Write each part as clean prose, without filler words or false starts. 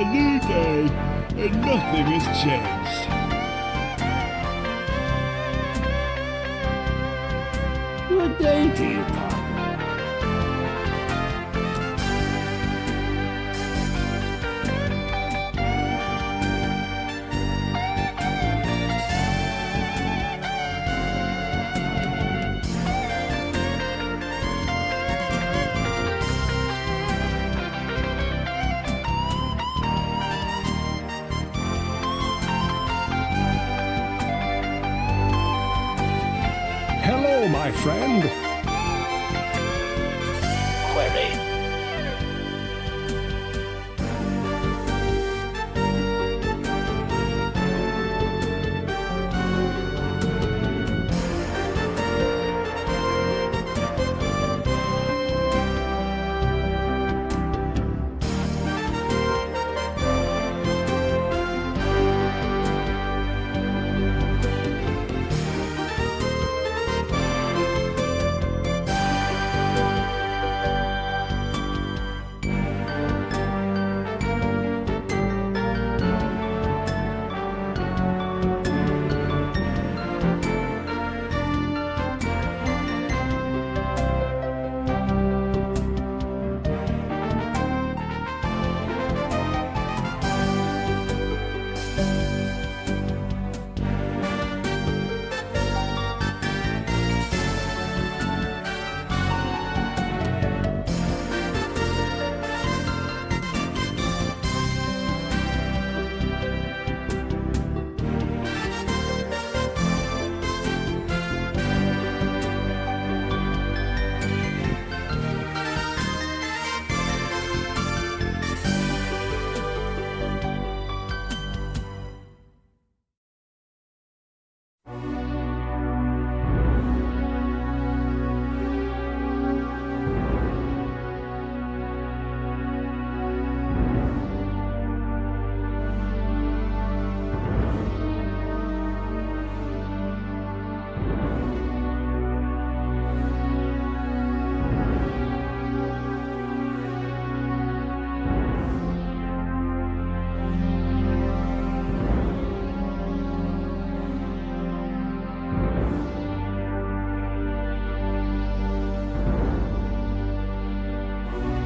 new day, and nothing has changed. Good day to you, partner. Hello, my friend. Query.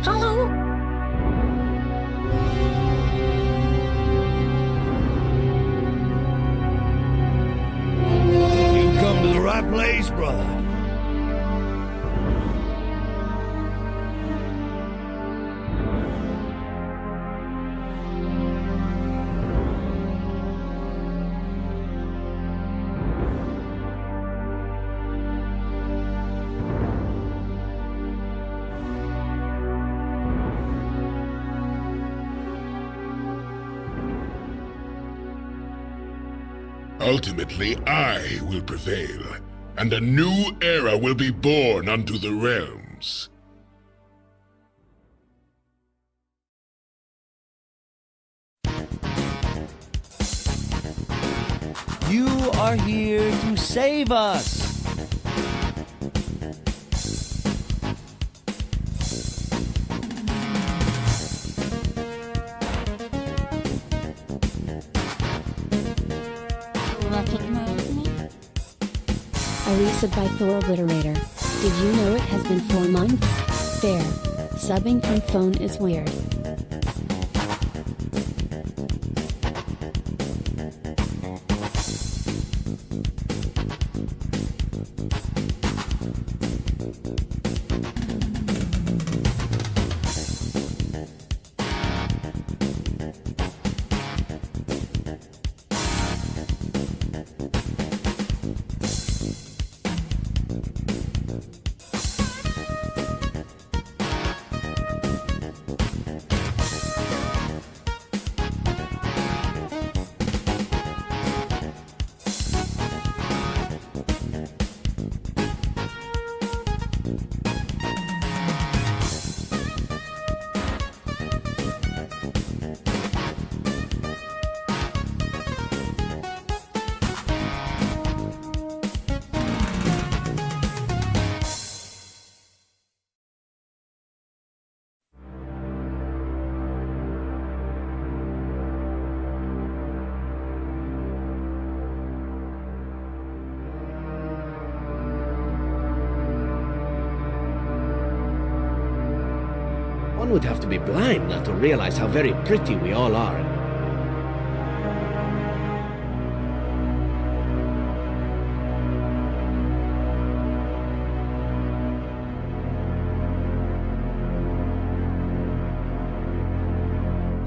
Hello? You've come to the right place, brother. Ultimately, I will prevail, and a new era will be born unto the realms. You are here to save us! Recognize me? Elisa by Thor Obliterator. Did you know it has been 4 months? Fair. Subbing from phone is weird. One would have to be blind not to realize how very pretty we all are.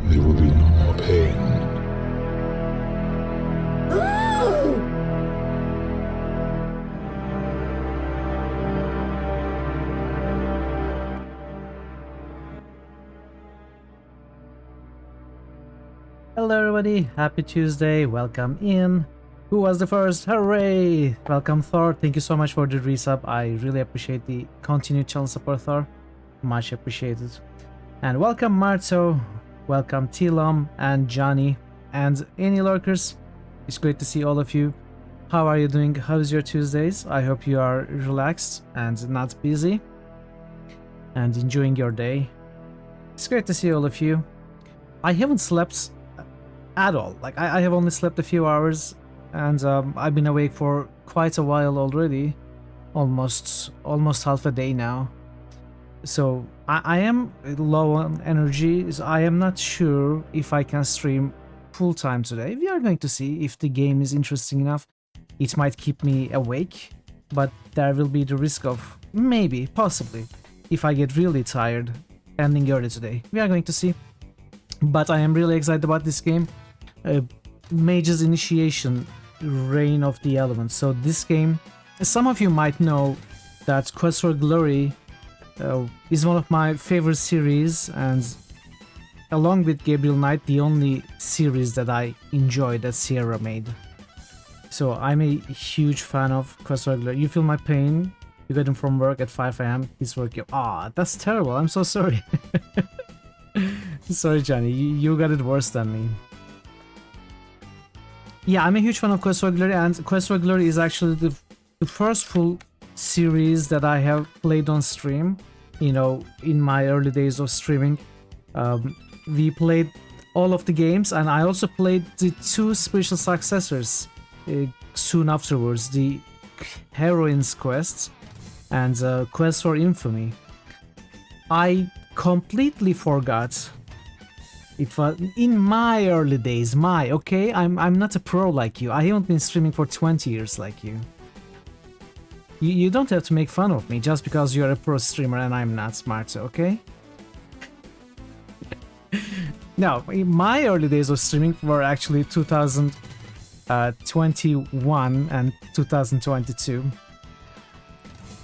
There will be no more pain. Hello everybody, happy Tuesday, welcome in. Who was the first? Hooray! Welcome Thor, thank you so much for the resub. I really appreciate the continued channel support, Thor. Much appreciated. And welcome Marto, welcome Tilom and Johnny and any lurkers. It's great to see all of you. How are you doing? How's your Tuesdays? I hope you are relaxed and not busy and enjoying your day. It's great to see all of you. I haven't slept at all. Like I have only slept a few hours, and I've been awake for quite a while already, almost half a day now. So I am low on energy. So I am not sure if I can stream full time today. We are going to see if the game is interesting enough. It might keep me awake, but there will be the risk of maybe, possibly, if I get really tired, ending early today. We are going to see. But I am really excited about this game. Mage's Initiation, Reign of the Elements. So this game, some of you might know that Quest for Glory is one of my favorite series, and along with Gabriel Knight, the only series that I enjoy that Sierra made. So I'm a huge fan of Quest for Glory. You feel my pain? You got him from work at 5 AM. He's working. Ah, that's terrible. I'm so sorry. Sorry, Johnny. You got it worse than me. Yeah, I'm a huge fan of Quest for Glory, and Quest for Glory is actually the first full series that I have played on stream. You know, in my early days of streaming, we played all of the games, and I also played the two spiritual successors soon afterwards, the Heroine's Quest and Quest for Infamy. I completely forgot. It was in my early days, okay? I'm not a pro like you. I haven't been streaming for 20 years like you. You don't have to make fun of me just because you're a pro streamer and I'm not smart, okay? No, my early days of streaming were actually 2021 and 2022.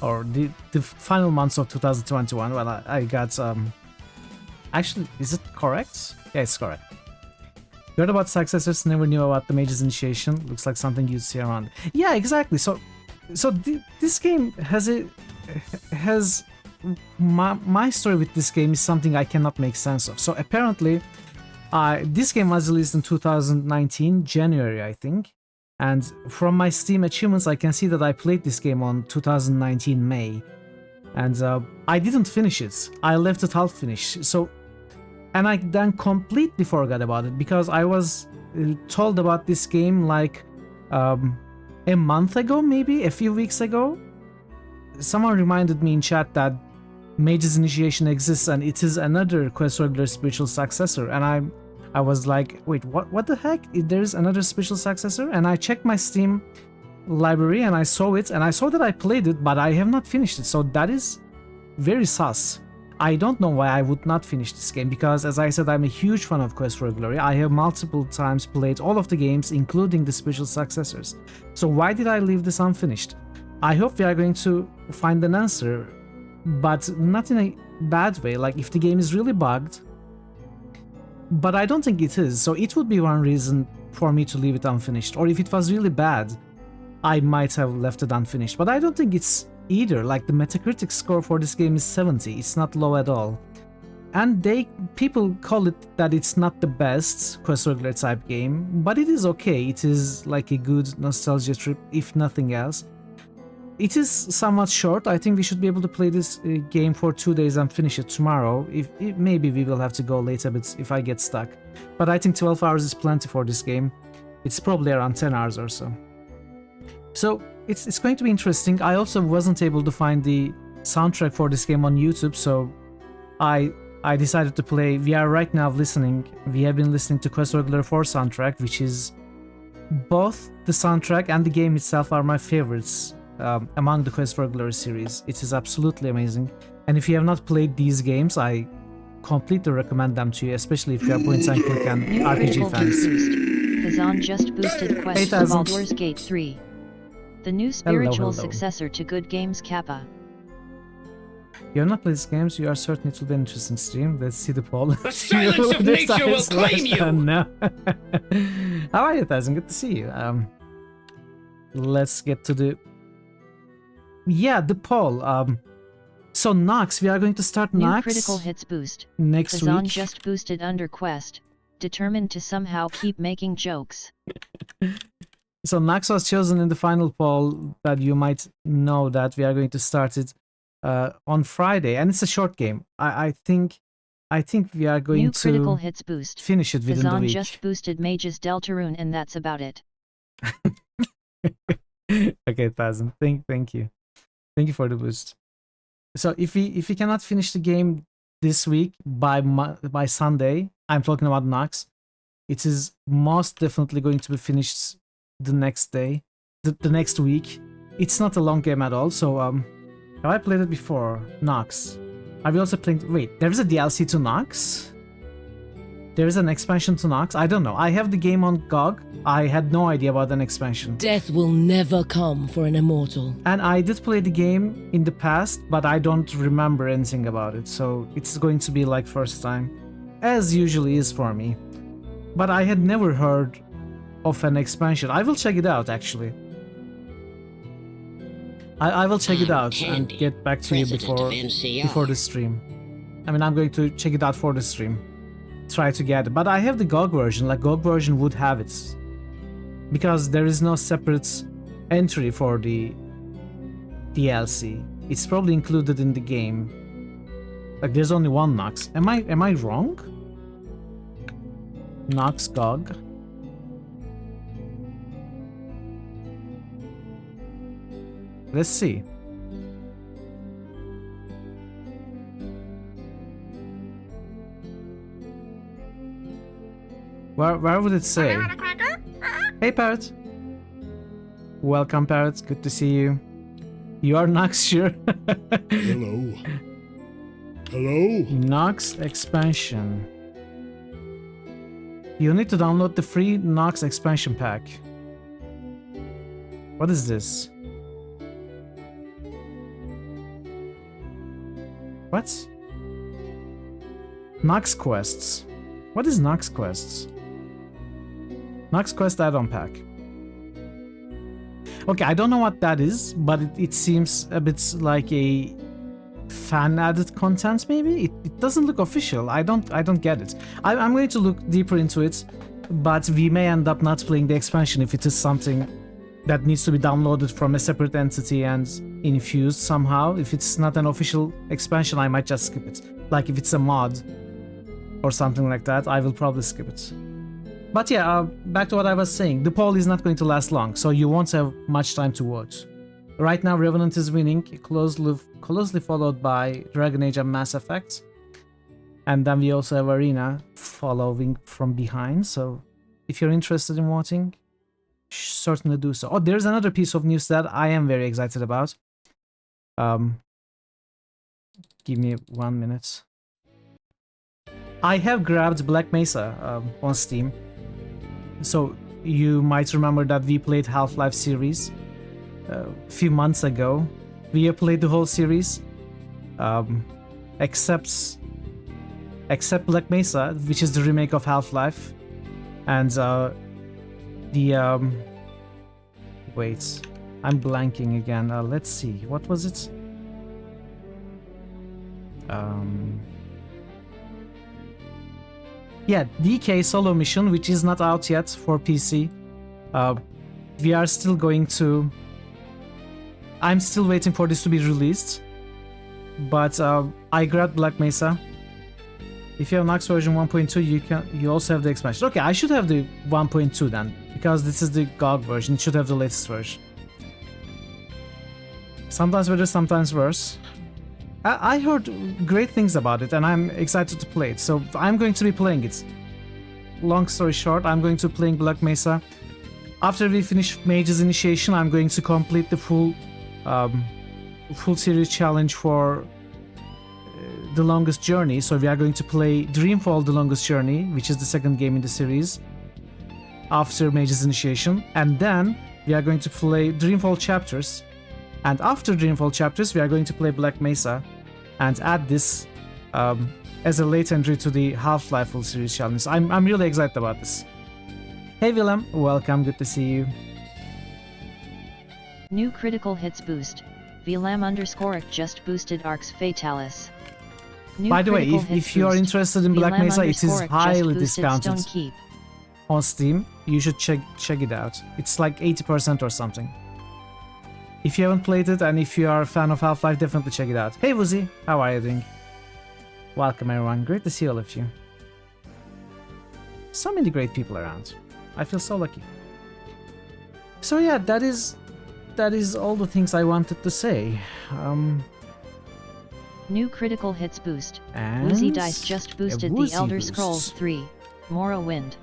Or the final months of 2021. Well, I got actually, is it correct? Yeah, it's correct. Heard about successors, never knew about the Mage's Initiation. Looks like something you'd see around. Yeah, exactly. So this game has my story with this game is something I cannot make sense of. So apparently, this game was released in 2019 January, I think. And from my Steam achievements, I can see that I played this game on 2019 May. And I didn't finish it. I left it half finished. So, and I then completely forgot about it because I was told about this game like a month ago, maybe a few weeks ago. Someone reminded me in chat that Mage's Initiation exists and it is another Quest for Glory spiritual successor. And I was like, wait, what the heck? There's another spiritual successor? And I checked my Steam library and I saw it, and I saw that I played it, but I have not finished it. So that is very sus. I don't know why I would not finish this game, because as I said, I'm a huge fan of Quest for Glory. I have multiple times played all of the games, including the spiritual successors. So why did I leave this unfinished? I hope we are going to find an answer, but not in a bad way, like if the game is really bugged. But I don't think it is, so it would be one reason for me to leave it unfinished. Or if it was really bad, I might have left it unfinished. But I don't think it's either. Like, the Metacritic score for this game is 70, it's not low at all. And people call it that it's not the best Quest for Glory type game, but it is okay. It is like a good nostalgia trip, if nothing else. It is somewhat short. I think we should be able to play this game for 2 days and finish it tomorrow. Maybe we will have to go late a bit if I get stuck. But I think 12 hours is plenty for this game. It's probably around 10 hours or so. So it's going to be interesting. I also wasn't able to find the soundtrack for this game on YouTube, so I I decided to play. We are right now listening. We have been listening to Quest Regular 4 soundtrack, which is both the soundtrack and the game itself are my favorites among the Quest Regular series. It is absolutely amazing. And if you have not played these games, I completely recommend them to you, especially if you are point and click and New RPG critical hit fans. boost. Kazan just boosted Quest for 8,000. Baldur's Gate 3. The new spiritual successor to Good Games Kappa. You have not played these games, you are certain it will be an interesting stream. Let's see the poll. The silence of nature will claim you! No. How are you, Tazin? Good to see you. Let's get to the... Yeah, the poll. So Nox, we are going to start New Nox critical hits boost. next Kazan week. just boosted under Quest, determined to somehow keep making jokes. So Nox was chosen in the final poll, that you might know that we are going to start it on Friday, and it's a short game. I think we are going New critical to hits boost. finish it within the Kazan week. just boosted Mage's Deltarune, and that's about it. Okay, Tazin, thank you for the boost. So if we cannot finish the game this week by Sunday, I'm talking about Nox, it is most definitely going to be finished the next day, the next week. It's not a long game at all. So have I played it before? Nox. Have you also played? Wait, there is a DLC to Nox. There is an expansion to Nox. I don't know. I have the game on GOG. I had no idea about an expansion. Death will never come for an immortal. And I did play the game in the past, but I don't remember anything about it. So it's going to be like first time, as usually is for me. But I had never heard of an expansion. I will check it out, actually. I will check it out and get back to you before the stream. I mean, I'm going to check it out for the stream. Try to get it. But I have the GOG version. Like, GOG version would have it. Because there is no separate entry for the DLC. It's probably included in the game. Like, there's only one Nox. Am I wrong? Nox GOG. Let's see. Where would it say? Hey, Parrot. Welcome, Parrot. Good to see you. You are Nox, sure. Hello. Hello. Nox expansion. You need to download the free Nox expansion pack. What is this? What? Nox quests. What is Nox quests? Nox quest add-on pack. Okay, I don't know what that is, but it seems a bit like a fan-added content. Maybe it doesn't look official. I don't get it. I'm going to look deeper into it, but we may end up not playing the expansion if it is something that needs to be downloaded from a separate entity and infused somehow. If it's not an official expansion, I might just skip it. Like if it's a mod or something like that, I will probably skip it. But yeah, back to what I was saying. The poll is not going to last long, so you won't have much time to vote. Right now, Revenant is winning, closely followed by Dragon Age and Mass Effect. And then we also have Arena following from behind, so if you're interested in voting, certainly do so. Oh, there's another piece of news that I am very excited about. Give me 1 minute. I have grabbed Black Mesa on Steam. So you might remember that we played Half-Life series a few months ago. We have played the whole series, except Black Mesa, which is the remake of Half-Life, and wait, I'm blanking again. Let's see, what was it? Yeah, DK solo mission, which is not out yet for PC. We are still going to... I'm still waiting for this to be released. But I grabbed Black Mesa. If you have Nox version 1.2, you also have the expansion. Okay, I should have the 1.2 then, because this is the GOG version. It should have the latest version. Sometimes better, sometimes worse. I heard great things about it, and I'm excited to play it. So I'm going to be playing it. Long story short, I'm going to be playing Black Mesa. After we finish Mage's Initiation, I'm going to complete the full series challenge for The Longest Journey. So we are going to play Dreamfall The Longest Journey, which is the second game in the series, after Mage's Initiation. And then we are going to play Dreamfall Chapters. And after Dreamfall Chapters, we are going to play Black Mesa and add this as a late entry to the Half-Life full series challenge. I'm really excited about this. Hey Willem, welcome, good to see you. New critical hits boost. VLAM_ARC just boosted Arcs Fatalis. By the way, if you are interested in Black Mesa, it is highly discounted on Steam. You should check it out. It's like 80% or something. If you haven't played it and if you are a fan of Half-Life, definitely check it out. Hey Woozy, how are you doing? Welcome everyone, great to see all of you. So many great people around. I feel so lucky. So yeah, that is all the things I wanted to say. New critical hits boost. And Woozy Dice just boosted the Woozy Elder boost. Scrolls 3. Morrowind.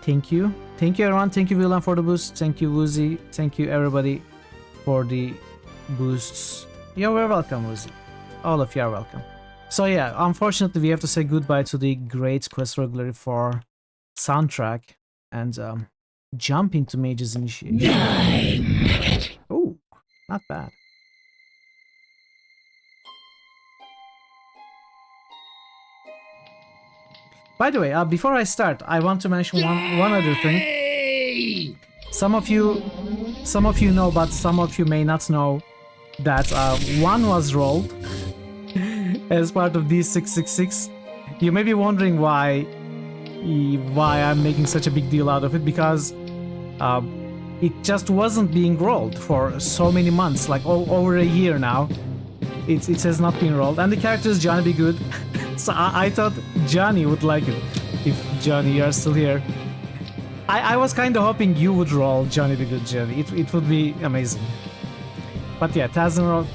Thank you. Thank you everyone. Thank you Willem for the boost. Thank you Woozy. Thank you everybody for the boosts. You're very welcome, Woozy. All of you are welcome. So yeah, unfortunately we have to say goodbye to the great Quest Regular 4 soundtrack and jump into Mage's Initiation. Oh, not bad. By the way, before I start, I want to mention one other thing. Some of you know, but some of you may not know that 1 was rolled as part of D666. You may be wondering why I'm making such a big deal out of it, because it just wasn't being rolled for so many months, like over a year now. It has not been rolled, and the character is Johnny Be Good. So I thought Johnny would like it. If Johnny, you're still here. I was kind of hoping you would roll Johnny Be Good, Johnny. It would be amazing. But yeah, Tazen rolled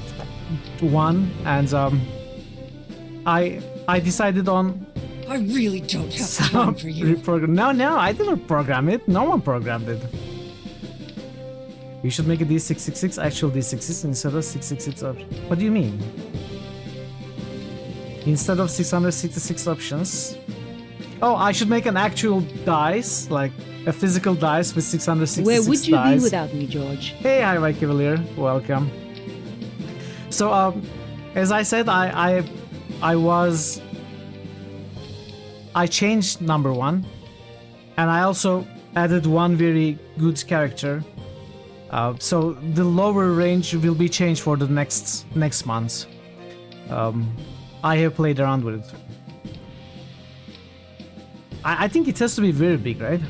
1, and I decided on I really don't have time for you. No, I didn't program it. No one programmed it. You should make a D666, actual D666 instead of 666 options. What do you mean? Instead of 666 options? Oh, I should make an actual dice, like a physical dice with 666 Where would you dice. be without me, George? Hey, hi, my Cavalier. Welcome. So, as I said, I changed number 1, and I also added one very good character. So the lower range will be changed for the next month. I have played around with it. I think it has to be very big, right?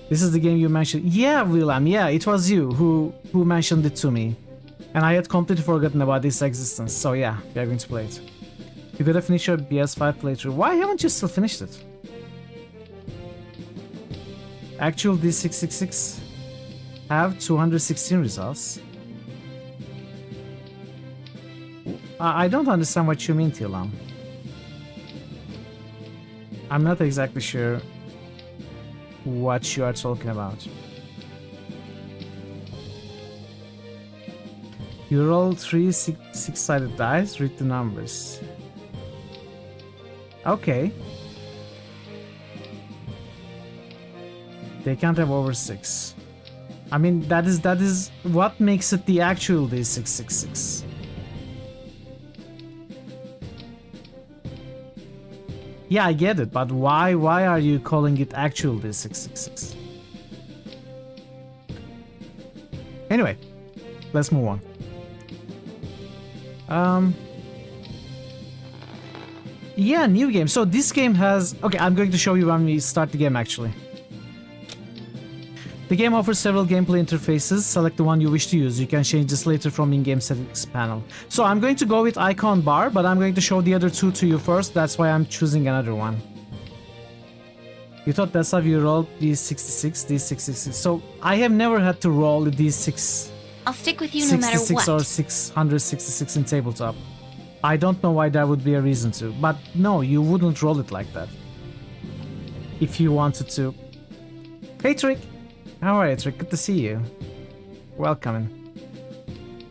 This is the game you mentioned. Yeah, Willem, yeah, it was you who mentioned it to me. And I had completely forgotten about its existence. So yeah, we are going to play it. You gotta finish your BS5 playthrough. Why haven't you still finished it? Actual D666 have 216 results. I don't understand what you mean, Tilam. I'm not exactly sure what you are talking about. You roll 3 six-sided dice, read the numbers. Okay. They can't have over 6. I mean, that is what makes it the actual D666. Yeah, I get it, but why are you calling it actual D666? Anyway, let's move on. Yeah, new game. So this game has... Okay, I'm going to show you when we start the game, actually. The game offers several gameplay interfaces. Select the one you wish to use. You can change this later from in-game settings panel. So I'm going to go with icon bar, but I'm going to show the other two to you first. That's why I'm choosing another one. You thought that's how you rolled D66, D666. So I have never had to roll a D6... I'll stick with you no matter 66 what. or 666 in tabletop. I don't know why there would be a reason to, but no, you wouldn't roll it like that. If you wanted to. Hey Trick! How are you, Trick? Good to see you. Welcome in.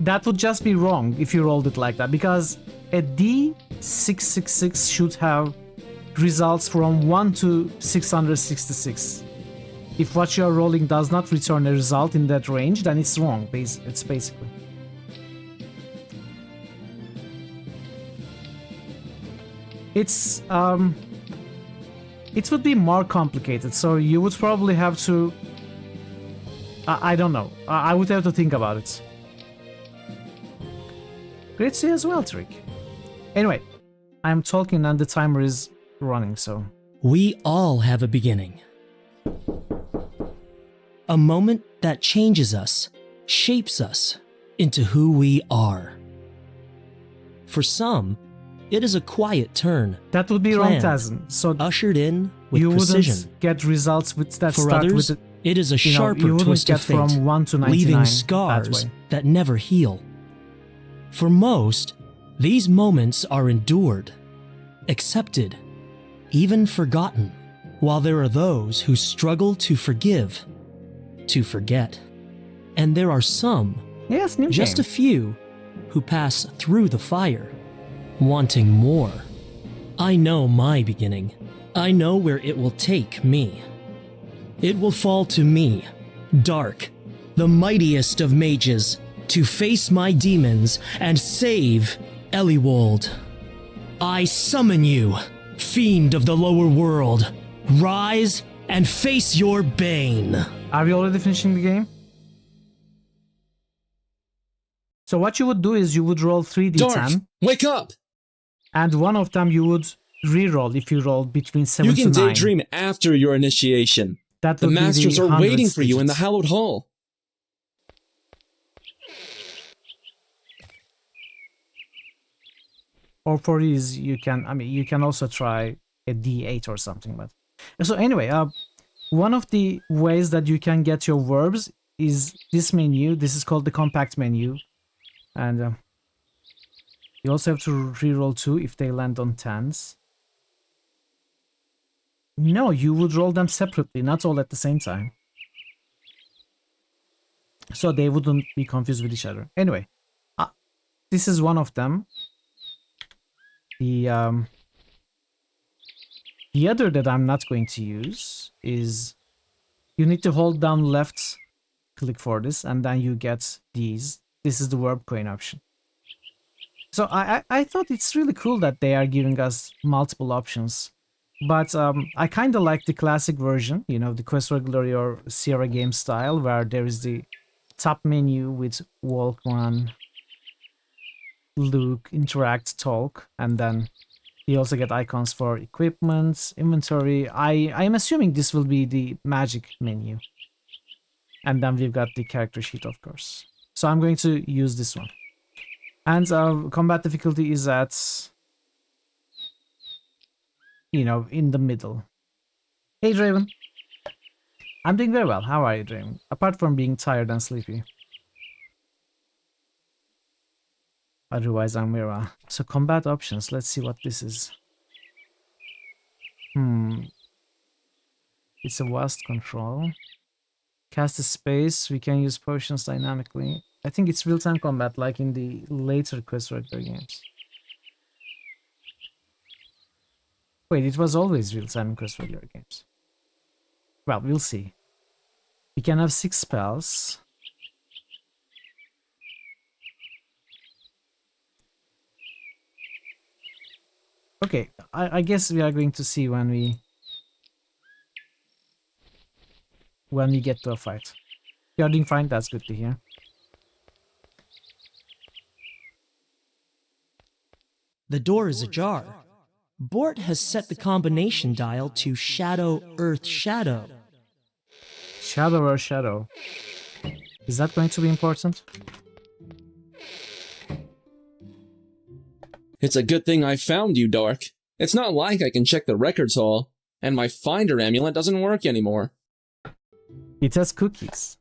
That would just be wrong if you rolled it like that, because a D666 should have results from 1 to 666. If what you are rolling does not return a result in that range, then it's wrong. It's basically. It's it would be more complicated, so you would probably have to. I don't know. I would have to think about it. Great to see you as well, Trick. Anyway, I'm talking and the timer is running, so. We all have a beginning. A moment that changes us, shapes us into who we are. For some, it is a quiet turn. That would be wrong, planned, Tazin. So ushered in with you precision. wouldn't get results with that For start others, with it is a you sharper wouldn't twist get of fate, from 1 to 99 leaving that scars way. that never heal. For most, these moments are endured, accepted, even forgotten, while there are those who struggle to forgive, to forget. And there are some, Yes, new just game. a few, who pass through the fire, wanting more. I know my beginning. I know where it will take me. It will fall to me, Dark, the mightiest of mages, to face my demons and save Eliwold. I summon you, fiend of the lower world. Rise and face your bane. Are we already finishing the game? So what you would do is you would roll 3d10, Dark, wake up! and one of them you would re-roll if you rolled between 7 You can to 9. daydream after your initiation. That The would be masters are waiting hundreds for you in the digits. hallowed hall. Or for these, you can, I mean, you can also try a D8 or something. But so anyway, one of the ways that you can get your verbs is this menu. This is called the compact menu, and you also have to re-roll 2 if they land on 10s. No, you would roll them separately, not all at the same time. So they wouldn't be confused with each other. Anyway, this is one of them. The other that I'm not going to use is you need to hold down left click for this, and then you get these. This is the verb coin option. So I thought it's really cool that they are giving us multiple options. But I kind of like the classic version, you know, the Quest Regular or Sierra game style, where there is the top menu with walk, run, look, interact, talk, and then you also get icons for equipment, inventory. I'm assuming this will be the magic menu. And then we've got the character sheet, of course. So I'm going to use this one. And combat difficulty is at, you know, in the middle. Hey, Draven. I'm doing very well. How are you, Draven? Apart from being tired and sleepy. Otherwise, I'm very well. So combat options. Let's see what this is. It's a vast control. Cast a space. We can use potions dynamically. I think it's real-time combat like in the later Quest Regular games. Wait, it was always real-time in Quest Regular games. Well, we'll see. We can have 6 spells. Okay, I guess we are going to see when we get to a fight. You're doing fine, that's good to hear. The door is ajar. Bort has set the combination dial to Shadow Earth Shadow. Shadow or shadow? Is that going to be important? It's a good thing I found you, Dark. It's not like I can check the records hall, and my Finder amulet doesn't work anymore. It has cookies.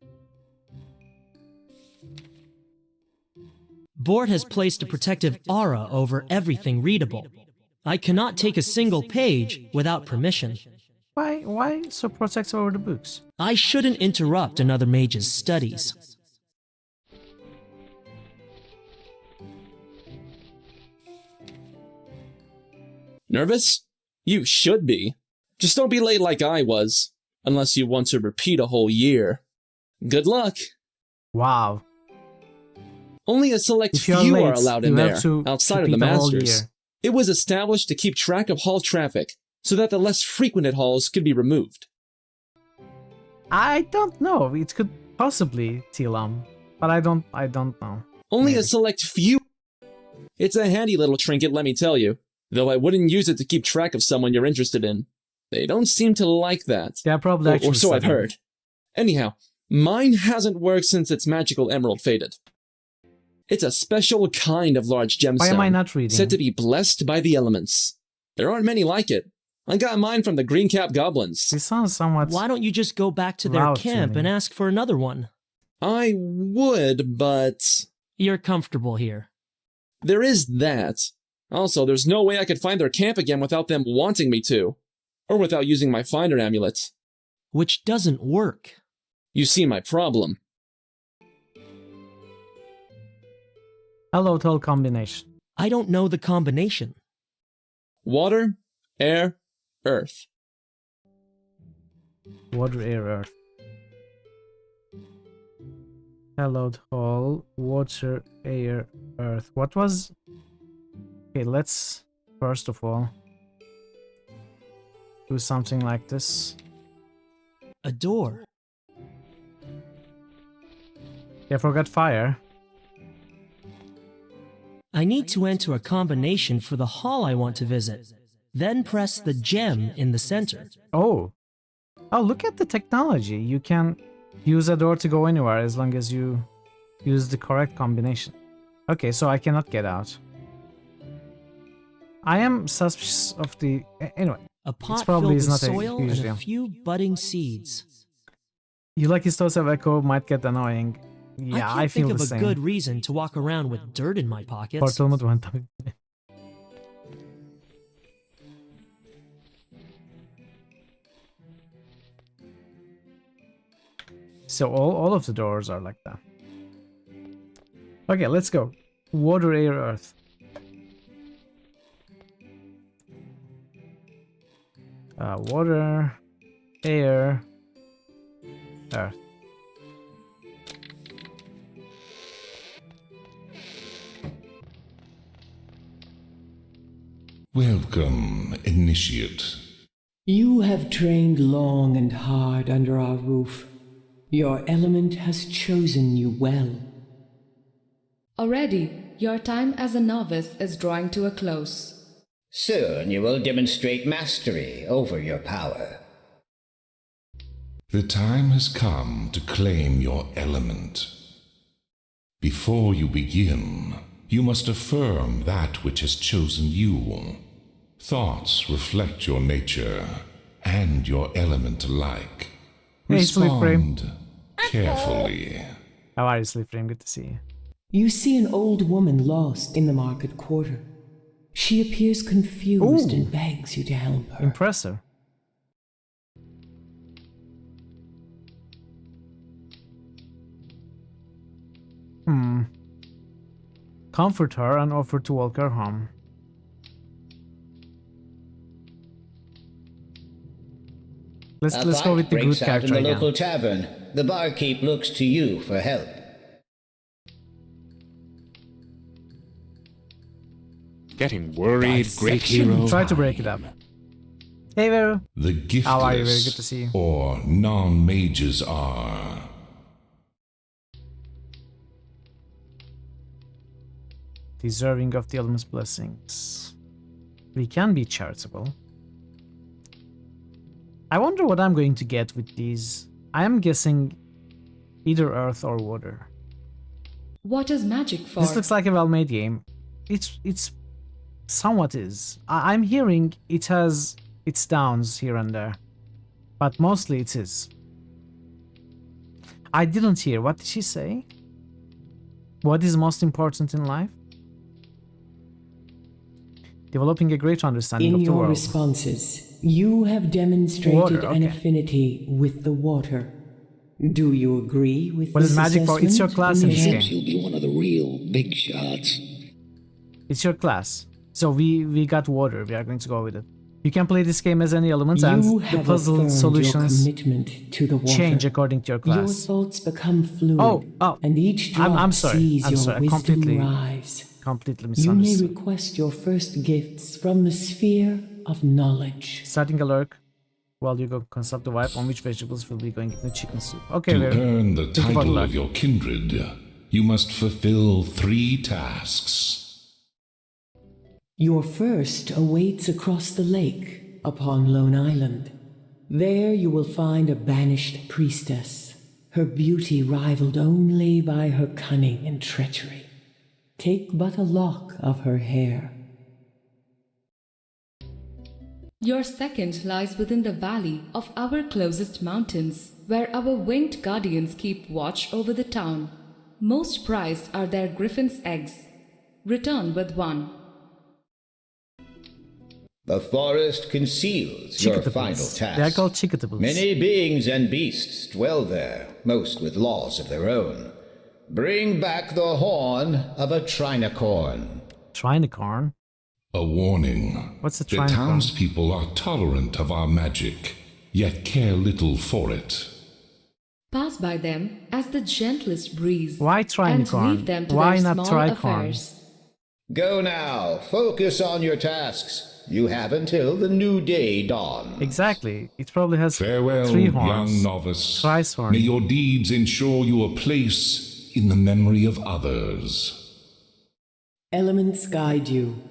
board has placed a protective aura over everything readable. I cannot take a single page without permission. Why so protective over the books? I shouldn't interrupt another mage's studies. Nervous? You should be. Just don't be late like I was, unless you want to repeat a whole year. Good luck. Wow. Only a select If you're few late, are allowed in you there, have to outside of the repeat the whole masters. year. It was established to keep track of hall traffic, so that the less frequented halls could be removed. I don't know. It could possibly Tilam, but I don't know. Only Maybe. a select few. It's a handy little trinket, let me tell you. Though I wouldn't use it to keep track of someone you're interested in. They don't seem to like that. Yeah, probably actually. Or so I've studying. heard. Anyhow, mine hasn't worked since its magical emerald faded. It's a special kind of large gemstone. Why am I not reading? Said to be blessed by the elements. There aren't many like it. I got mine from the green cap goblins. This sounds somewhat. Why don't you just go back to their loud to camp me. and ask for another one? I would, but You're comfortable here. there is that. Also, there's no way I could find their camp again without them wanting me to. Or without using my finder amulet. Which doesn't work. You see my problem. Hello, tall combination. I don't know the combination. Water, air, earth. Water, air, earth. Hello, tall. Water, air, earth. What was? Okay, let's first of all do something like this. A door. Yeah, forgot fire. I need to enter a combination for the hall I want to visit. Then press the gem in the center. Oh. Oh, look at the technology. You can use a door to go anywhere as long as you use the correct combination. Okay, so I cannot get out. I am suspicious of the... Anyway, A pot probably filled is with not a soil huge and deal. a few budding seeds. you like his thoughts of echo might get annoying. Yeah, I I can't feel think the of a same. good reason to walk around with dirt in my pockets. Portalımı duvan tabii. So all of the doors are like that. Okay, let's go. Water, air, earth. Water, air, earth. Welcome, initiate. You have trained long and hard under our roof. Your element has chosen you well. Already, your time as a novice is drawing to a close. Soon you will demonstrate mastery over your power. The time has come to claim your element. Before you begin, you must affirm that which has chosen you. Thoughts reflect your nature and your element alike. Hey, Sleep Frame. Respond carefully. How are you, Sleep Frame? Good to see you. You see an old woman lost in the market quarter. She appears confused and begs you to help her. Impressive. Comfort her and offer to walk her home. Let's go with the good breaks out character in the again. local tavern. The barkeep looks to you for help. Getting worried, great hero. Try to break it up. Hey, Vero. The How are you? Very good to giftless see you. or non-mages are Deserving of the element's blessings. We can be charitable. I wonder what I'm going to get with these. I am guessing either earth or water. What is magic for? This looks like a well-made game. It's somewhat is. I'm hearing it has its downs here and there, but mostly it is. I didn't hear. What did she say? What is most important in life? Developing a greater understanding In of the your world. responses, you have demonstrated Water, an okay. affinity with the water. Do you agree with What this is magic for? It's your assessment, class in this Mage? game. You'll be one of the real big shots. It's your class. So we got water. We are going to go with it. You can play this game as any element, You and the have puzzle affirmed solutions your commitment to the water. change according to your Your class. thoughts become fluid, Oh, and each drop I'm sorry. sees I'm your sorry. I wisdom completely rise. Completely You may misunderstood. request your first gifts from the sphere of knowledge. Starting a lurk while you go consult the wife on which vegetables will be going into chicken soup. Okay, To we're earn the thinking about title luck. of your kindred, you must fulfill 3 tasks. Your first awaits across the lake upon Lone Island. There you will find a banished priestess, her beauty rivaled only by her cunning and treachery. Take but a lock of her hair. Your second lies within the valley of our closest mountains, where our winged guardians keep watch over the town. Most prized are their griffin's eggs. Return with one. The forest conceals your final Chickatables. task. They are called chickatables. Many beings and beasts dwell there, most with laws of their own. Bring back the horn of a trinicorn. Trinicorn? A warning. What's a The trinicorn? townspeople are tolerant of our magic, yet care little for it. Pass by them as the gentlest breeze. Why And trinicorn? leave them to Why their not small tricorn? affairs. Go now, focus on your tasks. You have until the new day dawns. Exactly. It probably has Farewell, 3 horns. young novice. Thrice horn. May your deeds ensure you a place in the memory of others. Elements guide you.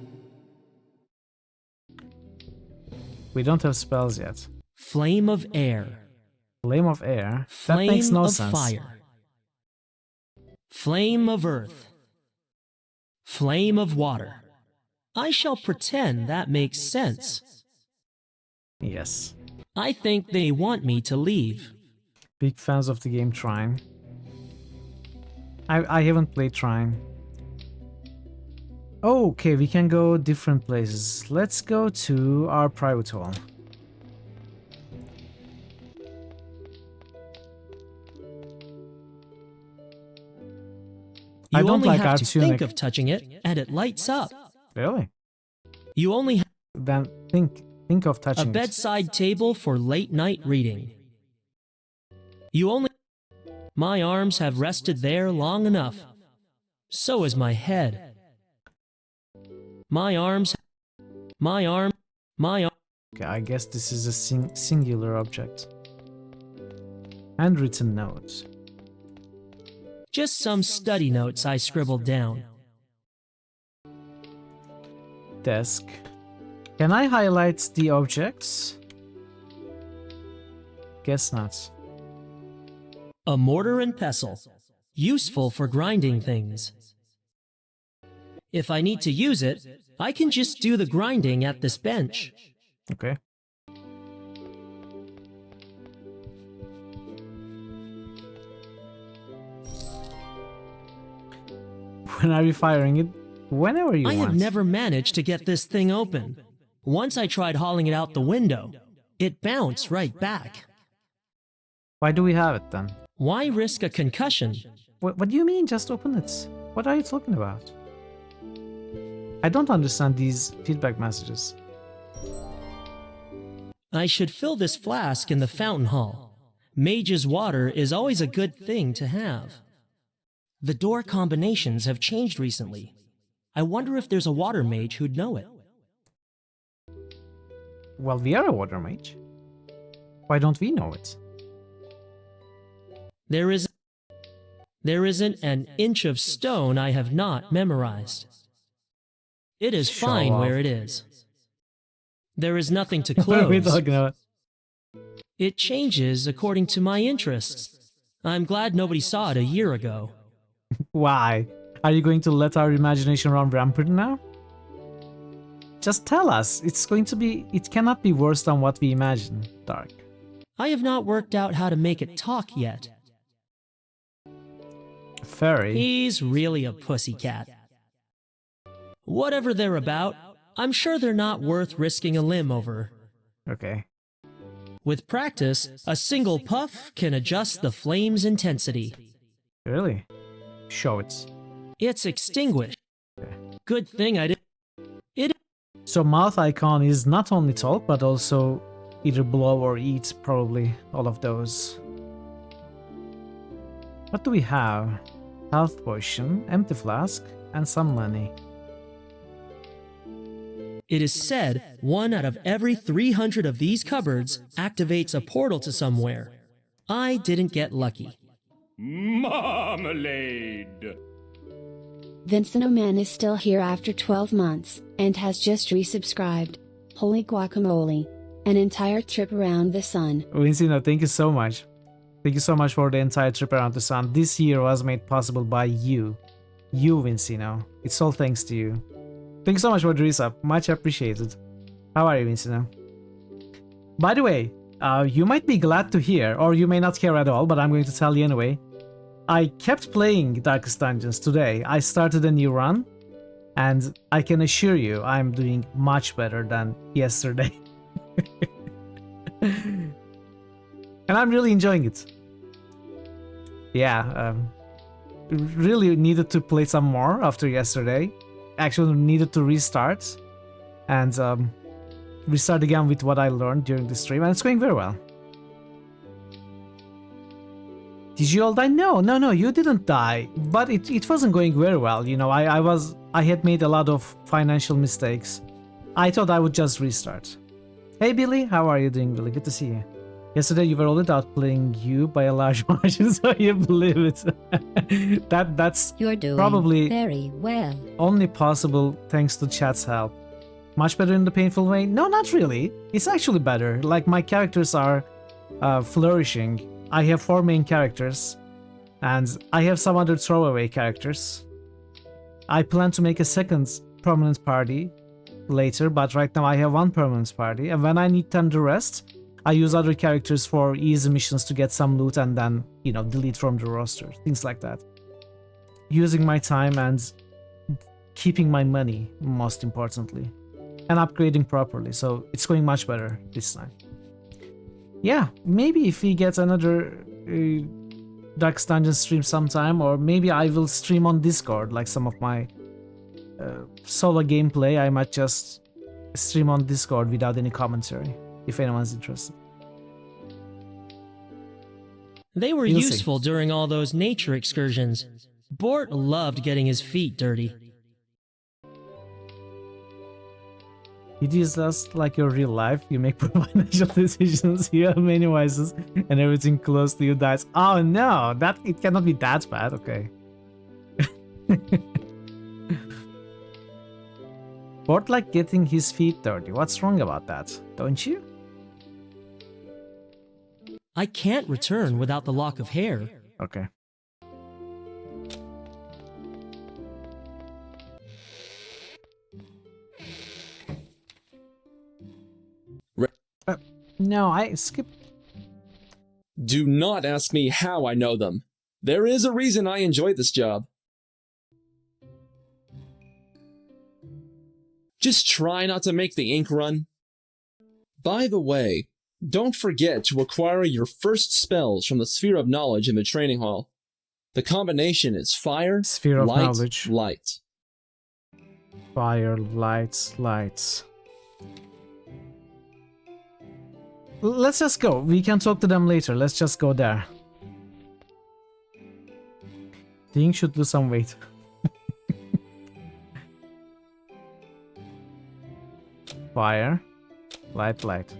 We don't have spells yet. Flame of air. Flame of air? Flame That makes no of sense. fire. Flame of earth. Flame of water. I shall pretend that makes sense. Yes. I think they want me to leave. Big fans of the game Trine. I haven't played Trine. Oh, okay, we can go different places. Let's go to our private hall. I You don't only like have our to tunic. think of touching it, and it lights up. Really? You only have Then think of a touching it. bedside table for late night reading. You only... My arms have rested there long enough. So is my head. My arms... Okay, I guess this is a singular object. Handwritten note. Just some study notes I scribbled down. Desk. Can I highlight the objects? Guess not. A mortar and pestle. Useful for grinding things. If I need to use it, I can just do the grinding at this bench. Okay. When are you firing it? Whenever you I want. have never managed to get this thing open. Once I tried hauling it out the window. It bounced right back. Why do we have it then? Why risk a concussion? What do you mean, just open it? What are you talking about? I don't understand these feedback messages. I should fill this flask in the fountain hall. Mage's water is always a good thing to have. The door combinations have changed recently. I wonder if there's a water mage who'd know it. Well, we are a water mage. Why don't we know it? There isn't an inch of stone I have not memorized. It is Show fine off. where it is. There is nothing to What are we close. talking about? It changes according to my interests. I'm glad nobody saw it a year ago. Why? Are you going to let our imagination run rampant now? Just tell us. It cannot be worse than what we imagine, Dark. I have not worked out how to make it talk yet. Fairy? He's really a pussycat. Whatever they're about, I'm sure they're not worth risking a limb over. Okay. With practice, a single puff can adjust the flame's intensity. Really? Show it. It's extinguished. Good thing I didn't. So mouth icon is not only talk, but also either blow or eat, probably. All of those. What do we have? Health potion, empty flask, and some money. It is said 1 out of every 300 of these cupboards activates a portal to somewhere. I didn't get lucky. Marmalade! Vincent Oman is still here after 12 months, and has just resubscribed. Holy guacamole. An entire trip around the sun. Vincino, thank you so much. Thank you so much for the entire trip around the sun. This year was made possible by you. You, Vincino. It's all thanks to you. Thank you so much for the resub. Much appreciated. How are you, Vincino? By the way, you might be glad to hear, or you may not care at all, but I'm going to tell you anyway. I kept playing Darkest Dungeons today. I started a new run, and I can assure you I'm doing much better than yesterday. And I'm really enjoying it. Yeah, really needed to play some more after yesterday. Actually needed to restart and restart again with what I learned during the stream, and it's going very well. Did you all die? No, you didn't die, but it wasn't going very well. You know, I had made a lot of financial mistakes. I thought I would just restart. Hey Billy, how are you doing, Billy? Good to see you. Yesterday you were already outplaying you by a large margin, so you believe it. That's You're doing probably very well. Only possible thanks to chat's help. Much better in the painful way? No, not really. It's actually better. Like, my characters are flourishing. I have 4 main characters, and I have some other throwaway characters. I plan to make a second permanent party later, but right now I have 1 permanent party, and when I need time to rest, I use other characters for easy missions to get some loot and then, you know, delete from the roster, things like that. Using my time and keeping my money, most importantly, and upgrading properly, so it's going much better this time. Yeah, maybe if we get another Darkest Dungeon stream sometime, or maybe I will stream on Discord, like some of my solo gameplay. I might just stream on Discord without any commentary, if anyone's interested. They were useful during all those nature excursions. Bort loved getting his feet dirty. It is just like your real life. You make poor financial decisions, you have many vices, and everything close to you dies. Oh no, it cannot be that bad, okay. Bort like getting his feet dirty. What's wrong about that? Don't you? I can't return without the lock of hair. Okay. No, I skipped. Do not ask me how I know them. There is a reason I enjoy this job. Just try not to make the ink run. By the way, don't forget to acquire your first spells from the Sphere of Knowledge in the training hall. The combination is fire, Sphere of light, Knowledge. light. Fire, lights. Let's just go. We can talk to them later. Let's just go there. Thing should lose some weight. Fire, light.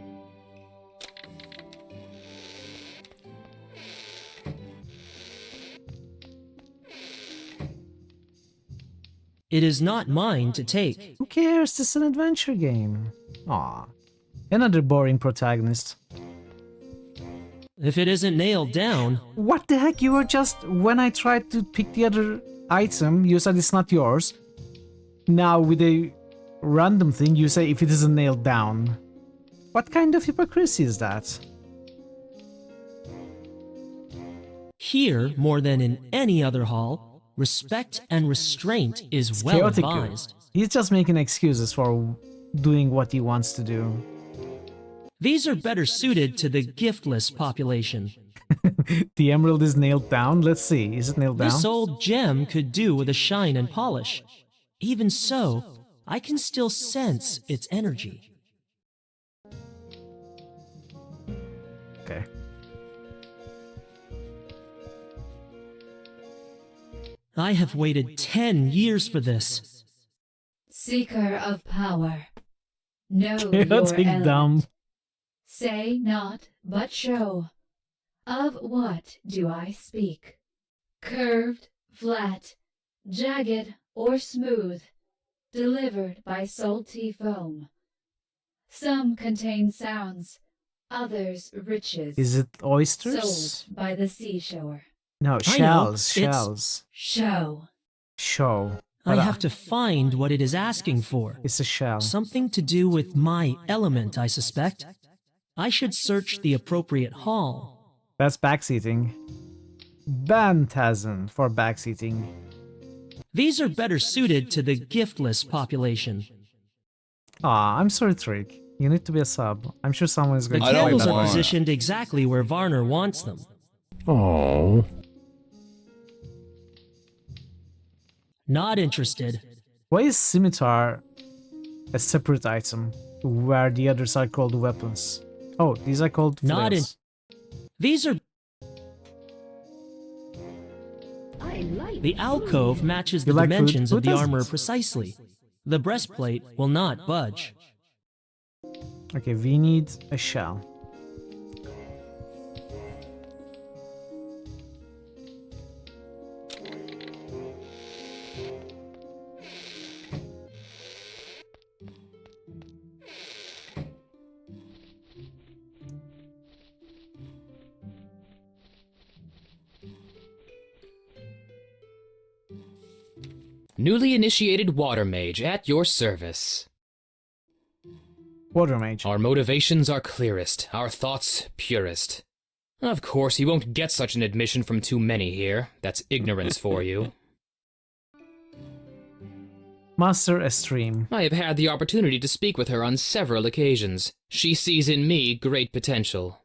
It is not mine to take. Who cares? This is an adventure game. Aw. Another boring protagonist. If it isn't nailed down... What the heck? You were just... When I tried to pick the other item, you said it's not yours. Now with a random thing, you say if it isn't nailed down. What kind of hypocrisy is that? Here, more than in any other hall, respect and restraint is well Chaotic. advised. He's just making excuses for doing what he wants to do. These are better suited to the giftless population. The emerald is nailed down. Let's see. Is it nailed down? This old gem could do with a shine and polish. Even so, I can still sense its energy. Okay. I have waited 10 years for this. Seeker of power, know Chaotic your element. dumb. Say not, but show. Of what do I speak? Curved, flat, jagged, or smooth, delivered by salty foam. Some contain sounds, others riches. Is it oysters? Sold by the seashore. No, I know. shells. It's- Shells. Show. Show. I But, have to find what it is asking for. It's a shell. Something to do with my element, I suspect. I should search the appropriate hall. That's backseating. Bantasm for backseating. These are better suited to the giftless population. Aw, I'm sorry, Trick. You need to be a sub. I'm sure someone is The going to play candles that are one. positioned exactly where Varner wants them. Oh. Not interested. Why is scimitar a separate item, where the others are called weapons? Oh, these are called Not in. flails. These are. I like The alcove matches the You like food? dimensions Who of the doesn't? armor precisely. The breastplate will not budge. Okay, we need a shell. Newly initiated water mage at your service. Water mage. Our motivations are clearest, our thoughts purest. Of course, you won't get such an admission from too many here. That's ignorance for you. Master a stream. I have had the opportunity to speak with her on several occasions. She sees in me great potential.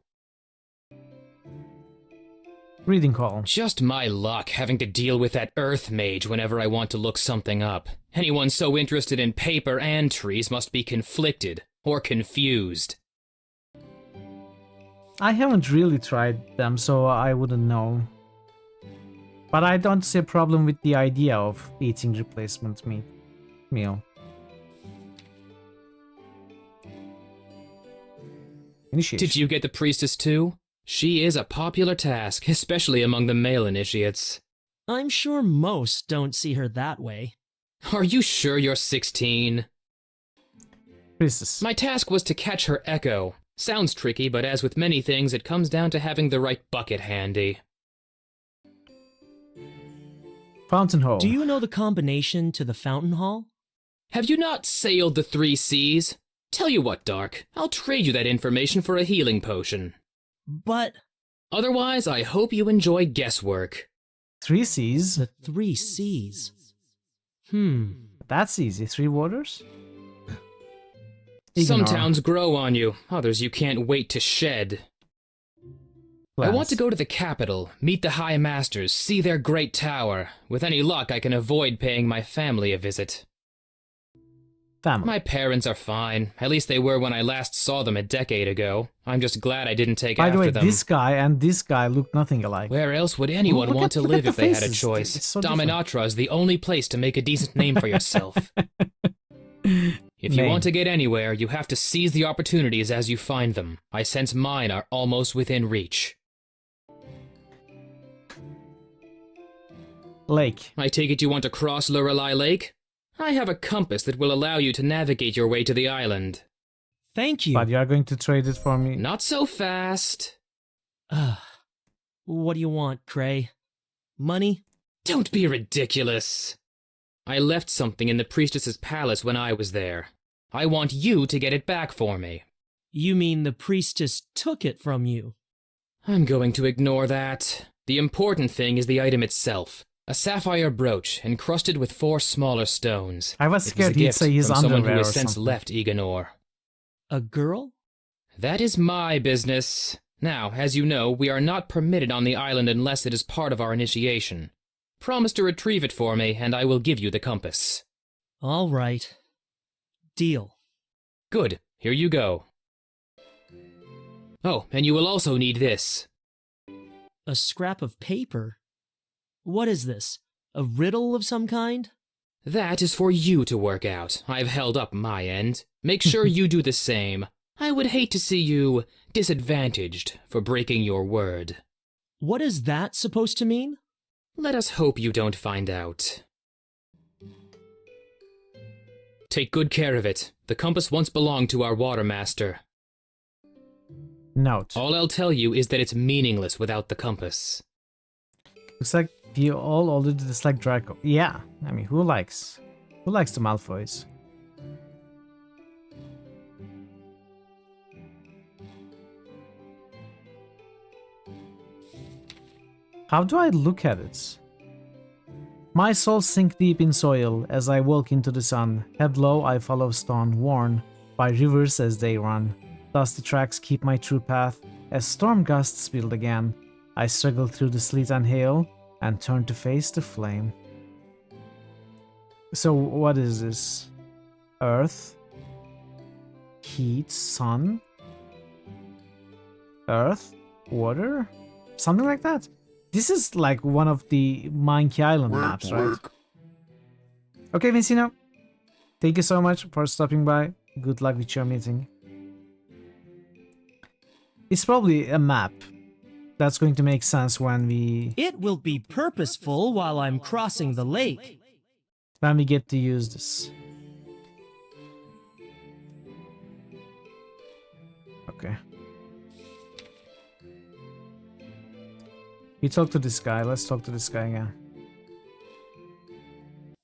Reading call. Just my luck having to deal with that earth mage whenever I want to look something up. Anyone so interested in paper and trees must be conflicted or confused. I haven't really tried them, so I wouldn't know. But I don't see a problem with the idea of eating replacement meal. Initiation. Did you get the priestess too? She is a popular task, especially among the male initiates. I'm sure most don't see her that way. Are you sure you're 16? Priestess. My task was to catch her echo. Sounds tricky, but as with many things, it comes down to having the right bucket handy. Fountain hole. Do you know the combination to the fountain hall? Have you not sailed the 3 seas? Tell you what, Dark, I'll trade you that information for a healing potion. But... Otherwise, I hope you enjoy guesswork. 3 seas? The 3 seas. That's easy. 3 waters? Some Ignore. towns grow on you, others you can't wait to shed. I want to go to the capital, meet the High Masters, see their great tower. With any luck, I can avoid paying my family a visit. Family. My parents are fine. At least they were when I last saw them a decade ago. I'm just glad I didn't take By after the way, them. this guy and this guy look nothing alike. Where else would anyone Look want at- to look live at the if they had a faces. choice? It's so different. Dominatra is the only place to make a decent name for yourself. If you Name. want to get anywhere, you have to seize the opportunities as you find them. I sense mine are almost within reach. Lake. I take it you want to cross Lorelei Lake? I have a compass that will allow you to navigate your way to the island. Thank you. But you are going to trade it for me? Not so fast. What do you want, Cray? Money? Don't be ridiculous. I left something in the priestess's palace when I was there. I want you to get it back for me. You mean the priestess took it from you? I'm going to ignore that. The important thing is the item itself. A sapphire brooch encrusted with 4 smaller stones. I was scared it was a he'd gift say his from someone who underwear has or since something. left Eganor. A girl? That is my business. Now, as you know, we are not permitted on the island unless it is part of our initiation. Promise to retrieve it for me, and I will give you the compass. All right. Deal. Good. Here you go. Oh, and you will also need this. A scrap of paper? What is this? A riddle of some kind? That is for you to work out. I've held up my end. Make sure you do the same. I would hate to see you disadvantaged for breaking your word. What is that supposed to mean? Let us hope you don't find out. Take good care of it. The compass once belonged to our watermaster. Note. All I'll tell you is that it's meaningless without the compass. Looks like you all already dislike Draco. Yeah, I mean, who likes the Malfoys? How do I look at it? My soul sink deep in soil as I walk into the sun. Head low, I follow stone worn by rivers as they run. Dusty tracks keep my true path. As storm gusts build again, I struggle through the sleet and hail and turn to face the flame. So what is this? Earth? Heat? Sun? Earth? Water? Something like that? This is like one of the Monkey Island maps, right? Okay, Vincino. Thank you so much for stopping by. Good luck with your meeting. It's probably a map. That's going to make sense when we... It will be purposeful while I'm crossing the lake. When we get to use this. Okay. You talk to this guy. Let's talk to this guy again.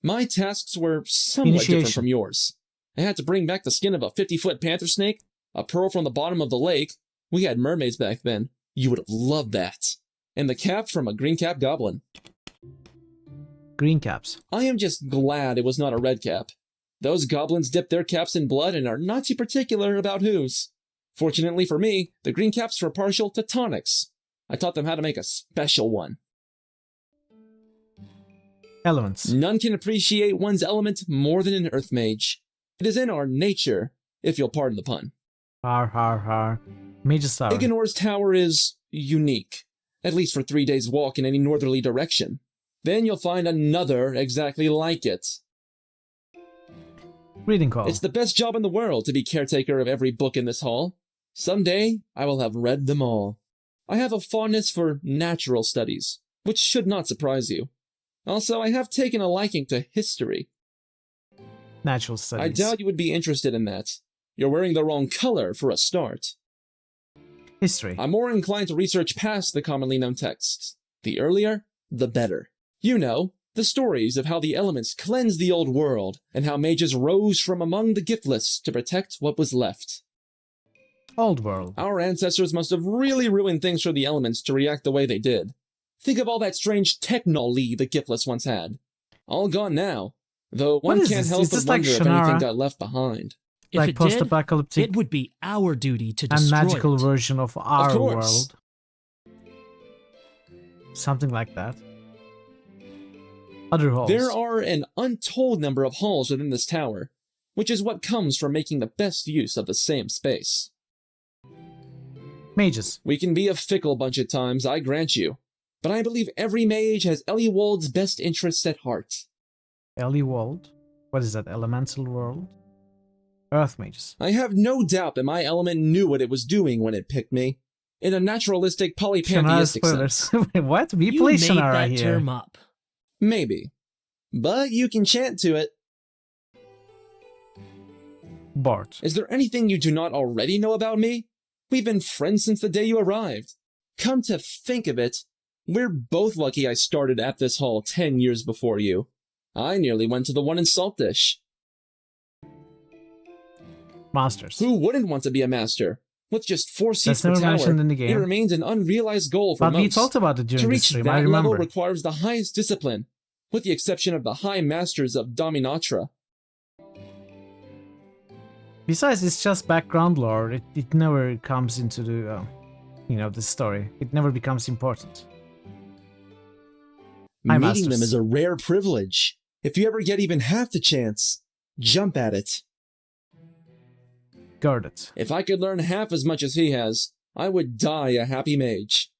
My tasks were somewhat different from yours. I had to bring back the skin of a 50-foot panther snake, a pearl from the bottom of the lake. We had mermaids back then. You would have loved that. And the cap from a green cap goblin. Green caps. I am just glad it was not a red cap. Those goblins dip their caps in blood and are not too particular about whose. Fortunately for me, the green caps were partial to tonics. I taught them how to make a special one. Elements. None can appreciate one's element more than an earth mage. It is in our nature, if you'll pardon the pun. Har har har. Mage's Tower. Iganor's tower is unique, at least for 3 days' walk in any northerly direction. Then you'll find another exactly like it. Reading call. It's the best job in the world to be caretaker of every book in this hall. Someday, I will have read them all. I have a fondness for natural studies, which should not surprise you. Also, I have taken a liking to history. Natural studies. I doubt you would be interested in that. You're wearing the wrong color for a start. History. I'm more inclined to research past the commonly known texts. The earlier, the better. You know, the stories of how the elements cleansed the old world, and how mages rose from among the giftless to protect what was left. Old world. Our ancestors must have really ruined things for the elements to react the way they did. Think of all that strange technology the giftless once had. All gone now, though one can't help but wonder if anything got left behind. If like it post-apocalyptic, it would be our duty to destroy and magical it. version of our course. world. Something like that. Other halls. There are an untold number of halls within this tower, which is what comes from making the best use of the same space. Mages. We can be a fickle bunch at times, I grant you, but I believe every mage has Eliwald's best interests at heart. Eliwald? What is that, elemental world? Earth mages. I have no doubt that my element knew what it was doing when it picked me. In a naturalistic, polypantheistic sense. What? We You play made Shannara that here. term up. Maybe. But you can chant to it. Bart. Is there anything you do not already know about me? We've been friends since the day you arrived. Come to think of it, we're both lucky I started at this hall 10 years before you. I nearly went to the one in Saltdish. Masters. Who wouldn't want to be a master? With just 4 seats That's per never tower, mentioned in the it game. remains an unrealized goal for But most. we talked about it during To the reach stream, that I level remember. requires the highest discipline, with the exception of the High Masters of Dominatra. Besides, it's just background lore. It never comes into the, the story. It never becomes important. High Meeting them Masters. is a rare privilege. If you ever get even half the chance, jump at it. Guard it. If I could learn half as much as he has, I would die a happy mage.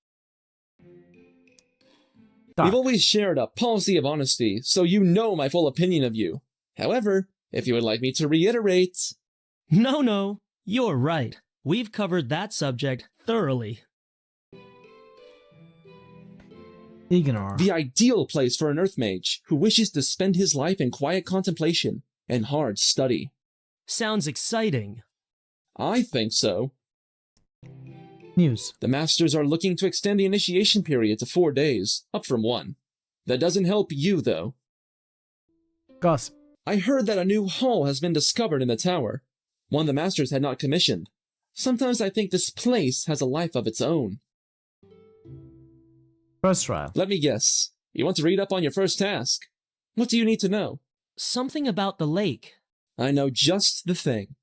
We've always shared a policy of honesty, so you know my full opinion of you. However, if you would like me to reiterate... No, you're right. We've covered that subject thoroughly. Ignore. The ideal place for an Earth Mage who wishes to spend his life in quiet contemplation and hard study. Sounds exciting. I think so. News. The Masters are looking to extend the initiation period to 4 days, up from 1. That doesn't help you, though. Gossip. I heard that a new hall has been discovered in the tower, one the Masters had not commissioned. Sometimes I think this place has a life of its own. First trial. Let me guess. You want to read up on your first task? What do you need to know? Something about the lake. I know just the thing.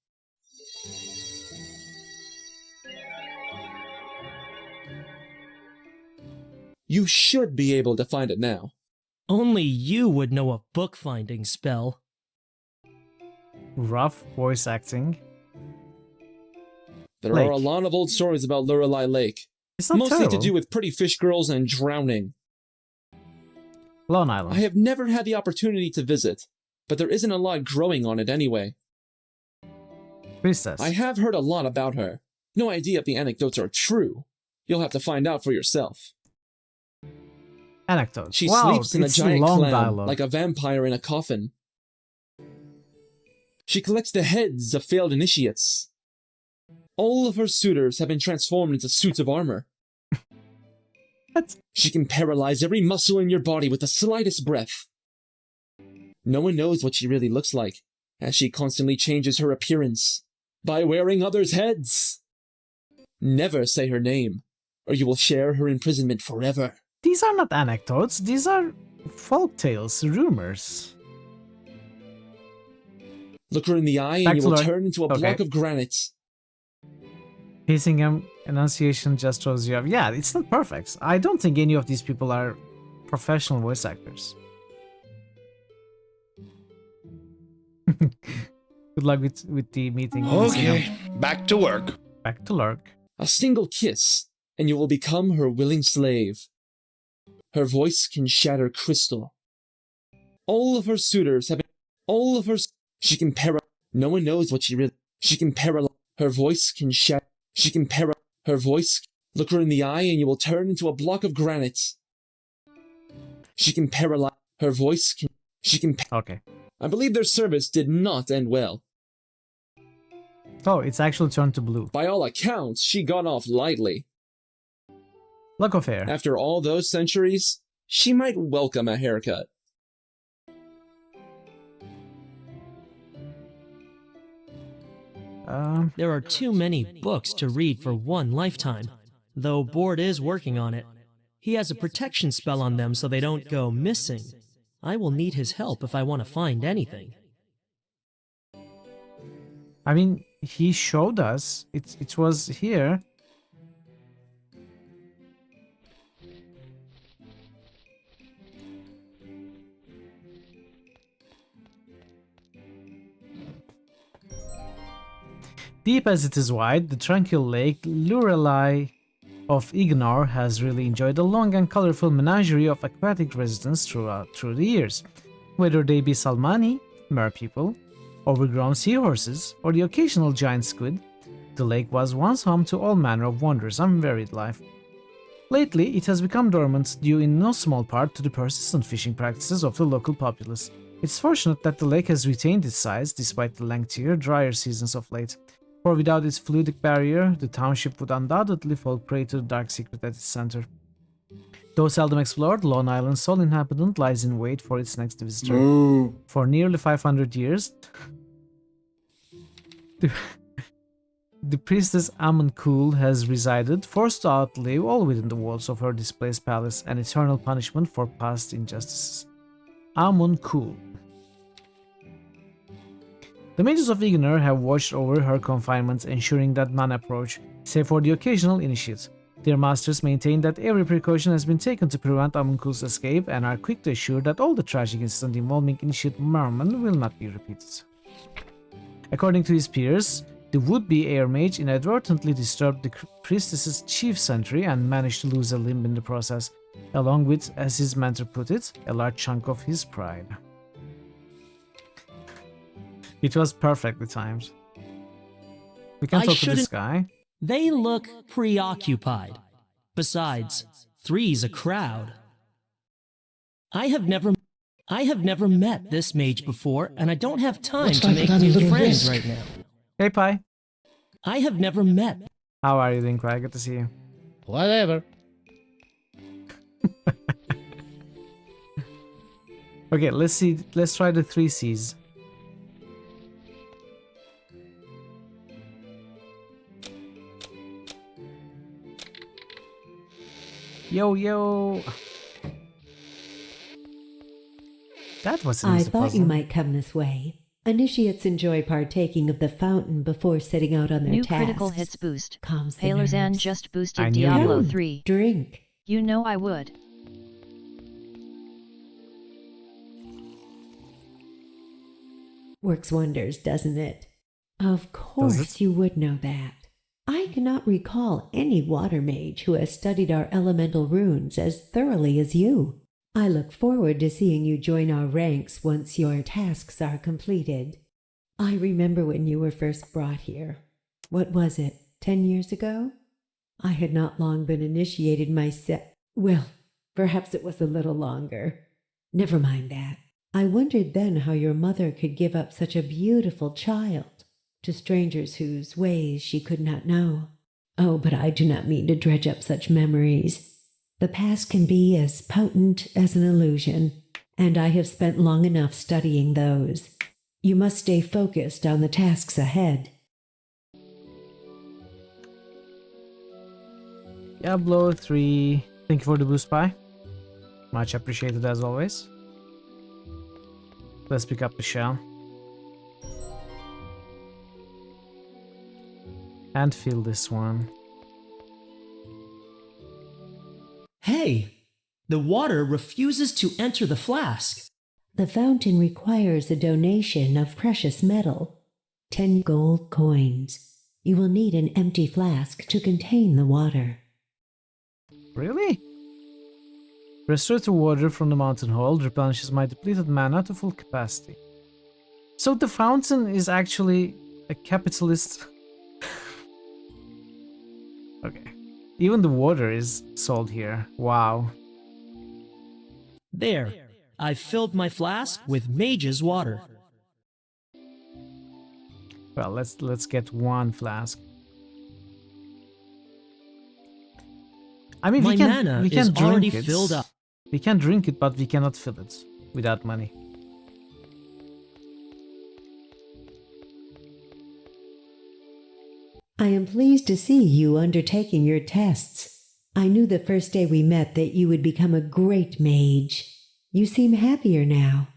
You should be able to find it now. Only you would know a bookfinding spell. Rough voice acting. There Lake. are a lot of old stories about Lorelei Lake. It's not mostly terrible. to do with pretty fish girls and drowning. Lone Island. I have never had the opportunity to visit, but there isn't a lot growing on it anyway. Priestess. I have heard a lot about her. No idea if the anecdotes are true. You'll have to find out for yourself. Anecdote. She Wow, sleeps in a it's giant long clam, dialogue. like a vampire in a coffin. She collects the heads of failed initiates. All of her suitors have been transformed into suits of armor. What? She can paralyze every muscle in your body with the slightest breath. No one knows what she really looks like, as she constantly changes her appearance by wearing others' heads. Never say her name, or you will share her imprisonment forever. These are not anecdotes, these are folk tales, rumors. Look her in the eye and you will turn into a block of granite. Pacing enunciation just shows you have... Yeah, it's not perfect. I don't think any of these people are professional voice actors. Good luck with the meeting. Okay, back to work. Back to work. A single kiss, and you will become her willing slave. Her voice can shatter crystal. All of her suitors have... All of her... She can No one knows what she really... She can paralyze... Her voice can shatter... She can Her voice... Look her in the eye and you will turn into a block of granite. She can paralyze... Her voice can... She can... Okay. I believe their service did not end well. Oh, it's actually turned to blue. By all accounts, she got off lightly. Look of hair. After all those centuries, she might welcome a haircut. There are too many books to read for one lifetime, though Bord is working on it. He has a protection spell on them so they don't go missing. I will need his help if I want to find anything. I mean, he showed us. It was here. Deep as it is wide, the tranquil lake Lorelei of Ignore has really enjoyed a long and colorful menagerie of aquatic residents through the years. Whether they be Salmani, merpeople, overgrown seahorses, or the occasional giant squid, the lake was once home to all manner of wonders and varied life. Lately, it has become dormant due in no small part to the persistent fishing practices of the local populace. It's fortunate that the lake has retained its size despite the lengthier, drier seasons of late. For without its fluidic barrier, the township would undoubtedly fall prey to the dark secret at its center. Though seldom explored, Lone Island's sole inhabitant lies in wait for its next visitor. For nearly 500 years, the priestess Amunkul has resided, forced to outlive all within the walls of her displaced palace, an eternal punishment for past injustices. Amunkul. The mages of Ignor have watched over her confinement, ensuring that none approach, save for the occasional initiate. Their masters maintain that every precaution has been taken to prevent Amunkul's escape and are quick to assure that all the tragic incidents involving initiate Merman will not be repeated. According to his peers, the would-be air mage inadvertently disturbed the priestess's chief sentry and managed to lose a limb in the process, along with, as his mentor put it, a large chunk of his pride. It was perfectly timed. We can talk to this guy. They look preoccupied. Besides, 3's a crowd. I have never met this mage before, and I don't have time to make new friends right now. Hey, Pi. I have never met. How are you doing, Pi? Good to see you. Whatever. Okay, let's see. Let's try the 3 C's. Yo. That was an I easy thought puzzle. you might come this way. Initiates enjoy partaking of the fountain before setting out on their New tasks. critical hits boost. Calms the Palerzan nerves. just I boosted knew Diablo you. 3. Drink. You know I would. Works wonders, doesn't it? Of course you would know that. I cannot recall any water mage who has studied our elemental runes as thoroughly as you. I look forward to seeing you join our ranks once your tasks are completed. I remember when you were first brought here. What was it, 10 years ago? I had not long been initiated myself. Well, perhaps it was a little longer. Never mind that. I wondered then how your mother could give up such a beautiful child to strangers whose ways she could not know. Oh, but I do not mean to dredge up such memories. The past can be as potent as an illusion, and I have spent long enough studying those. You must stay focused on the tasks ahead. Diablo 3. Thank you for the boost, Pi. Much appreciated as always. Let's pick up the shell. And fill this one. Hey! The water refuses to enter the flask. The fountain requires a donation of precious metal, 10 gold coins. You will need an empty flask to contain the water. Really? Restorative water from the mountain hole replenishes my depleted mana to full capacity. So the fountain is actually a capitalist. Okay. Even the water is sold here. Wow. There. I've filled my flask with Mage's water. Well, let's get one flask. I mean, My we can mana we can is drink already it. filled up. We can drink it, but we cannot fill it without money. I am pleased to see you undertaking your tests. I knew the first day we met that you would become a great mage. You seem happier now,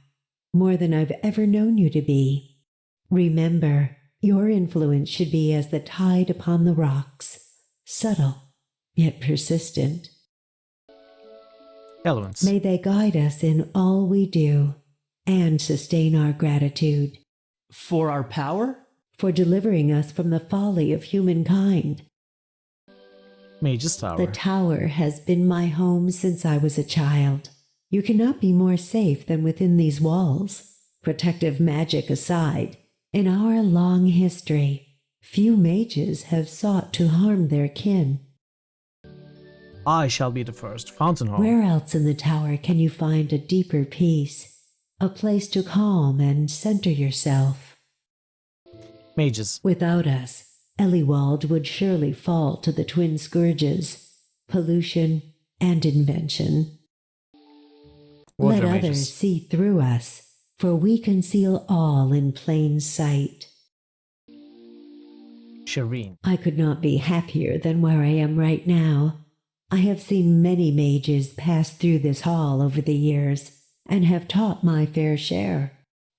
more than I've ever known you to be. Remember, your influence should be as the tide upon the rocks, subtle, yet persistent. Elements. May they guide us in all we do, and sustain our gratitude. For our power? For delivering us from the folly of humankind. Mage's Tower. The tower has been my home since I was a child. You cannot be more safe than within these walls. Protective magic aside, in our long history, few mages have sought to harm their kin. I shall be the first. Fountain Hall. Where else in the tower can you find a deeper peace? A place to calm and center yourself? Mages. Without us, Eliwald would surely fall to the twin scourges, pollution and invention. Water Let mages. others see through us, for we conceal all in plain sight. Shireen. I could not be happier than where I am right now. I have seen many mages pass through this hall over the years and have taught my fair share.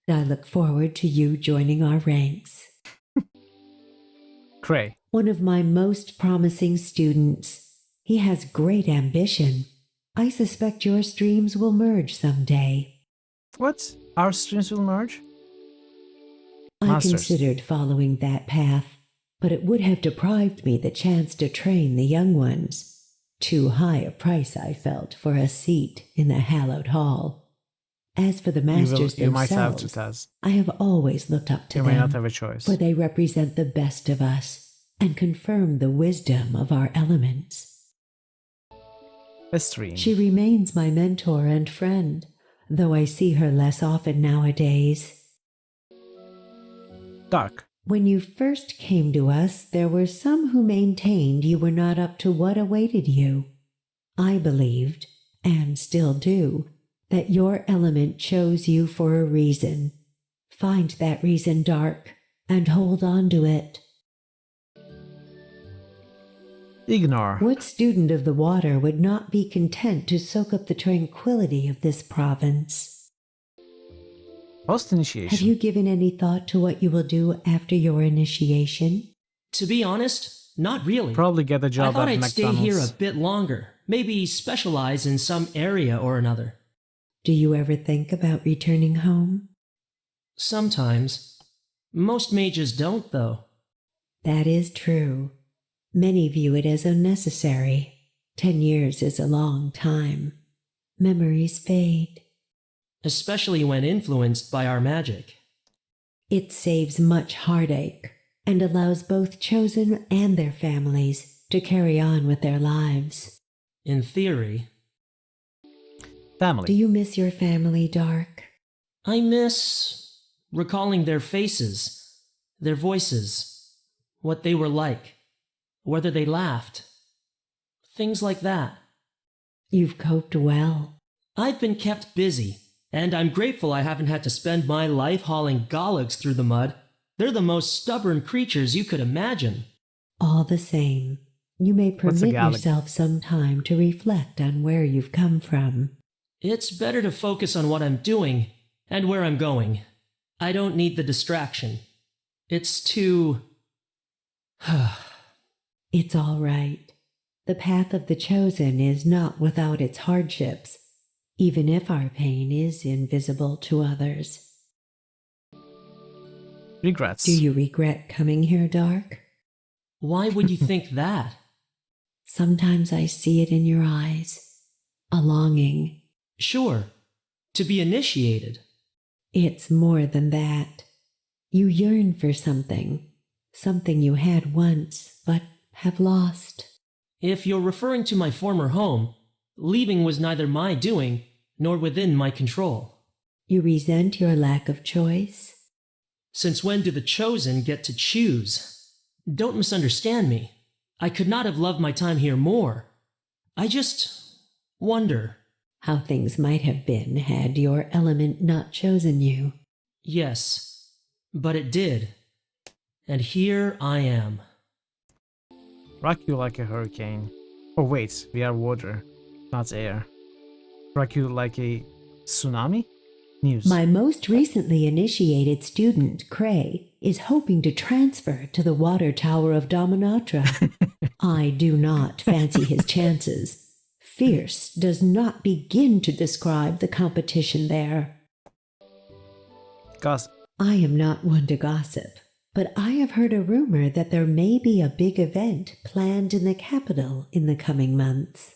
I look forward to you joining our ranks. Cray. One of my most promising students. He has great ambition. I suspect your streams will merge someday. What? Our streams will merge? I Masters. considered following that path, but it would have deprived me the chance to train the young ones. Too high a price I felt for a seat in the hallowed hall. As for the masters you might have themselves, to test. I have always looked up to You them, may not have a choice. for they represent the best of us and confirm the wisdom of our elements. Stream. She remains my mentor and friend, though I see her less often nowadays. Dark. When you first came to us, there were some who maintained you were not up to what awaited you. I believed, and still do, that your element chose you for a reason. Find that reason, Dark, and hold on to it. Ignore. What student of the water would not be content to soak up the tranquility of this province? Post-initiation. Have you given any thought to what you will do after your initiation? To be honest, not really. Probably get a I job thought at I'd McDonald's. stay here a bit longer, maybe specialize in some area or another. Do you ever think about returning home? Sometimes. Most mages don't, though. That is true. Many view it as unnecessary. 10 years is a long time. Memories fade. Especially when influenced by our magic. It saves much heartache and allows both chosen and their families to carry on with their lives. In theory. Family. Do you miss your family, Dark? I miss recalling their faces, their voices, what they were like, whether they laughed. Things like that. You've coped well. I've been kept busy. And I'm grateful I haven't had to spend my life hauling Galags through the mud. They're the most stubborn creatures you could imagine. All the same, you may permit yourself some time to reflect on where you've come from. It's better to focus on what I'm doing and where I'm going. I don't need the distraction. It's too... It's all right. The path of the chosen is not without its hardships, even if our pain is invisible to others. Regrets. Do you regret coming here, Dark? Why would you think that? Sometimes I see it in your eyes. A longing. Sure. To be initiated. It's more than that. You yearn for something. Something you had once, but have lost. If you're referring to my former home, leaving was neither my doing nor within my control. You resent your lack of choice? Since when do the chosen get to choose? Don't misunderstand me. I could not have loved my time here more. I just wonder. How things might have been had your element not chosen you. Yes, but it did. And here I am. Rock you like a hurricane. Oh wait, we are water, not air. Rock you like a tsunami? News. My most recently initiated student, Cray, is hoping to transfer to the water tower of Dominatra. I do not fancy his chances. Fierce does not begin to describe the competition there. Gossip. I am not one to gossip, but I have heard a rumor that there may be a big event planned in the capital in the coming months.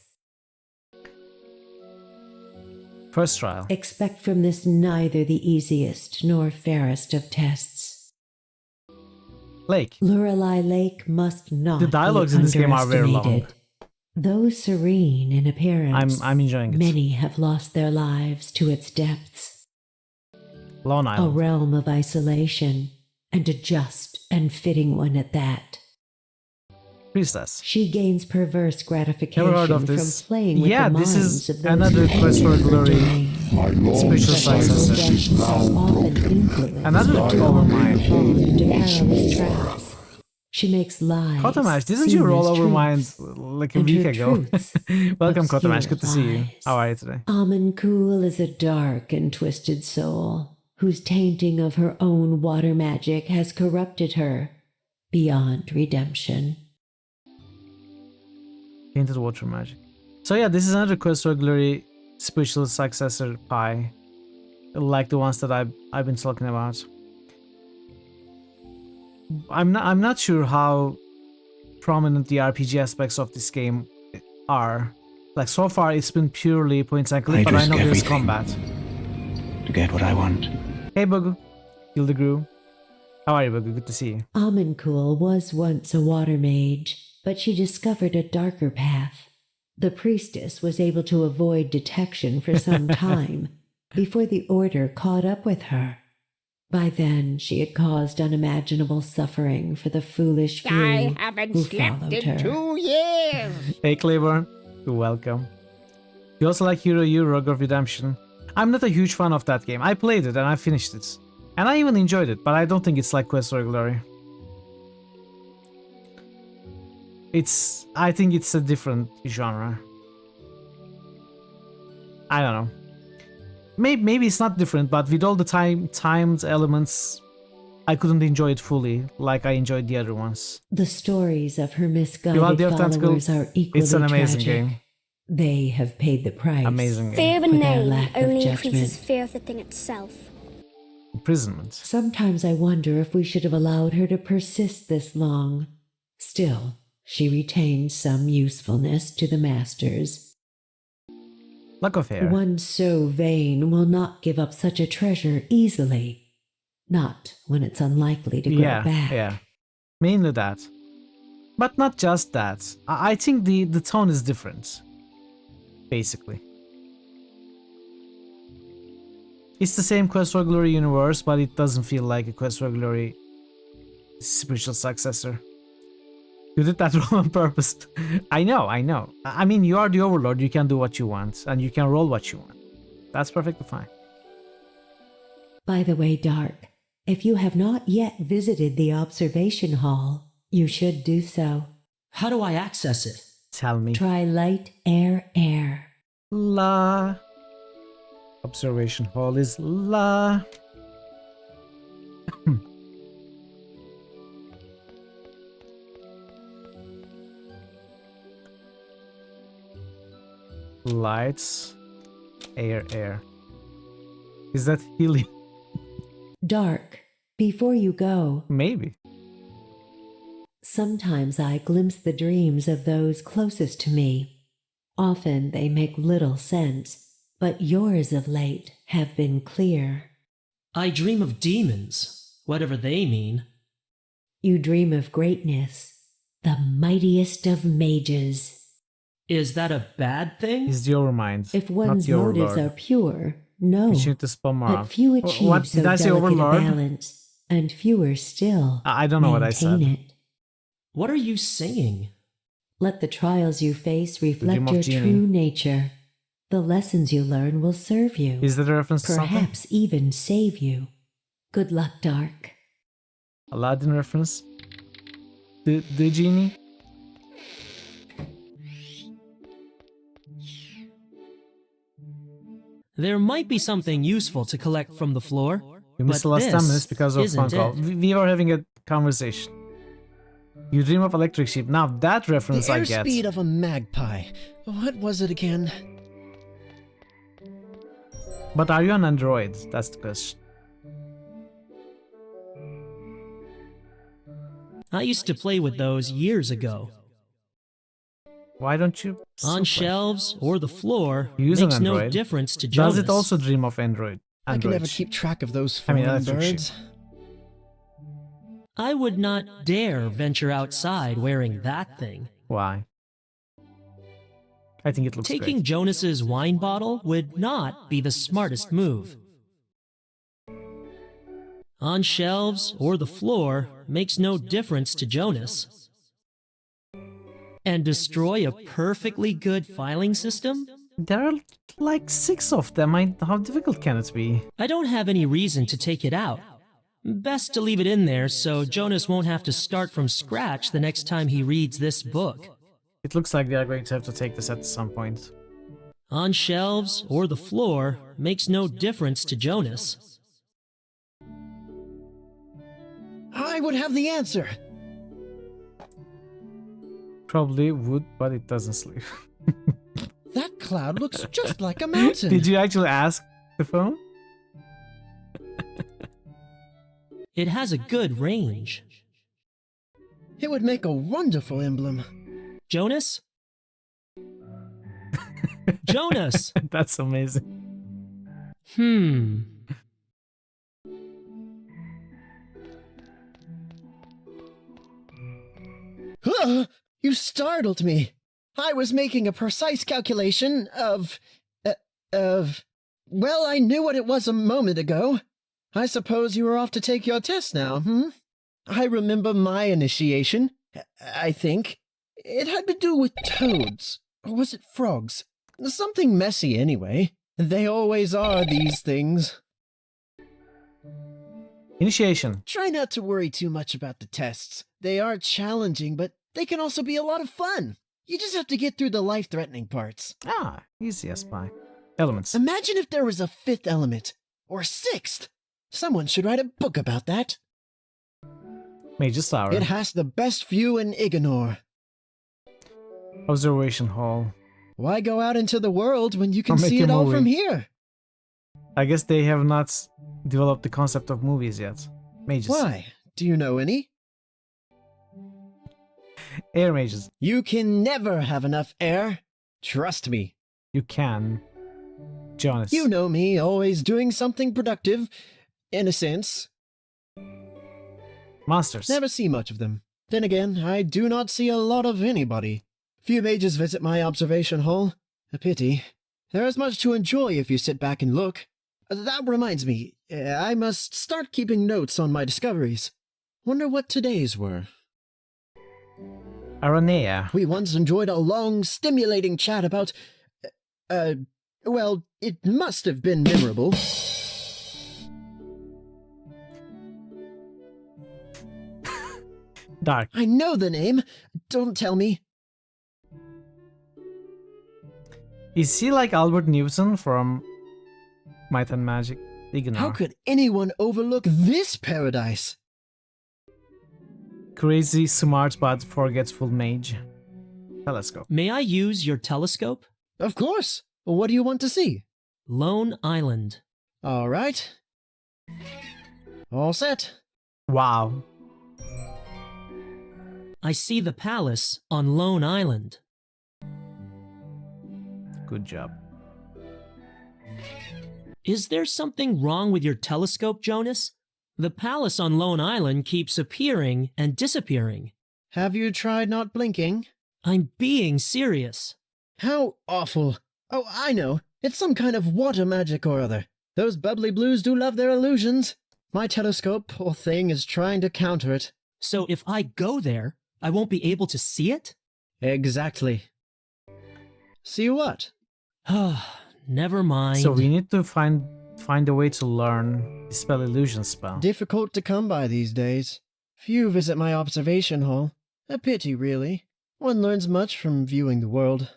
First trial. Expect from this neither the easiest nor fairest of tests. Lake. Lorelei Lake must not The dialogues be in this game are very long. underestimated. Though serene in appearance, I'm enjoying it. many have lost their lives to its depths. Lone A Island. realm of isolation, and a just and fitting one at that. Priestess. She gains perverse gratification Never heard of from this. playing with Yeah, the this minds is of those another who quest for enter her glory. domain. Spiritual successor. Events are often influenced Another by Tower one Mine. fall into perilous traps. She makes lies. Kotamash, didn't you seem roll as over mine truths, like a and week her ago? truths Welcome, obscure Kotamash. Good to see you. lies. How are you today? Amancool is a dark and twisted soul whose tainting of her own water magic has corrupted her beyond redemption. Painted water magic. So yeah, this is another quest for glory spiritual successor pie, like the ones that I've been talking about. I'm not sure how prominent the RPG aspects of this game are. Like so far, it's been purely point and click, but I know there's combat. To get what I want. Hey, Bugu. Gildegrew. How are you, Bugu? Good to see you. Amancool was once a water mage, but she discovered a darker path. The priestess was able to avoid detection for some time before the order caught up with her. By then, she had caused unimaginable suffering for the foolish few I haven't who slept followed in her. 2 years. Hey, Claiborne. You're welcome. You also like Hero U, Rogue of Redemption. I'm not a huge fan of that game. I played it and I finished it. And I even enjoyed it, but I don't think it's like Quest for Glory. I think it's a different genre. I don't know. Maybe it's not different, but with all the timed elements, I couldn't enjoy it fully like I enjoyed the other ones. The stories of her You misguided want the followers are equally It's an amazing tragic. game. They have paid the price. Amazing Fear game. of a For their name lack of only judgment. increases fear of the thing itself. Imprisonment. Sometimes I wonder if we should have allowed her to persist this long. Still, she retained some usefulness to the masters. Luck of Hair. One so vain will not give up such a treasure easily. Not when it's unlikely to grow back. Yeah. Mainly that. But not just that. I think the tone is different. Basically. It's the same Quest for Glory universe, but it doesn't feel like a Quest for Glory spiritual successor. You did that on purpose. I know. I mean, you are the Overlord, you can do what you want, and you can roll what you want. That's perfectly fine. By the way, Dark, if you have not yet visited the observation hall, you should do so. How do I access it? Tell me. Try light, air. La. Observation hall is la. Lights, air. Is that helium? Dark, before you go, Maybe. sometimes I glimpse the dreams of those closest to me. Often they make little sense, but yours of late have been clear. I dream of demons, whatever they mean. You dream of greatness, the mightiest of mages. Is that a bad thing? Is the Overmind. If not one's the motives Overlord. are pure, no. We should to spell more. But few achieve What so did I say? delicate a Overlord? balance, and fewer still I don't know what I said. maintain it. What are you saying? Let the trials you face Dream reflect of your Genie. true nature. The lessons you learn will serve you. Is that a reference to something? Perhaps even save you. Good luck, Dark. Aladdin reference? The genie? There might be something useful to collect from the floor. You missed the but last 10 this minutes because of phone isn't call. it. We were having a conversation. You dream of electric sheep. Now that reference The I get. airspeed of a magpie. What was it again? But are you an android? That's the question. I used to play with those years ago. Why don't you? On shelves or the floor You use an makes no android. difference to Jonas. Does it also dream of android? I can never Androids? keep track of those I mean, foreign electric birds. I would not dare venture outside wearing that thing. Why? I think it looks Taking great. Jonas's wine bottle would not be the smartest move. On shelves or the floor makes no difference to Jonas. And destroy a perfectly good filing system? There are like 6 of them. How difficult can it be? I don't have any reason to take it out. Best to leave it in there so Jonas won't have to start from scratch the next time he reads this book. It looks like they are going to have to take this at some point. On shelves or the floor makes no difference to Jonas. I would have the answer. Probably would, but it doesn't sleep. That cloud looks just like a mountain. Did you actually ask the phone? It has a good range. It would make a wonderful emblem. Jonas? Jonas! That's amazing. You startled me. I was making a precise calculation of... Well, I knew what it was a moment ago. I suppose you were off to take your test now, I remember my initiation, I think. It had to do with toads. Or was it frogs? Something messy, anyway. They always are, these things. Initiation. Try not to worry too much about the tests. They are challenging, but they can also be a lot of fun. You just have to get through the life-threatening parts. Ah, easy as pie. Elements. Imagine if there was a fifth element. Or a sixth. Someone should write a book about that. Mage's Tower. It has the best view in Ignore. Observation Hall. Why go out into the world when you can see it all from here? I guess they have not developed the concept of movies yet. Mages. Why? Do you know any? Air mages. You can never have enough air. Trust me. You can. Jonas. You know me, always doing something productive. In a sense. Monsters. Never see much of them. Then again, I do not see a lot of anybody. Few mages visit my observation hall. A pity. There is much to enjoy if you sit back and look. That reminds me, I must start keeping notes on my discoveries. Wonder what today's were. Aranea. We once enjoyed a long, stimulating chat about... well, it must have been memorable. Dark. I know the name. Don't tell me. Is he like Albert Newton from Might and Magic? Ignore. How could anyone overlook this paradise? Crazy, smart, but forgetful mage. Telescope. May I use your telescope? Of course. What do you want to see? Lone Island. All right. All set. Wow. I see the palace on Lone Island. Good job. Is there something wrong with your telescope, Jonas? The palace on Lone Island keeps appearing and disappearing. Have you tried not blinking? I'm being serious. How awful. Oh, I know. It's some kind of water magic or other. Those bubbly blues do love their illusions. My telescope, poor thing, is trying to counter it. So if I go there, I won't be able to see it? Exactly. See what? Never mind. So we need to find a way to learn the spell illusion spell. Difficult to come by these days. Few visit my observation hall. A pity, really. One learns much from viewing the world.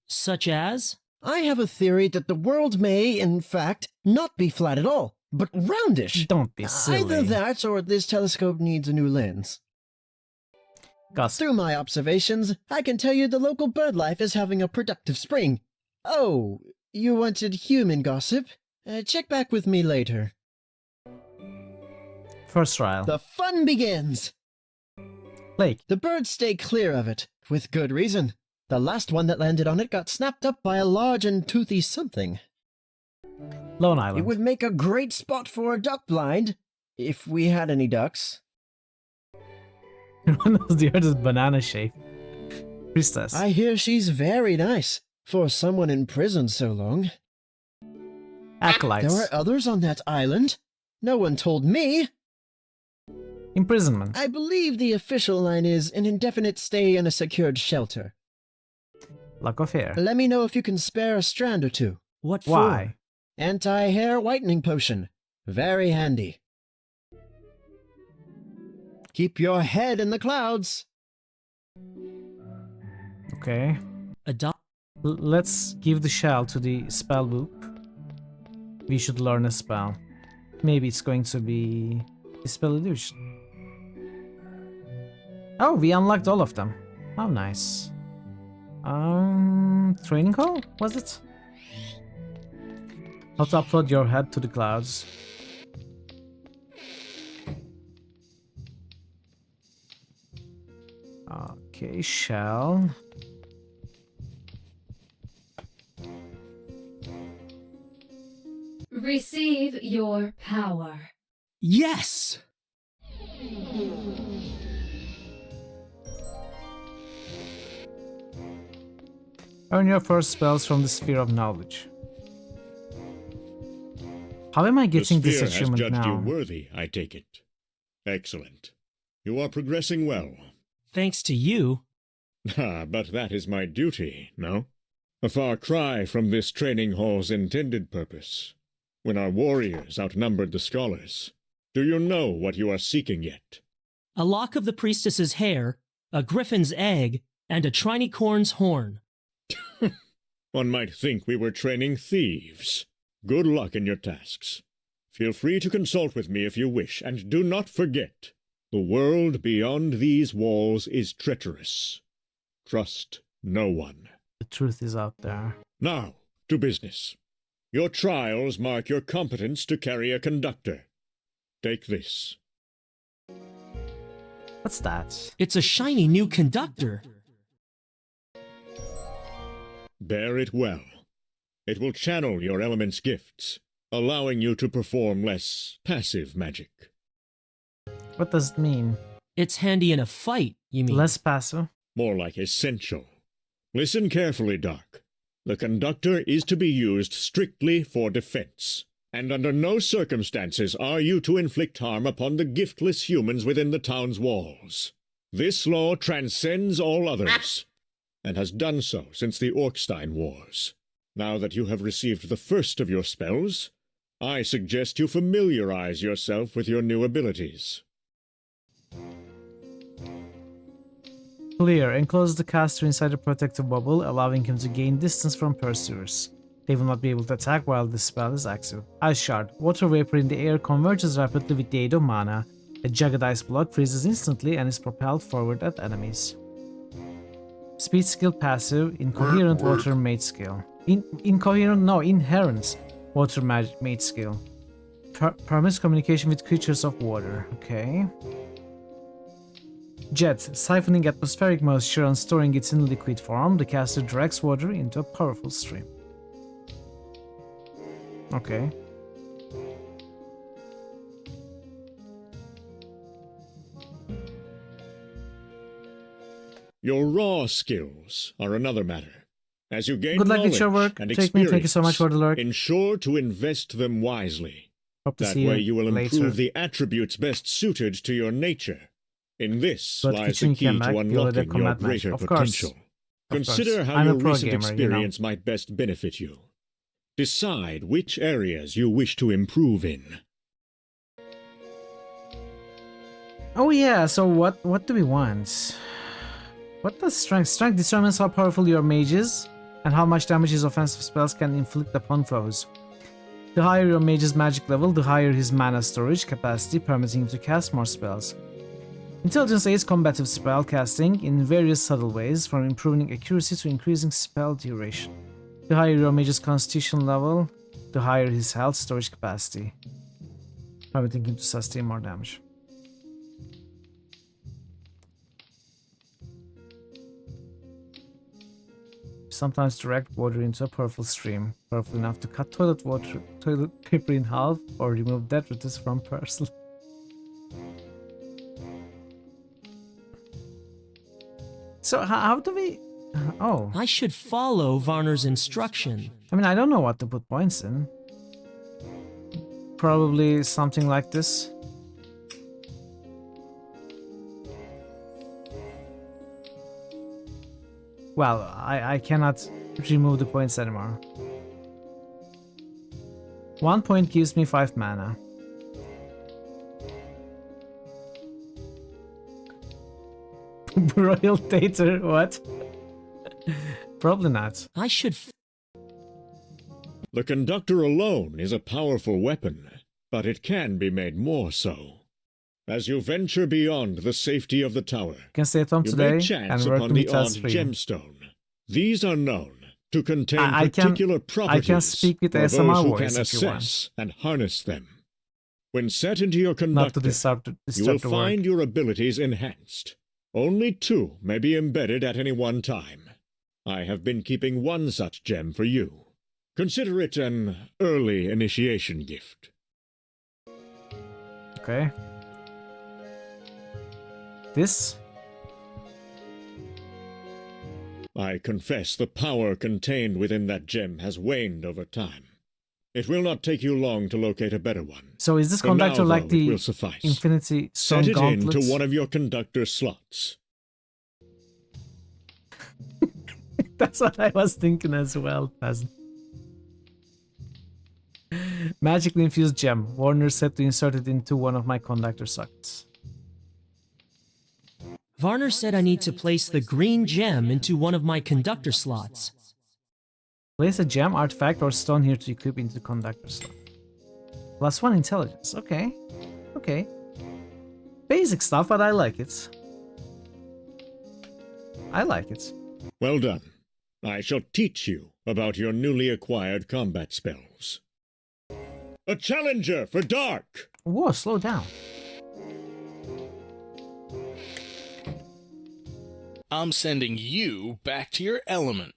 Such as? I have a theory that the world may, in fact, not be flat at all, but roundish. Don't be silly. Either that or this telescope needs a new lens. Gossip. Through my observations, I can tell you the local bird life is having a productive spring. Oh, you wanted human gossip? Check back with me later. First trial. The fun begins! Lake. The birds stay clear of it, with good reason. The last one that landed on it got snapped up by a large and toothy something. Lone Island. It would make a great spot for a duck blind, if we had any ducks. One of the others banana shape. Priestess. I hear she's very nice, for someone in prison so long. Acolytes. There were others on that island. No one told me. Imprisonment. I believe the official line is an indefinite stay in a secured shelter. Lock of hair. Let me know if you can spare a strand or two. What for? Why? Anti-hair whitening potion. Very handy. Keep your head in the clouds. Okay. Let's give the shell to the spell book. We should learn a spell. Maybe it's going to be Dispel Illusion. Oh, we unlocked all of them. How nice. Training hall, was it? How to upload your head to the clouds. Okay, shell. Receive your power. Yes! Earn your first spells from the Sphere of Knowledge. How am I getting this achievement has judged now? you worthy, I take it. Excellent. You are progressing well. Thanks to you. Ah, but that is my duty, no? A far cry from this training hall's intended purpose. When our warriors outnumbered the scholars. Do you know what you are seeking yet? A lock of the priestess's hair, a griffin's egg, and a trinicorn's horn. One might think we were training thieves. Good luck in your tasks. Feel free to consult with me if you wish, and do not forget, the world beyond these walls is treacherous. Trust no one. The truth is out there. Now, to business. Your trials mark your competence to carry a conductor. Take this. What's that? It's a shiny new conductor. Bear it well. It will channel your element's gifts, allowing you to perform less passive magic. What does it mean? It's handy in a fight, you mean? Less passive? More like essential. Listen carefully, Dark. The conductor is to be used strictly for defense, and under no circumstances are you to inflict harm upon the giftless humans within the town's walls. This law transcends all others, and has done so since the Orkstein Wars. Now that you have received the first of your spells, I suggest you familiarize yourself with your new abilities. Clear. Enclose the caster inside a protective bubble, allowing him to gain distance from pursuers. They will not be able to attack while the spell is active. Ice Shard. Water vapor in the air converges rapidly with the aid of mana. A jagged ice block freezes instantly and is propelled forward at enemies. Speed skill passive. Incoherent water mage skill. Inherent water mage skill. Permits communication with creatures of water. Okay. Jet, siphoning atmospheric moisture and storing it in liquid form, the caster directs water into a powerful stream. Okay. Your raw skills are another matter. As you gain Good luck knowledge with your work. and Take me. experience, Thank you so much for the lurk. ensure to invest them wisely. Hope to That see way you will later. improve the attributes best suited to your nature. In this But lies the Kitchen key came to back, you'll let unlocking it come your at match. greater Of course. potential. Of Consider course. how I'm a your pro recent gamer, experience might best benefit you. Decide which areas you wish to improve in. Oh yeah, so what do we want? What does strength? Strength determines how powerful your mage is and how much damage his offensive spells can inflict upon foes. The higher your mage's magic level, the higher his mana storage capacity, permitting him to cast more spells. Intelligence aids combative spell casting in various subtle ways, from improving accuracy to increasing spell duration. The higher your mage's constitution level, the higher his health storage capacity, permitting him to sustain more damage. Sometimes direct water into a powerful stream, powerful enough to cut toilet paper in half or remove detritus from parcel. So how do we... Oh. I should follow Varner's instruction. I mean, I don't know what to put points in. Probably something like this. Well, I cannot remove the points anymore. 1 point gives me 5 mana. Royal Tater, what? Probably not. I should. The conductor alone is a powerful weapon, but it can be made more so. As you venture beyond the safety of the tower, You can stay at home you today may chance and work upon to the meet odd us for you. gemstone. These are known to contain I particular properties can speak with for those ASMR who voice can if you want. assess and harness them. When set into your Not to conductor, disturb you will the work. find your abilities enhanced. Only 2 may be embedded at any one time. I have been keeping 1 such gem for you. Consider it an early initiation gift. Okay. This? I confess the power contained within that gem has waned over time. It will not take you long to locate a better one. So is this For conductor now, like though, it the will suffice. Infinity Stone Set it Gauntlet? into one of your conductor slots. That's what I was thinking as well, peasant. Magically infused gem. Warner said to insert it into one of my conductor sockets. Varner said I need to place the green gem into one of my conductor slots. Place a gem, artifact, or stone here to equip into the conductor slot. +1 intelligence. Okay. Okay. Basic stuff, but I like it. I like it. Well done. I shall teach you about your newly acquired combat spells. A challenger for Dark! Whoa, slow down. I'm sending you back to your element.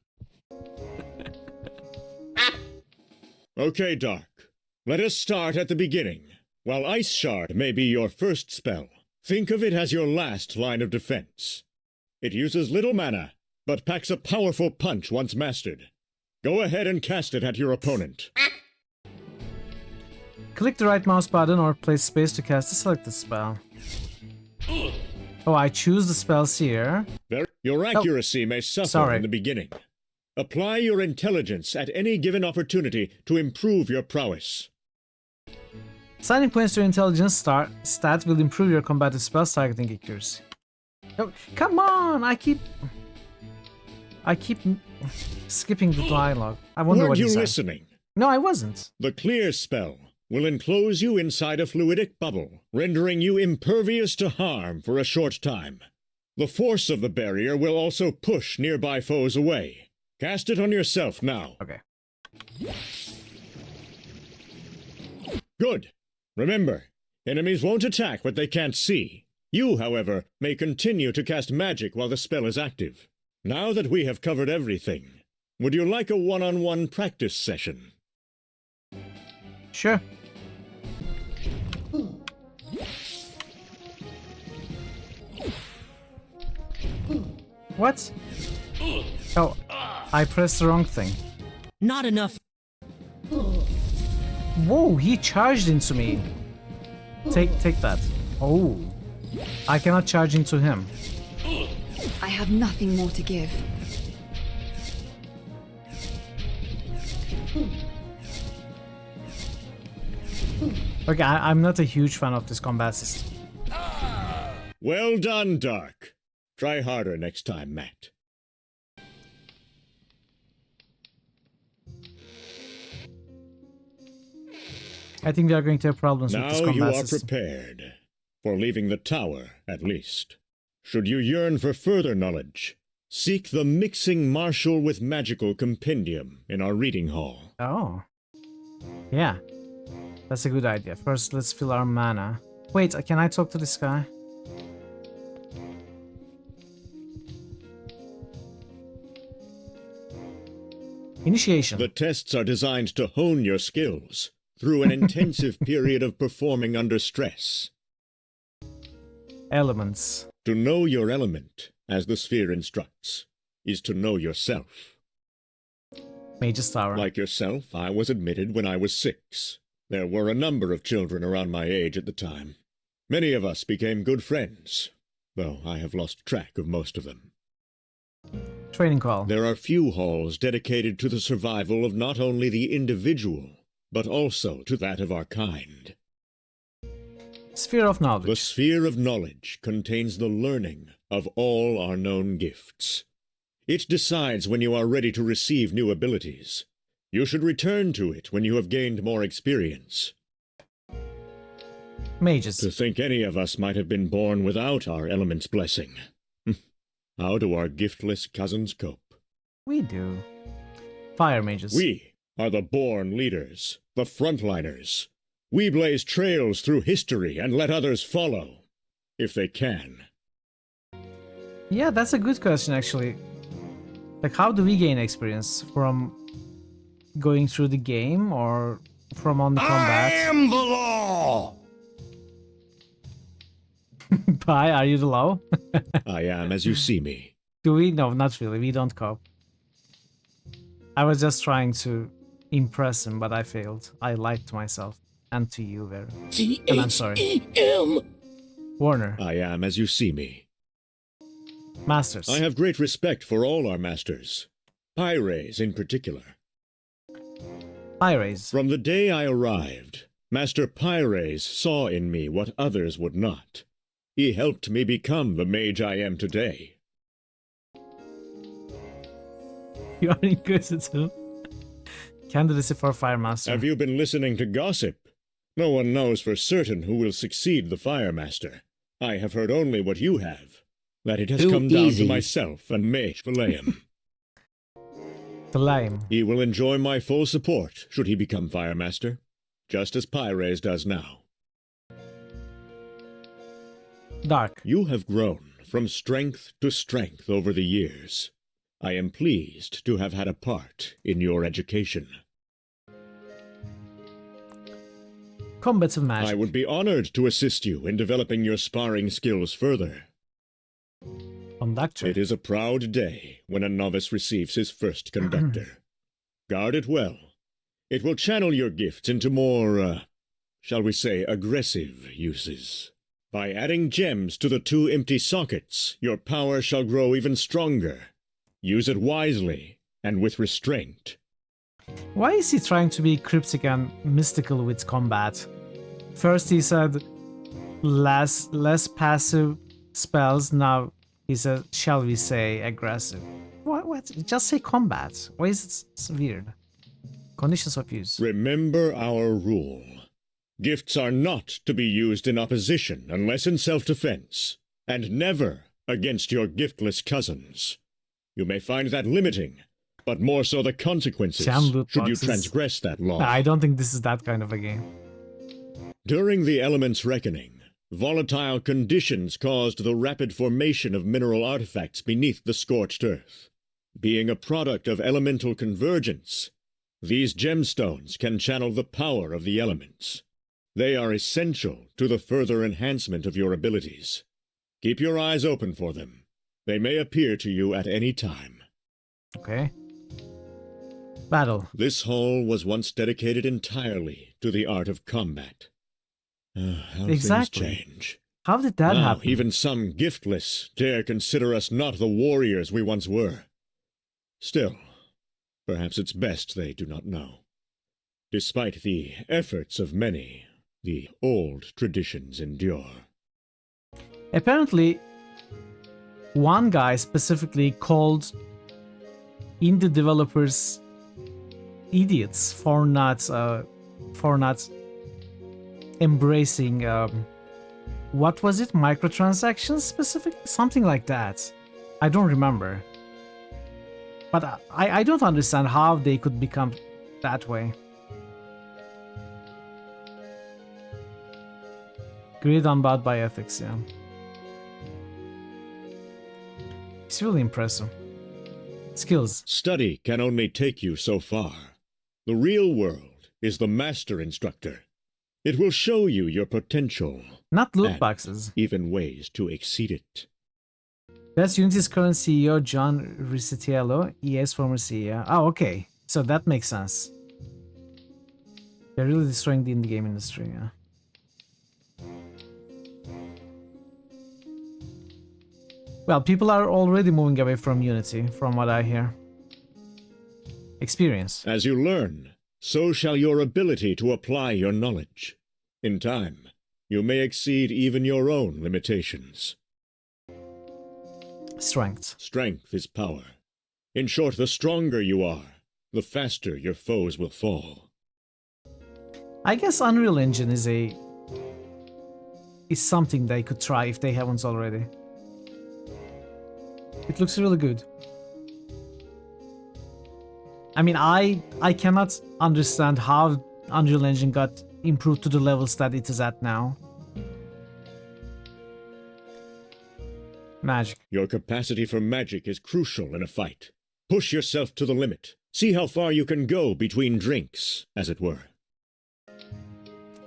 Okay, Dark. Let us start at the beginning. While Ice Shard may be your first spell, think of it as your last line of defense. It uses little mana, but packs a powerful punch once mastered. Go ahead and cast it at your opponent. Click the right mouse button or place space to cast the selected spell. Oh, I choose the spells here. Your accuracy may suffer in the beginning. Apply your intelligence at any given opportunity to improve your prowess. Assigning points to your intelligence stat will improve your combative spells targeting accuracy. Oh, come on! I keep skipping the dialogue. I wonder what Weren't you said. listening? No, I wasn't. The Clear spell will enclose you inside a fluidic bubble, rendering you impervious to harm for a short time. The force of the barrier will also push nearby foes away. Cast it on yourself now. Okay. Good. Remember, enemies won't attack what they can't see. You, however, may continue to cast magic while the spell is active. Now that we have covered everything, would you like a one-on-one practice session? Sure. What? Oh, I pressed the wrong thing. Not enough. Whoa, he charged into me. Take that. Oh. I cannot charge into him. I have nothing more to give. Okay, I'm not a huge fan of this combat system. Well done, Dark. Try harder next time, Matt. I think we are going to have problems with this Now combat you are system. prepared. For leaving the tower, at least. Should you yearn for further knowledge, seek the Mixing Martial with Magical Compendium in our reading hall. Oh. Yeah. That's a good idea. First, let's fill our mana. Wait, can I talk to this guy? Initiation. The tests are designed to hone your skills through an intensive period of performing under stress. Elements. To know your element, as the sphere instructs, is to know yourself. Mage's Tower. Like yourself, I was admitted when I was 6. There were a number of children around my age at the time. Many of us became good friends, though I have lost track of most of them. Training call. There are few halls dedicated to the survival of not only the individual, but also to that of our kind. Sphere of Knowledge. The Sphere of Knowledge contains the learning, of all our known gifts. It decides when you are ready to receive new abilities. You should return to it when you have gained more experience. Mages. To think any of us might have been born without our element's blessing. How do our giftless cousins cope? We do. Fire mages. We are the born leaders, the frontliners. We blaze trails through history and let others follow, if they can. Yeah, that's a good question, actually. Like, how do we gain experience? From going through the game or from on the combat? I am the law! Pi, are you the law? I am as you see me. Do we? No, not really. We don't cope. I was just trying to impress him, but I failed. I lied to myself. And to you, Vera. And I'm sorry. T-H-E-M! Warner. I am as you see me. Masters. I have great respect for all our masters. Pyres in particular. Pyres. From the day I arrived, Master Pyres saw in me what others would not. He helped me become the mage I am today. You are inquisitive. Candidacy for Fire Master. Have you been listening to gossip? No one knows for certain who will succeed the Fire Master. I have heard only what you have. That it has come down to myself and Mage Phileum. Phileum. He will enjoy my full support should he become Fire Master, just as Pyres does now. Dark. You have grown from strength to strength over the years. I am pleased to have had a part in your education. Combative magic. I would be honored to assist you in developing your sparring skills further. Conductor. It is a proud day when a novice receives his first conductor. Guard it well. It will channel your gifts into more, shall we say, aggressive uses. By adding gems to the 2 empty sockets, your power shall grow even stronger. Use it wisely and with restraint. Why is he trying to be cryptic and mystical with combat? First he said less passive spells, now he said, shall we say, aggressive. What? Just say combat. Why is it so weird? Conditions of use. Remember our rule. Gifts are not to be used in opposition unless in self-defense, and never against your giftless cousins. You may find that limiting, but more so the consequences should you transgress that law. I don't think this is that kind of a game. During the Elements' Reckoning, volatile conditions caused the rapid formation of mineral artifacts beneath the scorched earth. Being a product of elemental convergence, these gemstones can channel the power of the elements. They are essential to the further enhancement of your abilities. Keep your eyes open for them. They may appear to you at any time. Okay. Battle. This hall was once dedicated entirely to the art of combat. How Exactly. things change. How did that Now, happen? even some giftless dare consider us not the warriors we once were. Still, perhaps it's best they do not know. Despite the efforts of many, the old traditions endure. Apparently, one guy specifically called indie developers idiots for not embracing what was it, microtransactions specific, something like that. I don't remember, but I don't understand how they could become that way. Greed unbound by ethics, yeah. It's really impressive. Skills. Study can only take you so far. The real world is the master instructor. It will show you your potential. Not loot boxes. Even ways to exceed it. That's Unity's current CEO, John Risitiello, EA's former CEO. Oh, okay. So that makes sense. They're really destroying the indie game industry, yeah. Well, people are already moving away from Unity, from what I hear. Experience. As you learn, so shall your ability to apply your knowledge. In time, you may exceed even your own limitations. Strength. Strength is power. In short, the stronger you are, the faster your foes will fall. I guess Unreal Engine is something they could try if they haven't already. It looks really good. I mean, I cannot understand how Unreal Engine got improved to the levels that it is at now. Magic. Your capacity for magic is crucial in a fight. Push yourself to the limit. See how far you can go between drinks, as it were.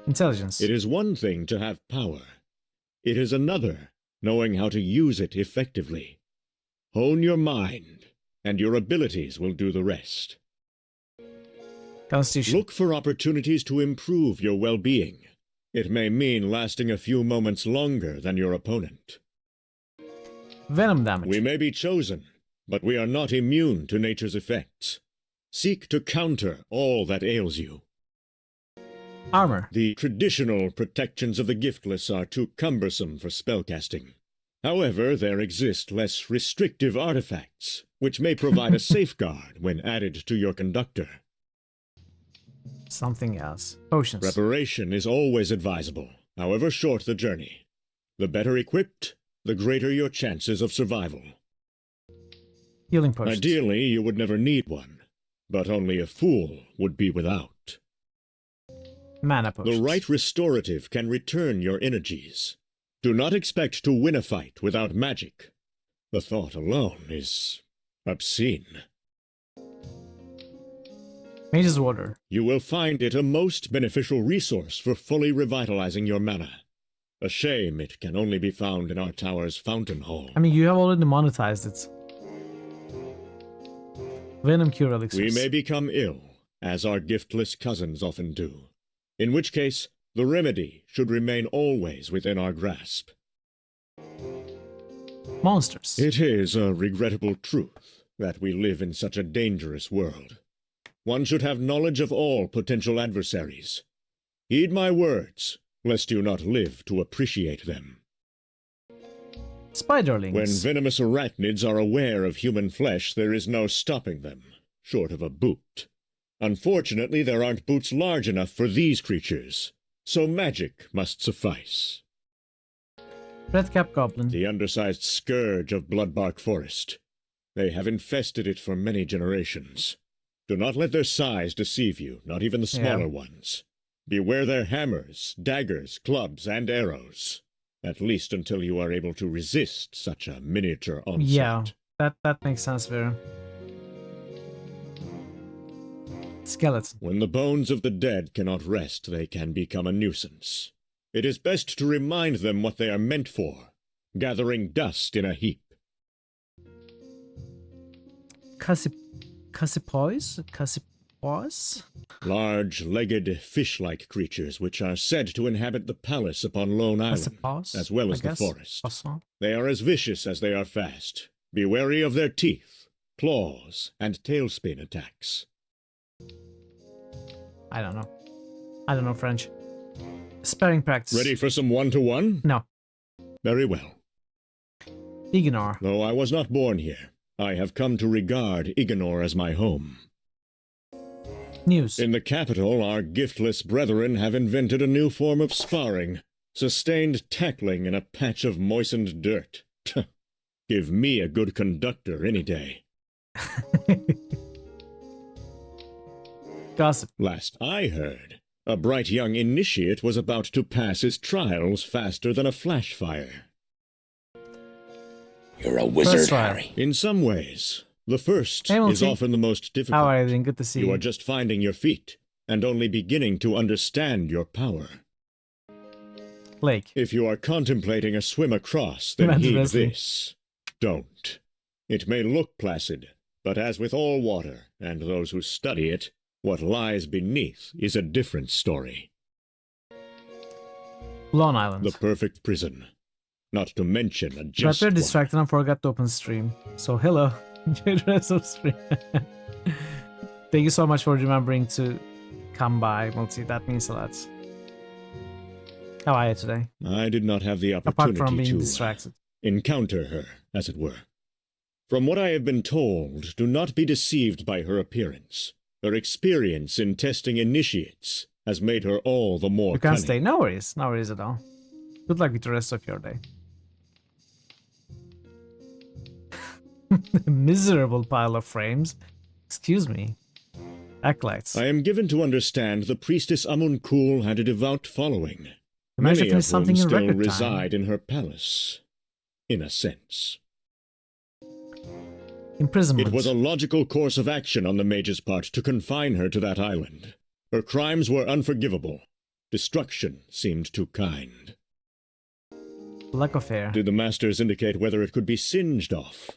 Intelligence. It is one thing to have power. It is another knowing how to use it effectively. Hone your mind, and your abilities will do the rest. Constitution. Look for opportunities to improve your well-being. It may mean lasting a few moments longer than your opponent. Venom damage. We may be chosen, but we are not immune to nature's effects. Seek to counter all that ails you. Armor. The traditional protections of the giftless are too cumbersome for spellcasting. However, there exist less restrictive artifacts, which may provide a safeguard when added to your conductor. Something else. Potions. Preparation is always advisable, however short the journey. The better equipped, the greater your chances of survival. Healing potions. Ideally, you would never need one, but only a fool would be without. Mana potions. The right restorative can return your energies. Do not expect to win a fight without magic. The thought alone is obscene. Mage's Water. You will find it a most beneficial resource for fully revitalizing your mana. A shame it can only be found in our tower's fountain hall. I mean, you have already monetized it. Venom Cure Elixirs. We may become ill, as our giftless cousins often do. In which case, the remedy should remain always within our grasp. Monsters. It is a regrettable truth that we live in such a dangerous world. One should have knowledge of all potential adversaries. Heed my words, lest you not live to appreciate them. Spiderlings. When venomous arachnids are aware of human flesh, there is no stopping them, short of a boot. Unfortunately, there aren't boots large enough for these creatures, so magic must suffice. Redcap Goblin. The undersized scourge of Bloodbark Forest. They have infested it for many generations. Do not let their size deceive you, not even the smaller ones. Beware their hammers, daggers, clubs, and arrows. At least until you are able to resist such a miniature onslaught. Yeah, that makes sense, Vera. Skeleton. When the bones of the dead cannot rest, they can become a nuisance. It is best to remind them what they are meant for, gathering dust in a heap. Cassipois? Large-legged, fish-like creatures which are said to inhabit the palace upon Lone Island, as well as the forest. They are as vicious as they are fast. Be wary of their teeth, claws, and tailspin attacks. I don't know French. Sparring practice. Ready for some one-to-one? No. Very well. Ignore. Though I was not born here, I have come to regard Ignore as my home. News. In the capital, our giftless brethren have invented a new form of sparring, sustained tackling in a patch of moistened dirt. Give me a good conductor any day. Gossip. Last I heard, a bright young initiate was about to pass his trials faster than a flash fire. You're a wizard, Harry. In some ways, the first is often the most difficult. How are you? Good to see you. You are just finding your feet, and only beginning to understand your power. Lake. If you are contemplating a swim across, then heed this. Don't. It may look placid, but as with all water, and those who study it, what lies beneath is a different story. Lone Island. The perfect prison. Not to mention a just But we're distracted and forgot to open stream. So hello. Enjoy the rest of stream. Thank you so much for remembering to come by, Multi. That means a lot. How are you today? I did not have the Apart opportunity from being to distracted. encounter her, as it were. From what I have been told, do not be deceived by her appearance. Her experience in testing initiates has made her all the more You can cunning. stay. No worries. No worries at all. Good luck with the rest of your day. Miserable pile of frames. Excuse me. Acolytes. I am given to understand the priestess Amunkul had a devout following. Imagine Many of something whom in still record time. reside in her palace, in a sense. Imprisonment. It was a logical course of action on the mage's part to confine her to that island. Her crimes were unforgivable. Destruction seemed too kind. Lack of air. Did the masters indicate whether it could be singed off?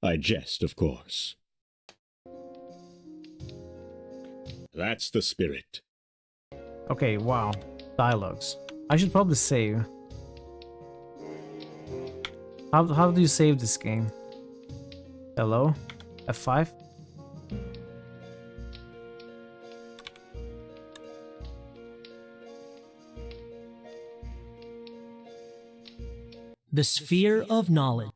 I jest, of course. That's the spirit. Okay, wow. Dialogues. I should probably save. How do you save this game? Hello? F5? The sphere of knowledge.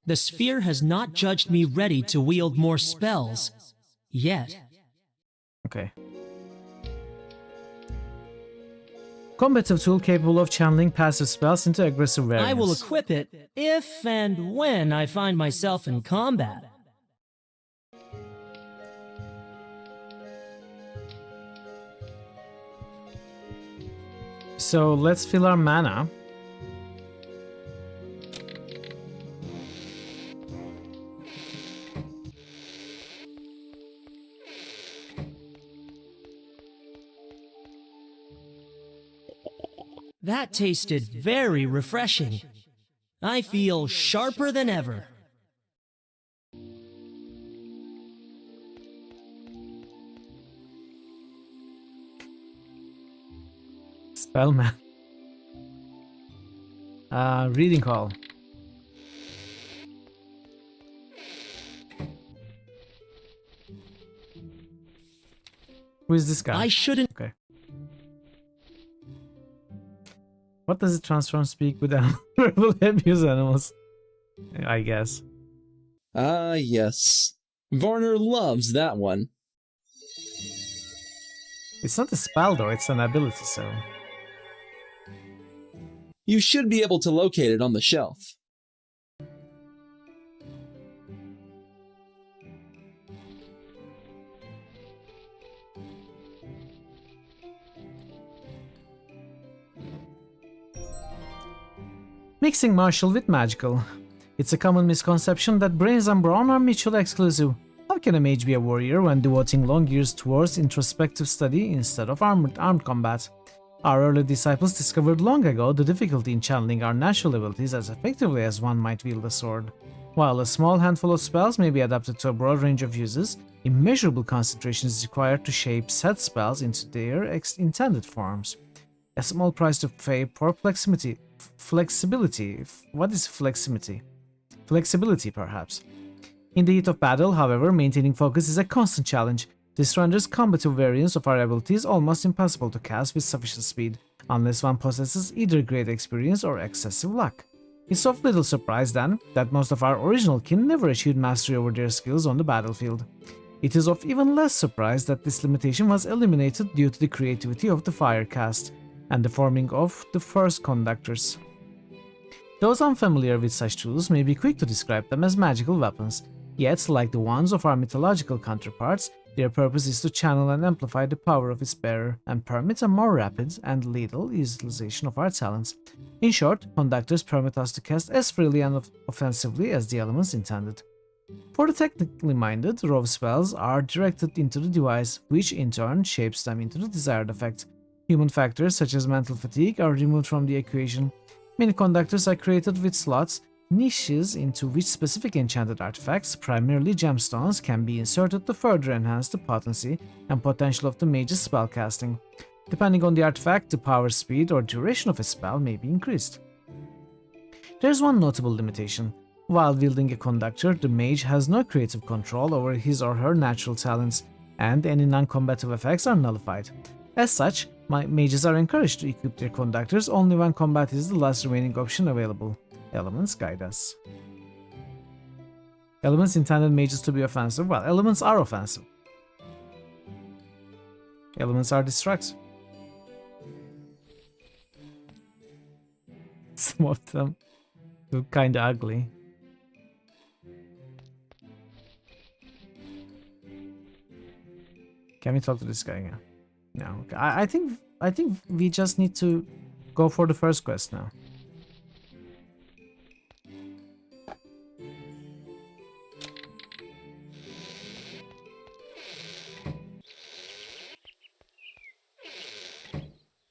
The sphere has not judged me ready to wield more spells. Yet. Okay. Combative tool capable of channeling passive spells into aggressive variants. I will equip it if and when I find myself in combat. So let's fill our mana. That tasted very refreshing. I feel sharper than ever. Spellman. Reading call. Who is this guy? I shouldn't. Okay. What does it transform speak with animal abuse animals? I guess. Ah, yes. Varner loves that one. It's not a spell though, it's an ability, so... You should be able to locate it on the shelf. Mixing martial with magical. It's a common misconception that brains and brawn are mutually exclusive. How can a mage be a warrior when devoting long years towards introspective study instead of armed combat? Our early disciples discovered long ago the difficulty in channeling our natural abilities as effectively as one might wield a sword. While a small handful of spells may be adapted to a broad range of uses, immeasurable concentration is required to shape said spells into their intended forms. A small price to pay for flexibility. What is flexibility? Flexibility, perhaps. In the heat of battle, however, maintaining focus is a constant challenge. This renders combative variants of our abilities almost impossible to cast with sufficient speed, unless one possesses either great experience or excessive luck. It's of little surprise, then, that most of our original kin never achieved mastery over their skills on the battlefield. It is of even less surprise that this limitation was eliminated due to the creativity of the Firecast and the forming of the first conductors. Those unfamiliar with such tools may be quick to describe them as magical weapons, yet, like the ones of our mythological counterparts, their purpose is to channel and amplify the power of its bearer and permit a more rapid and lethal utilization of our talents. In short, conductors permit us to cast as freely and offensively as the elements intended. For the technically minded, rove spells are directed into the device, which in turn shapes them into the desired effect. Human factors such as mental fatigue are removed from the equation. Many conductors are created with slots, niches into which specific enchanted artifacts, primarily gemstones, can be inserted to further enhance the potency and potential of the mage's spellcasting. Depending on the artifact, the power, speed, or duration of a spell may be increased. There is one notable limitation. While wielding a conductor, the mage has no creative control over his or her natural talents, and any non-combative effects are nullified. As such, mages are encouraged to equip their conductors only when combat is the last remaining option available. Elements guide us. Elements intended mages to be offensive. Well, elements are offensive. Elements are destructive. Some of them look kinda ugly. Can we talk to this guy again? No. Okay. I think we just need to go for the first quest now.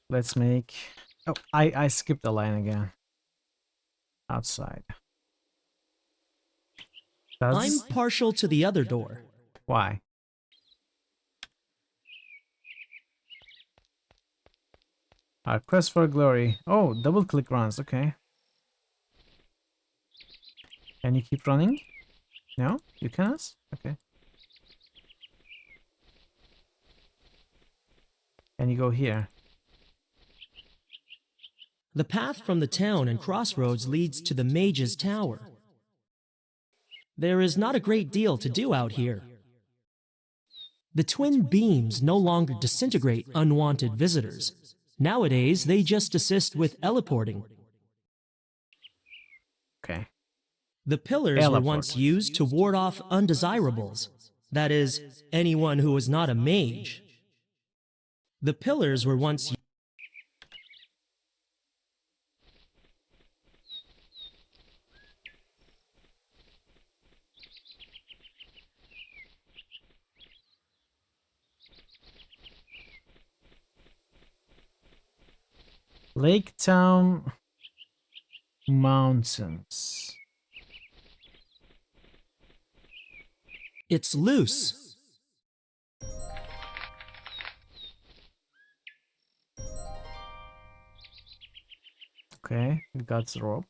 Let's make... Oh, I skipped a line again. Outside. I'm partial to the other door. Why? Our quest for glory. Oh, double click runs. Okay. Can you keep running? No? You cannot? Okay. Can you go here? The path from the town and crossroads leads to the Mage's Tower. There is not a great deal to do out here. The twin beams no longer disintegrate unwanted visitors. Nowadays, they just assist with teleporting. Okay. The pillars were once used to ward off undesirables. That is, anyone who was not a mage. The pillars were once Lake Town Mountains. It's loose. Okay, we got the rope.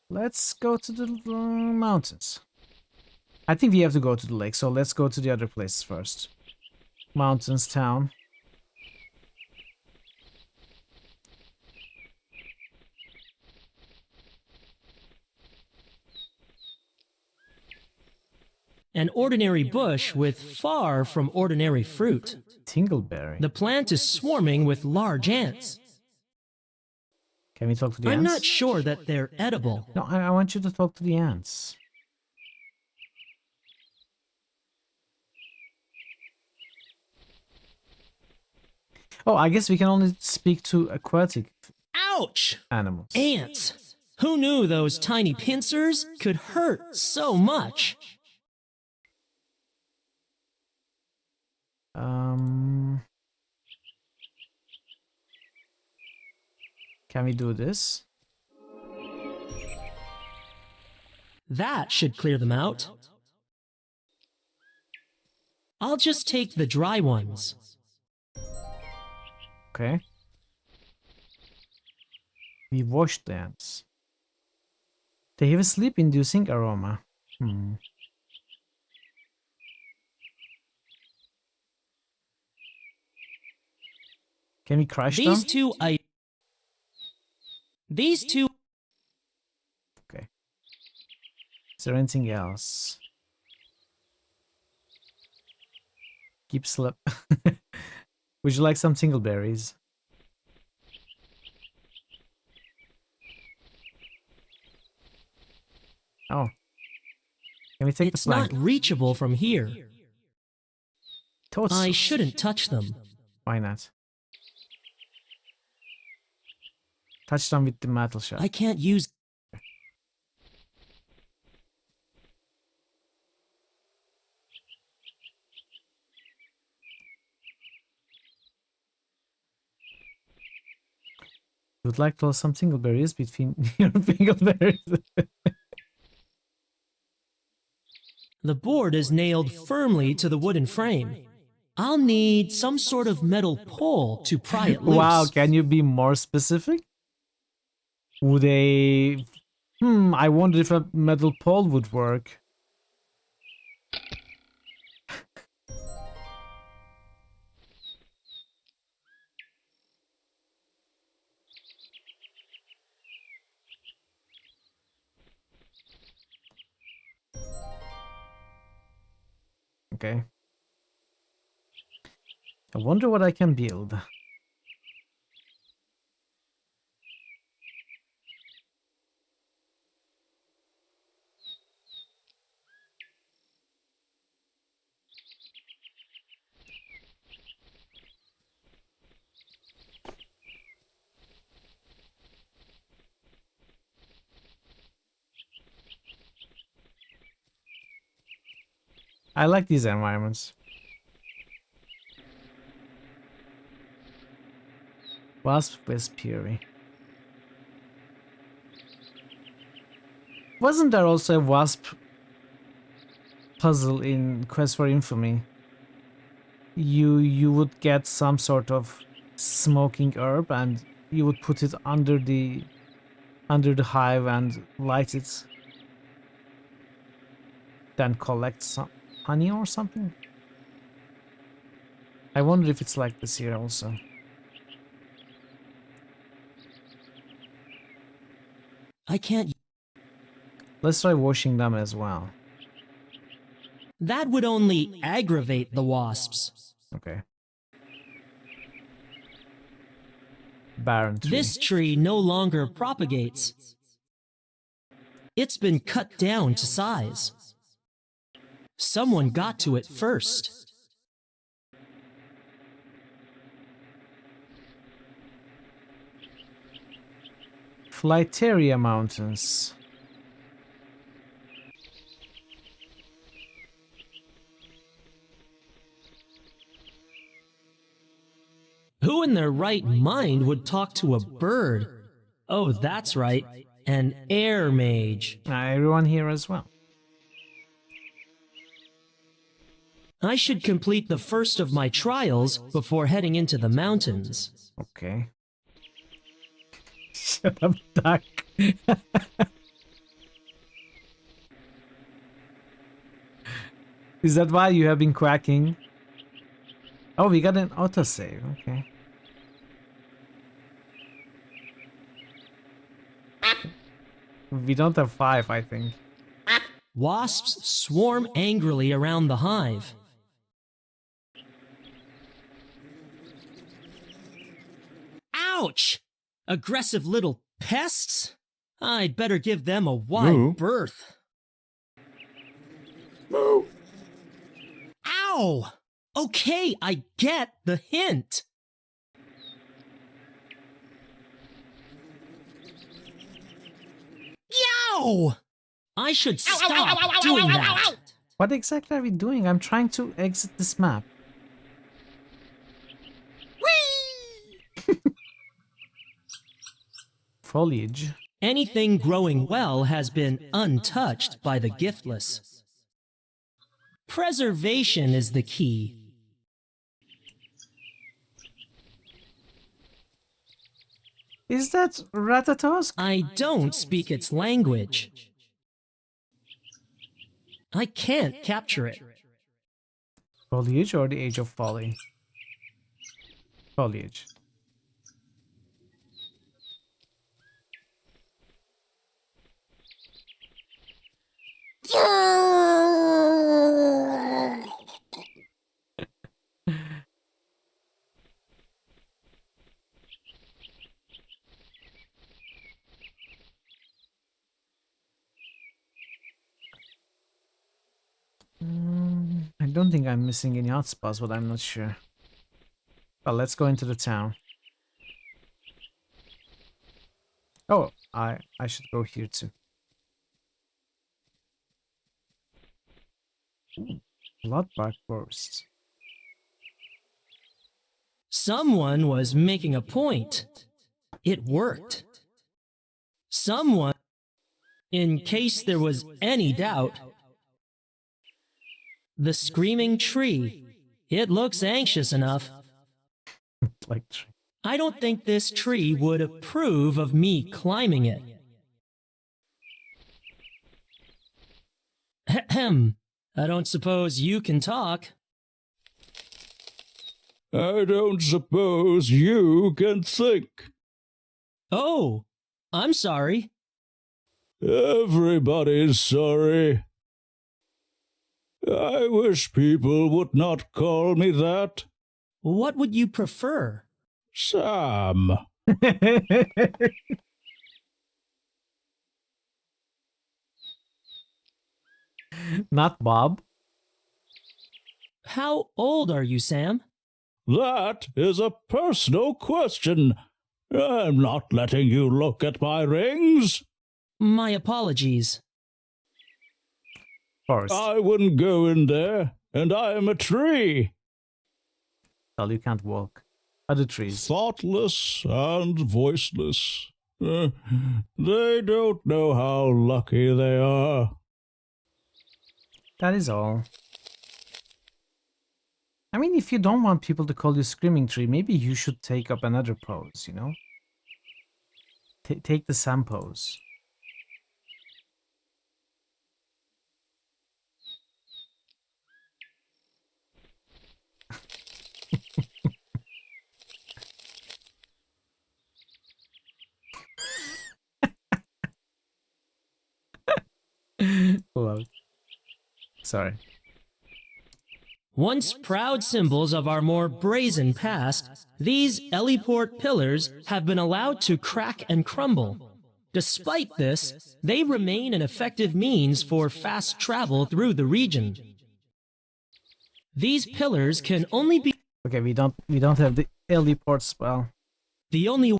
Let's go to the mountains. I think we have to go to the lake, so let's go to the other places first. Mountains, town. An ordinary bush with far from ordinary fruit. Tingleberry. The plant is swarming with large ants. Can we talk to the I'm ants? not sure that they're edible. No, I want you to talk to the ants. Oh, I guess we can only speak to aquatic Ouch! animals. Ants! Who knew those tiny pincers could hurt so much? Can we do this? That should clear them out. I'll just take the dry ones. Okay. We washed the ants. They have a sleep-inducing aroma. Can we crush them? These two... Okay. Is there anything else? Keep slip. Would you like some tingleberries? Oh. Can we take It's the plank? not reachable from here. Totes. I shouldn't touch them. Why not? Touch them with the metal shot. I can't use... You would like to have some tingleberries between your tingleberries? The board is nailed firmly to the wooden frame. I'll need some sort of metal pole to pry it loose. Wow, can you be more specific? Would a... I wonder if a metal pole would work. Okay. I wonder what I can build. I like these environments. Wasp Vespery. Wasn't there also a wasp puzzle in Quest for Infamy? You would get some sort of smoking herb and you would put it under the hive and light it. Then collect some honey or something. I wonder if it's like this here also. I can't. Let's try washing them as well. That would only aggravate the wasps. Okay. Barren tree. This tree no longer propagates. It's been cut down to size. Someone got to it first. Flyteria Mountains. Who in their right mind would talk to a bird? Oh, that's right, an air mage. Everyone here as well. I should complete the first of my trials before heading into the mountains. Okay. Shut up, duck. Is that why you have been quacking? Oh, we got an autosave. Okay. We don't have 5, I think. Wasps swarm angrily around the hive. Ouch! Aggressive little pests? I'd better give them a wide berth. Moo. Ow! Okay, I get the hint. Yow! I should stop doing that. What exactly are we doing? I'm trying to exit this map. Foliage. Anything growing well has been untouched by the giftless. Preservation is the key. Is that Ratatosk? I don't speak its language. I can't capture it. Foliage or the Age of Folly? Foliage. I don't think I'm missing any hotspots, but I'm not sure. Well, let's go into the town. Oh, I should go here too. Bloodbark Forest. Someone was making a point. It worked. Someone, in case there was any doubt, the screaming tree. It looks anxious enough. Like tree. I don't think this tree would approve of me climbing it. Ahem. I don't suppose you can talk. I don't suppose you can think. Oh, I'm sorry. Everybody's sorry. I wish people would not call me that. What would you prefer? Sam. Not Bob. How old are you, Sam? That is a personal question. I'm not letting you look at my rings. My apologies. Forest. I wouldn't go in there, and I am a tree. Well, you can't walk. Other trees. Thoughtless and voiceless. They don't know how lucky they are. That is all. I mean, if you don't want people to call you Screaming Tree, maybe you should take up another pose, you know? Take the Sam pose. Love it. Sorry. Once proud symbols of our more brazen past, these Eliport pillars have been allowed to crack and crumble. Despite this, they remain an effective means for fast travel through the region. These pillars can only be... Okay, we don't have the Eliport spell. The only...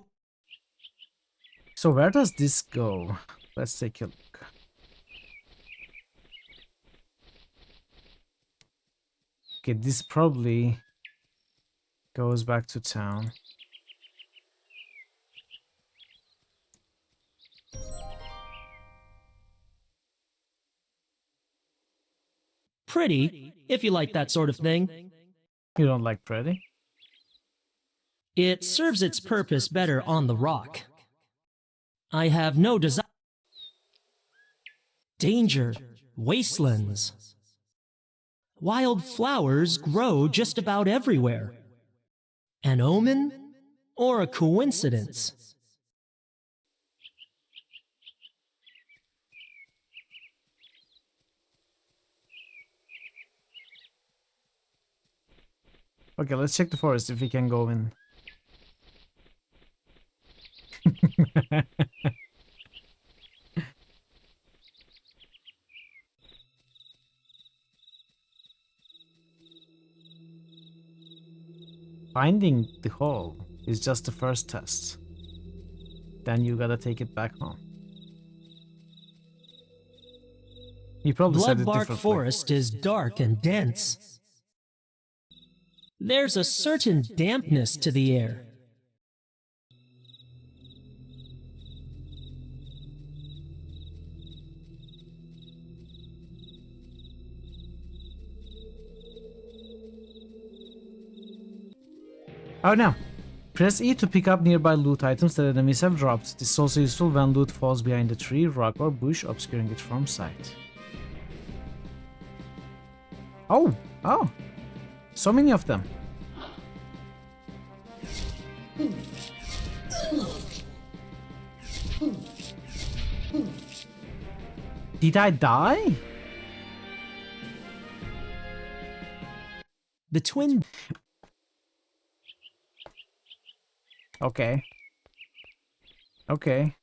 So where does this go? Let's take a look. Okay, this probably goes back to town. Pretty, if you like that sort of thing. You don't like pretty? It serves its purpose better on the rock. I have no desire. Danger, wastelands. Wild flowers grow just about everywhere. An omen or a coincidence? Okay, let's check the forest if we can go in. Finding the hole is just the first test. Then you gotta take it back home. You probably said it Bloodbark differently. Forest is dark and dense. There's a certain dampness to the air. Oh no! Press E to pick up nearby loot items that enemies have dropped. This is also useful when loot falls behind a tree, rock or bush, obscuring it from sight. Oh! Oh! So many of them! Did I die? The twin... Okay. Okay.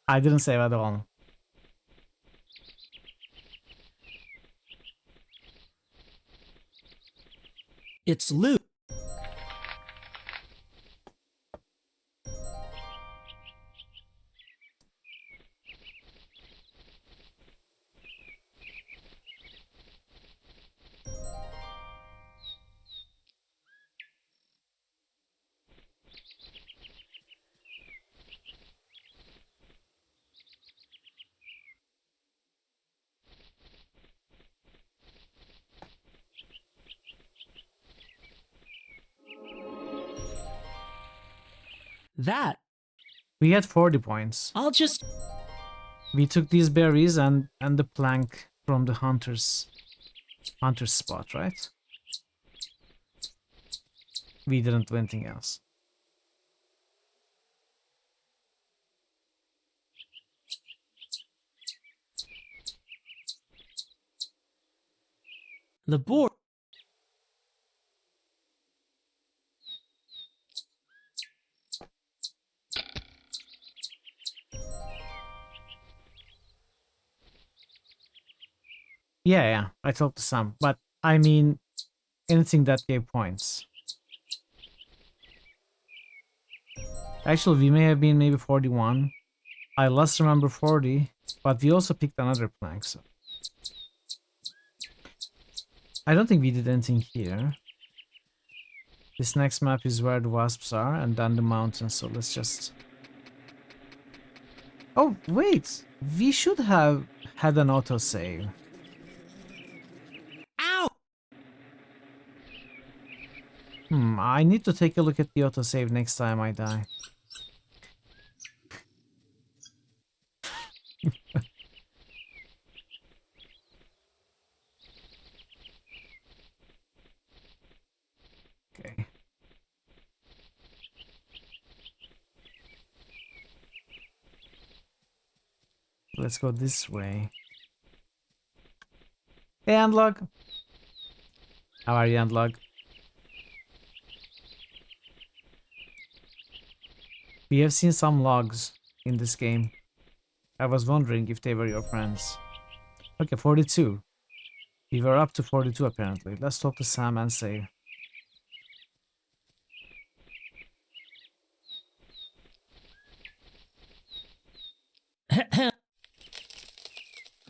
I didn't save at all. It's loot. That. We had 40 points. I'll just... We took these berries and the plank from the hunter's spot, right? We didn't do anything else. The board. Yeah, I talked to Sam, but I mean anything that gave points. Actually, we may have been maybe 41. I last remember 40, but we also picked another plank, so I don't think we did anything here. This next map is where the wasps are, and then the mountains, so let's just... Oh, wait! We should have had an autosave. Ow! I need to take a look at the autosave next time I die. Okay. Let's go this way. Hey, Andlog! How are you, Andlog? We have seen some logs in this game. I was wondering if they were your friends. Okay, 42. We were up to 42 apparently. Let's talk to Sam and save.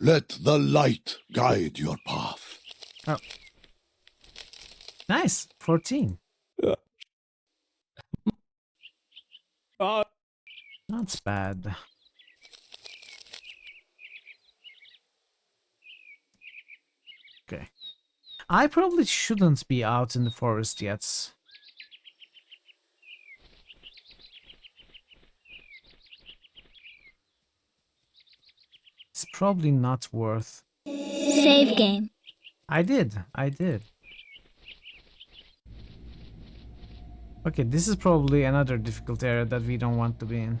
Let the light guide your path. Oh. Nice! 14. That's bad. Okay. I probably shouldn't be out in the forest yet. It's probably not worth. Save game. I did. Okay, this is probably another difficult area that we don't want to be in.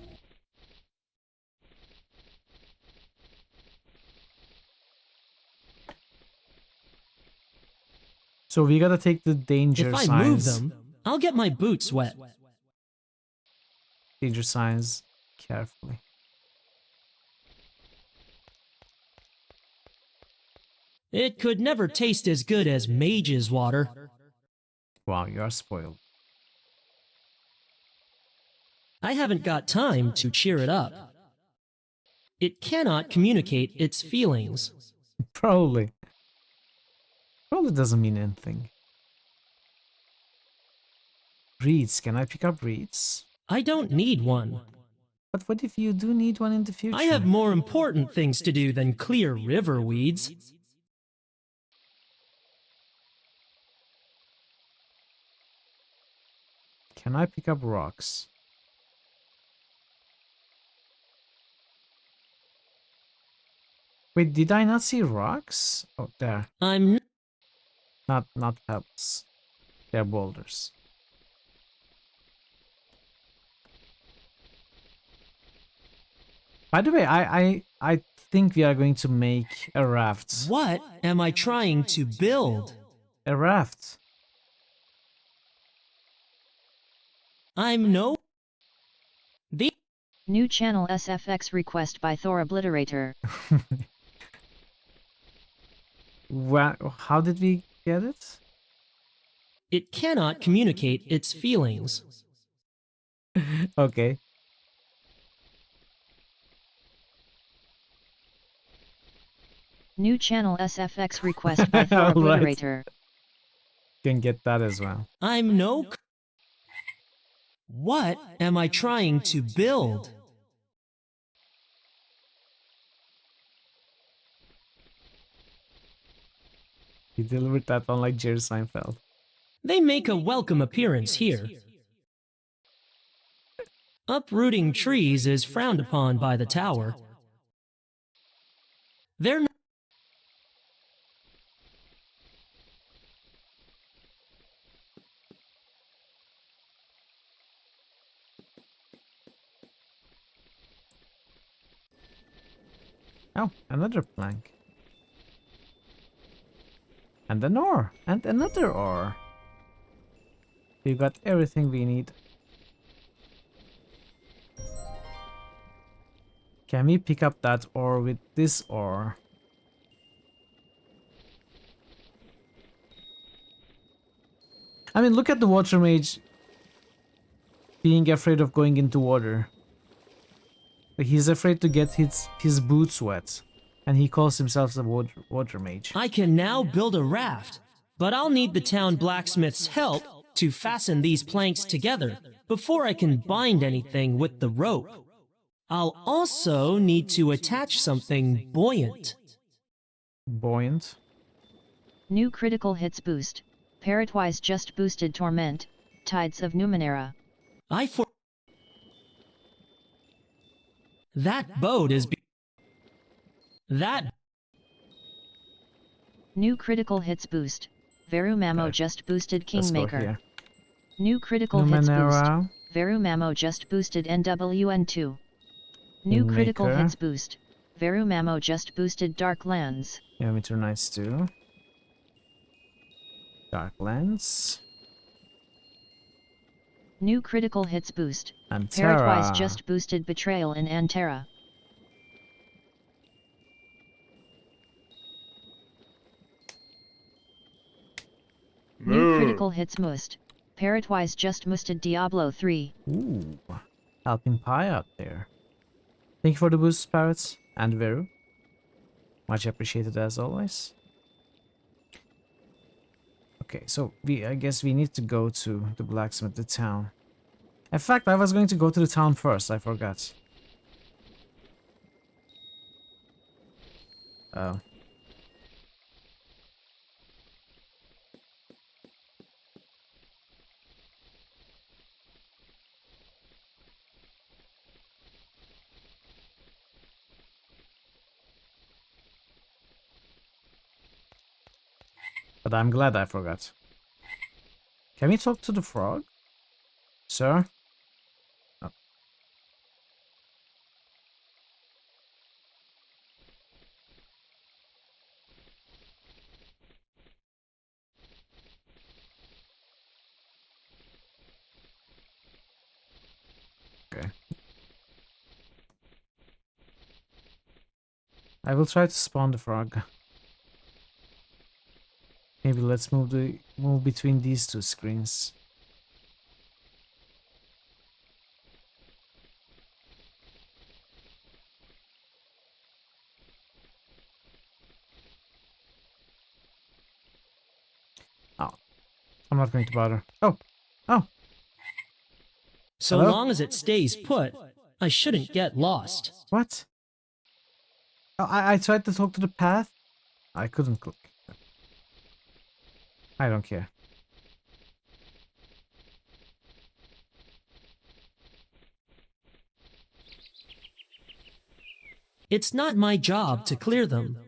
So we gotta take the danger signs. If I move them, I'll get my boots wet. Danger signs carefully. It could never taste as good as Mage's water. Wow, you are spoiled. I haven't got time to cheer it up. It cannot communicate its feelings. Probably. Probably doesn't mean anything. Reeds, can I pick up reeds? I don't need one. But what if you do need one in the future? I have more important things to do than clear river weeds. Can I pick up rocks? Wait, did I not see rocks? Oh, there. I'm not pebbles. They're boulders. By the way, I think we are going to make a raft. What am I trying to build? A raft. I'm no... The... New channel SFX request by Thor Obliterator. How did we get it? It cannot communicate its feelings. Okay. New channel SFX request by Thor Obliterator. Can get that as well. I'm no... What am I trying to build? He delivered that one like Jerry Seinfeld. They make a welcome appearance here. Uprooting trees is frowned upon by the tower. They're not... Oh, another plank. And an ore. And another ore. We got everything we need. Can we pick up that ore with this ore? I mean, look at the water mage being afraid of going into water. He's afraid to get his boots wet. And he calls himself a water mage. I can now build a raft, but I'll need the town blacksmith's help to fasten these planks together before I can bind anything with the rope. I'll also need to attach something buoyant. Buoyant? New critical hits boost. Parrotwise just boosted Torment. Tides of Numenera. That boat is... That... New critical hits boost. Verumamo just boosted Kingmaker. New critical hits boost. Verumamo just boosted NWN2. New critical hits boost. Verumamo just boosted Darklands. Yeah, Meter nice too. Darklands. New critical hits boost. Antera. Parrotwise just boosted Betrayal in Antera. New critical hits must. Parrotwise just musted Diablo 3. Ooh, helping Pie out there. Thank you for the boost, Parrots and Veru. Much appreciated as always. Okay, so I guess we need to go to the blacksmith, the town. In fact, I was going to go to the town first, I forgot. Oh. But I'm glad I forgot. Can we talk to the frog? Sir? Oh. Okay. I will try to spawn the frog. Maybe let's move between these two screens. Oh, I'm not going to bother. Oh. So Hello? long as it stays put, I shouldn't get lost. What? Oh, I tried to talk to the path. I couldn't click. I don't care. It's not my job to clear them.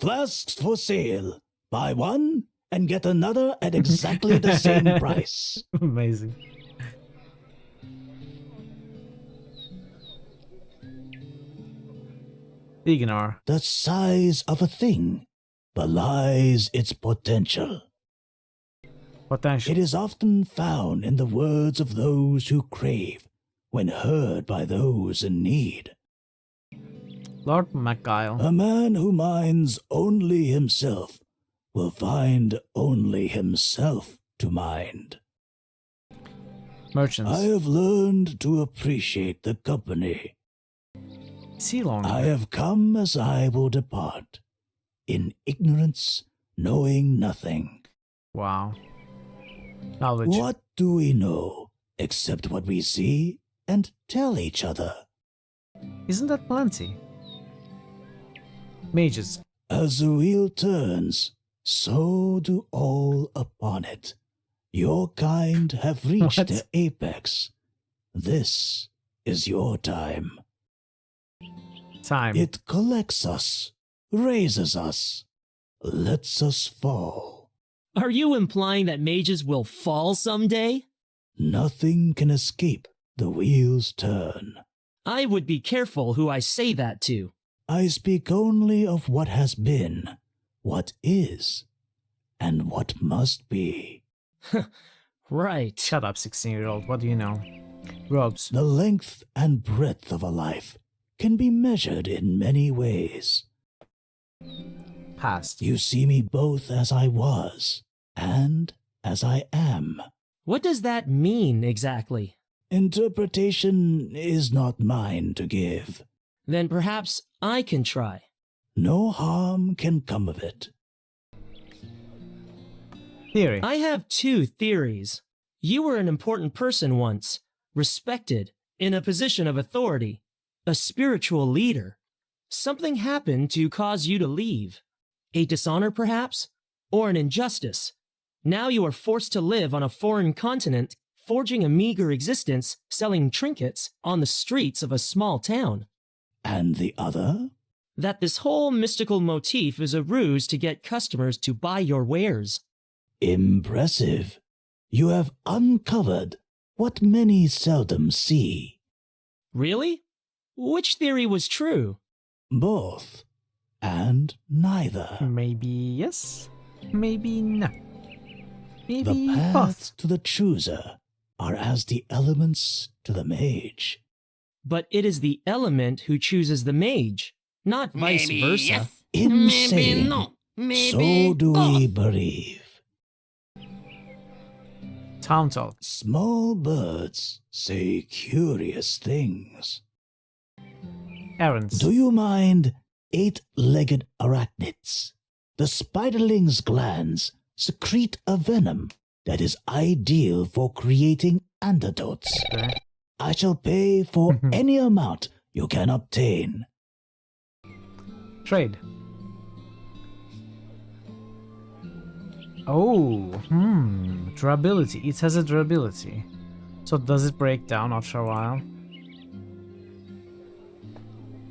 Flasks for sale. Buy one and get another at exactly the same price. Amazing. Ignore. The size of a thing belies its potential. Potential. It is often found in the words of those who crave, when heard by those in need. Lord McGuile. A man who minds only himself will find only himself to mind. Merchants. I have learned to appreciate the company. See long. I have come as I will depart, in ignorance, knowing nothing. Wow. Knowledge. What do we know except what we see and tell each other? Isn't that plenty? Mages. As the wheel turns, so do all upon it. Your kind have reached their apex. This is your time. Time. It collects us, raises us, lets us fall. Are you implying that mages will fall someday? Nothing can escape the wheel's turn. I would be careful who I say that to. I speak only of what has been, what is, and what must be. Right. Shut up, 16-year-old. What do you know? Robes. The length and breadth of a life can be measured in many ways. Past. You see me both as I was and as I am. What does that mean exactly? Interpretation is not mine to give. Then perhaps I can try. No harm can come of it. Theory. I have 2 theories. You were an important person once, respected, in a position of authority, a spiritual leader. Something happened to cause you to leave. A dishonor, perhaps? Or an injustice. Now you are forced to live on a foreign continent, forging a meager existence, selling trinkets on the streets of a small town. And the other? That this whole mystical motif is a ruse to get customers to buy your wares. Impressive. You have uncovered what many seldom see. Really? Which theory was true? Both. And neither. Maybe yes, maybe no. Maybe the paths both. to the chooser are as the elements to the mage. But it is the element who chooses the mage, not vice versa. Yes. Insane. Maybe no. Maybe so do we believe. Town talk. Small birds say curious things. Errands. Do you mind 8-legged arachnids? The spiderling's glands secrete a venom that is ideal for creating antidotes. Okay. I shall pay for any amount you can obtain. Trade. Oh, durability. It has a durability. So does it break down after a while?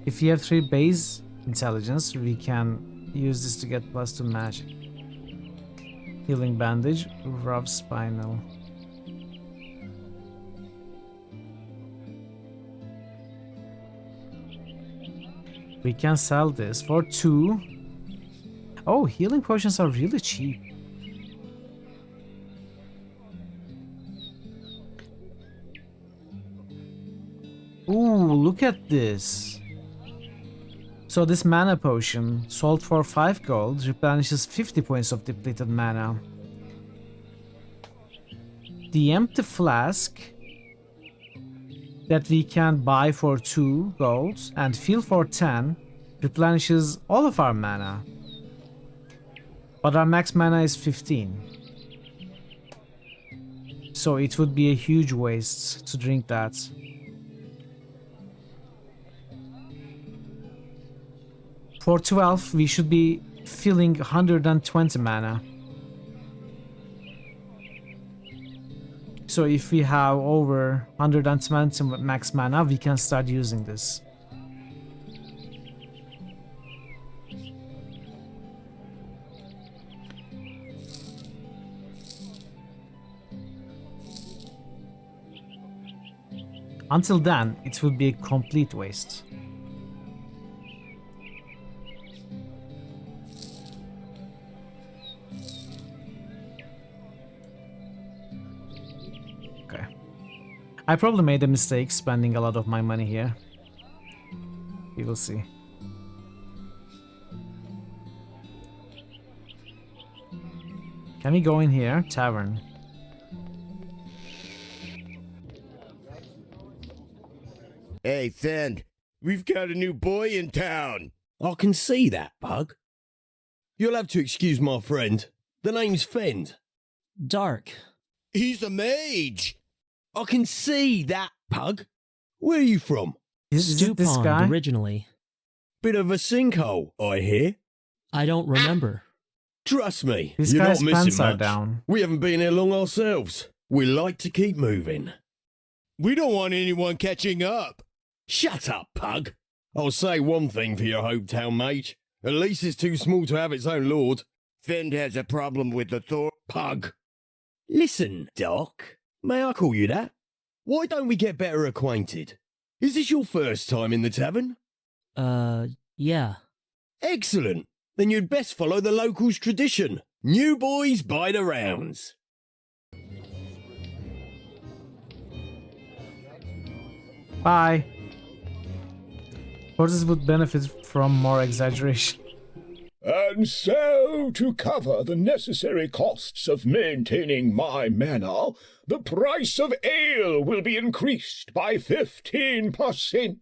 If you have 3 base intelligence, we can use this to get +2 magic. Healing bandage, rough spinal. We can sell this for 2. Oh, healing potions are really cheap. Ooh, look at this. So this mana potion, sold for 5 gold, replenishes 50 points of depleted mana. The empty flask that we can buy for 2 gold and fill for 10 replenishes all of our mana. But our max mana is 15. So it would be a huge waste to drink that. For 12, we should be filling 120 mana. So if we have over 120 max mana, we can start using this. Until then, it would be a complete waste. I probably made a mistake spending a lot of my money here. We will see. Can we go in here? Tavern. Hey, Fend, we've got a new boy in town. I can see that, Pug. You'll have to excuse my friend. The name's Fend. Dark. He's a mage. I can see that, Pug. Where are you from? Is it this guy? Originally. Bit of a sinkhole, I hear. I don't remember. Trust me, This you're guy's not pants missing are much. down. We haven't been here long ourselves. We like to keep moving. We don't want anyone catching up. Shut up, Pug. I'll say one thing for your hometown, mate. At least it's too small to have its own lord. Fend has a problem with the Thor. Pug. Listen, Doc. May I call you that? Why don't we get better acquainted? Is this your first time in the tavern? Yeah. Excellent. Then you'd best follow the locals' tradition. New boys by the rounds. Bye. Horses would benefit from more exaggeration. And so, to cover the necessary costs of maintaining my manor, the price of ale will be increased by 15%.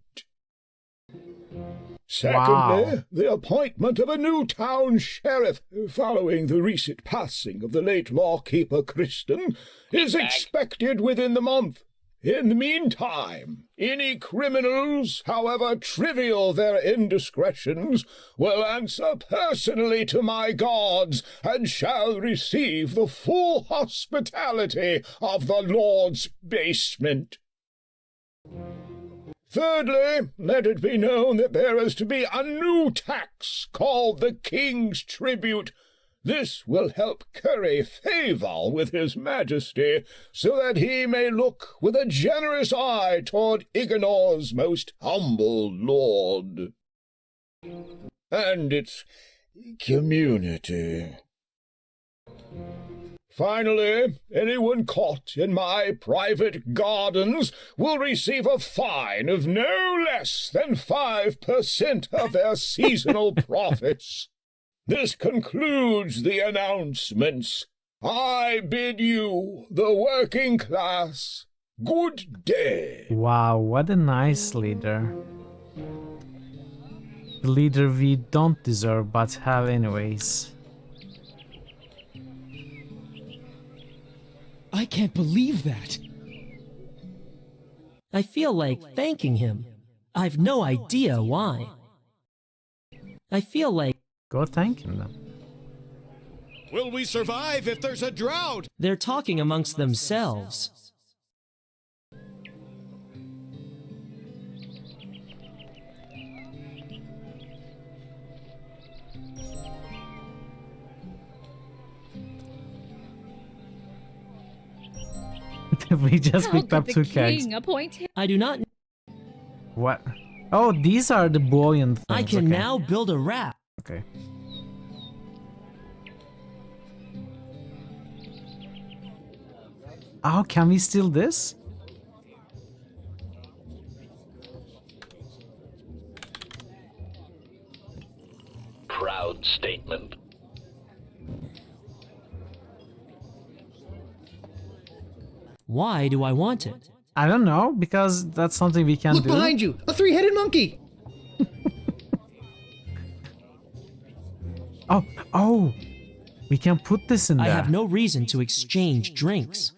Secondly, the appointment of a new town sheriff following the recent passing of the late lawkeeper Kristen is expected within the month. In the meantime, any criminals, however trivial their indiscretions, will answer personally to my gods and shall receive the full hospitality of the Lord's basement. Thirdly, let it be known that there is to be a new tax called the King's Tribute. This will help curry favour with His Majesty, so that he may look with a generous eye toward Igenor's most humble lord and its community. Finally, anyone caught in my private gardens will receive a fine of no less than 5% of their seasonal profits. This concludes the announcements. I bid you, the working class, good day. Wow, what a nice leader. The leader we don't deserve but have anyways. I can't believe that. I feel like thanking him. I've no idea why. I feel like... Go thank him then. Will we survive if there's a drought? They're talking amongst themselves. We just picked up 2 kegs. I do not... What? Oh, these are the buoyant things. I can okay. now build a raft. Okay. Oh, can we steal this? Proud statement. Why do I want it? I don't know, because that's something we can do. Look behind you! A 3-headed monkey! Oh! We can put this in there. I have no reason to exchange drinks.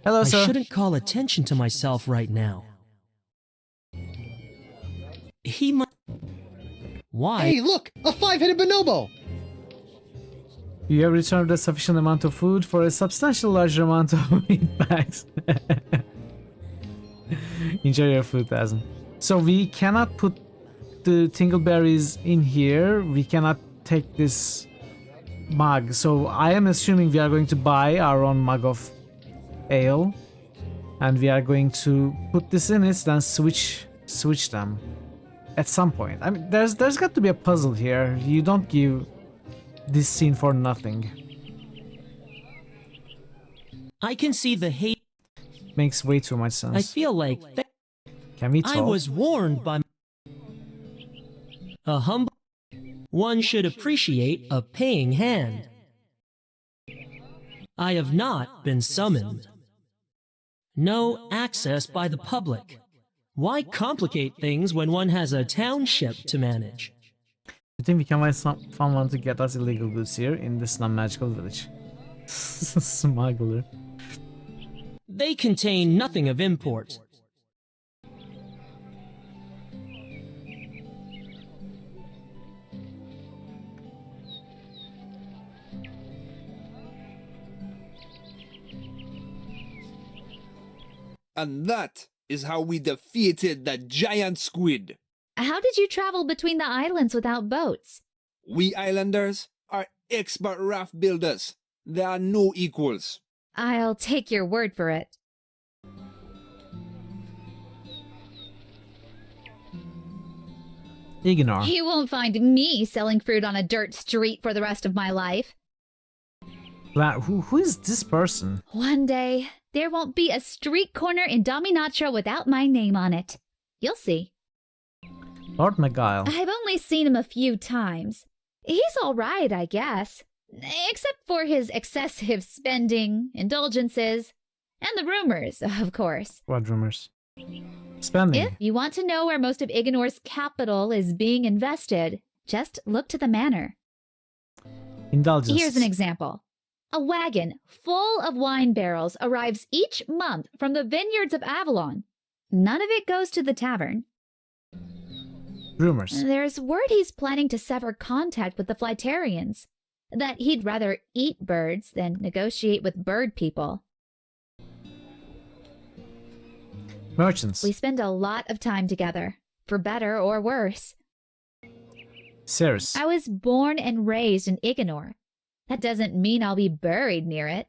Hello, sir. I shouldn't call attention to myself right now. He might... Why? Hey, look! A 5-headed bonobo! You have returned a sufficient amount of food for a substantial larger amount of meat bags. Enjoy your food, Azim. So we cannot put the tingleberries in here. We cannot take this mug. So I am assuming we are going to buy our own mug of ale. And we are going to put this in it, then switch them. At some point. I mean, there's got to be a puzzle here. You don't give this scene for nothing. I can see the hate. Makes way too much sense. I feel like can we talk? I was warned by a humble. One should appreciate a paying hand. I have not been summoned. No access by the public. Why complicate things when one has a township to manage? You think we can find someone to get us illegal goods here in this non-magical village? Smuggler. They contain nothing of import. And that is how we defeated the giant squid. How did you travel between the islands without boats? We islanders are expert raft builders. There are no equals. I'll take your word for it. Ignore. You won't find me selling fruit on a dirt street for the rest of my life. Who is this person? One day, there won't be a street corner in Dominatrix without my name on it. You'll see. Lord Miguel. I've only seen him a few times. He's all right, I guess. Except for his excessive spending, indulgences, and the rumors, of course. What rumors? Spending. If you want to know where most of Ignor's capital is being invested, just look to the manor. Indulgence. Here's an example. A wagon full of wine barrels arrives each month from the vineyards of Avalon. None of it goes to the tavern. Rumors. There's word he's planning to sever contact with the Flightarians. That he'd rather eat birds than negotiate with bird people. Merchants. We spend a lot of time together, for better or worse. Ceres. I was born and raised in Ignor. That doesn't mean I'll be buried near it.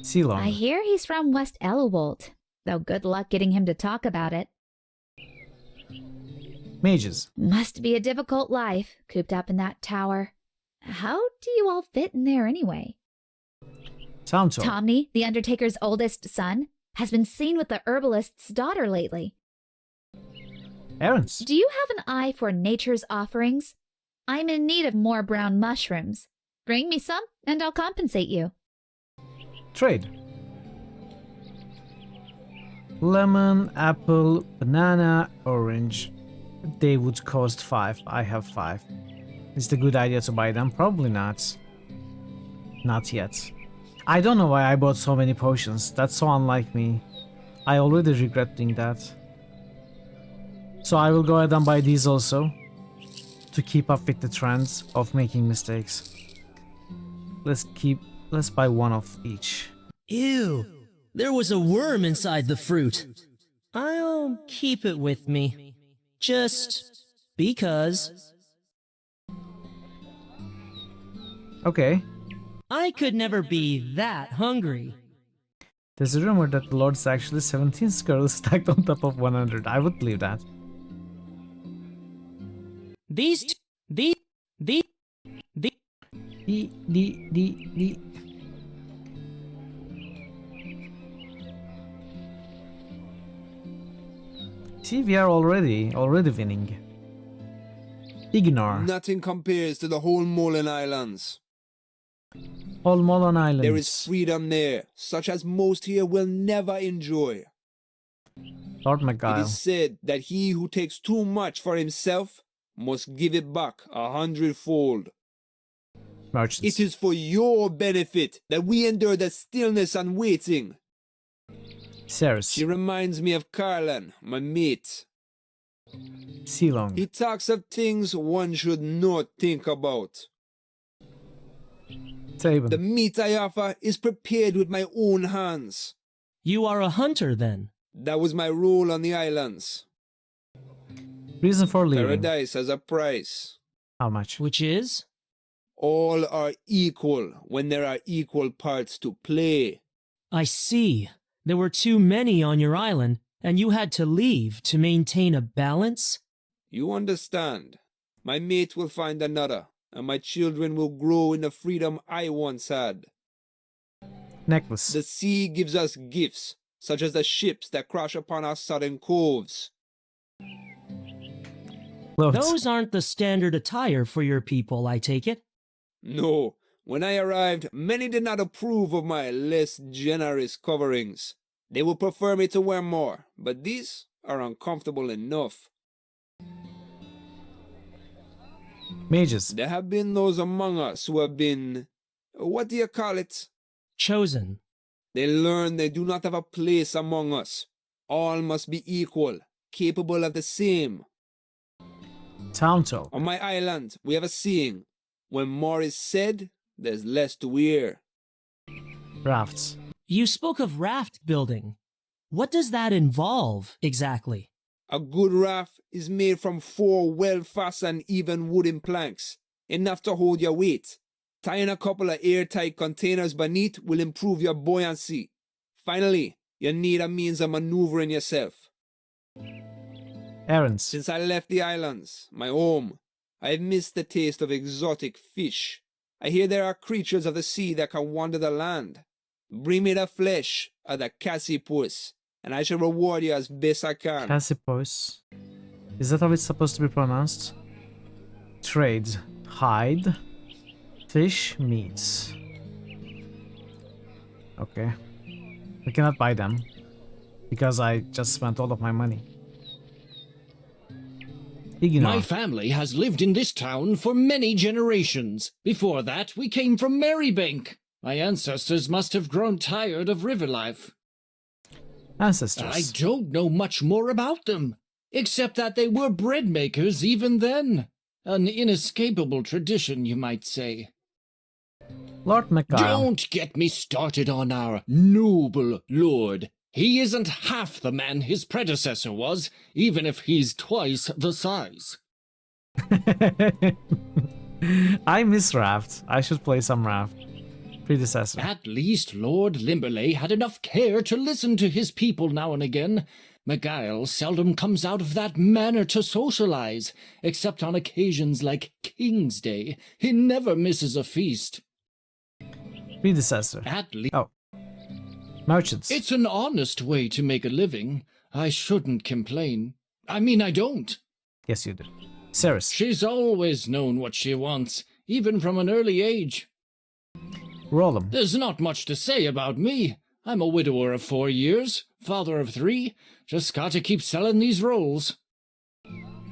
Ceylon. I hear he's from West Elowold, though good luck getting him to talk about it. Mages. Must be a difficult life, cooped up in that tower. How do you all fit in there anyway? Townto. Tomny, the Undertaker's oldest son, has been seen with the herbalist's daughter lately. Errands. Do you have an eye for nature's offerings? I'm in need of more brown mushrooms. Bring me some, and I'll compensate you. Trade. Lemon, apple, banana, orange. They would cost 5. I have 5. Is it a good idea to buy them? Probably not. Not yet. I don't know why I bought so many potions. That's so unlike me. I already regret doing that. So I will go ahead and buy these also. To keep up with the trends of making mistakes. Let's buy one of each. Ew. There was a worm inside the fruit. I'll keep it with me. Just because. Okay. I could never be that hungry. There's a rumor that the Lord's actually 17 skulls stacked on top of 100. I would believe that. See, we are already winning. Ignore. Nothing compares to the whole Molan Islands. All Molan Islands. There is freedom there, such as most here will never enjoy. Lord It Miguel. is said that he who takes too much for himself must give it back 100-fold. Merchants. It is for your benefit that we endure the stillness and waiting. Ceres. She reminds me of Carlan, my mate. Ceylon. He talks of things one should not think about. Table. The meat I offer is prepared with my own hands. You are a hunter, then? That was my role on the islands. Reason for leaving. Paradise has a price. How much? Which is? All are equal when there are equal parts to play. I see. There were too many on your island, and you had to leave to maintain a balance? You understand. My mate will find another, and my children will grow in the freedom I once had. Necklace. The sea gives us gifts, such as the ships that crash upon our southern coves. Those aren't the standard attire for your people, I take it? No. When I arrived, many did not approve of my less generous coverings. They would prefer me to wear more, but these are uncomfortable enough. Mages. There have been those among us who have been, what do you call it? Chosen. They learn they do not have a place among us. All must be equal, capable of the same. Townto. On my island, we have a saying. When more is said, there's less to hear. Rafts. You spoke of raft building. What does that involve, exactly? A good raft is made from 4 well-fastened even wooden planks, enough to hold your weight. Tying a couple of airtight containers beneath will improve your buoyancy. Finally, you need a means of maneuvering yourself. Errands. Since I left the islands, my home, I've missed the taste of exotic fish. I hear there are creatures of the sea that can wander the land. Bring me the flesh of the Cassipus, and I shall reward you as best I can. Cassipus. Is that how it's supposed to be pronounced? Trade. Hide. Fish. Meats. Okay. We cannot buy them. Because I just spent all of my money. Ignore. My family has lived in this town for many generations. Before that, we came from Marybank. My ancestors must have grown tired of river life. Ancestors. I don't know much more about them, except that they were bread makers even then. An inescapable tradition, you might say. Lord McCall. Don't get me started on our noble lord. He isn't half the man his predecessor was, even if he's twice the size. I miss Raft. I should play some Raft. Predecessor. At least Lord Limberley had enough care to listen to his people now and again. Miguel seldom comes out of that manner to socialize, except on occasions like King's Day. He never misses a feast. Predecessor. At least. Oh. Merchants. It's an honest way to make a living. I shouldn't complain. I mean, I don't. Yes, you do. Ceres. She's always known what she wants, even from an early age. Roll 'em. There's not much to say about me. I'm a widower of 4 years, father of 3. Just gotta keep selling these rolls.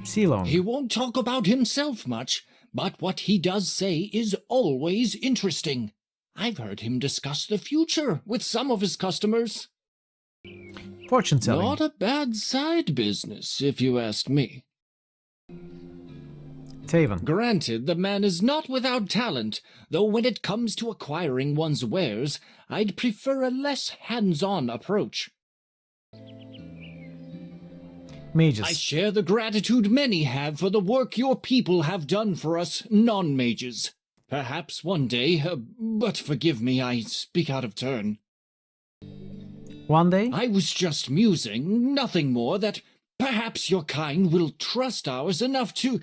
Ceylon. He won't talk about himself much, but what he does say is always interesting. I've heard him discuss the future with some of his customers. Fortune telling. Not a bad side business, if you ask me. Taven. Granted, the man is not without talent, though when it comes to acquiring one's wares, I'd prefer a less hands-on approach. Mages. I share the gratitude many have for the work your people have done for us non-mages. Perhaps one day, but forgive me, I speak out of turn. One day? I was just musing, nothing more, that perhaps your kind will trust ours enough to,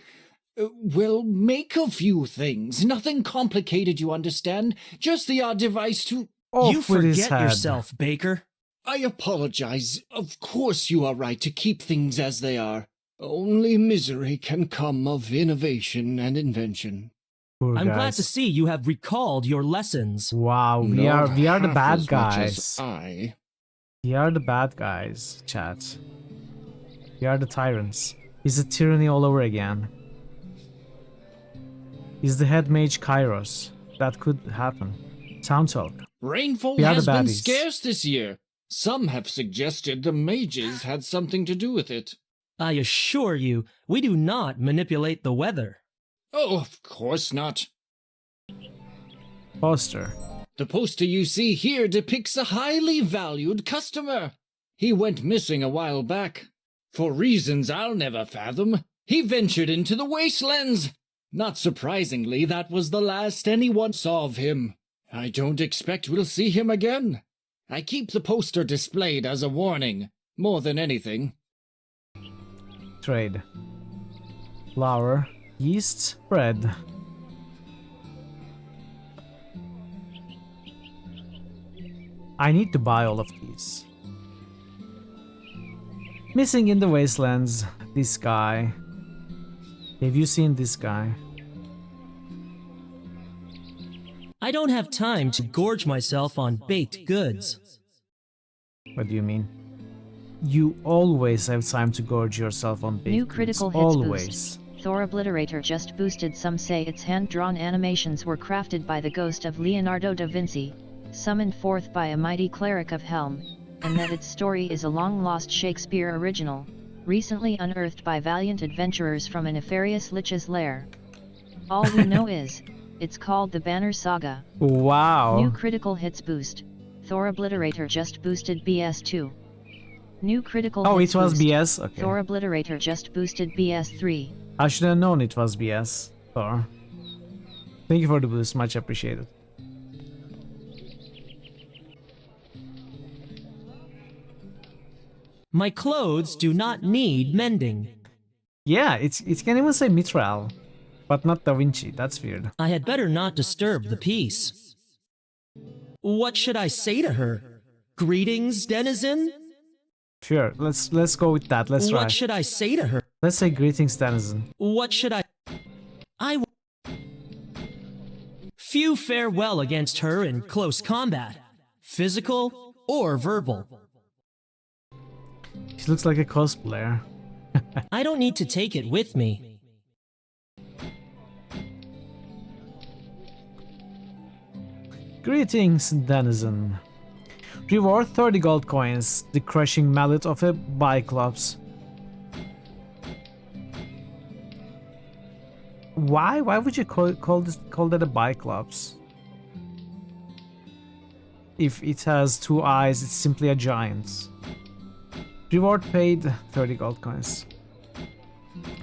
make a few things. Nothing complicated, you understand. Just the odd device to... You forget yourself, Baker. I apologize. Of course you are right to keep things as they are. Only misery can come of innovation and invention. I'm glad to see you have recalled your lessons. Wow, we are the bad guys. I. We are the bad guys, chat. We are the tyrants. Is it tyranny all over again? Is the head mage Kairos? That could happen. Town talk. Rainfall has been scarce this year. Some have suggested the mages had something to do with it. I assure you, we do not manipulate the weather. Oh, of course not. Poster. The poster you see here depicts a highly valued customer. He went missing a while back. For reasons I'll never fathom, he ventured into the wastelands. Not surprisingly, that was the last anyone saw of him. I don't expect we'll see him again. I keep the poster displayed as a warning, more than anything. Trade. Flour. Yeast. Bread. I need to buy all of these. Missing in the wastelands. This guy. Have you seen this guy? I don't have time to gorge myself on baked goods. What do you mean? You always have time to gorge yourself on baked New goods. critical hits Always. boost. Thor Obliterator just boosted. Some say its hand-drawn animations were crafted by the ghost of Leonardo da Vinci, summoned forth by a mighty cleric of Helm, and that its story is a long-lost Shakespeare original, recently unearthed by valiant adventurers from a nefarious lich's lair. All we know is, it's called the Banner Saga. Wow. New critical hits boost. Thor Obliterator just boosted BS2. New critical hits it was boost. BS? Okay. Thor Obliterator just boosted BS3. I should have known it was BS. Thor. Thank you for the boost, much appreciated. My clothes do not need mending. Yeah, it can even say Mitral, but not Da Vinci. That's weird. I had better not disturb the peace. What should I say to her? Greetings, denizen? Sure, let's go with that. Let's try. What should I say to her? Let's say greetings, denizen. What should I... Few fare well against her in close combat, physical or verbal. She looks like a cosplayer. I don't need to take it with me. Greetings, denizen. Reward 30 gold coins, the crushing mallet of a Biclops. Why would you call that a Biclops? If it has 2 eyes, it's simply a giant. Reward paid 30 gold coins.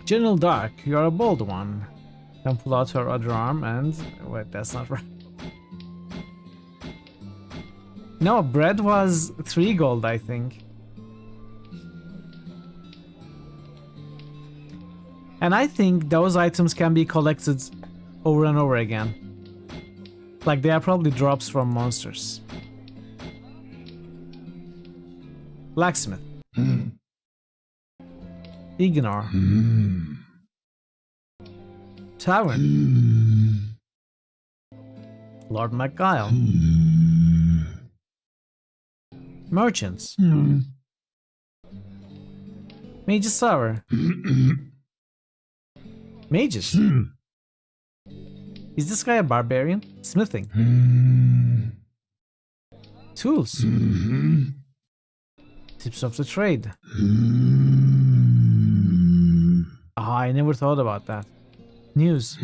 General Dark, you are a bold one. Then pull out her other arm and... wait, that's not right. No, bread was 3 gold, I think. And I think those items can be collected over and over again. Like, they are probably drops from monsters. Blacksmith. Ignore. Tavern. Lord McGuile. Merchants. Mage's Sour. Mages. Is this guy a barbarian? Smithing. Tools. Tips of the trade. Ah, I never thought about that. News.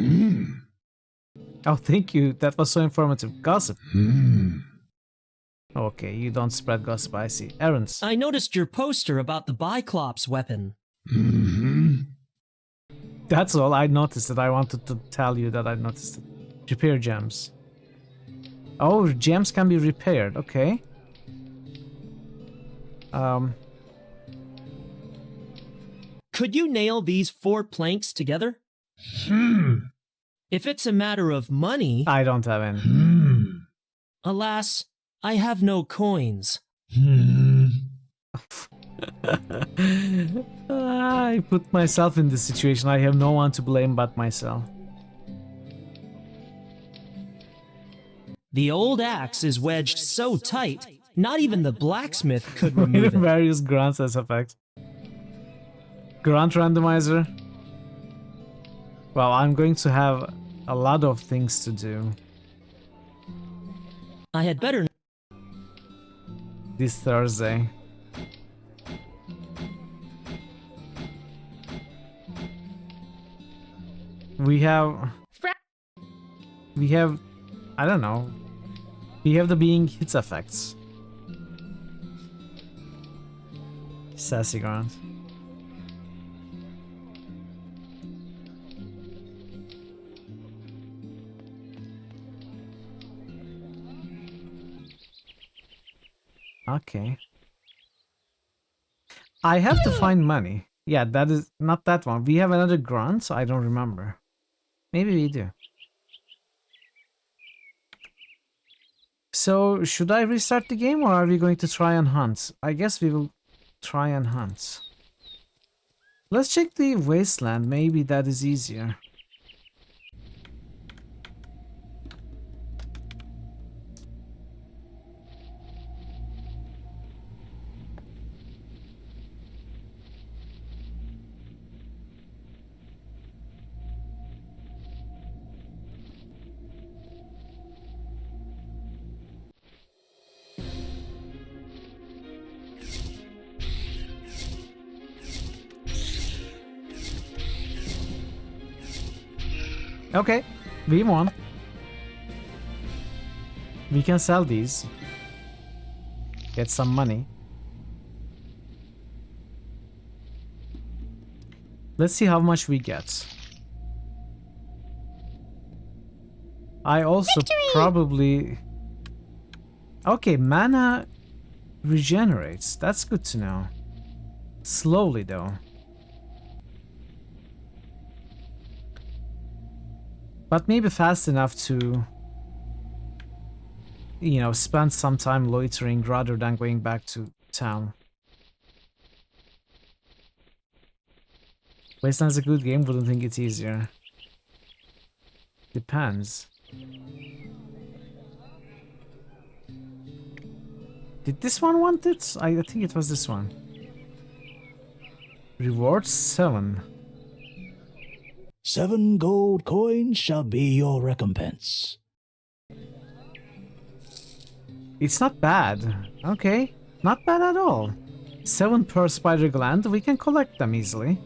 Oh, thank you. That was so informative. Gossip. Okay, you don't spread gossip, I see. Errands. I noticed your poster about the Biclops weapon. That's all. I noticed it. I wanted to tell you that I noticed it. Repair gems. Oh, gems can be repaired. Okay. Could you nail these 4 planks together? If it's a matter of money... I don't have any. Alas, I have no coins. I put myself in this situation. I have no one to blame but myself. The old axe is wedged so tight, not even the blacksmith could remove it. Various grants as effect. Grant randomizer. Well, I'm going to have a lot of things to do. I had better... This Thursday. We have, I don't know. We have the being hits effects. Sassy Grant. Okay. I have to find money. Yeah, that is not that one. We have another grant, so I don't remember. Maybe we do. So, should I restart the game or are we going to try and hunt? I guess we will try and hunt. Let's check the wasteland. Maybe that is easier. Okay, we won. We can sell these. Get some money. Let's see how much we get. I also probably... Okay, mana regenerates. That's good to know. Slowly, though. But maybe fast enough to, you know, spend some time loitering rather than going back to town. Wasteland's a good game, wouldn't think it's easier. Depends. Did this one want it? I think it was this one. Reward 7. 7 gold coins shall be your recompense. It's not bad. Okay, not bad at all. 7 per spider gland, we can collect them easily.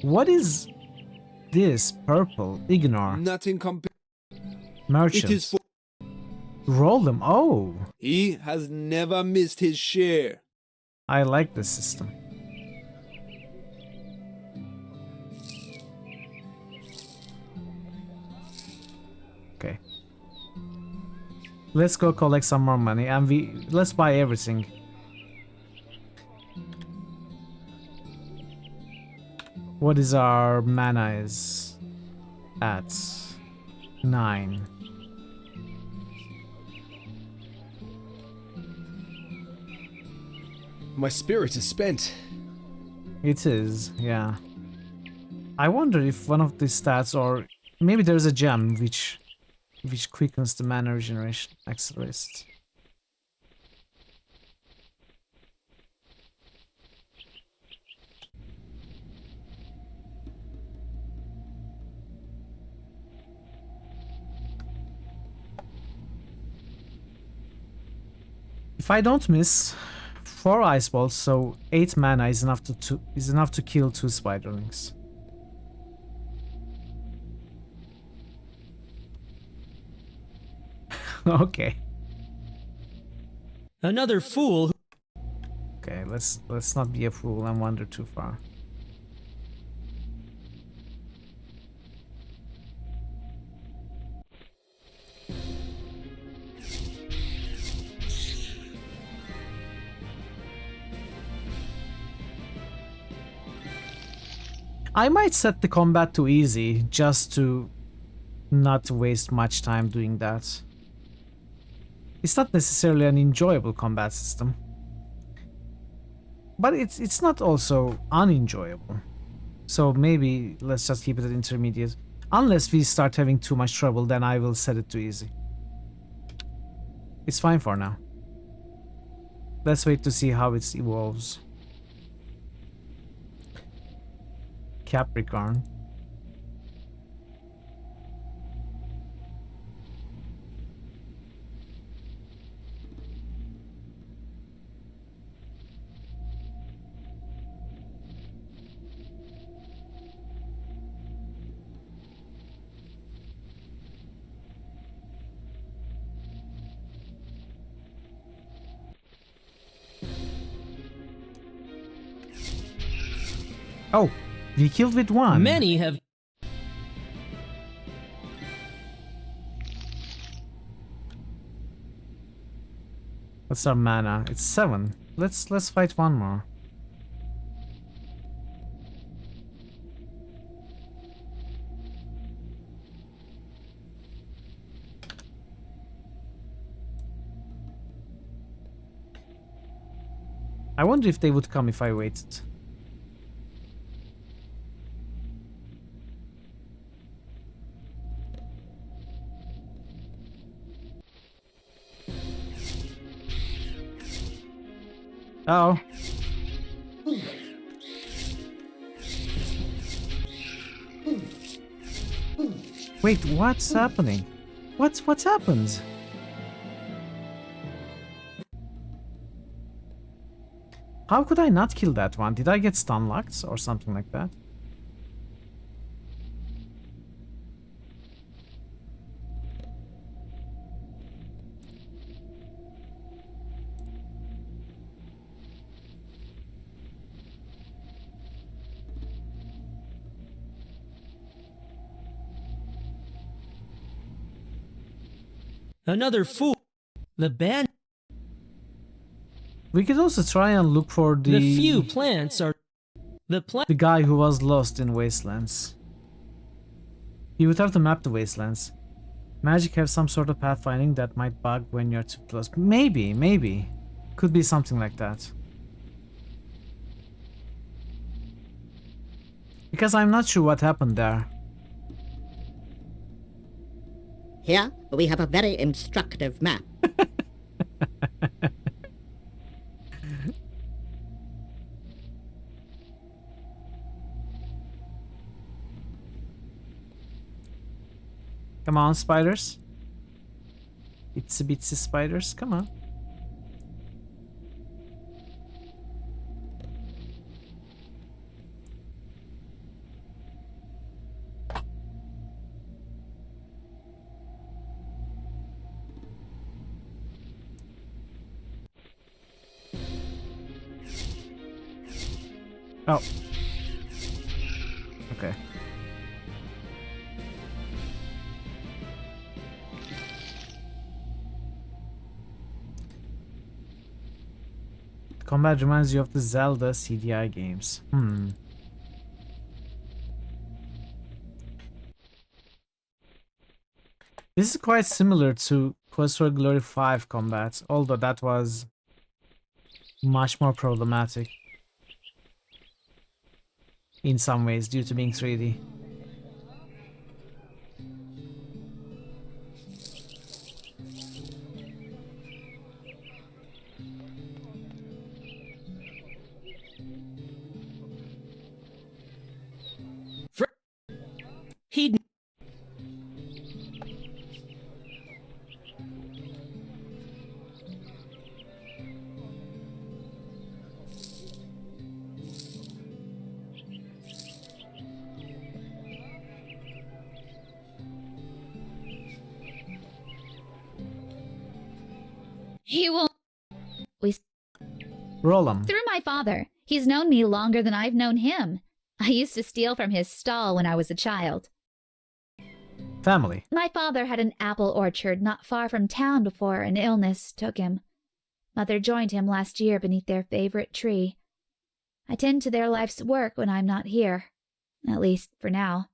What is this purple? Ignore. Nothing compared. Merchant. It is for. Roll them. Oh. He has never missed his share. I like this system. Okay. Let's go collect some more money and let's buy everything. What is our mana is at 9. My spirit is spent. It is, yeah. I wonder if one of the stats, or maybe there's a gem which quickens the mana regeneration, accelerates it. If I don't miss, 4 ice balls, so 8 mana is enough to kill 2 spiderlings. Okay. Another fool. Okay, let's not be a fool and wander too far. I might set the combat to easy, just to not waste much time doing that. It's not necessarily an enjoyable combat system, but it's not also unenjoyable. So maybe let's just keep it at intermediate. Unless we start having too much trouble, then I will set it to easy. It's fine for now. Let's wait to see how it evolves. Capricorn. Oh, we killed with 1. Many have. What's our mana? It's 7. Let's fight 1 more. I wonder if they would come if I waited. Oh. Wait, what's happening? What's happened? How could I not kill that one? Did I get stun locked or something like that? Another fool. The band. We could also try and look for The few plants are... The guy who was lost in Wastelands. You would have to map the Wastelands. Magic have some sort of pathfinding that might bug when you're too close. Maybe. Could be something like that. Because I'm not sure what happened there. Here, we have a very instructive map. Come on, spiders. Itsy bitsy spiders, come on. Oh. Okay. Combat reminds you of the Zelda CDI games. This is quite similar to Quest for Glory 5 combat, although that was much more problematic in some ways due to being 3D. He... He won't. We roll him. Through my father. He's known me longer than I've known him. I used to steal from his stall when I was a child. Family. My father had an apple orchard not far from town before an illness took him. Mother joined him last year beneath their favorite tree. I tend to their life's work when I'm not here. At least for now.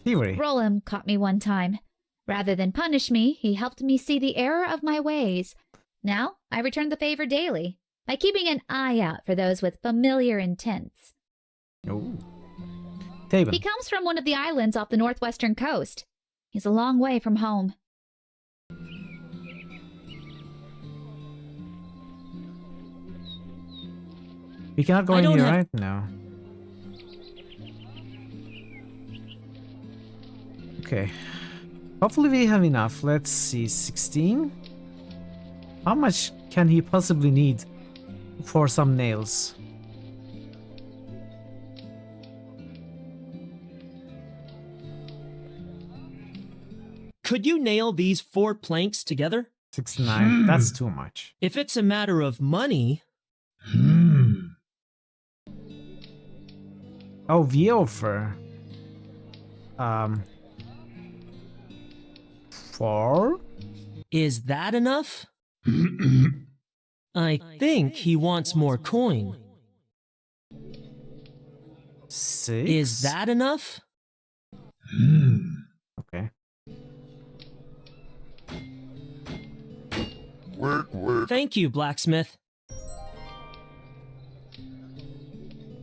Thievery. Rollum caught me one time. Rather than punish me, he helped me see the error of my ways. Now, I return the favor daily, by keeping an eye out for those with familiar intents. Oh. He comes from one of the islands off the northwestern coast. He's a long way from home. We cannot go in here right now. Okay. Hopefully we have enough. Let's see, 16? How much can he possibly need for some nails? Could you nail these 4 planks together? 69. That's too much. If it's a matter of money... Oh, we offer. 4? Is that enough? I think he wants more coin. 6? Is that enough? Okay. Thank you, blacksmith.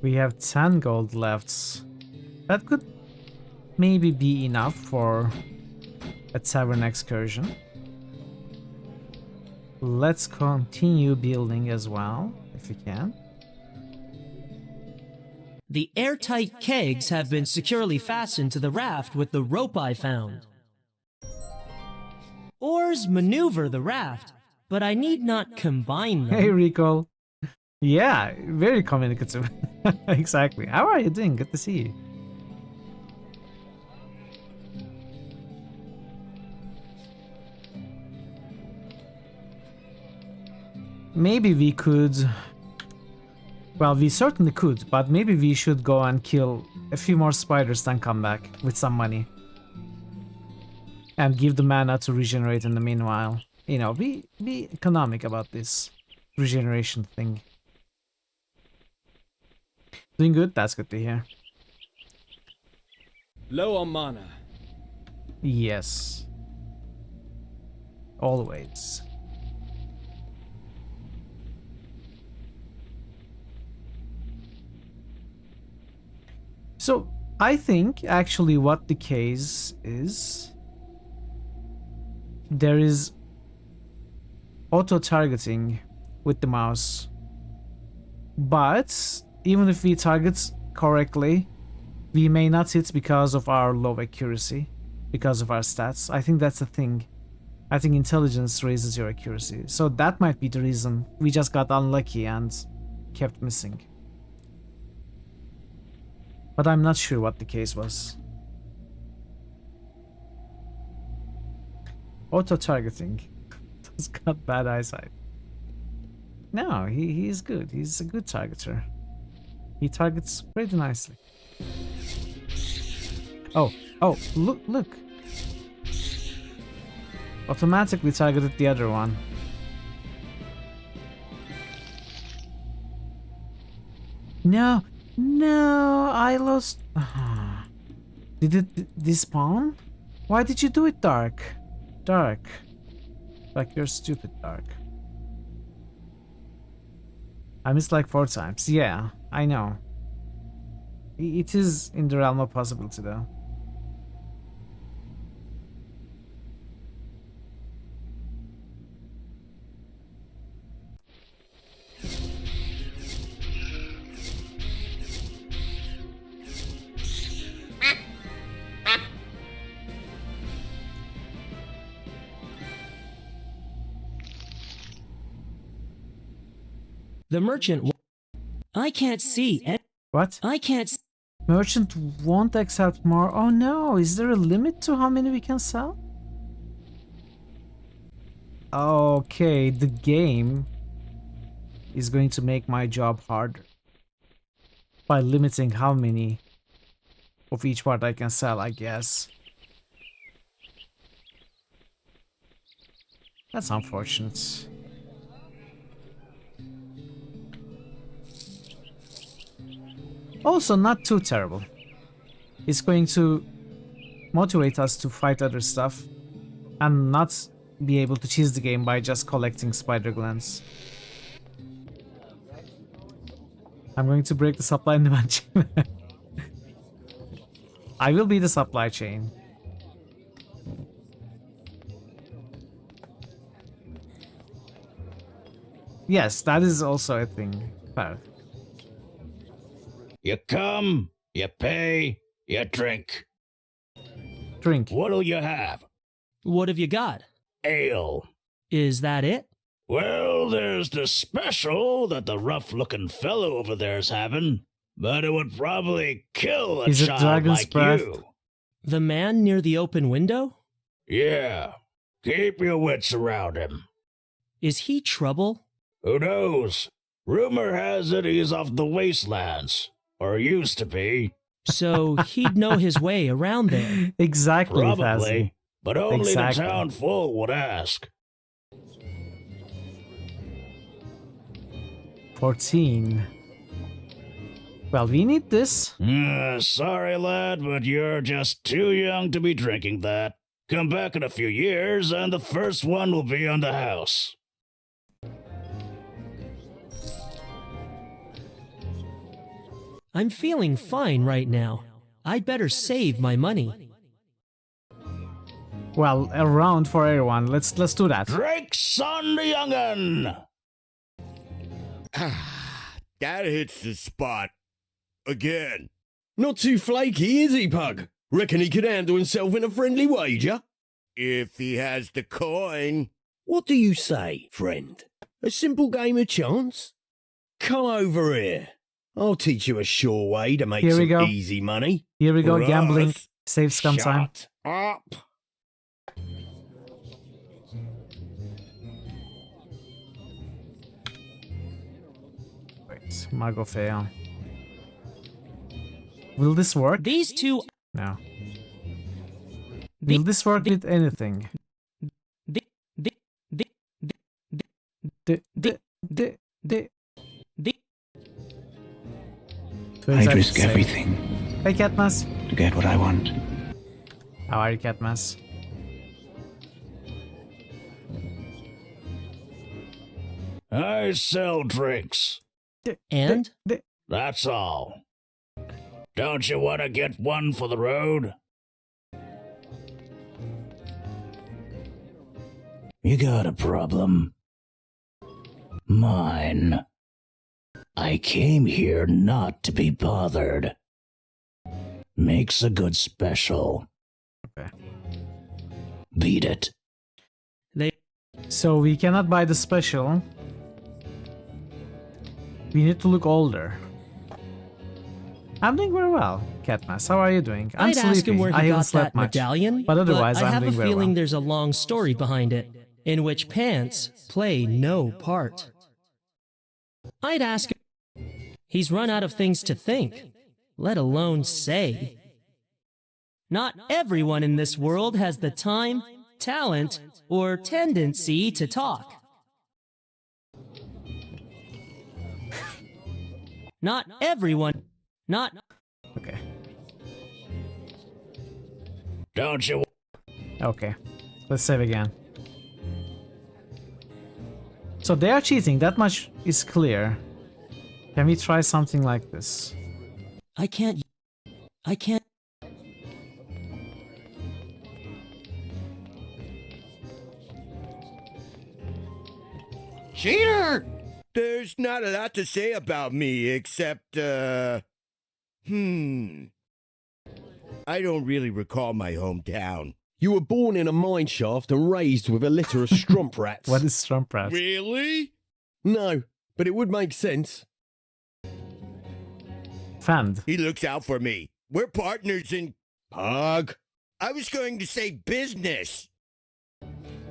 We have 10 gold left. That could maybe be enough for a tavern excursion. Let's continue building as well, if we can. The airtight kegs have been securely fastened to the raft with the rope I found. Oars maneuver the raft, but I need not combine them. Hey, Rico. Yeah, very communicative. Exactly. How are you doing? Good to see you. Maybe we could... Well, we certainly could, but maybe we should go and kill a few more spiders and come back with some money. And give the mana to regenerate in the meanwhile. You know, be economic about this regeneration thing. Doing good? That's good to hear. Low on mana. Yes. Always. So, I think actually what the case is, there is auto-targeting with the mouse. But even if we target correctly, we may not hit because of our low accuracy, because of our stats. I think that's the thing. I think intelligence raises your accuracy. So that might be the reason we just got unlucky and kept missing. But I'm not sure what the case was. Auto-targeting. He's got bad eyesight. No, he's good. He's a good targeter. He targets pretty nicely. Oh, look. Automatically targeted the other one. No, I lost. Did it despawn? Why did you do it, Dark? Dark. Like you're stupid, Dark. I missed like 4 times. Yeah, I know. It is in the realm of possibility, though. The merchant. I can't see. What? I can't. Merchant won't accept more. Oh no, is there a limit to how many we can sell? Okay, the game is going to make my job harder by limiting how many of each part I can sell, I guess. That's unfortunate. Also, not too terrible. It's going to motivate us to fight other stuff and not be able to cheese the game by just collecting spider glands. I'm going to break the supply and demand chain. I will be the supply chain. Yes, that is also a thing. You come, you pay, you drink. Drink. What'll you have? What have you got? Ale. Is that it? Well, there's the special that the rough-looking fellow over there's having, but it would probably kill a child like you. The man near the open window? Yeah. Keep your wits around him. Is he trouble? Who knows? Rumor has it he's off the wastelands. Or used to be. So he'd know his way around there. Exactly. Probably. But only the town full would ask. 14. Well, we need this. Sorry, lad, but you're just too young to be drinking that. Come back in a few years, and the first one will be on the house. I'm feeling fine right now. I'd better save my money. Well, a round for everyone. Let's do that. Drinks on the young'un! That hits the spot. Again. Not too flaky, is he, Pug? Reckon he could handle himself in a friendly wager? If he has the coin. What do you say, friend? A simple game of chance? Come over here. I'll teach you a sure way to make some easy money. Here we go, For gambling. us. Save scum time. Shut up. Wait, Mago fail. Will this work? These two... No. Will this work with anything? I'd risk everything Hey, Catmas. to get what I want. How are you, Catmas? I sell drinks. And? That's all. Don't you want to get one for the road? You got a problem? Mine. I came here not to be bothered. Makes a good special. Okay. Beat it. So we cannot buy the special. We need to look older. I'm doing very well, Catmas. How are you doing? I'm I'd sleeping. ask him where I he haven't got slept that much. medallion, But otherwise, I I'm have doing a very feeling well. there's a long story behind it, in which pants play no part. I'd ask him. He's run out of things to think, let alone say. Not everyone in this world has the time, talent, or tendency to talk. Not everyone. Not. Okay. Don't you? Okay. Let's save again. So they are cheating. That much is clear. Can we try something like this? I can't. Cheater! There's not a lot to say about me except, I don't really recall my hometown. You were born in a mine shaft and raised with a litter of strump rats. What is strump rats? Really? No, but it would make sense. Fand. He looks out for me. We're partners in... Pug. I was going to say business.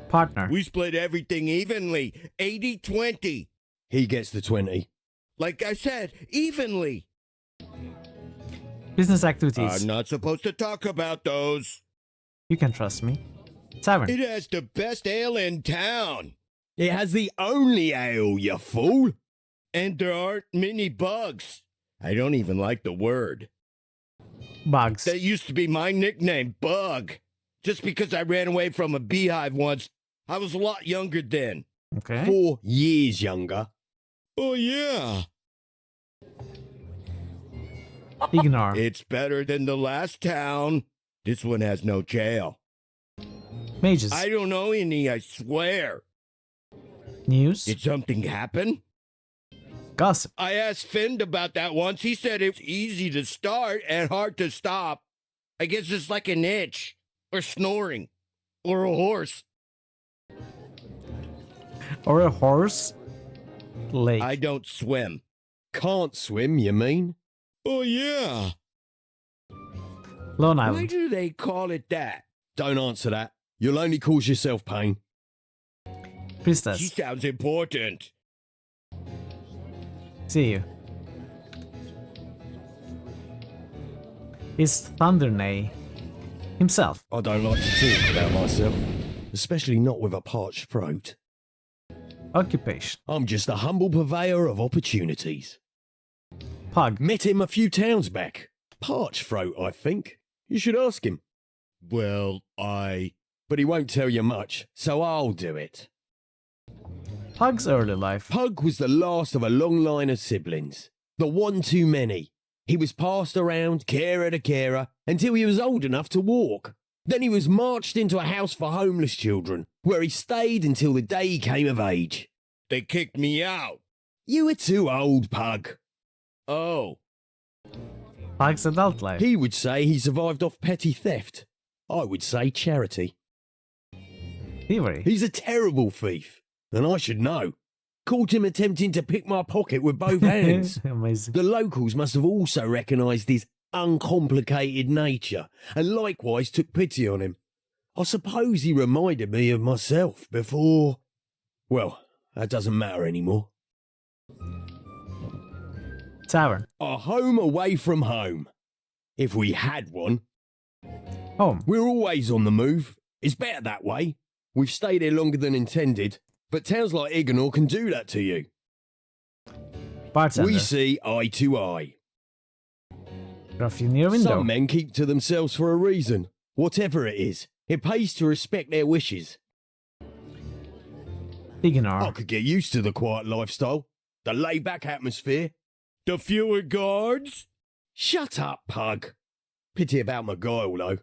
Partner. We split everything evenly. 80-20. He gets the 20. Like I said, evenly. Business activities. I'm not supposed to talk about those. You can trust me. Tavern. It has the best ale in town. It has the only ale, you fool. And there aren't many bugs. I don't even like the word. Bugs. That used to be my nickname, Bug. Just because I ran away from a beehive once. I was a lot younger then. Okay. 4 years younger. Oh, yeah. Ignore. It's better than the last town. This one has no jail. Mages. I don't know any, I swear. News. Did something happen? Gossip. I asked Finn about that once. He said it's easy to start and hard to stop. I guess it's like an itch, or snoring, or a horse. Or a horse? Lake. I don't swim. Can't swim, you mean? Oh, yeah. Lone Why Island. do they call it that? Don't answer that. You'll only cause yourself pain. Priestess. She sounds important. See you. Is Thundernay himself? I don't like to talk about myself, especially not with a parched throat. Occupation. I'm just a humble purveyor of opportunities. Pug. Met him a few towns back. Parched throat, I think. You should ask him. Well, But he won't tell you much, so I'll do it. Pug's early life. Pug was the last of a long line of siblings. The one too many. He was passed around, carer to carer, until he was old enough to walk. Then he was marched into a house for homeless children, where he stayed until the day he came of age. They kicked me out. You were too old, Pug. Oh. Pug's adult life. He would say he survived off petty theft. I would say charity. Thievery. He's a terrible thief, and I should know. Caught him attempting to pick my pocket with both hands. Amazing. The locals must have also recognised his uncomplicated nature, and likewise took pity on him. I suppose he reminded me of myself before... Well, that doesn't matter anymore. Tavern. A home away from home. If we had one. Home. We're always on the move. It's better that way. We've stayed here longer than intended, but towns like Ignore can do that to you. Bartender. We see eye to eye. Roughly near window. Some men keep to themselves for a reason. Whatever it is, it pays to respect their wishes. Ignore. I could get used to the quiet lifestyle, the laid-back atmosphere, the fewer guards. Shut up, pug. Pity about Maguile, though.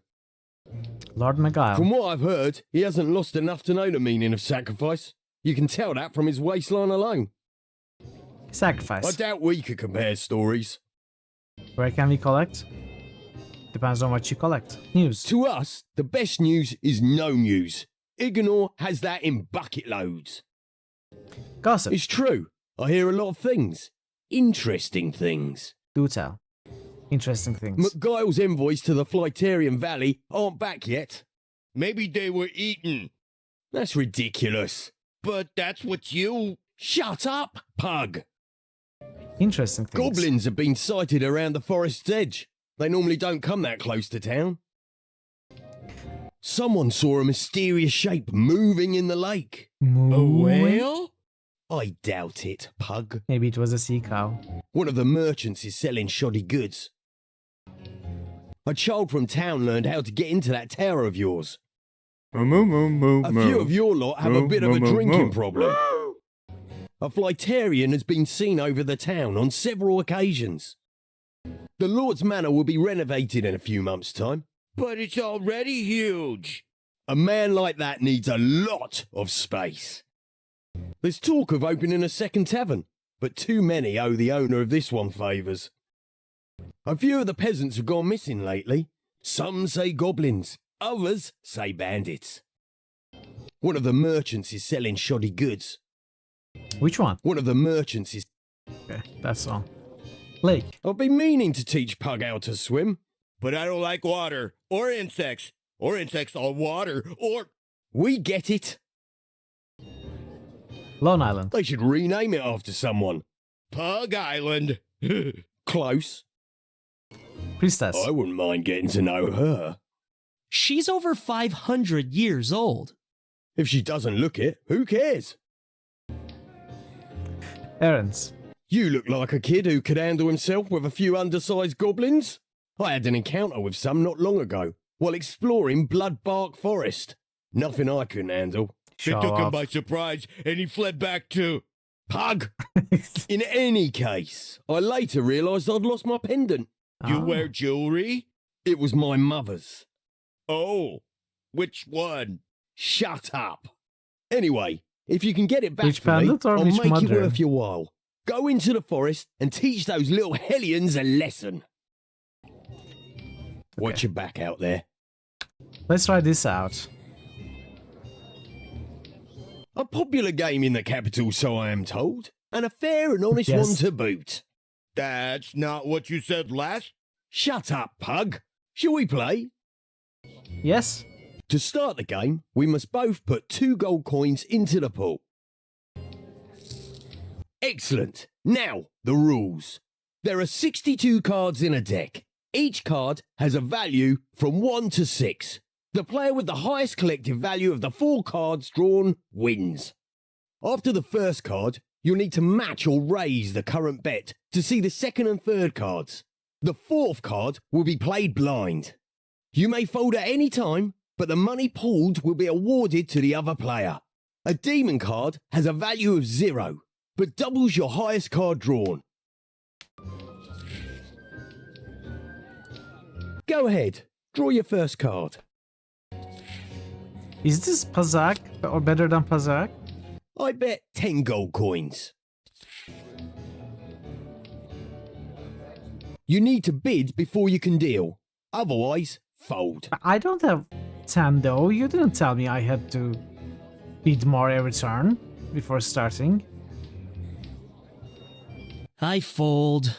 Lord Maguile. From what I've heard, he hasn't lost enough to know the meaning of sacrifice. You can tell that from his waistline alone. Sacrifice. I doubt we could compare stories. Where can we collect? Depends on what you collect. News. To us, the best news is no news. Ignore has that in bucket loads. Gossip. It's true. I hear a lot of things. Interesting things. Do tell. Interesting things. McGuile's envoys to the Flightarian Valley aren't back yet. Maybe they were eaten. That's ridiculous. But that's what you... Shut up, pug! Interesting things. Goblins have been sighted around the forest's edge. They normally don't come that close to town. Someone saw a mysterious shape moving in the lake. A whale? I doubt it, pug. Maybe it was a sea cow. One of the merchants is selling shoddy goods. A child from town learned how to get into that tower of yours. A few of your lot have a bit of a drinking problem. A Flightarian has been seen over the town on several occasions. The Lord's Manor will be renovated in a few months' time. But it's already huge. A man like that needs a lot of space. There's talk of opening a second tavern, but too many owe the owner of this one favours. A few of the peasants have gone missing lately. Some say goblins, others say bandits. One of the merchants is selling shoddy goods. Which one? One of the merchants is... Okay, that's all. Lake. I've been meaning to teach Pug how to swim, but I don't like water, or insects on water, or... We get it. Lone Island. They should rename it after someone. Pug Island. Close. Priestess. I wouldn't mind getting to know her. She's over 500 years old. If she doesn't look it, who cares? Errands. You look like a kid who could handle himself with a few undersized goblins. I had an encounter with some not long ago while exploring Bloodbark Forest. Nothing I couldn't handle. Show They took him off. by surprise and he fled back to... Pug! In any case, I later realised I'd lost my pendant. You wear jewellery? It was my mother's. Oh, which one? Shut up. Anyway, if you can get it back Which for me, pendant or I'll which make it mother? worth your while. Go into the forest and teach those little hellions a lesson. Watch your back out there. Let's try this out. A popular game in the capital, so I am told, and a fair and honest Yes. one to boot. That's not what you said last. Shut up, Pug. Shall we play? Yes. To start the game, we must both put 2 gold coins into the pool. Excellent. Now, the rules. There are 62 cards in a deck. Each card has a value from 1 to 6. The player with the highest collective value of the 4 cards drawn wins. After the first card, you'll need to match or raise the current bet to see the second and third cards. The 4th card will be played blind. You may fold at any time, but the money pulled will be awarded to the other player. A demon card has a value of 0, but doubles your highest card drawn. Go ahead, draw your first card. Is this Pazak or better than Pazak? I bet 10 gold coins. You need to bid before you can deal. Otherwise, fold. I don't have 10 though. You didn't tell me I had to bid more every turn before starting. I fold.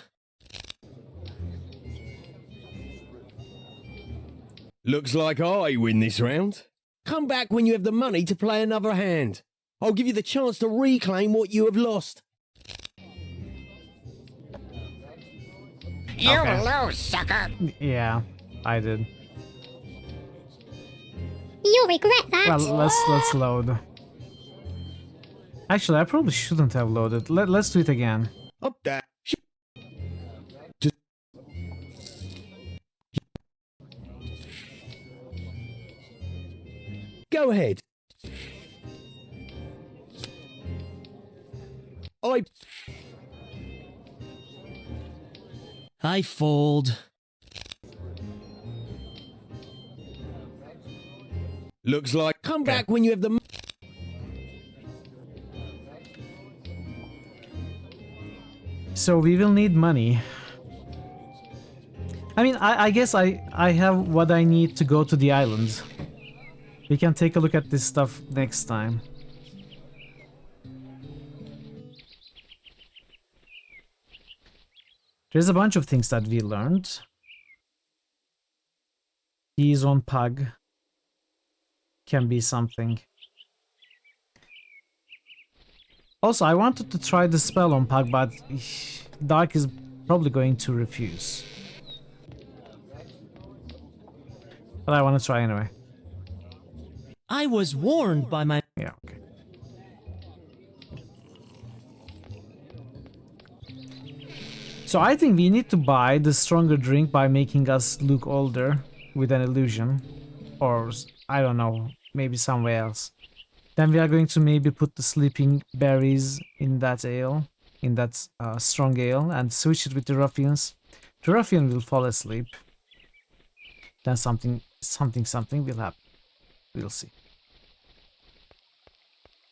Looks like I win this round. Come back when you have the money to play another hand. I'll give you the chance to reclaim what you have lost. You lose, sucker. Yeah, I did. You'll regret that. Well, let's load. Actually, I probably shouldn't have loaded. Let's do it again. Up there. Go ahead. I fold. Looks like come back when you have the. So we will need money. I mean, I guess I have what I need to go to the island. We can take a look at this stuff next time. There's a bunch of things that we learned. He's on Pug. Can be something. Also, I wanted to try the spell on Pug, but Dark is probably going to refuse. But I want to try anyway. I was warned by my... Yeah, okay. So I think we need to buy the stronger drink by making us look older with an illusion. Or, I don't know, maybe somewhere else. Then we are going to maybe put the sleeping berries in that ale, in that strong ale, and switch it with the ruffians. The ruffian will fall asleep. Then something will happen. We'll see.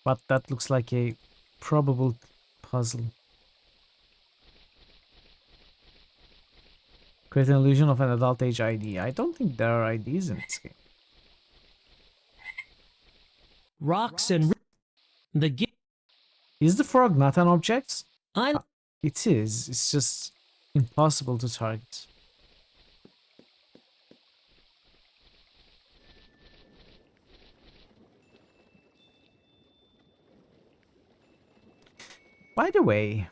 But that looks like a probable puzzle. Create an illusion of an adult age ID. I don't think there are IDs in this game. Rocks and... The gift... Is the frog not an object? I... It is. It's just impossible to target. By the way,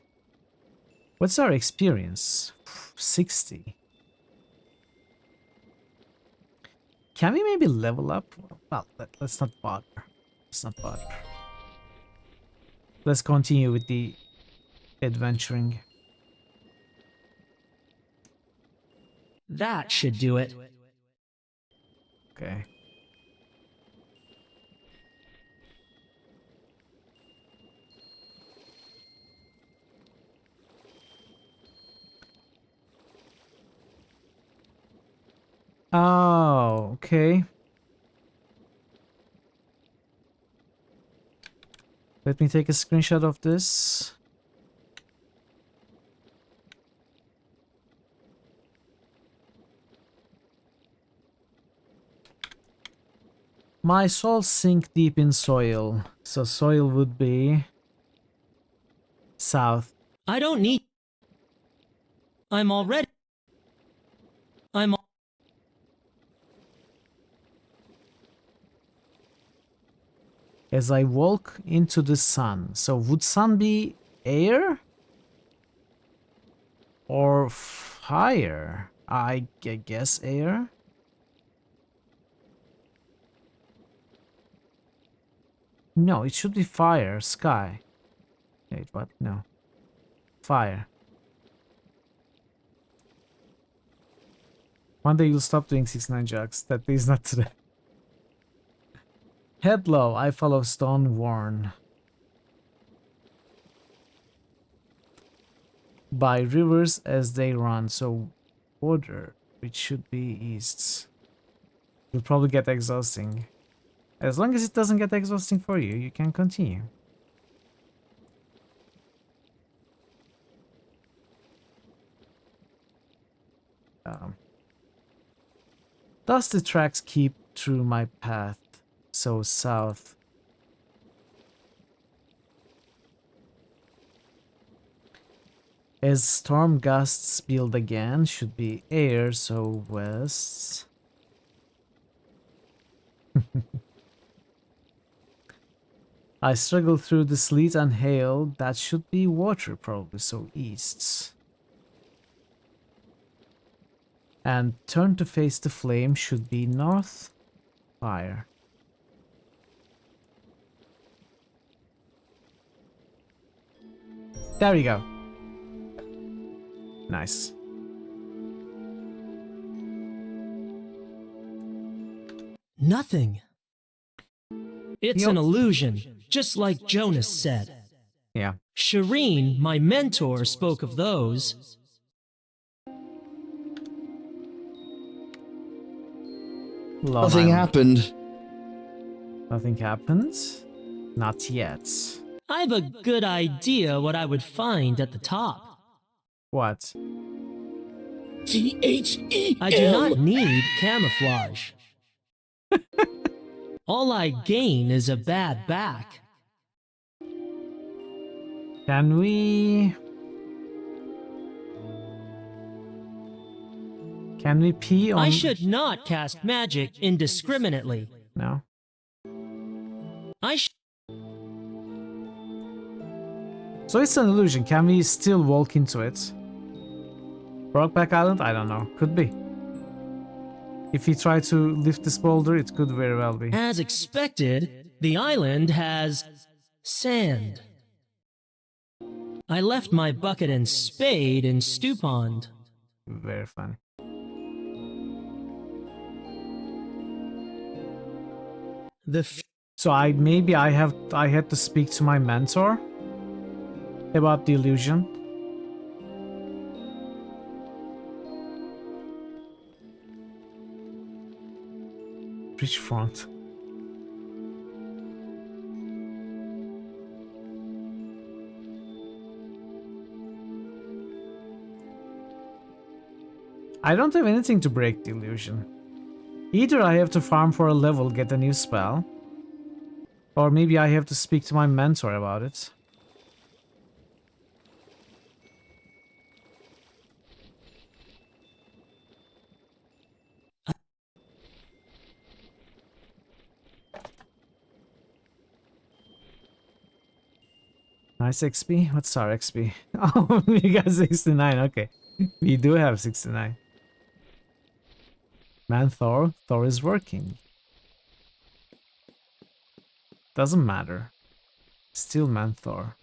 what's our experience? 60. Can we maybe level up? Well, let's not bother. Let's not bother. Let's continue with the adventuring. That should do it. Okay. Oh, okay. Let me take a screenshot of this. My soul sink deep in soil. So soil would be south. I don't need... I'm already... As I walk into the sun. So would sun be air? Or fire? I guess air? No, it should be fire, sky. Wait, what? No. Fire. One day you'll stop doing 6ix9ine jokes. That is not today. Head low, I follow stone worn. By rivers as they run, so water, which should be east. Will probably get exhausting. As long as it doesn't get exhausting for you, you can continue. Thus the tracks keep through my path. So south. As storm gusts build again, should be air, so west. I struggle through the sleet and hail, that should be water probably, so east. And turn to face the flame should be north, fire. There we go. Nice. Nothing. It's an illusion, just like Jonas said. Yeah. Shireen, my mentor, spoke of those. Nothing happened. Nothing happened? Not yet. I've a good idea what I would find at the top. What? THEL. I do not need camouflage. All I gain is a bad back. Can we pee on... I should not cast magic indiscriminately. No. So it's an illusion. Can we still walk into it? Brokeback Island? I don't know. Could be. If we try to lift this boulder, it could very well be. As expected, the island has sand. I left my bucket and spade in Stew Pond. Very funny. So I had to speak to my mentor about the illusion. Bridge front. I don't have anything to break the illusion. Either I have to farm for a level, get a new spell, or maybe I have to speak to my mentor about it. Nice XP? What's our XP? Oh, we got 69, okay. We do have 69. Man, Thor is working. Doesn't matter. Still Man Thor.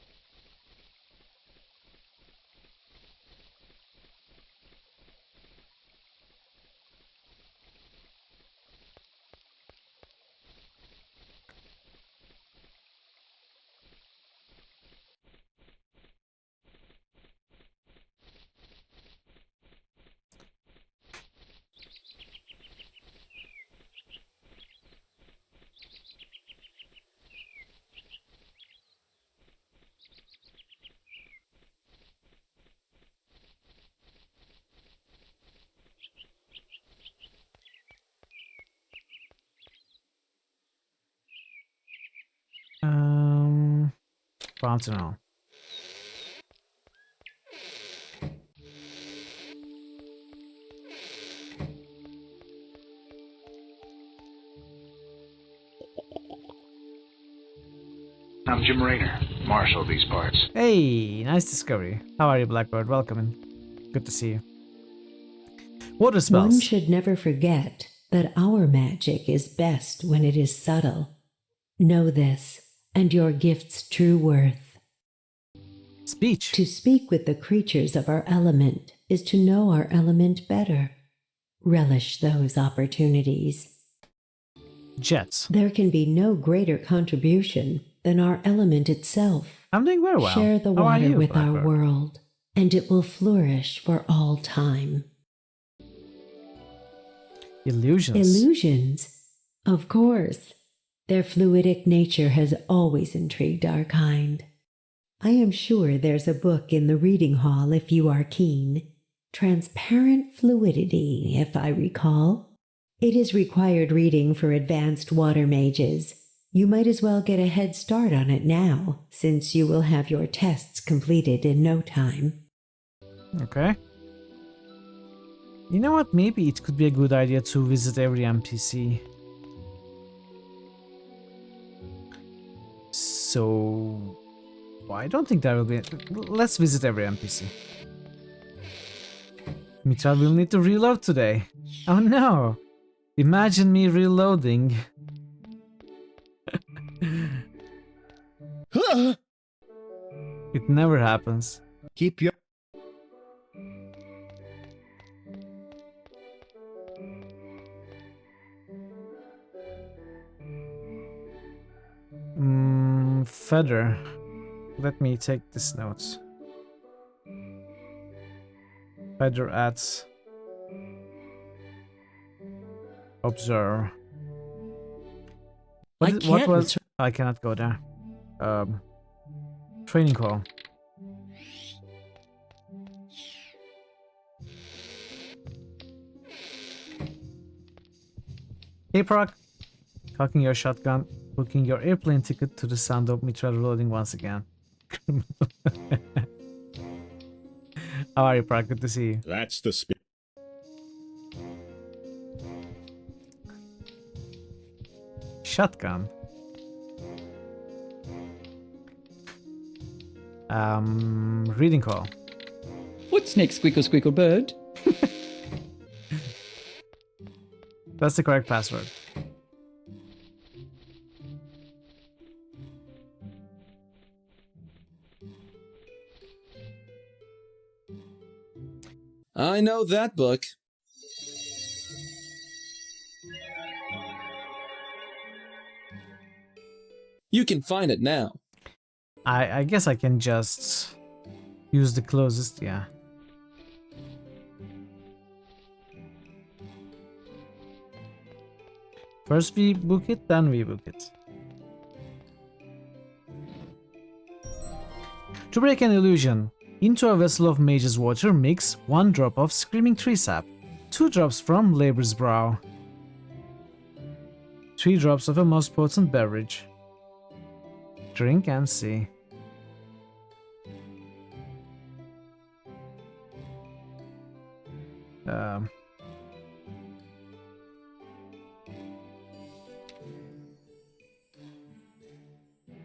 Fountain. I'm Jim Raynor, Marshal of these parts. Hey, nice discovery. How are you, Blackbird? Welcome in. Good to see you. Water spells. One should never forget that our magic is best when it is subtle. Know this, and your gift's true worth. Speech. To speak with the creatures of our element is to know our element better. Relish those opportunities. Jets. There can be no greater contribution than our element itself. I'm doing very well. Share the How are water you, with Blackbird? our world, and it will flourish for all time. Illusions. Illusions? Of course. Their fluidic nature has always intrigued our kind. I am sure there's a book in the reading hall if you are keen. Transparent Fluidity, if I recall. It is required reading for advanced water mages. You might as well get a head start on it now, since you will have your tests completed in no time. Okay. You know what? Maybe it could be a good idea to visit every NPC. So... I don't think that will be... Let's visit every NPC. Mitra will need to reload today. Oh no! Imagine me reloading. It never happens. Keep your... Feather. Let me take this note. Feather adds. Observe. What was? I cannot go there. Training hall. Hey Proc, cocking your shotgun, booking your airplane ticket to the sound of Mitra reloading once again. How are you, Proc? Good to see you. That's the spirit. Shotgun. Reading call. What's next, Squickle Squickle Bird? That's the correct password. I know that book. You can find it now. I guess I can just use the closest, yeah. First we book it, then we book it. To break an illusion, into a vessel of Mage's water mix 1 drop of Screaming Tree Sap, 2 drops from Labor's Brow, 3 drops of a most potent beverage. Drink and see.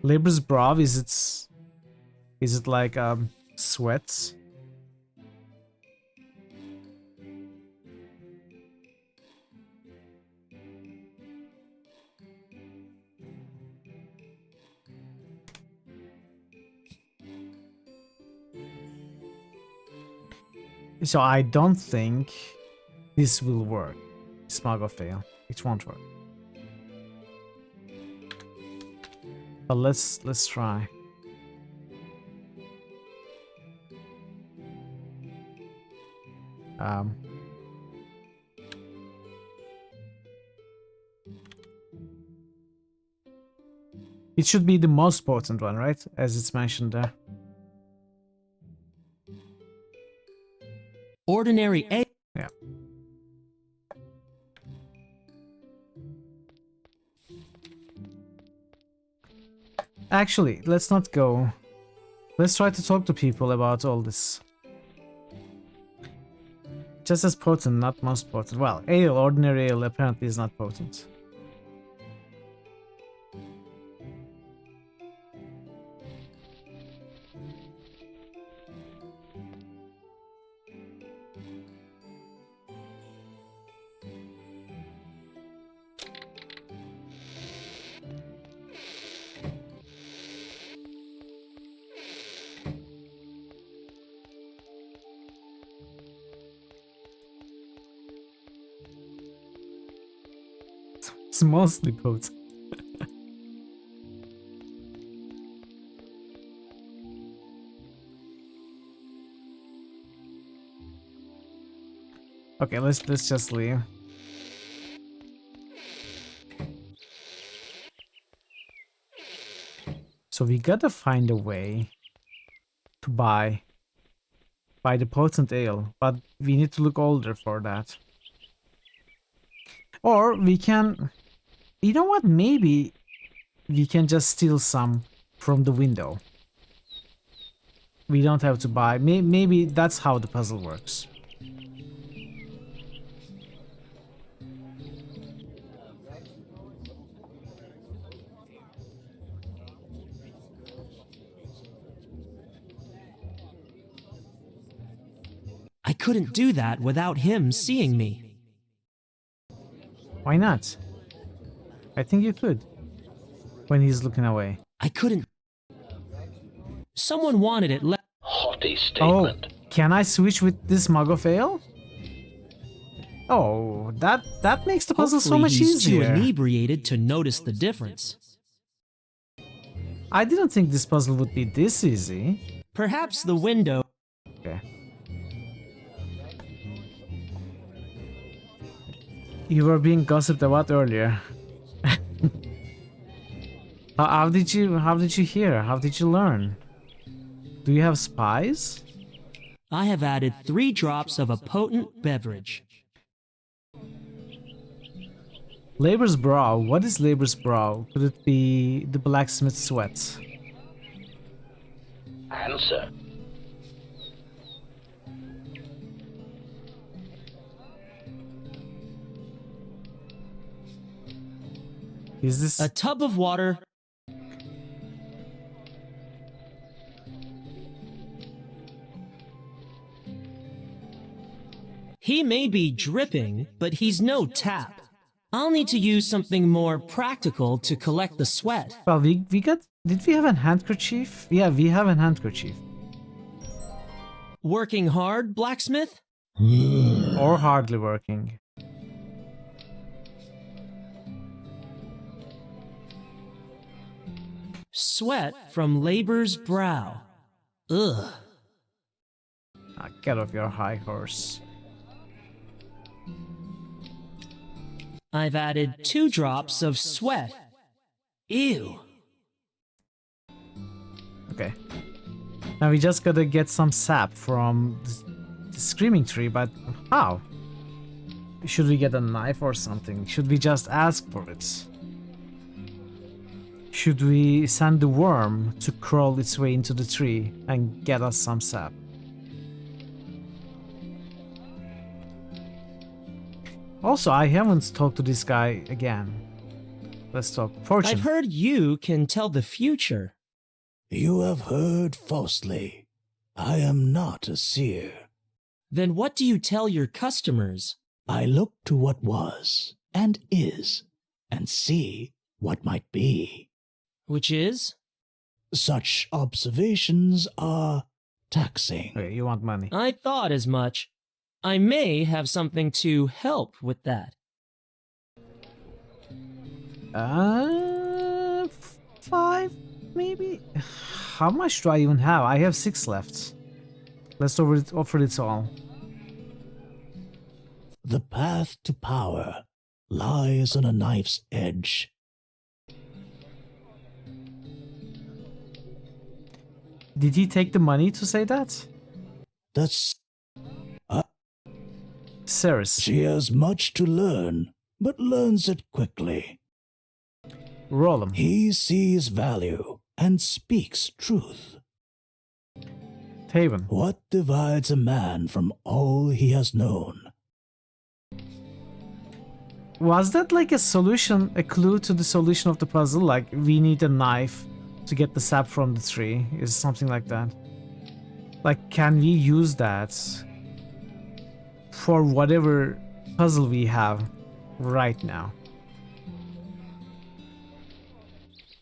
Labor's Brow, is it like sweats? So I don't think this will work. Smug or fail. It won't work. But let's try. It should be the most potent one, right? As it's mentioned there. Ordinary A. Yeah. Actually, let's not go. Let's try to talk to people about all this. Just as potent, not most potent. Well, ale, ordinary ale apparently is not potent. It's mostly potent. Okay, let's just leave. So we gotta find a way to buy the potent ale, but we need to look older for that. Or we can, you know what, maybe we can just steal some from the window. We don't have to buy, maybe that's how the puzzle works. I couldn't do that without him seeing me. Why not? I think you could. When he's looking away. I couldn't. Someone wanted it Haughty statement. Oh, can I switch with this Mug of Ale? Oh, that makes the puzzle so much he's easier. too inebriated to notice the difference. I didn't think this puzzle would be this easy. Perhaps the window... Okay. You were being gossiped about earlier. How did you hear? How did you learn? Do you have spies? I have added 3 drops of a potent beverage. Labor's Brow. What is Labor's Brow? Could it be the blacksmith's sweat? Answer. Is this a tub of water? He may be dripping, but he's no tap. I'll need to use something more practical to collect the sweat. Well, we got... Did we have a handkerchief? Yeah, we have a handkerchief. Working hard, blacksmith? Or hardly working. Sweat from labor's brow. Ugh. Ah, get off your high horse. I've added 2 drops of sweat. Ew. Okay. Now we just gotta get some sap from the screaming tree, but how? Should we get a knife or something? Should we just ask for it? Should we send the worm to crawl its way into the tree and get us some sap? Also, I haven't talked to this guy again. Let's talk fortune. I've heard you can tell the future. You have heard falsely. I am not a seer. Then what do you tell your customers? I look to what was and is, and see what might be. Which is? Such observations are taxing. Okay, you want money. I thought as much. I may have something to help with that. 5 maybe? How much do I even have? I have 6 left. Let's offer it all. The path to power lies on a knife's edge. Did he take the money to say that? That's... Ceres. She has much to learn, but learns it quickly. Roll him. He sees value and speaks truth. Taven. What divides a man from all he has known? Was that like a solution, a clue to the solution of the puzzle? Like, we need a knife to get the sap from the tree? Is something like that? Like, can we use that for whatever puzzle we have right now?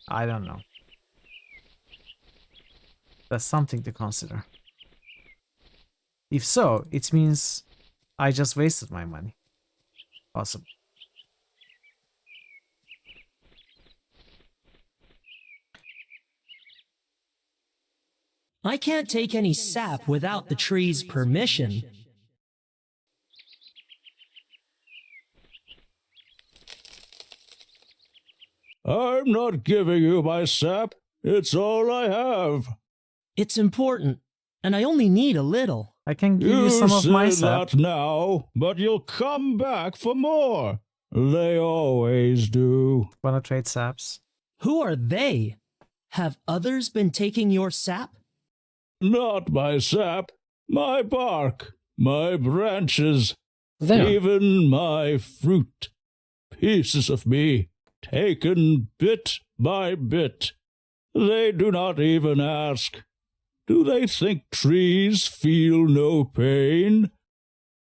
I don't know. That's something to consider. If so, it means I just wasted my money. Possible. I can't take any sap without the tree's permission. I'm not giving you my sap. It's all I have. It's important, and I only need a little. I can give you some of my sap. That now, but you'll come back for more. They always do. Wanna trade saps? Who are they? Have others been taking your sap? Not my sap, my bark, my branches, There. even my fruit. Pieces of me, taken bit by bit. They do not even ask. Do they think trees feel no pain?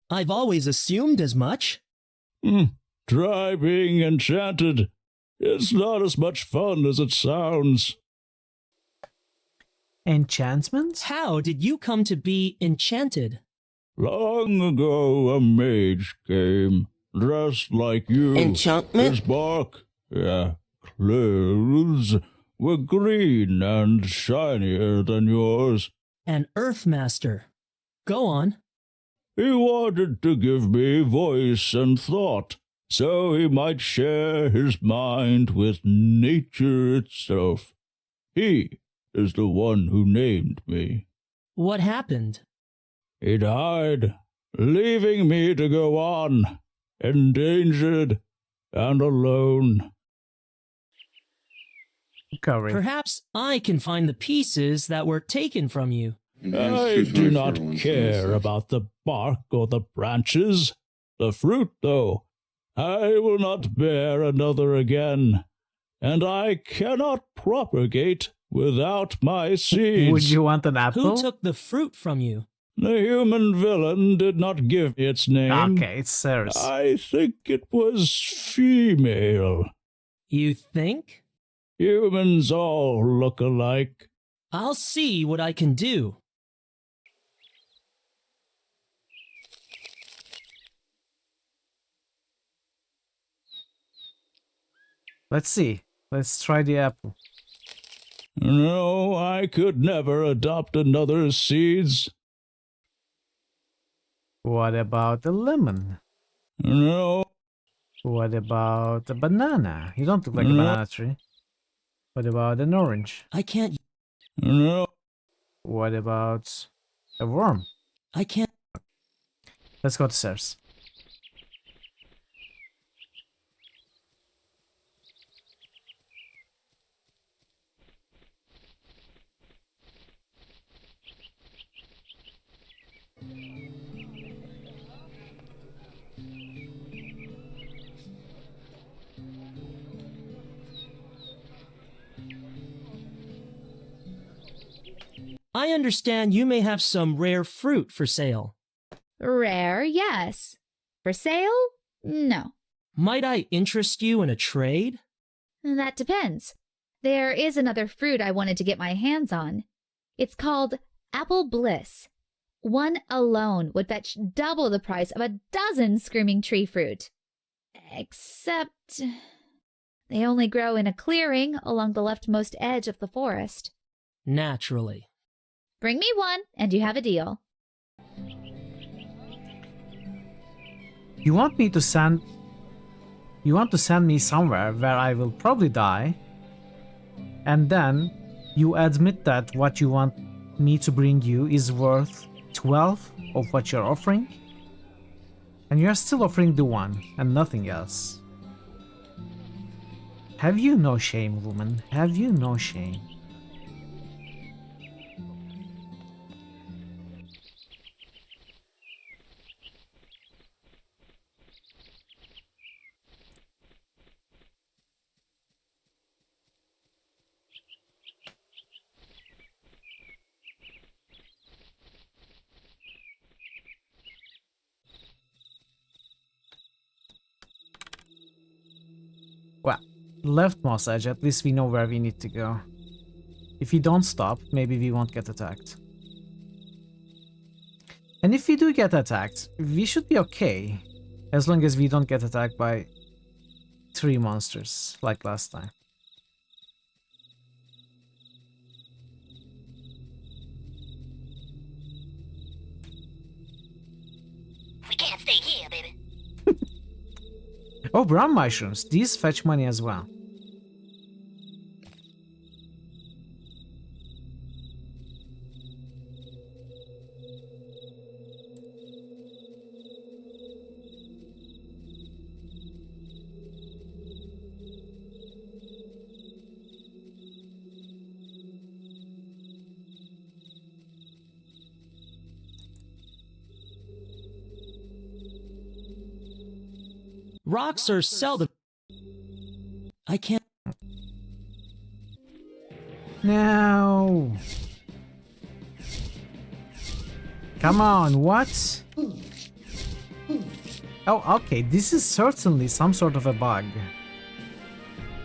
I've always assumed as much. Try being enchanted. It's not as much fun as it sounds. Enchantments? How did you come to be enchanted? Long ago, a mage came, dressed like you. Enchantment? His bark, clothes, were green and shinier than yours. An Earthmaster. Go on. He wanted to give me voice and thought, so he might share his mind with nature itself. He is the one who named me. What happened? He died, leaving me to go on, endangered and alone. Perhaps I can find the pieces that were taken from you. I do not care about the bark or the branches. The fruit, though, I will not bear another again, and I cannot propagate without my seeds. Would you want an apple? Who took the fruit from you? The human villain did not give its name. Okay, it's Ceres. I think it was female. You think? Humans all look alike. I'll see what I can do. Let's see. Let's try the apple. No, I could never adopt another's seeds. What about the lemon? No. What about the banana? You don't look like a banana tree. What about an orange? I can't. No. What about a worm? I can't. Let's go to Ceres. I understand you may have some rare fruit for sale. Rare, yes. For sale? No. Might I interest you in a trade? That depends. There is another fruit I wanted to get my hands on. It's called Apple Bliss. One alone would fetch double the price of a dozen screaming tree fruit. Except they only grow in a clearing along the leftmost edge of the forest. Naturally. Bring me one, and you have a deal. You want to send me somewhere where I will probably die, and then you admit that what you want me to bring you is worth 12 of what you're offering, and you're still offering the one and nothing else. Have you no shame, woman? Have you no shame? Well, leftmost edge, at least we know where we need to go. If we don't stop, maybe we won't get attacked. And if we do get attacked, we should be okay. As long as we don't get attacked by 3 monsters, like last time. We can't stay here, baby. Oh, brown mushrooms. These fetch money as well. Rocks are seldom. I can't. No. Come on, what? Oh, okay, this is certainly some sort of a bug.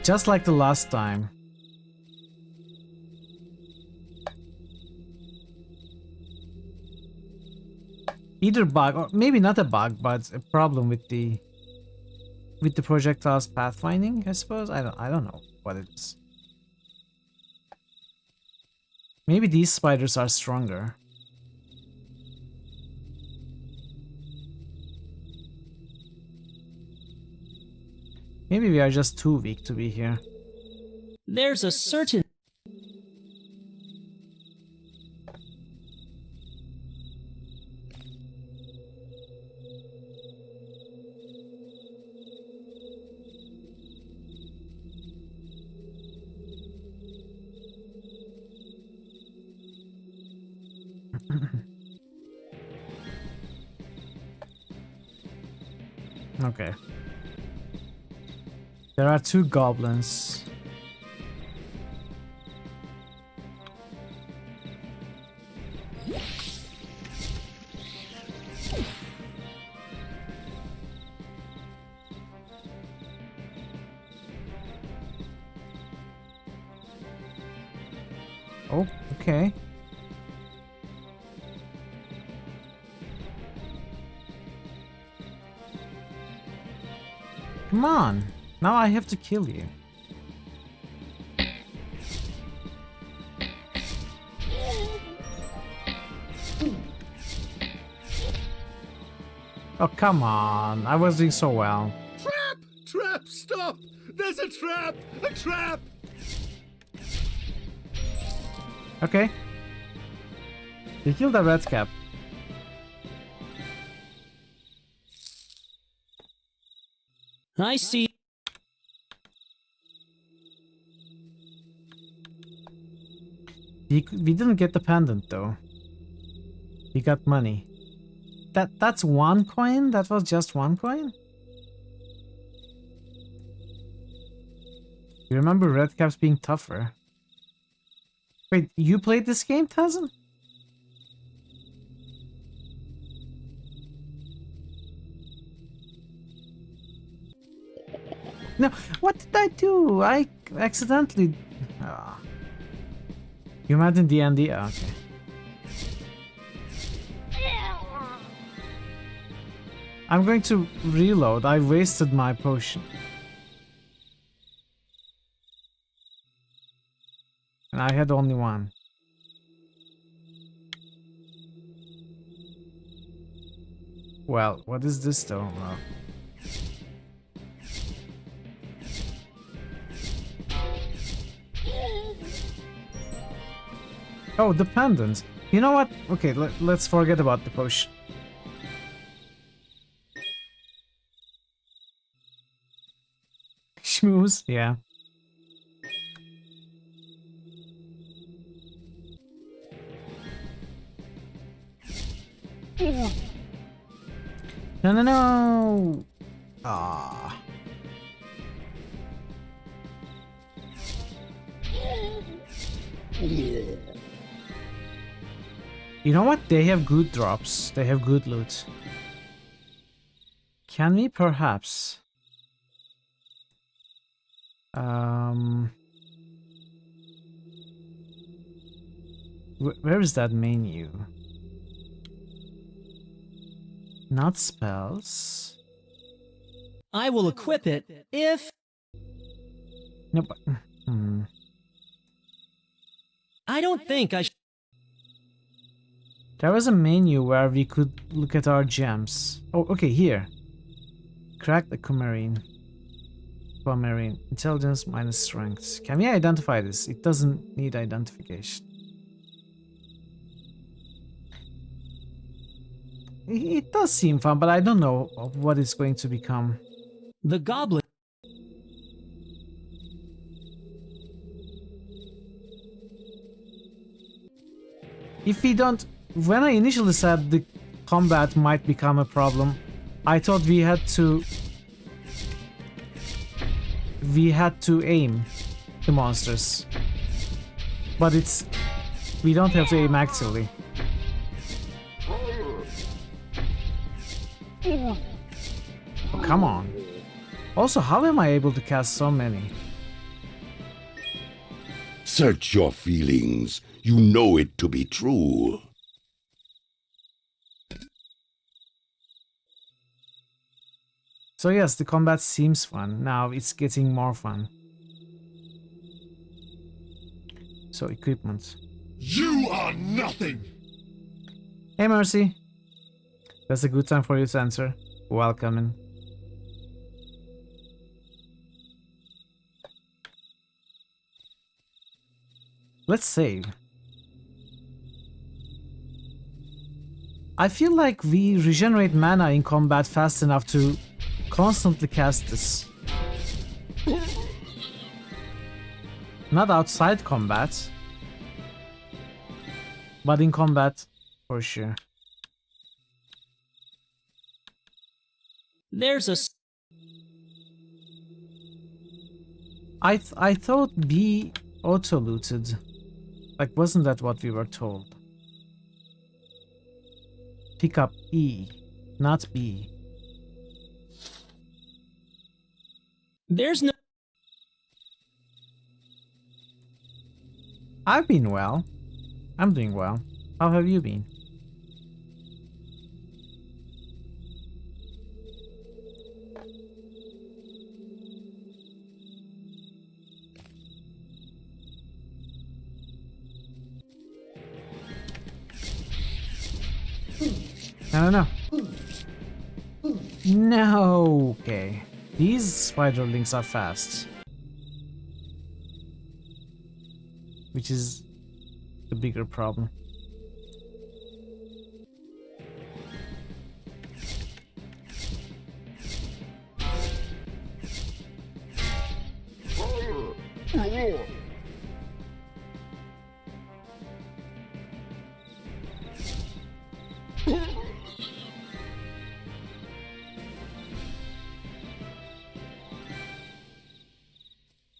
Just like the last time. either bug or maybe not a bug, but a problem with the projectiles pathfinding, I suppose. I don't know what it is. Maybe these spiders are stronger. Maybe we are just too weak to be here. There's a certain... Okay. There are 2 goblins. Oh, okay. Come on. Now I have to kill you. Oh, come on. I was doing so well. Trap! Trap! Stop! There's a trap! A trap! Okay. You killed the red cap. I see. We didn't get the pendant though. We got money. That's 1 coin? That was just 1 coin? You remember red caps being tougher? Wait, you played this game, Tazan? No, what did I do? I accidentally... Ah. You mad in D&D? Oh, okay. I'm going to reload. I wasted my potion. And I had only 1. Well, what is this though? Oh. Oh, the pendants. You know what? Okay, let's forget about the potion. Schmooze, yeah. No, no, no! Ah. You know what? They have good drops. They have good loot. Can we perhaps... Where is that menu? Not spells. I will equip it if... No, but... I don't think I should... There was a menu where we could look at our gems. Oh, okay, here. Crack the Aquamarine. Intelligence minus strength. Can we identify this? It doesn't need identification. It does seem fun, but I don't know what it's going to become. The goblin... If we don't... When I initially said the combat might become a problem, I thought we had to aim the monsters. But it's... We don't have to aim actively. Oh, come on. Also, how am I able to cast so many? Search your feelings. You know it to be true. So yes, the combat seems fun. Now it's getting more fun. So equipment. You are nothing! Hey Mercy. That's a good time for you to answer. Welcome. Let's save. I feel like we regenerate mana in combat fast enough to constantly cast this. Not outside combat, but in combat for sure. There's a... I thought B auto-looted. Like, wasn't that what we were told? Pick up E, not B. There's no... I've been well. I'm doing well. How have you been? No. No. Okay. These spider links are fast. Which is the bigger problem.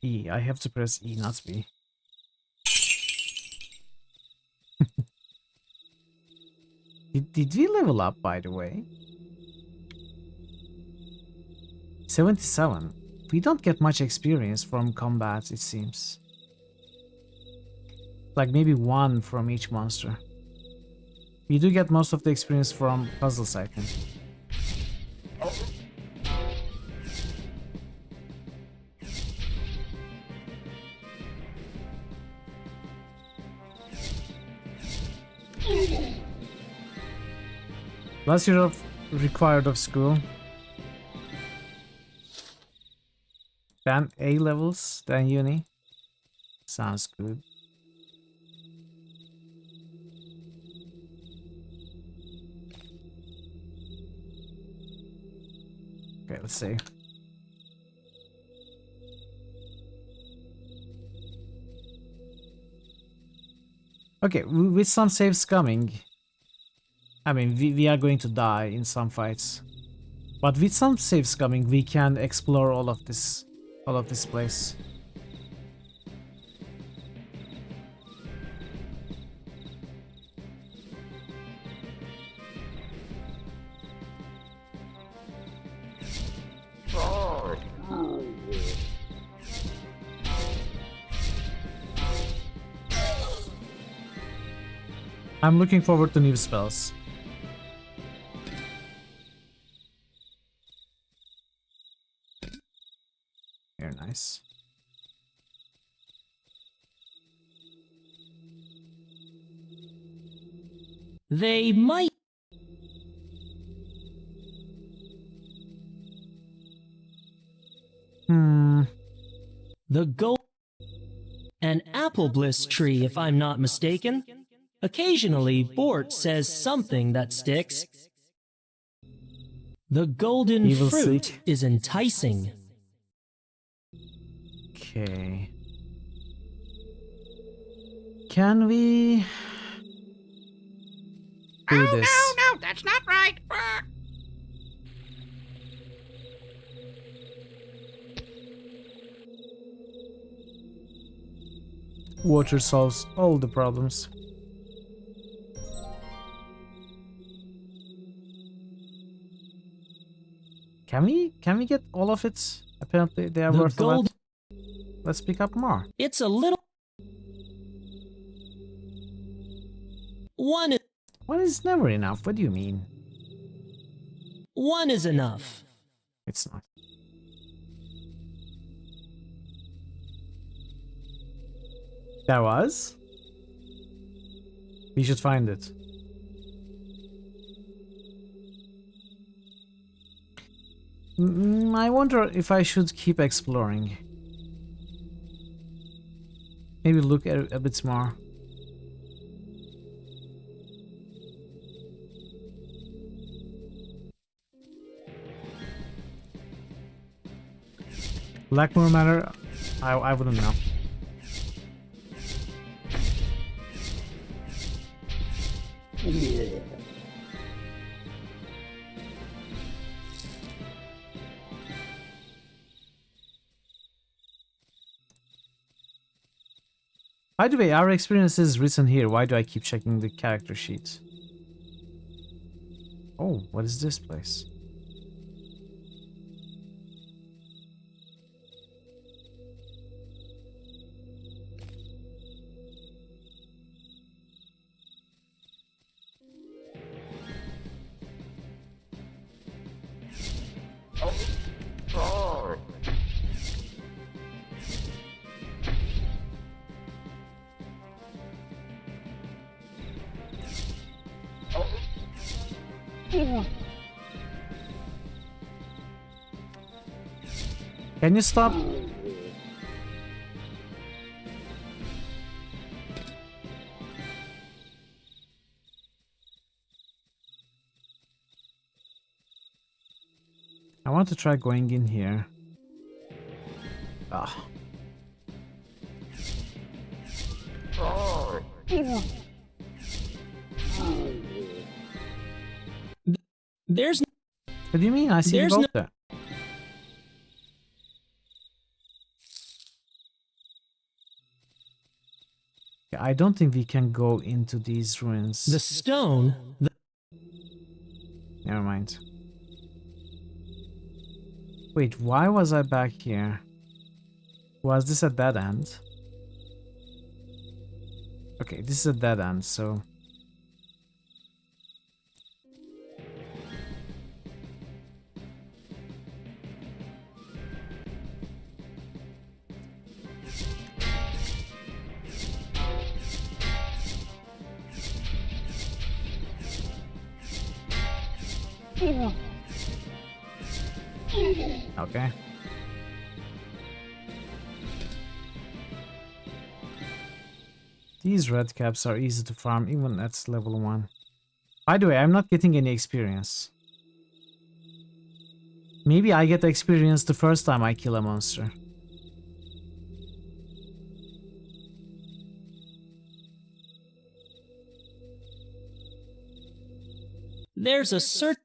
E. I have to press E, not B. Did we level up, by the way? 77. We don't get much experience from combat, it seems. Like maybe 1 from each monster. We do get most of the experience from puzzles, I think. Last year of required of school. Then A levels, then uni. Sounds good. Okay, let's see. Okay, with some saves coming, I mean, we are going to die in some fights, but with some saves coming, we can explore all of this place. I'm looking forward to new spells. Very nice. They might... The gold... An apple bliss tree, if I'm not mistaken. Occasionally, Bort says something that sticks. The golden fruit is enticing. Okay. Can we do this? No, that's not right. Water solves all the problems. Can we get all of it? Apparently they are worth a lot. Let's pick up more. It's a little... One is never enough. What do you mean? One is enough. it's not. There was? We should find it. I wonder if I should keep exploring. Maybe look at it a bit more. Blackmore Manor? I wouldn't know. By the way, our experience is written here. Why do I keep checking the character sheet? Oh, what is this place? Can you stop? I want to try going in here. Ah. There's. What do you mean? I see you both there. I don't think we can go into these ruins. The stone. Never mind. Wait, why was I back here? Was this a dead end? Okay, this is a dead end, so... Okay. These red caps are easy to farm even at level 1. By the way, I'm not getting any experience. Maybe I get experience the first time I kill a monster. There's a certain...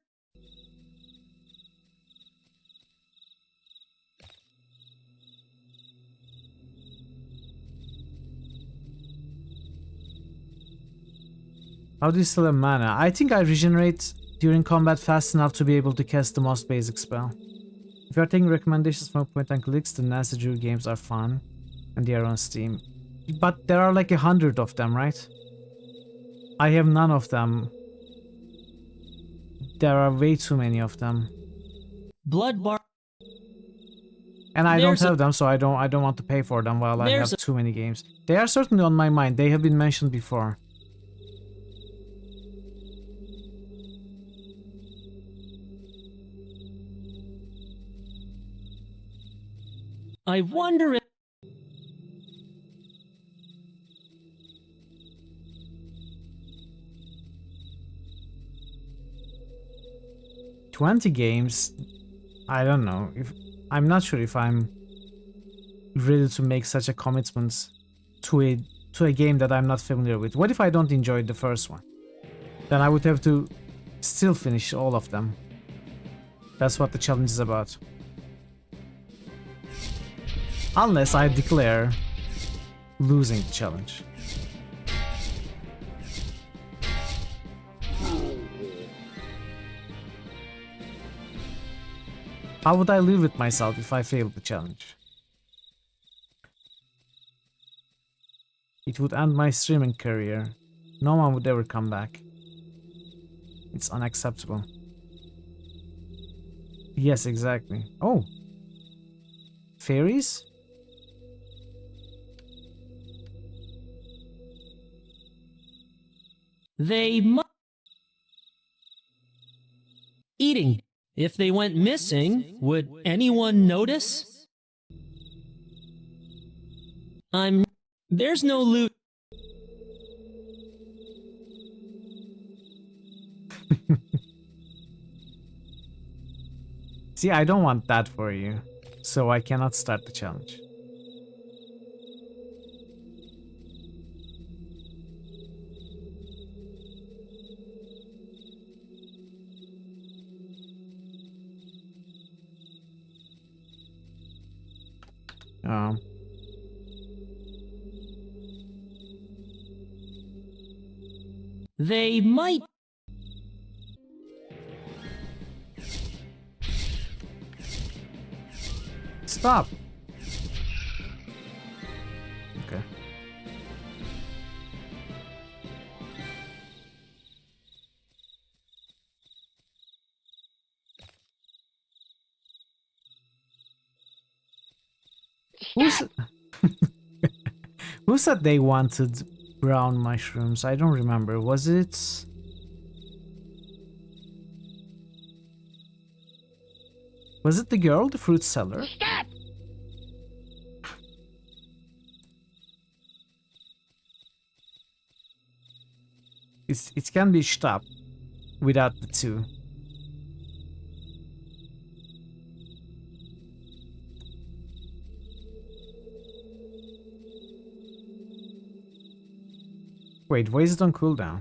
How do you still have mana? I think I regenerate during combat fast enough to be able to cast the most basic spell. If you are taking recommendations from point and clicks, the Nancy Drew games are fun and they are on Steam. But there are like 100 of them, right? I have none of them. There are way too many of them. Blood bar. And I don't have them, so I don't want to pay for them while I have too many games. They are certainly on my mind. They have been mentioned before. I wonder if... 20 games? I don't know. I'm not sure if I'm ready to make such a commitment to a game that I'm not familiar with. What if I don't enjoy the first one? Then I would have to still finish all of them. That's what the challenge is about. Unless I declare losing the challenge. How would I live with myself if I failed the challenge? It would end my streaming career. No one would ever come back. It's unacceptable. Yes, exactly. Oh. Fairies? They might... Eating. If they went missing, would anyone notice? There's no loot. See, I don't want that for you, so I cannot start the challenge. They might... Stop! Okay. Who said they wanted brown mushrooms? I don't remember. Was it... Was it the girl, the fruit seller? Stop! It can be stop without the two. Wait, why is it on cooldown?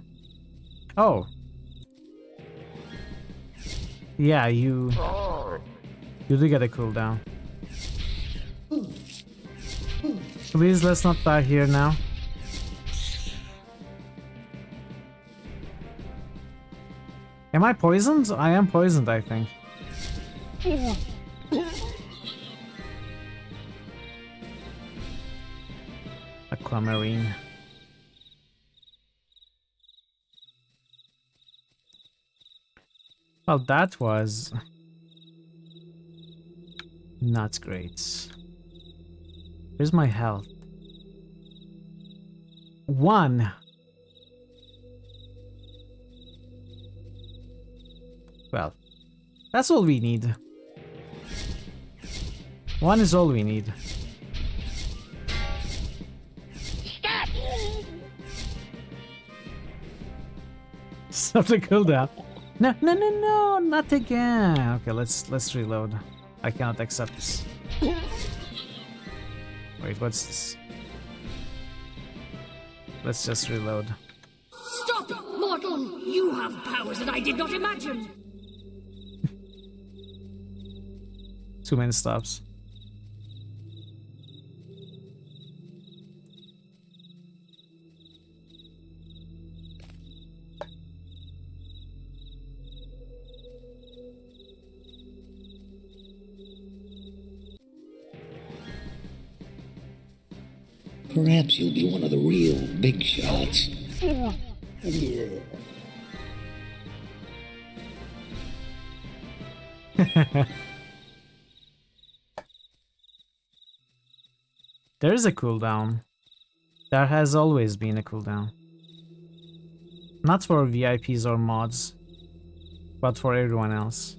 Oh. Yeah, you do get a cooldown. Please, let's not die here now. Am I poisoned? I am poisoned, I think. Aquamarine. Well, that was not great. Where's my health? 1. Well, that's all we need. 1 is all we need. Stop! Stop the cooldown. No, no, no, no, not again. Okay, let's reload. I cannot accept this. Wait, what's this? Let's just reload. Stop, mortal! You have powers that I did not imagine! Too many stops. Perhaps you'll be one of the real big shots. There is a cooldown. There has always been a cooldown. Not for VIPs or mods, but for everyone else.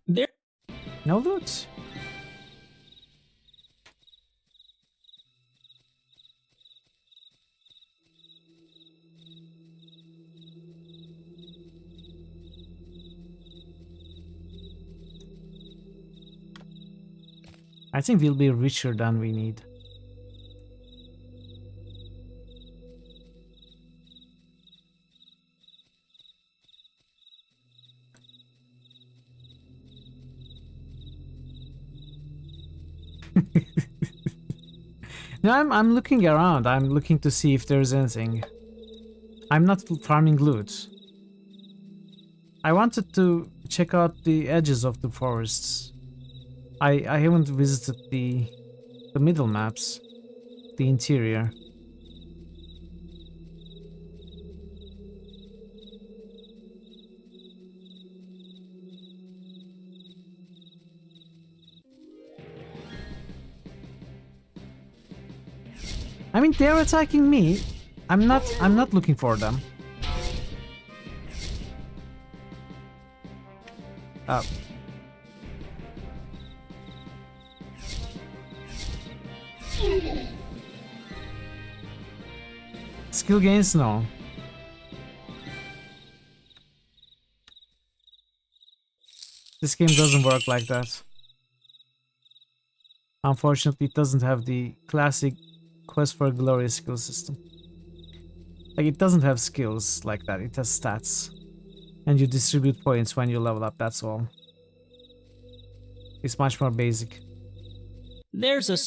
There. No loot. I think we'll be richer than we need. No, I'm looking around. I'm looking to see if there's anything. I'm not farming loot. I wanted to check out the edges of the forests. I haven't visited the middle maps, the interior. I mean, they're attacking me. I'm not looking for them. Oh. Skill gains? No. This game doesn't work like that. Unfortunately, it doesn't have the classic Quest for Glory skill system. Like, it doesn't have skills like that, it has stats. And you distribute points when you level up, that's all. It's much more basic. There's a...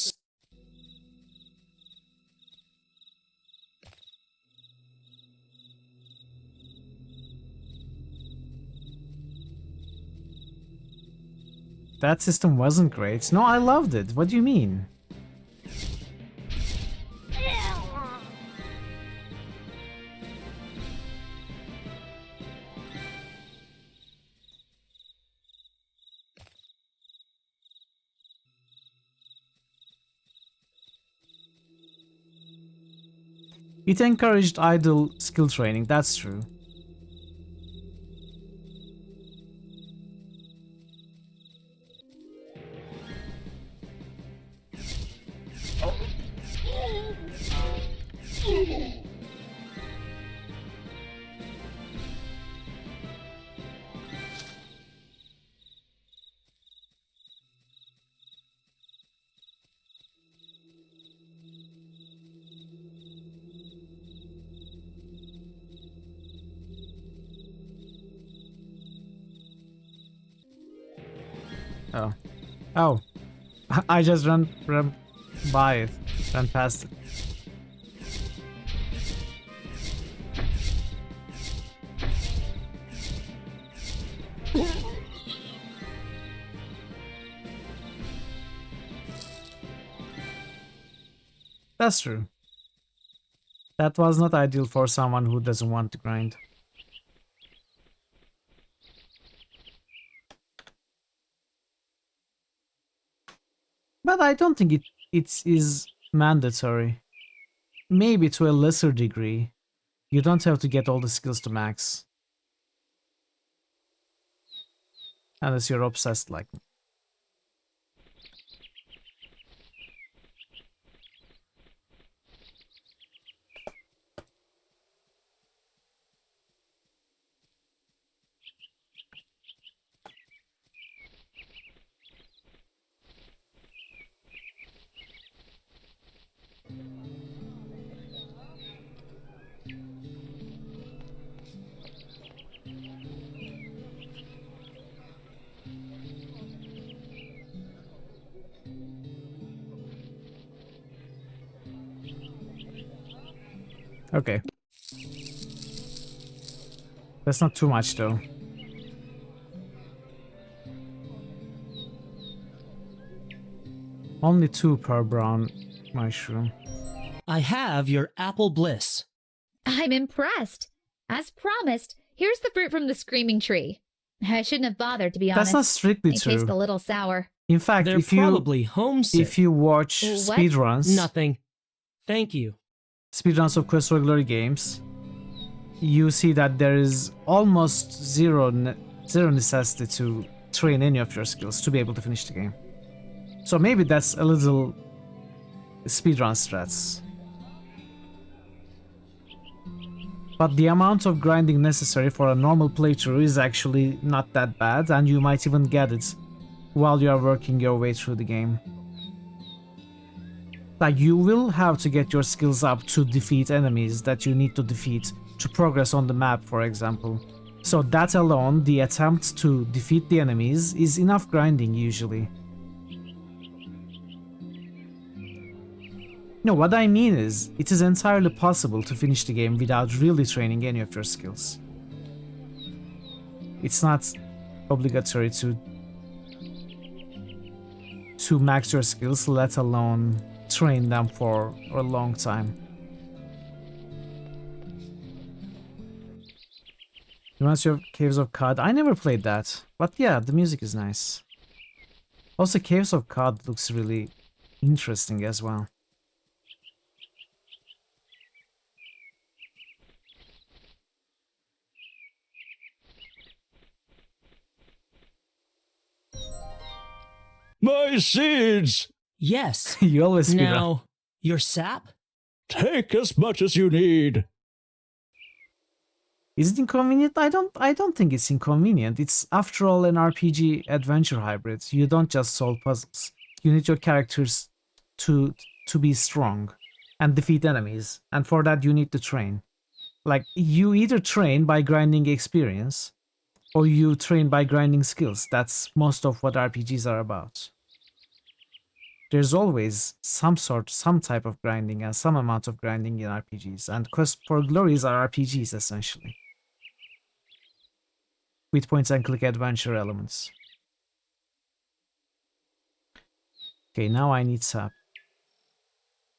That system wasn't great. No, I loved it. What do you mean? It encouraged idle skill training, that's true. Oh. Oh. I just ran by it. Ran past it. That's true. That was not ideal for someone who doesn't want to grind. But I don't think it is mandatory. Maybe to a lesser degree. You don't have to get all the skills to max. Unless you're obsessed like me. Okay. That's not too much though. Only 2 per brown mushroom. I have your apple bliss. I'm impressed. As promised, here's the fruit from the screaming tree. I shouldn't have bothered, to be honest. That's not strictly they true. Taste a little sour. In fact, They're if probably homesick. If you watch What? speedruns... Nothing. Thank you. Speedruns of Quest for Glory games, you see that there is almost zero necessity to train any of your skills to be able to finish the game. So maybe that's a little speedrun strats. But the amount of grinding necessary for a normal playthrough is actually not that bad, and you might even get it while you are working your way through the game. Like, you will have to get your skills up to defeat enemies that you need to defeat to progress on the map, for example. So that alone, the attempt to defeat the enemies, is enough grinding usually. No, what I mean is, it is entirely possible to finish the game without really training any of your skills. It's not obligatory to max your skills, let alone train them for a long time. Reminds you of Caves of Cod? I never played that, but yeah, the music is nice. Also, Caves of Cod looks really interesting as well. My seeds! Yes. You always speed Now, run. your sap? Take as much as you need. Is it inconvenient? I don't think it's inconvenient. It's, after all, an RPG adventure hybrid. You don't just solve puzzles. You need your characters to be strong and defeat enemies, and for that you need to train. Like, you either train by grinding experience or you train by grinding skills. That's most of what RPGs are about. There's always some type of grinding and some amount of grinding in RPGs, and Quest for Glories are RPGs essentially, with points and click adventure elements. Okay, now I need sap.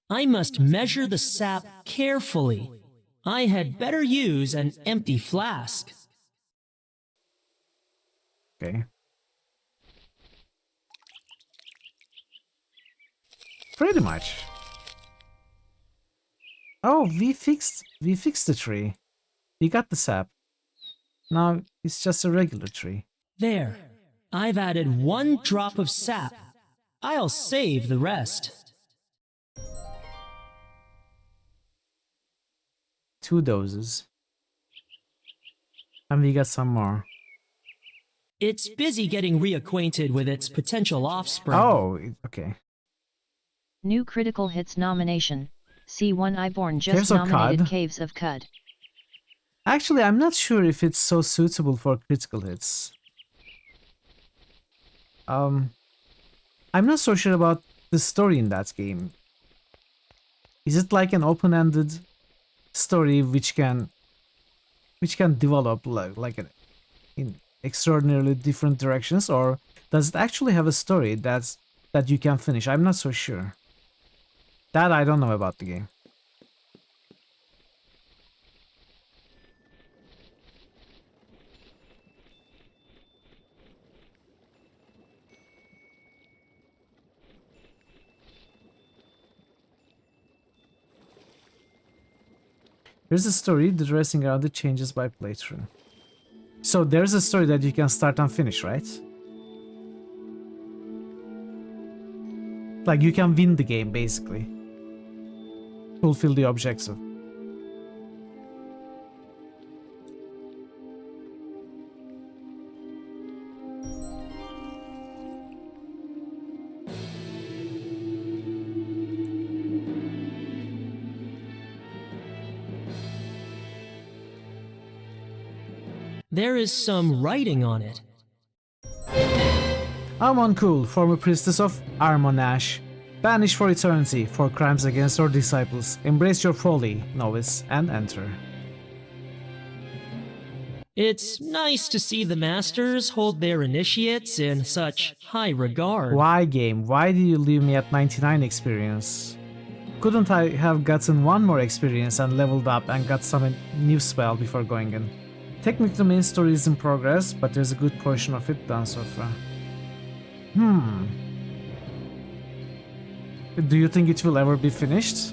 I must measure the sap carefully. I had better use an empty flask. Okay. Pretty much. Oh, we fixed the tree. We got the sap. Now it's just a regular tree. There. I've added 1 drop of sap. I'll save the rest. 2 doses. And we got some more. It's busy getting reacquainted with its potential offspring. Oh, okay. New Critical Hits nomination. C1 Iborn just Caves of nominated Cod. Caves of Cud. Actually, I'm not sure if it's so suitable for critical hits. I'm not so sure about the story in that game. Is it like an open-ended story which can develop like in extraordinarily different directions, or does it actually have a story that you can finish? I'm not so sure. That I don't know about the game. Here's a story, the dressing around it changes by playthrough. So there's a story that you can start and finish, right? Like, you can win the game, basically. Fulfill the objective. There is some writing on it. Amoncool, former priestess of Armonash. Banished for eternity for crimes against her disciples. Embrace your folly, novice, and enter. It's nice to see the masters hold their initiates in such high regard. Why, game? Why did you leave me at 99 experience? Couldn't I have gotten 1 more experience and leveled up and got some new spell before going in? Technically, the main story is in progress, but there's a good portion of it done so far. Do you think it will ever be finished?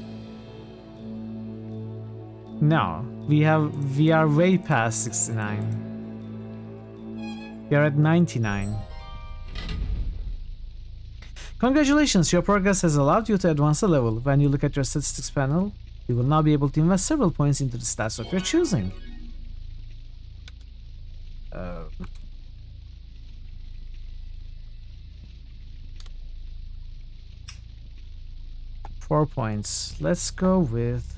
No, we are way past 69. We are at 99. Congratulations, your progress has allowed you to advance a level. When you look at your statistics panel, you will now be able to invest several points into the stats of your choosing. 4 points. Let's go with...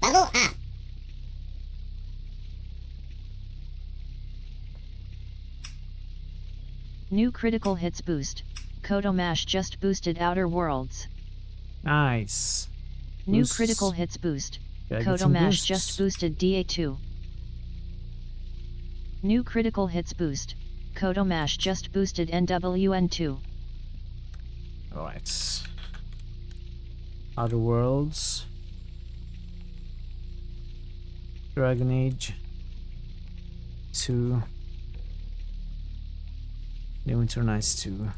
Level up. New Critical Hits boost. Kodomash just boosted Outer Worlds. Nice. New Boosts. critical hits boost. Gotta get some Kodomash boosts. just boosted DA2. New critical hits boost. Kodomash just boosted NWN2. Alright. Outer Worlds. Dragon Age 2. New Winter Nights 2.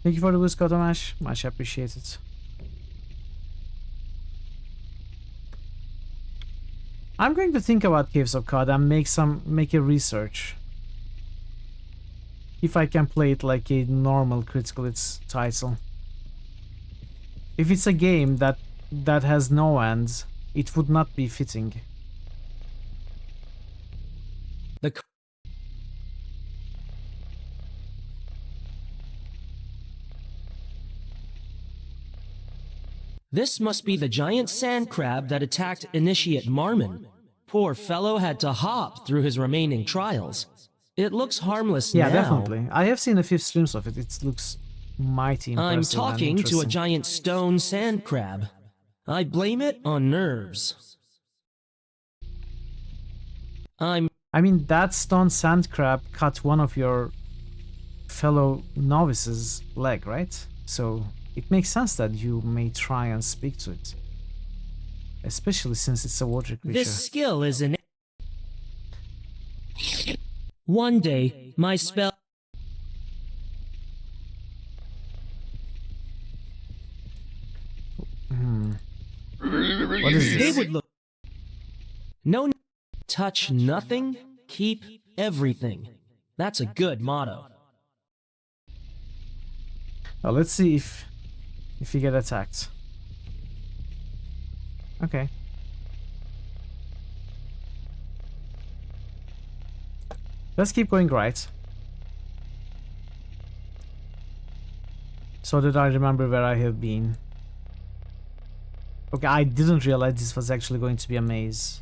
Thank you for the boost, Kotomash. Much appreciated. I'm going to think about Caves of Cod and make a research. If I can play it like a normal critical hits title. If it's a game that has no end, it would not be fitting. This must be the giant sand crab that attacked Initiate Marmon. Poor fellow had to hop through his remaining trials. It looks harmless now. Yeah, definitely. I have seen a few streams of it. It looks mighty impressive. I'm talking and to a giant stone sand crab. I blame it on nerves. I mean, that stone sand crab cut one of your fellow novices' leg, right? So it makes sense that you may try and speak to it. Especially since it's a water creature. This skill is an... One day, my spell... What is this? They would look... No... Touch nothing, keep everything. That's a good motto. Well, let's see if you get attacked. Okay. Let's keep going right. So that I remember where I have been. Okay, I didn't realize this was actually going to be a maze.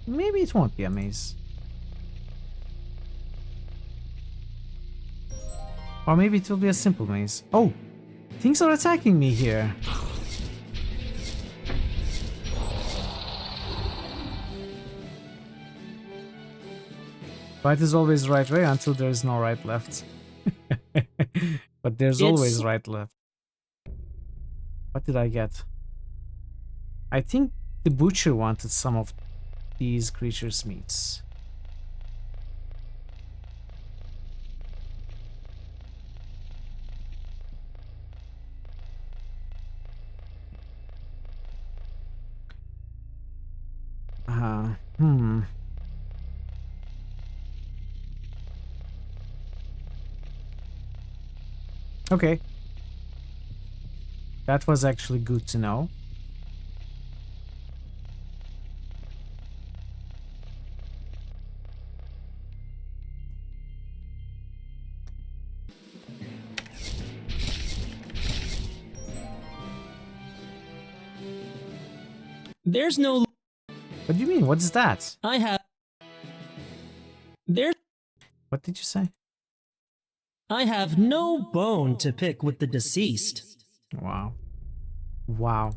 Maybe it won't be a maze. Or maybe it will be a simple maze. Oh! Things are attacking me here. Right is always right way until there is no right left. But there's always right left. What did I get? I think the butcher wanted some of these creatures' meats. Okay. That was actually good to know. There's no... What do you mean? What is that? I have... There... What did you say? I have no bone to pick with the deceased. Wow. Wow.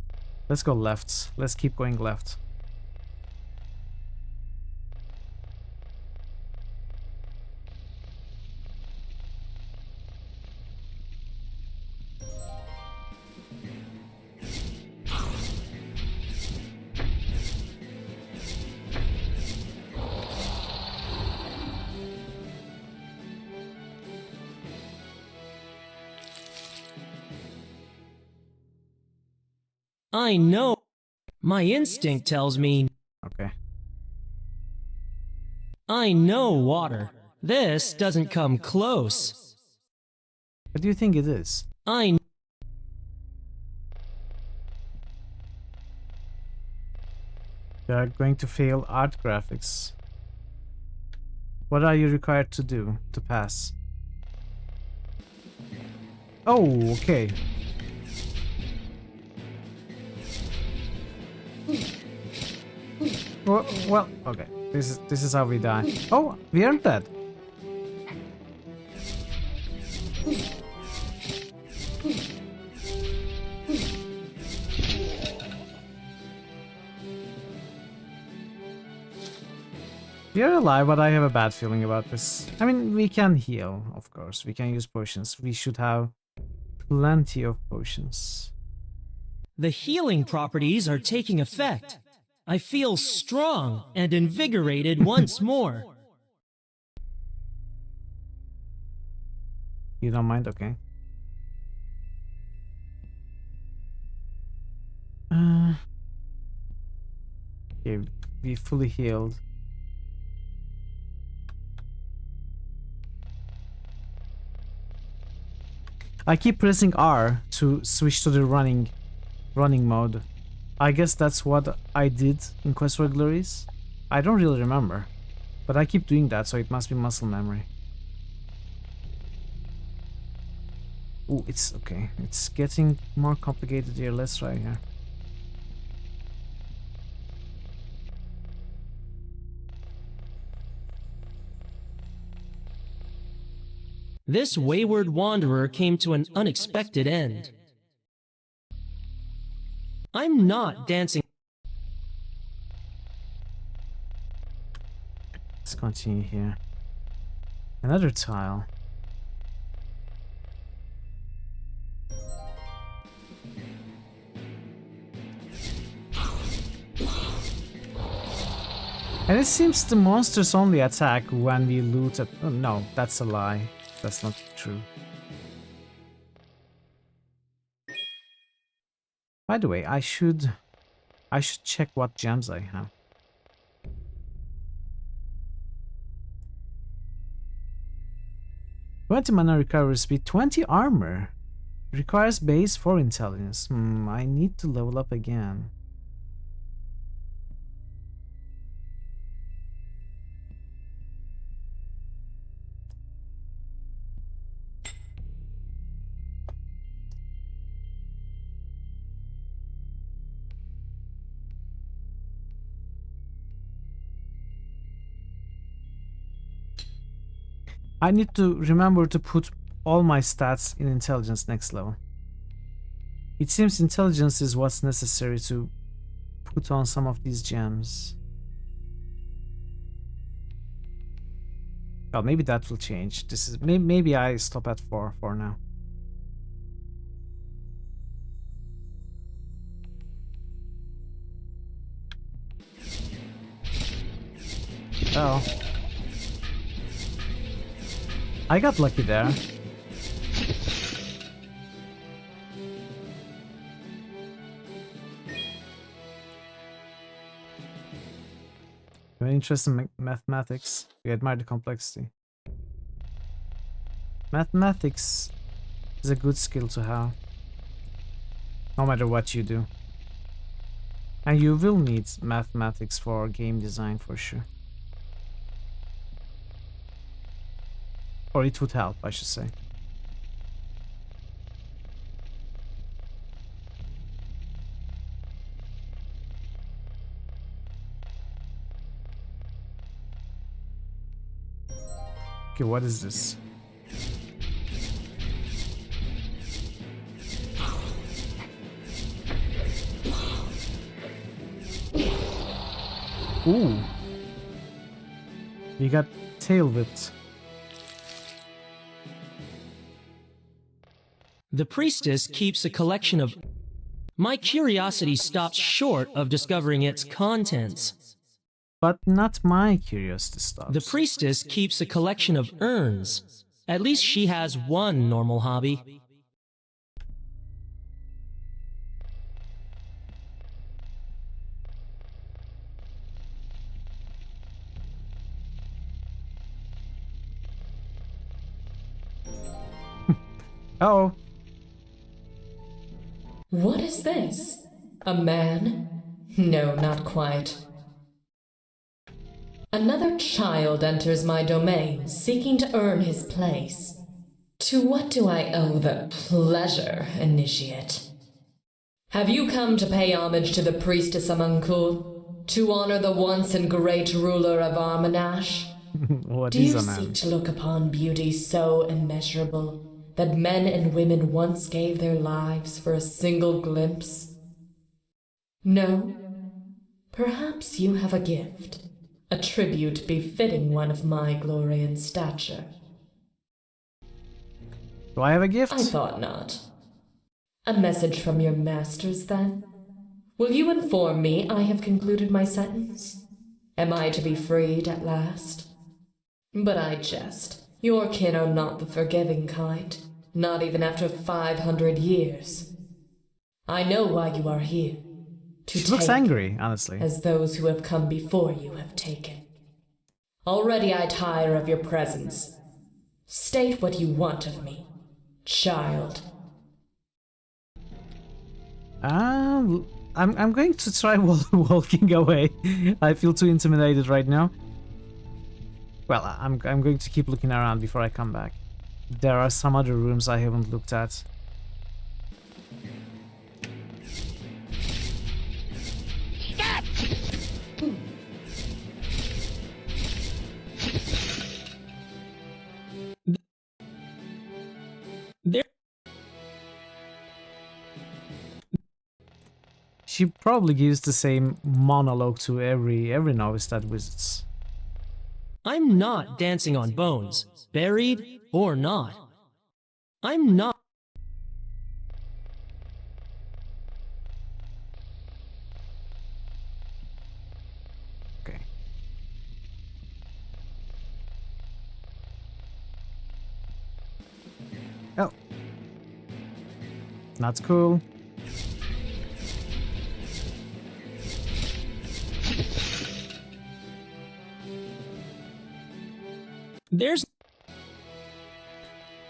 Let's go left. Let's keep going left. I know. My instinct tells me... Okay. I know water. This doesn't come close. What do you think it is? I... You are going to fail art graphics. What are you required to do to pass? Oh, okay. Well, okay. This is how we die. Oh, we aren't dead. are alive, but I have a bad feeling about this. I mean, we can heal, of course. We can use potions. We should have plenty of potions. The healing properties are taking effect. I feel strong and invigorated once more. You don't mind? Okay. Okay, we fully healed. I keep pressing R to switch to the running mode. I guess that's what I did in Quest for Glories. I don't really remember, but I keep doing that, so it must be muscle memory. Ooh, it's okay. It's getting more complicated here. Let's try here. This wayward wanderer came to an unexpected end. I'm not dancing. Let's continue here. Another tile. And it seems the monsters only attack when we loot it. Oh, no, that's a lie. That's not true. By the way, I should check what gems I have. "20 mana recovery speed, 20 armor. Requires base 4 intelligence. I need to level up again. I need to remember to put all my stats in intelligence next level. It seems intelligence is what's necessary to put on some of these gems. Well, maybe that will change. This is maybe I stop at 4 for now. Oh. I got lucky there. You're interested in mathematics. You admire the complexity. Mathematics is a good skill to have, no matter what you do. And you will need mathematics for game design for sure. Or it would help, I should say. Okay, what is this? Ooh. You got tail whipped. The priestess keeps a collection of... My curiosity stops short of discovering its contents. But not my curiosity stops. The priestess keeps a collection of urns. At least she has one normal hobby. Uh-oh. What is this? A man? No, not quite. Another child enters my domain, seeking to earn his place. To what do I owe the pleasure, initiate? Have you come to pay homage to the priestess Amunkul? To honor the once and great ruler of Armanash? Do you seek to look upon beauty so immeasurable that men and women once gave their lives for a single glimpse? No? Perhaps you have a gift A tribute befitting one of my glory and stature. Do I have a gift? I thought not. A message from your masters, then? Will you inform me I have concluded my sentence? Am I to be freed at last? But I jest. Your kin are not the forgiving kind, not even after 500 years. I know why you are here. To She looks angry, honestly. As those who have come before you have taken. Already I tire of your presence. State what you want of me, child. I'm going to try walking away. I feel too intimidated right now. Well, I'm going to keep looking around before I come back. There are some other rooms I haven't looked at. She probably gives the same monologue to every novice that visits. I'm not dancing on bones, buried or not. I'm not. Okay. Oh. Not cool. There's...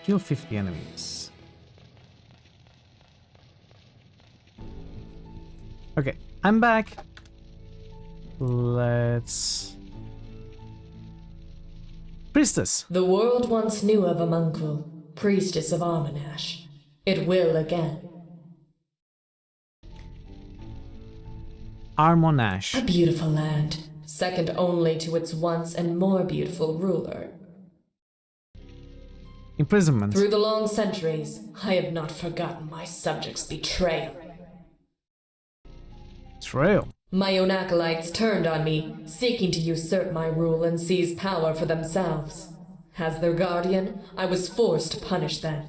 Kill 50 enemies. Okay, I'm back. Let's... Priestess. The world once knew of a Amunkul, priestess of Arminash. It will again. Armonash. A beautiful land, second only to its once and more beautiful ruler. Imprisonment. Through the long centuries, I have not forgotten my subjects' betrayal. Betrayal? My own acolytes turned on me, seeking to usurp my rule and seize power for themselves. As their guardian, I was forced to punish them.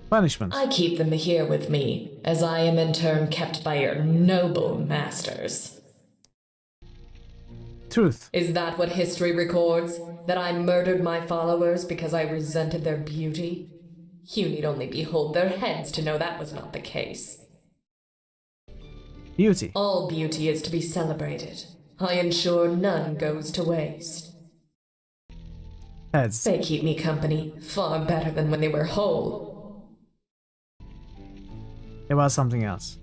Punishment. I keep them here with me, as I am in turn kept by your noble masters. Truth. Is that what history records? That I murdered my followers because I resented their beauty? You need only behold their heads to know that was not the case. Beauty. All beauty is to be celebrated. I ensure none goes to waste. Heads. They keep me company, far better than when they were whole. It was something else.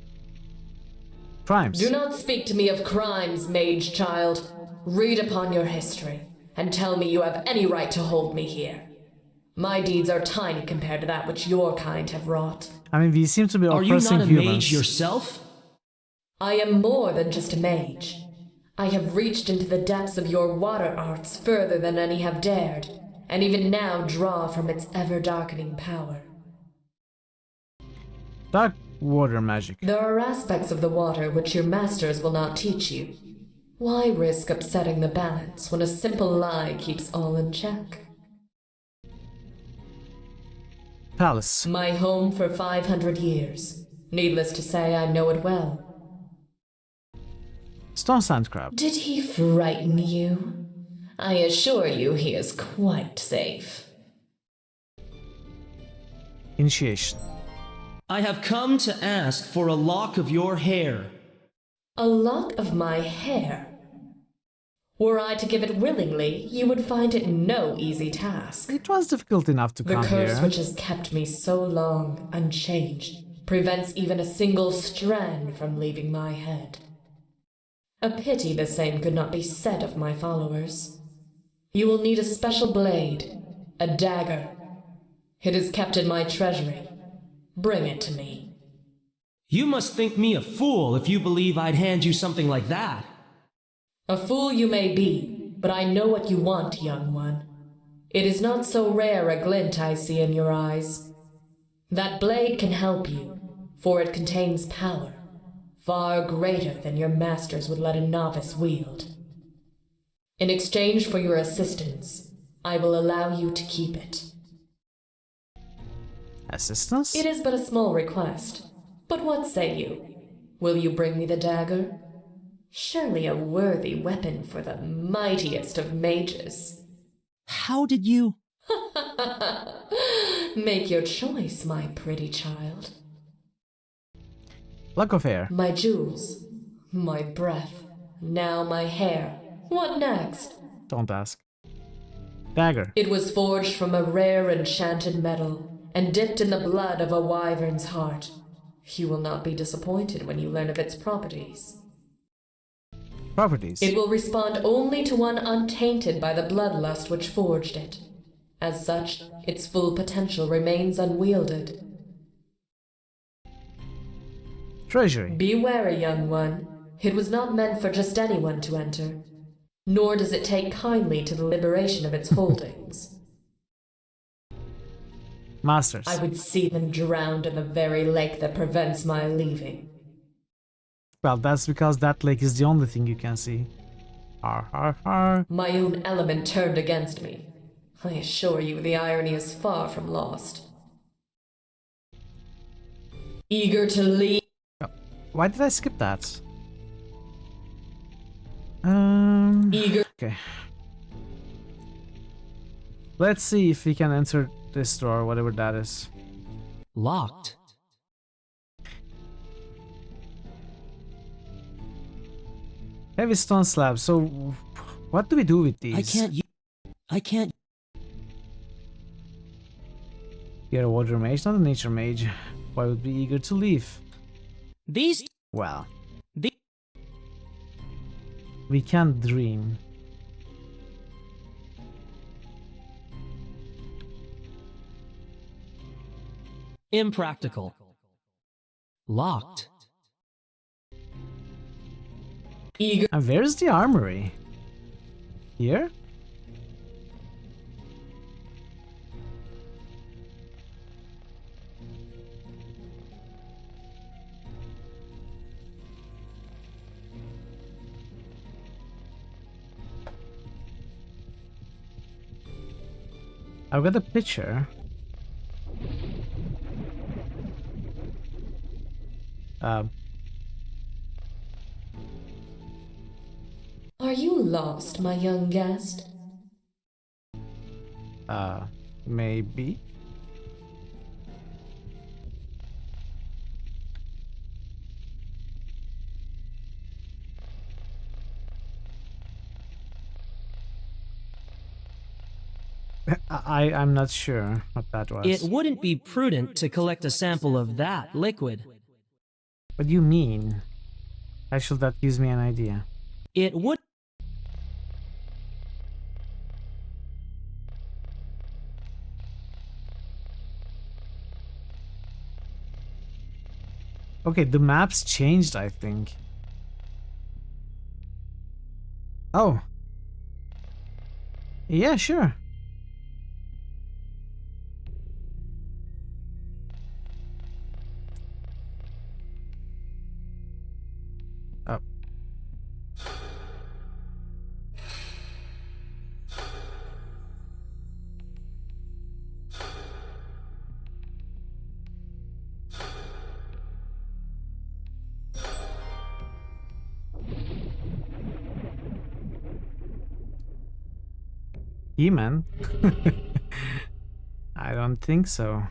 Crimes. Do not speak to me of crimes, mage child. Read upon your history, and tell me you have any right to hold me here. My deeds are tiny compared to that which your kind have wrought. I mean, we seem to be oppressing humans. Are you not a mage yourself? I am more than just a mage. I have reached into the depths of your water arts further than any have dared, and even now draw from its ever-darkening power. Dark water magic. There are aspects of the water which your masters will not teach you. Why risk upsetting the balance when a simple lie keeps all in check? Palace. My home for 500 years. Needless to say, I know it well. Stone sand crab. Did he frighten you? I assure you he is quite safe. Initiation. I have come to ask for a lock of your hair. A lock of my hair? Were I to give it willingly, you would find it no easy task. It was difficult enough to come here. The curse which has kept me so long unchanged prevents even a single strand from leaving my head. A pity the same could not be said of my followers. You will need a special blade, a dagger. It is kept in my treasury. Bring it to me. You must think me a fool if you believe I'd hand you something like that. A fool you may be, but I know what you want, young one. It is not so rare a glint I see in your eyes. That blade can help you, for it contains power, far greater than your masters would let a novice wield. In exchange for your assistance, I will allow you to keep it. Assistance? It is but a small request, but what say you? Will you bring me the dagger? Surely a worthy weapon for the mightiest of mages. How did you... Make your choice, my pretty child. Lock of hair. My jewels, my breath, now my hair. What next? Don't ask. Dagger. It was forged from a rare enchanted metal and dipped in the blood of a wyvern's heart. You will not be disappointed when you learn of its properties. Properties? It will respond only to one untainted by the bloodlust which forged it. As such, its full potential remains unwielded. Treasury. Be wary, young one. It was not meant for just anyone to enter. Nor does it take kindly to the liberation of its holdings. Masters. I would see them drowned in the very lake that prevents my leaving. Well, that's because that lake is the only thing you can see. Har har har. My own element turned against me. I assure you the irony is far from lost. Eager to leave. Why did I skip that? Eager. Okay. Let's see if we can enter this door, whatever that is. Locked. Heavy stone slab. So, what do we do with these? I can't. You're a water mage, not a nature mage. Why would be eager to leave? These. Well. We can't dream. Impractical. Locked. Eager. And where's the armory? Here? I've got a picture. Are you lost, my young guest? Maybe. I'm not sure what that was. It wouldn't be prudent to collect a sample of that liquid. What do you mean? How should that gives me an idea? It would. Okay, the maps changed, I think. Oh. Yeah, sure. Oh. He-Man? I don't think so.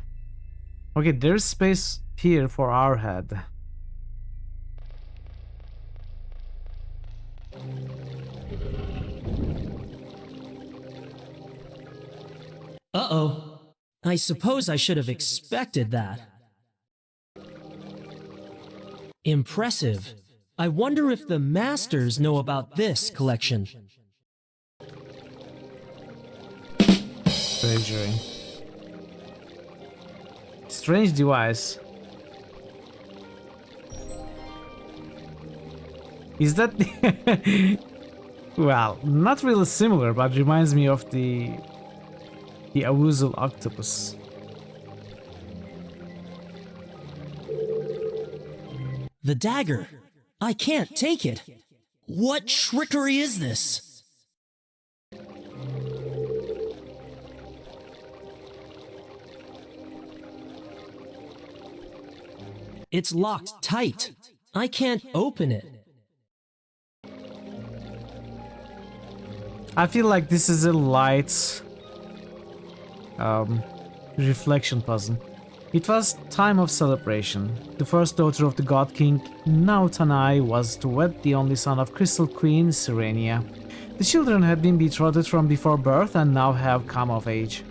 Okay, there's space here for our head. Uh-oh. I suppose I should have expected that. Impressive. I wonder if the masters know about this collection. Treasury. Strange device. Is that well, not really similar, but reminds me of the Awuzel octopus. The dagger. I can't take it. What trickery is this? It's locked tight. I can't open it. I feel like this is a light reflection puzzle. It was time of celebration. The first daughter of the God King Nautanai was to wed the only son of Crystal Queen Sirenia. The children had been betrothed from before birth and now had come of age.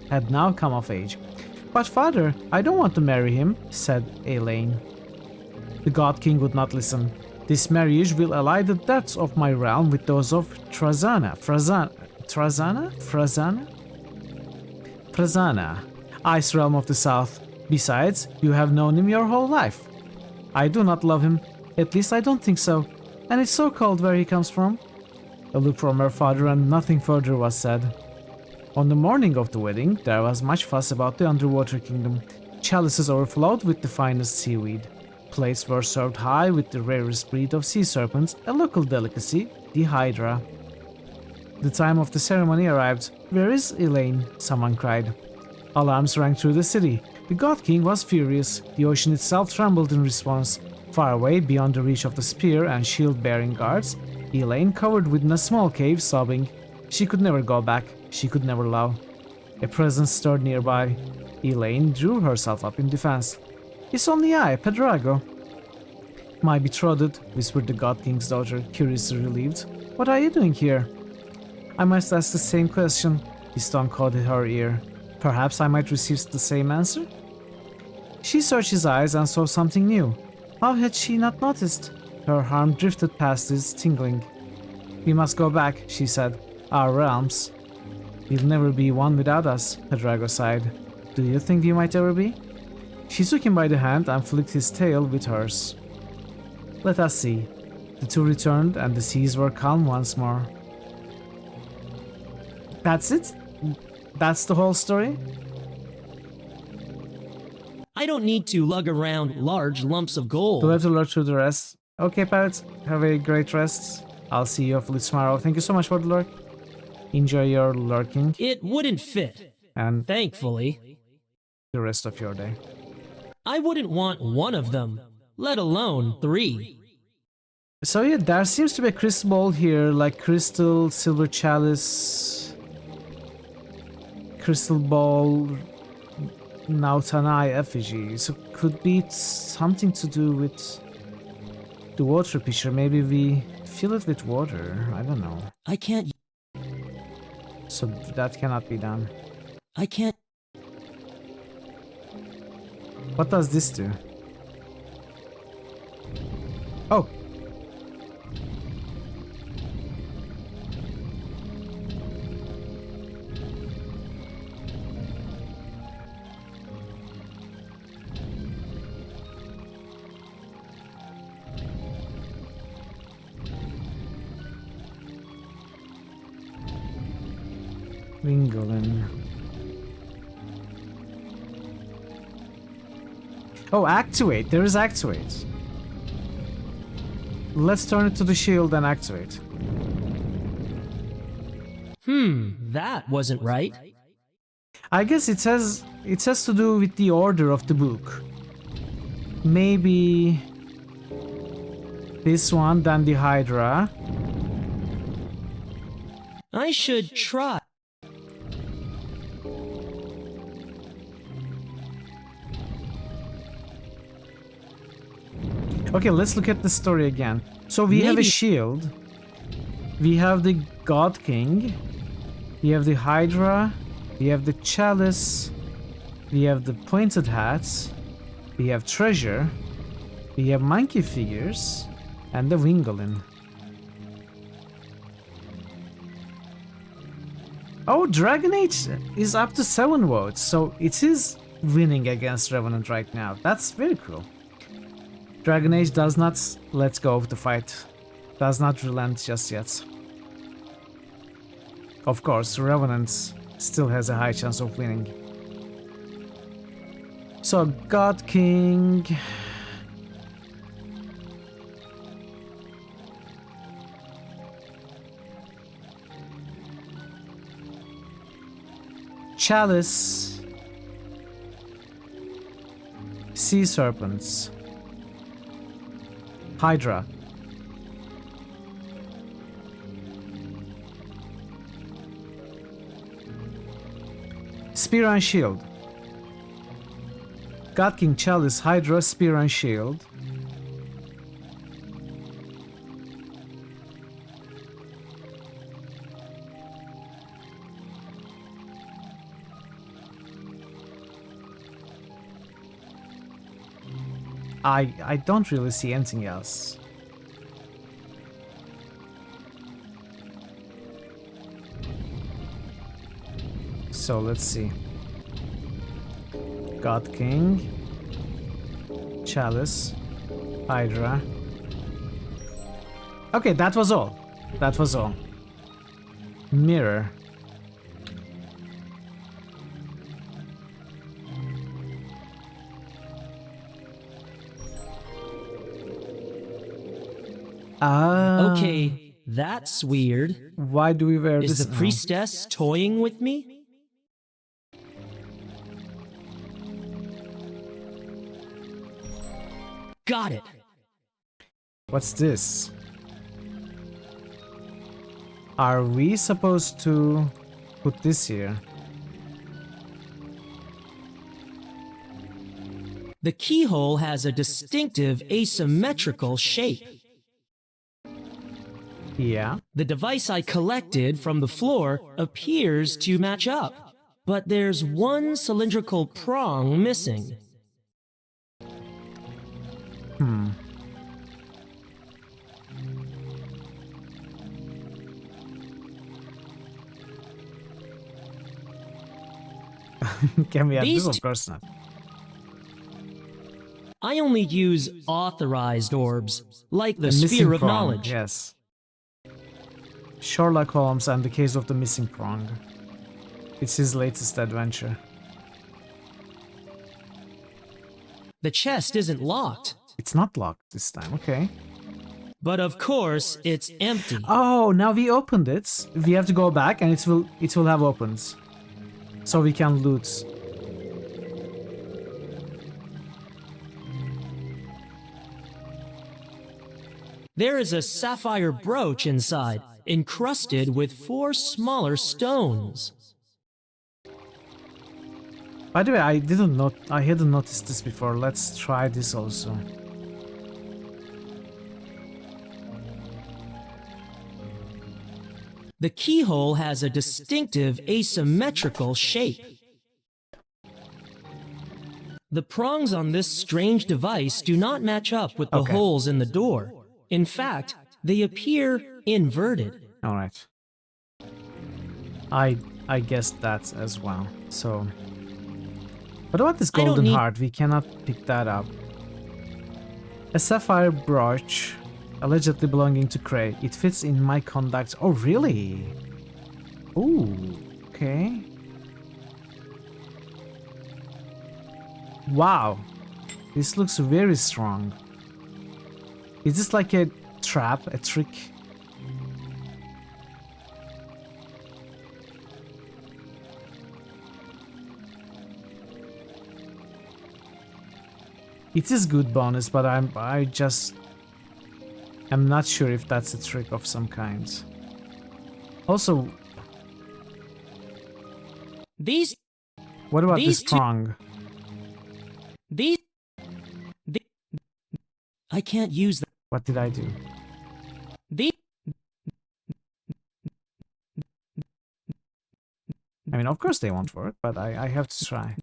But father, I don't want to marry him, said Elaine. The God King would not listen. This marriage will ally the debts of my realm with those of Trazana, Ice Realm of the South. Besides, you have known him your whole life. I do not love him. At least I don't think so. And it's so cold where he comes from. A look from her father and nothing further was said. On the morning of the wedding, there was much fuss about the underwater kingdom. Chalices overflowed with the finest seaweed. Plates were served high with the rarest breed of sea serpents, a local delicacy, the hydra. The time of the ceremony arrived. Where is Elaine? Someone cried. Alarms rang through the city. The God King was furious. The ocean itself trembled in response. Far away, beyond the reach of the spear and shield-bearing guards, Elaine cowered within a small cave, sobbing. She could never go back. She could never love. A presence stirred nearby. Elaine drew herself up in defense. It's only I, Pedrago. My betrothed, whispered the God King's daughter, curiously relieved. What are you doing here? I must ask the same question. His tongue caught at her ear. Perhaps I might receive the same answer? She searched his eyes and saw something new. How had she not noticed? Her arm drifted past his, tingling. We must go back, she said. Our realms. We'll never be one without us, Pedrago sighed. Do you think we might ever be? She took him by the hand and flicked his tail with hers. Let us see. The two returned and the seas were calm once more. That's it? That's the whole story? I don't need to lug around large lumps of gold. Do I have to lurk through the rest? Okay, pirates, have a great rest. I'll see you hopefully tomorrow. Thank you so much for the lurk. Enjoy your lurking. It wouldn't fit. And thankfully, the rest of your day. I wouldn't want one of them, let alone 3. So yeah, there seems to be a crystal ball here, like crystal, silver chalice, crystal ball, Nautanai effigy. So could be something to do with the water pitcher. Maybe we fill it with water. I don't know. I can't. So that cannot be done. I can't. What does this do? Oh. Ringolin. Oh, activate. There is activate. Let's turn it to the shield and activate. That wasn't right. I guess it has to do with the order of the book. Maybe this one, then the Hydra. I should try. Okay, let's look at the story again. So we have a shield. We have the God King. We have the Hydra. We have the chalice. We have the pointed hats. We have treasure. We have monkey figures. And the Wingolin. Oh, Dragon Age is up to 7 votes. So it is winning against Revenant right now. That's very cool. Dragon Age does not let go of the fight, does not relent just yet. Of course, Revenant still has a high chance of winning. So, God King... Chalice... Sea Serpents... Hydra. Spear and Shield. God King Chalice, Hydra, Spear and Shield. I don't really see anything else. So let's see. God King, Chalice, Hydra. Okay, that was all. That was all. Mirror. Okay, that's weird. Why do we wear this? Is the priestess toying with me? Got it. What's this? Are we supposed to put this here? The keyhole has a distinctive asymmetrical shape. Yeah. The device I collected from the floor appears to match up, but there's one cylindrical prong missing. Can we have These this? Of course not. I only use authorized orbs, like the missing Sphere of prong, Knowledge. Yes. Sherlock Holmes and the Case of the Missing Prong. It's his latest adventure. The chest isn't locked. It's not locked this time, okay. But of course, it's empty. Oh, now we opened it. We have to go back and it will have opened. So we can loot. There is a sapphire brooch inside, encrusted with 4 smaller stones. By the way, I hadn't noticed this before. Let's try this also. The keyhole has a distinctive asymmetrical shape. The prongs on this strange device do not match up with the holes in the door. In fact, they appear inverted. All right. I guessed that as well. So, what about this golden heart? We cannot pick that up. A sapphire brooch, allegedly belonging to Cray. It fits in my conduct. Oh, really? Ooh, okay. Wow, this looks very strong. Is this like a trap, a trick? It is good bonus, but I'm not sure if that's a trick of some kind. Also, what about this prong? I can't use that. What did I do? I mean, of course they won't work, but I have to try.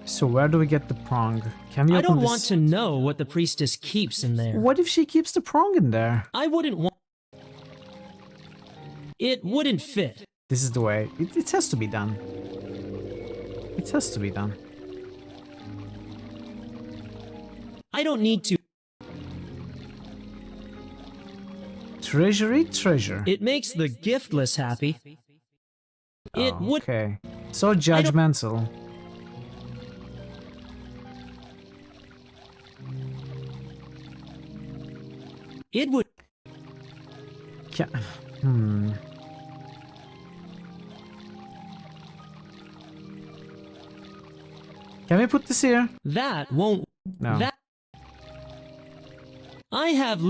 So where do we get the prong? Can we open I don't this? want to know what the priestess keeps in there. What if she keeps the prong in there? I wouldn't want... It wouldn't fit. This is the way. It has to be done. It has to be done. I don't need to... Treasury treasure. It makes the giftless happy. It would... Okay. So judgmental. It would... Can we put this here? That won't... No. That... I have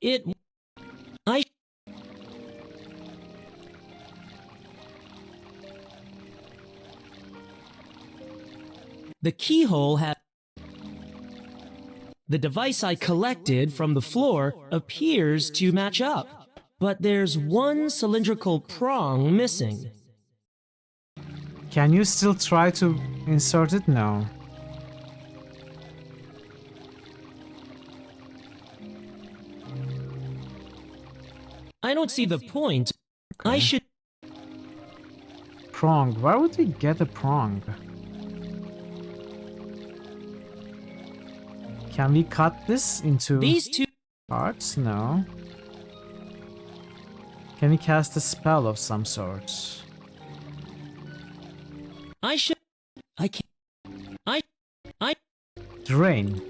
it... I... The keyhole has... The device I collected from the floor appears to match up, but there's one cylindrical prong missing. Can you still try to insert it? No. I don't see the point. Okay. I should... Prong. Where would we get a prong? Can we cut this into these two parts? No. Can we cast a spell of some sort? I should... I can't... I... Drain.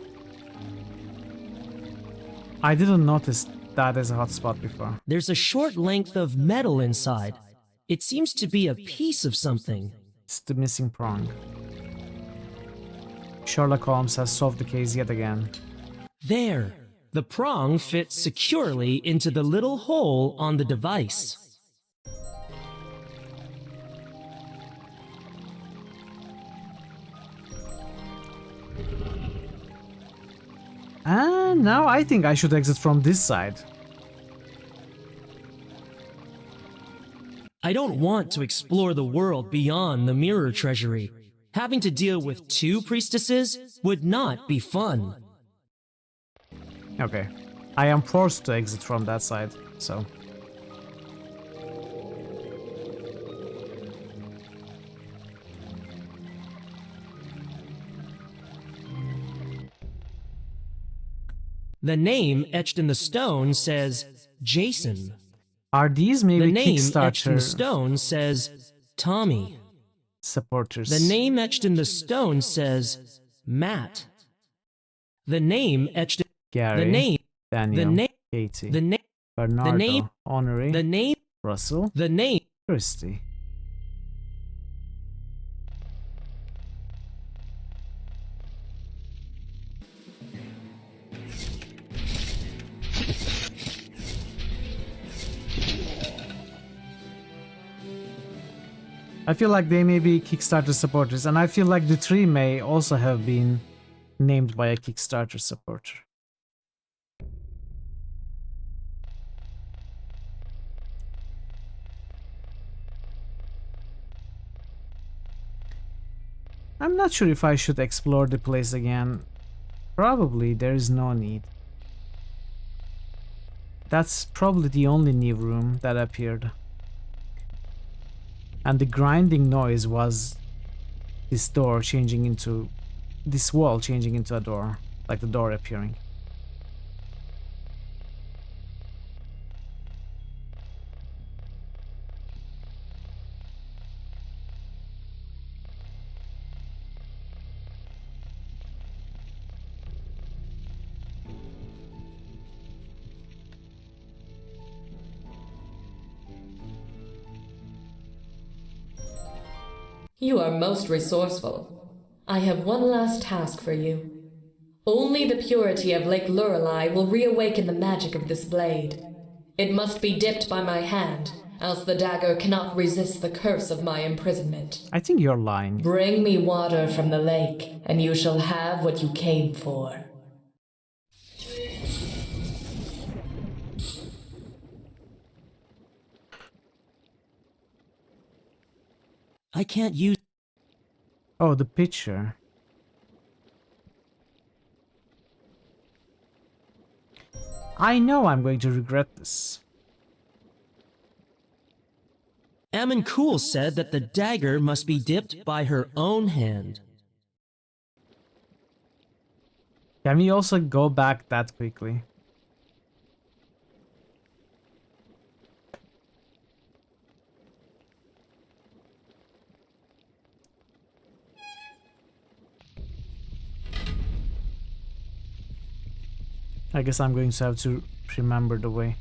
I didn't notice that as a hotspot before. There's a short length of metal inside. It seems to be a piece of something. It's the missing prong. Sherlock Holmes has solved the case yet again. There. The prong fits securely into the little hole on the device. And now I think I should exit from this side. I don't want to explore the world beyond the mirror treasury. Having to deal with two priestesses would not be fun. Okay. I am forced to exit from that side, so... The name etched in the stone says Jason. Are these maybe the name Kickstarter etched in the stone says Tommy. supporters? The name etched in the stone says Matt. The name etched in Gary, the name Daniel, the name Katie, the name Bernardo, the name Honoré, the name Russell, the name Christy. I feel like they may be Kickstarter supporters, and I feel like the tree may also have been named by a Kickstarter supporter. I'm not sure if I should explore the place again. Probably there is no need. That's probably the only new room that appeared. And the grinding noise was this door changing into... this wall changing into a door. Like the door appearing. You are most resourceful. I have one last task for you. Only the purity of Lake Lorelei will reawaken the magic of this blade. It must be dipped by my hand, else the dagger cannot resist the curse of my imprisonment. I think you're lying. Bring me water from the lake, and you shall have what you came for. I can't use... Oh, the picture. I know I'm going to regret this. Ammon Cool said that the dagger must be dipped by her own hand. Can we also go back that quickly? I guess I'm going to have to remember the way.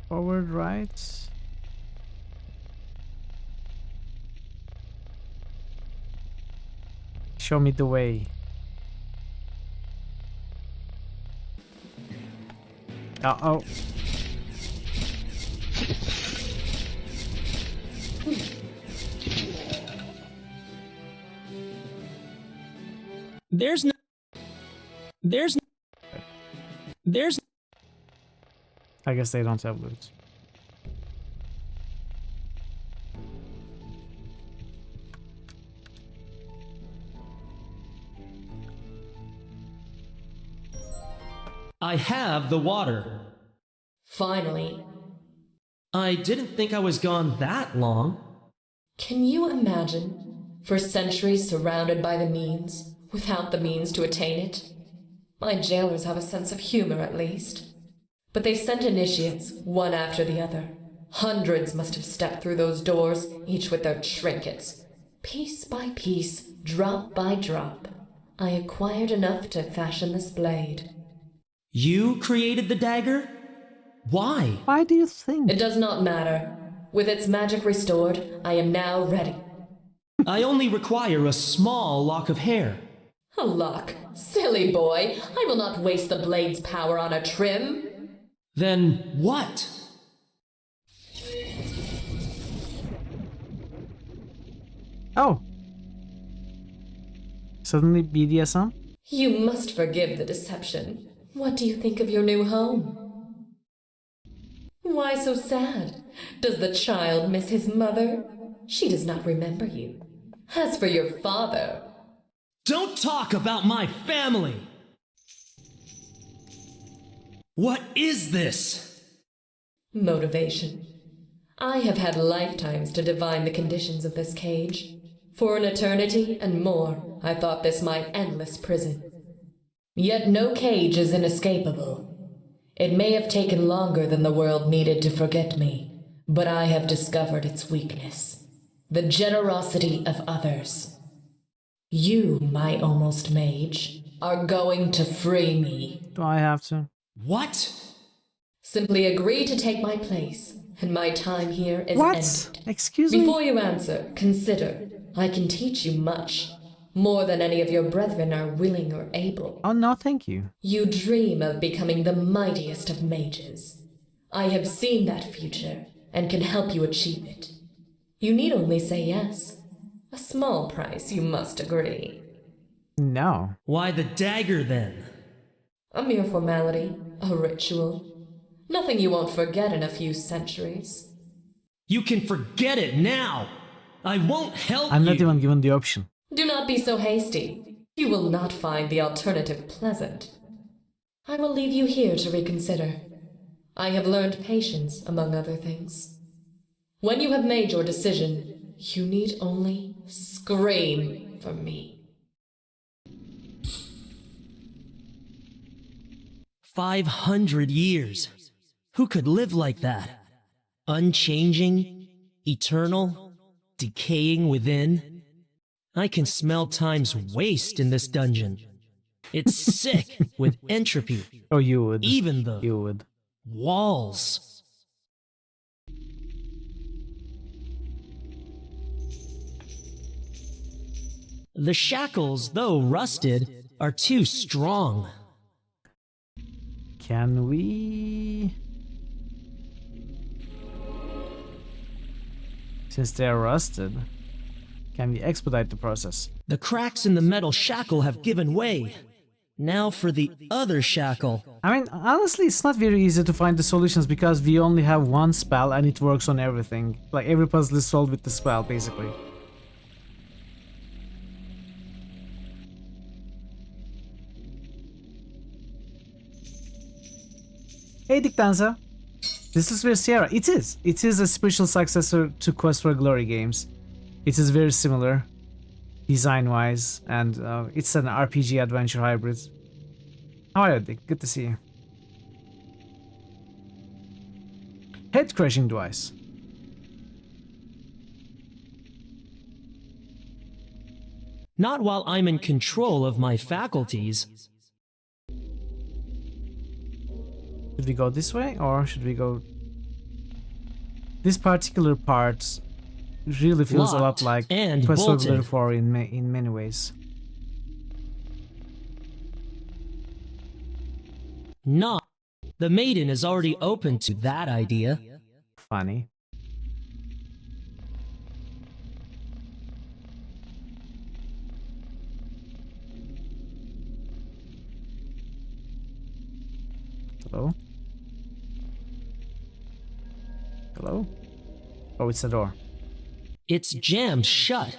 Forward, right? Show me the way. Uh-oh. There's I guess they don't have loot. I have the water. Finally. I didn't think I was gone that long. Can you imagine? For centuries surrounded by the means, without the means to attain it? My jailers have a sense of humor, at least. But they sent initiates, one after the other. Hundreds must have stepped through those doors, each with their trinkets. Piece by piece, drop by drop, I acquired enough to fashion this blade. You created the dagger? Why? Why do you think? It does not matter. With its magic restored, I am now ready. I only require a small lock of hair. A lock? Silly boy, I will not waste the blade's power on a trim. Then what? Oh. Suddenly BDSM? You must forgive the deception. What do you think of your new home? Why so sad? Does the child miss his mother? She does not remember you. As for your father... Don't talk about my family! What is this? Motivation. I have had lifetimes to divine the conditions of this cage. For an eternity and more, I thought this my endless prison. Yet no cage is inescapable. It may have taken longer than the world needed to forget me, but I have discovered its weakness. The generosity of others. You, my almost mage, are going to free me. Do I have to? What? Simply agree to take my place, and my time here is what? ended. Excuse me? Before you answer, consider. I can teach you much. More than any of your brethren are willing or able. Oh, no, thank you. You dream of becoming the mightiest of mages. I have seen that future, and can help you achieve it. You need only say yes. A small price, you must agree. No. Why the dagger, then? A mere formality, a ritual. Nothing you won't forget in a few centuries. You can forget it now! I won't help you! I'm not even given the option. Do not be so hasty. You will not find the alternative pleasant. I will leave you here to reconsider. I have learned patience, among other things. When you have made your decision, you need only scream for me. 500 years. Who could live like that? Unchanging, eternal, decaying within. I can smell time's waste in this dungeon. It's sick with entropy. Oh, you would. Even the you would. Walls. The shackles, though rusted, are too strong. Can we... Since they are rusted, can we expedite the process? The cracks in the metal shackle have given way. Now for the other shackle. I mean, honestly, it's not very easy to find the solutions because we only have one spell and it works on everything. Like, every puzzle is solved with the spell, basically. Hey, Dictanza. This is where Sierra. It is. It is a spiritual successor to Quest for Glory games. It is very similar, design-wise, and it's an RPG adventure hybrid. How are you, Dick? Good to see you. Head-crushing device. Not while I'm in control of my faculties. Should we go this way, or should we go... This particular part really feels a lot Locked like and Quest for Glory bolted. 4 in many ways. Not. The maiden is already open to that idea. Funny. Hello? Hello? Oh, it's a door. It's jammed shut.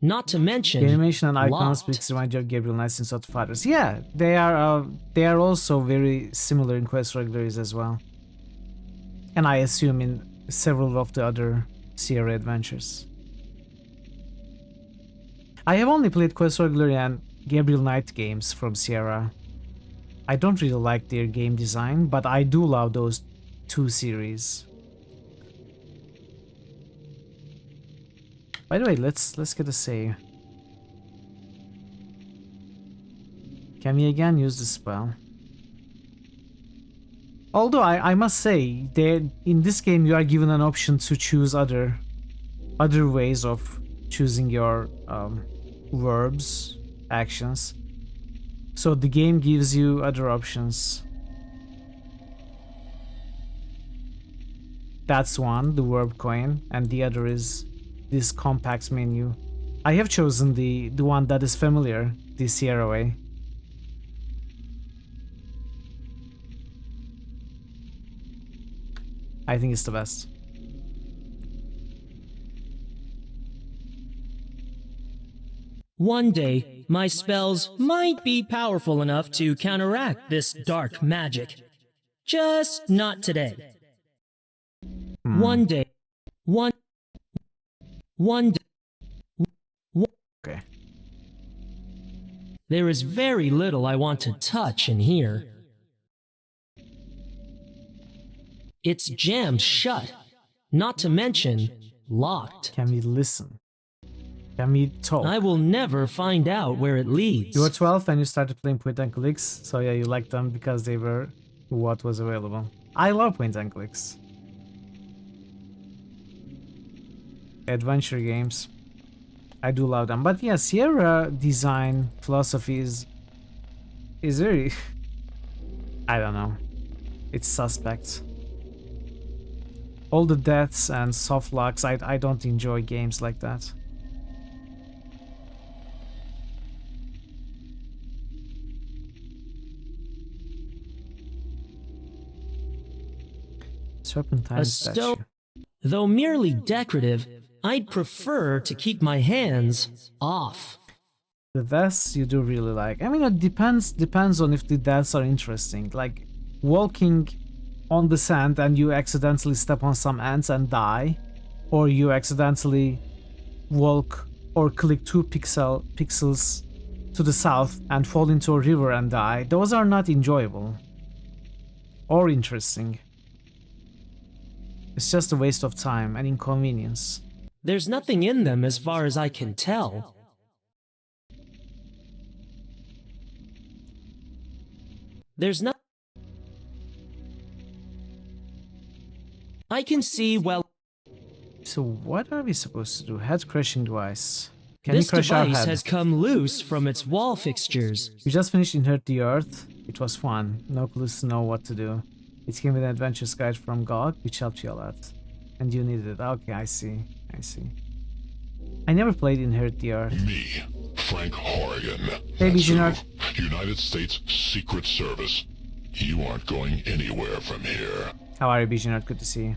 Not to mention The animation and icons locked. speaks remind you of Gabriel Knight's in Sword Fighters. Yeah, they are also very similar in Quest for Glories as well. And I assume in several of the other Sierra adventures. I have only played Quest for Glory and Gabriel Knight games from Sierra. I don't really like their game design, but I do love those two series. By the way, let's get a save. Can we again use the spell? Although I must say that in this game you are given an option to choose other ways of choosing your verbs, actions. So the game gives you other options. That's one, the verb coin, and the other is this compact menu. I have chosen the one that is familiar, the Sierra way. I think it's the best. One day, my spells might be powerful enough to counteract this dark magic. Just not today. One day. One day. Okay. There is very little I want to touch in here. It's jammed shut. Not to mention, locked. Can we listen? Can we talk? I will never find out where it leads. You were 12 and you started playing point and clicks, so yeah, you liked them because they were what was available. I love point and clicks. Adventure games. I do love them. But yeah, Sierra design philosophy is very I don't know. It's suspect. All the deaths and soft locks, I don't enjoy games like that. Serpentine statue. Though merely decorative, I'd prefer to keep my hands off. The deaths you do really like. I mean, it depends on if the deaths are interesting. Like walking on the sand and you accidentally step on some ants and die, or you accidentally walk or click 2 pixels to the south and fall into a river and die. Those are not enjoyable or interesting. It's just a waste of time and inconvenience. There's nothing in them as far as I can tell. There's no... I can see well... So what are we supposed to do? Head crushing device. Can this we crush our device head? has come loose from its wall fixtures. We just finished Inherit the Earth. It was fun. No clues to know what to do. It came with an adventurous guide from GOG, which helped you a lot. And you needed it. Okay, I see. I never played Inherit the Earth. Me, Frank Horrigan. Hey, Visionary. United States Secret Service. You aren't going anywhere from here. How are you, Visionary? Good to see you.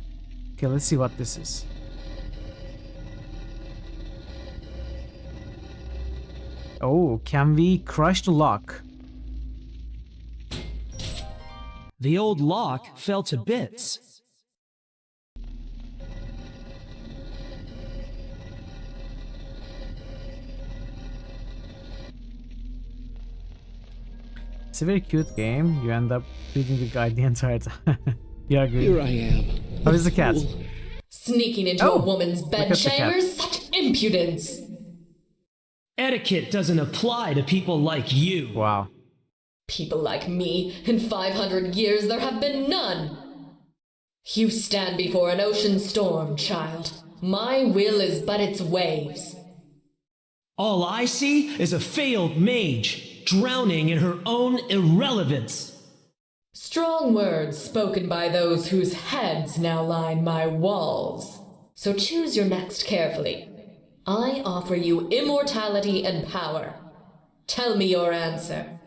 Okay, let's see what this is. Oh, can we crush the lock? The old lock fell to bits. It's a very cute game. You end up reading the guide the entire time. You agree? Here I am. How is the cat? Sneaking into a woman's bed chambers? Such impudence! Etiquette doesn't apply to people like you. You stand before an ocean storm, child. My will is but its waves. All I see is a failed mage, drowning in her own irrelevance. Strong words spoken by those whose heads now line my walls. So choose your next carefully. I offer you immortality and power. Tell me your answer.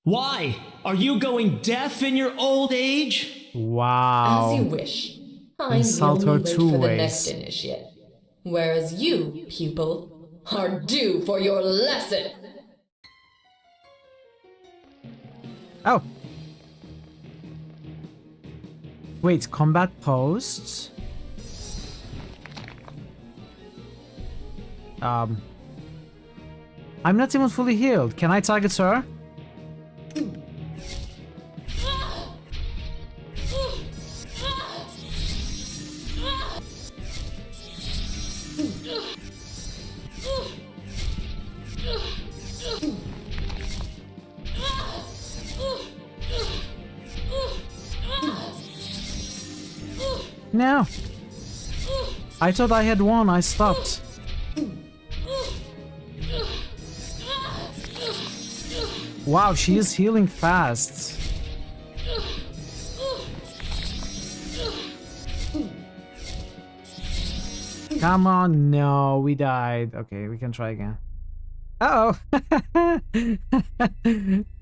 Why? Are you going deaf in your old age? Wow. As you wish. I Insult her only wait two for the ways. next initiate. Whereas you, pupil, are due for your lesson. Oh. Wait, combat posts? I'm not even fully healed. Can I target her? No. I thought I had won. I stopped. Wow, she is healing fast. Come on, no, we died. Okay, we can try again. Uh-oh.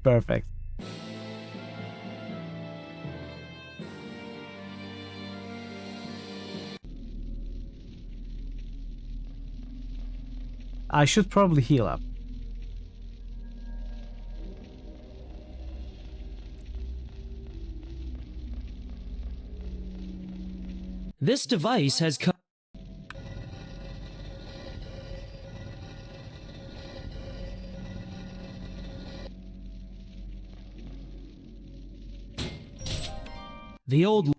Perfect. I should probably heal up. This device has come. The old.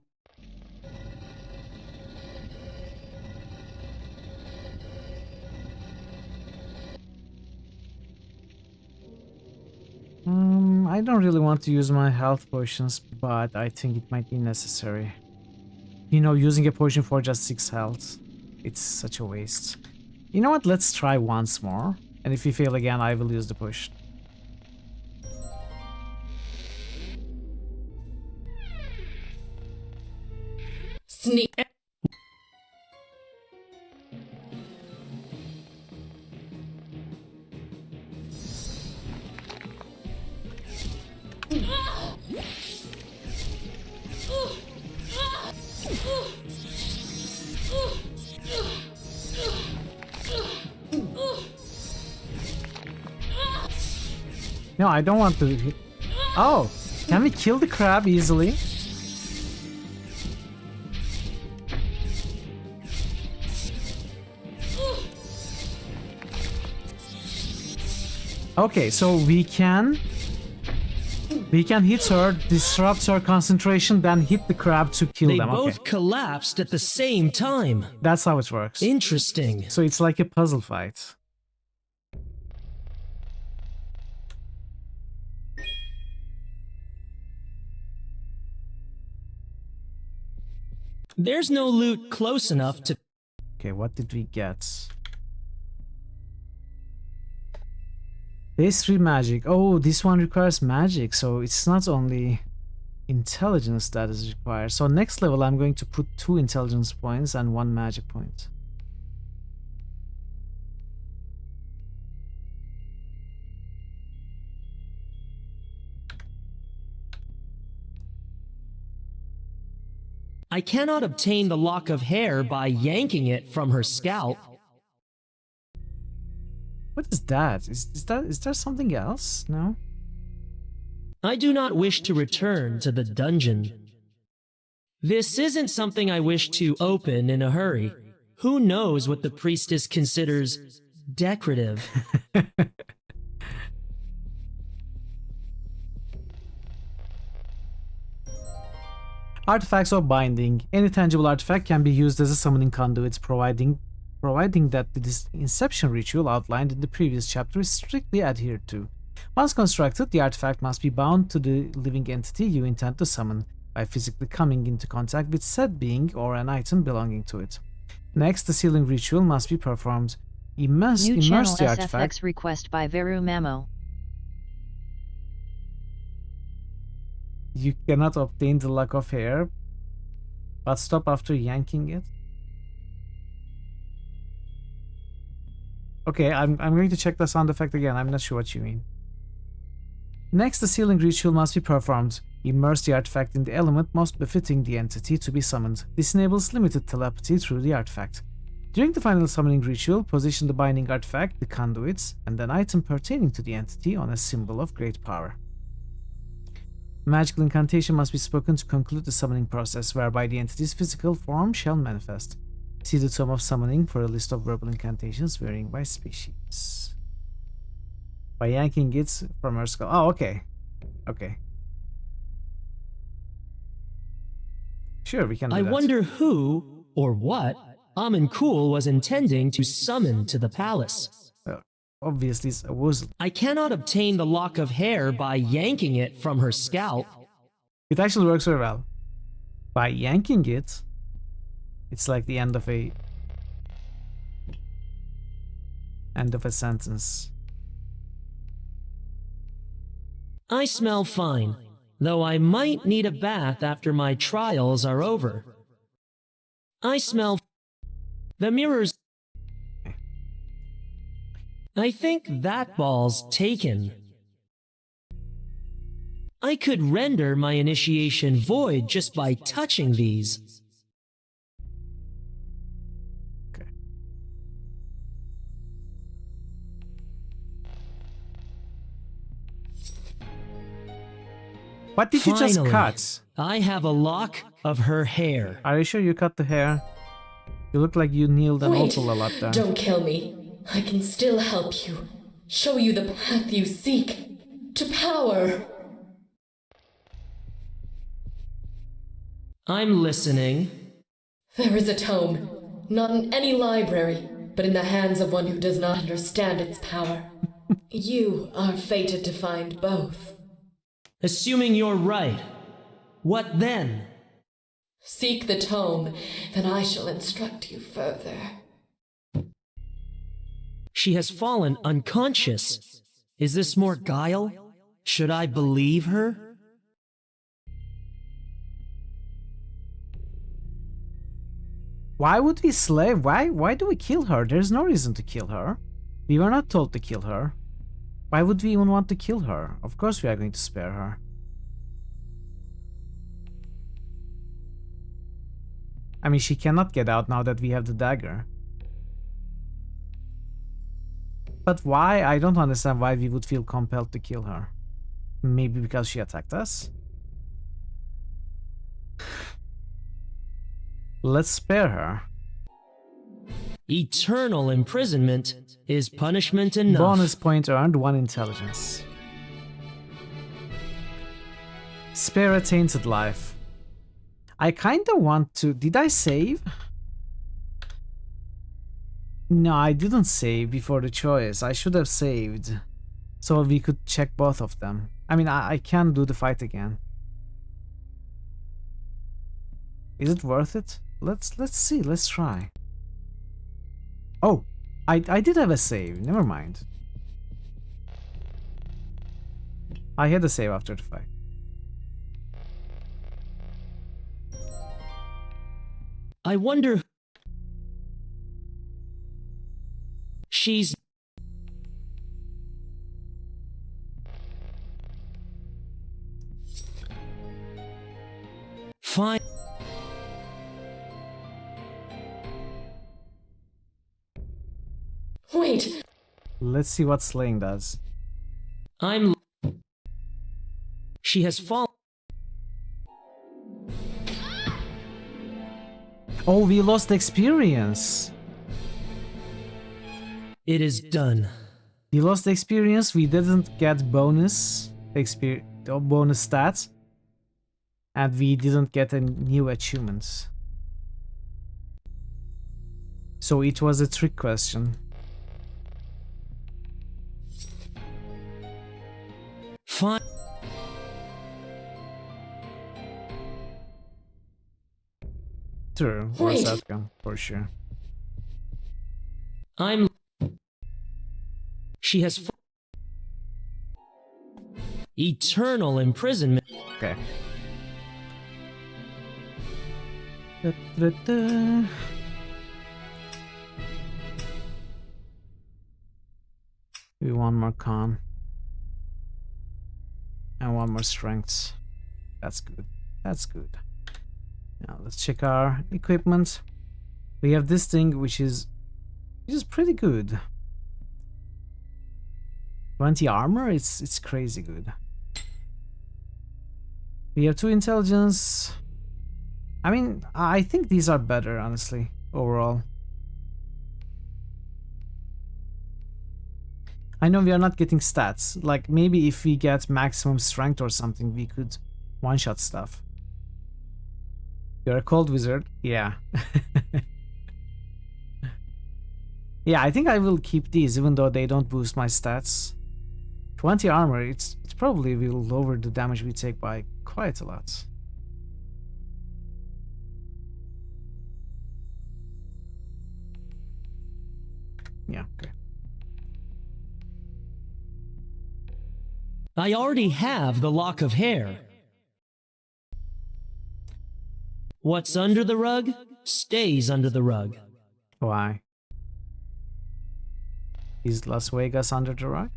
I don't really want to use my health potions, but I think it might be necessary. You know, using a potion for just 6 health, it's such a waste. You know what, let's try once more, and if we fail again, I will use the potion. Sneak. No, I don't want to. Oh, can we kill the crab easily? Okay, so we can hit her, disrupt her concentration, then hit the crab to kill They them. both collapsed at the same time. That's how it works. Interesting. So it's like a puzzle fight. There's no loot close enough to... Okay, what did we get? Base 3 magic. Oh, this one requires magic, so it's not only intelligence that is required. So next level I'm going to put 2 intelligence points and 1 magic point. I cannot obtain the lock of hair by yanking it from her scalp. What is that? Is there something else? No? I do not wish to return to the dungeon. This isn't something I wish to open in a hurry. Who knows what the priestess considers decorative? Artifacts of binding. Any tangible artifact can be used as a summoning conduit, providing that the inception ritual outlined in the previous chapter is strictly adhered to. Once constructed, the artifact must be bound to the living entity you intend to summon. by physically coming into contact with said being or an item belonging to it. Next, the sealing ritual must be performed. Immerse New channel the artifact. SFX request by Veru Mamo. You cannot obtain the lock of hair, but stop after yanking it. Okay, I'm going to check the sound effect again. I'm not sure what you mean. Next, the sealing ritual must be performed. Immerse the artifact in the element most befitting the entity to be summoned. This enables limited telepathy through the artifact. During the final summoning ritual, position the binding artifact, the conduits, and an item pertaining to the entity on a symbol of great power. A magical incantation must be spoken to conclude the summoning process, whereby the entity's physical form shall manifest. See the Tome of Summoning for a list of verbal incantations varying by species. By yanking it from her skull. Oh, okay. Okay. Sure, we can do I that. wonder who, or what, Aman'Kul was intending to summon to the palace. Obviously, it's a woozle. I cannot obtain the lock of hair by yanking it from her scalp. It actually works very well. By yanking it, it's like the end of a sentence. I smell fine, though I might need a bath after my trials are over. I smell... The mirrors... I think that ball's taken. I could render my initiation void just by touching these. Okay. What did you just Finally, cut? I have a lock of her hair. Are you sure you cut the hair? You look like you kneeled an Wait, awful lot there. don't kill me. I can still help you. Show you the path you seek. To power. I'm listening. There is a tome. Not in any library, but in the hands of one who does not understand its power. You are fated to find both. Assuming you're right, what then? Seek the tome, then I shall instruct you further. She has fallen unconscious. Is this more guile? Should I believe her? Why would we slay? Why do we kill her? There's no reason to kill her. We were not told to kill her. Why would we even want to kill her? Of course we are going to spare her. I mean, she cannot get out now that we have the dagger. But why? I don't understand why we would feel compelled to kill her. Maybe because she attacked us? Let's spare her. Eternal imprisonment is punishment enough. Bonus point earned, 1 intelligence. Spare a tainted life. I kinda want to... Did I save? No, I didn't save before the choice. I should have saved. So we could check both of them. I mean, I can do the fight again. Is it worth it? Let's see. Let's try. Oh, I did have a save. Never mind. I had a save after the fight. I wonder... She's... Fine. Wait. Let's see what slaying does. I'm... She has fallen... Oh, we lost experience. It is done. We lost experience. We didn't get bonus bonus stats, and we didn't get a new achievements. So it was a trick question. Fine. True, or Wait. Satcom, for sure. She has eternal imprisonment. Okay. Da. Maybe one more con. And one more strength. That's good. That's good. Now let's check our equipment. We have this thing which is pretty good. 20 armor, it's crazy good. We have 2 intelligence. I mean, I think these are better, honestly, overall. I know we are not getting stats. Like, maybe if we get maximum strength or something, we could one-shot stuff. You're a cold wizard? Yeah. Yeah, I think I will keep these, even though they don't boost my stats. 20 armor, it probably will lower the damage we take by quite a lot. Yeah, okay. I already have the lock of hair. What's under the rug stays under the rug. Why? Is Las Vegas under the rug?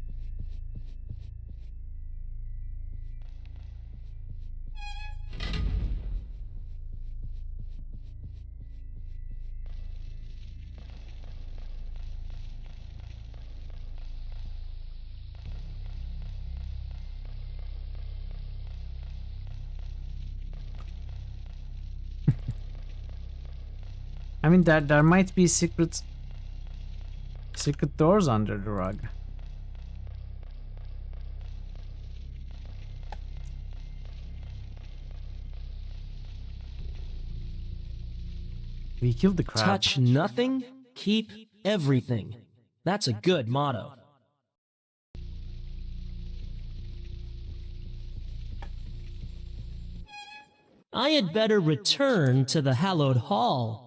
I mean, there might be secret doors under the rug. We killed the crab. Touch nothing, keep everything. That's a good motto. I had better return to the hallowed hall.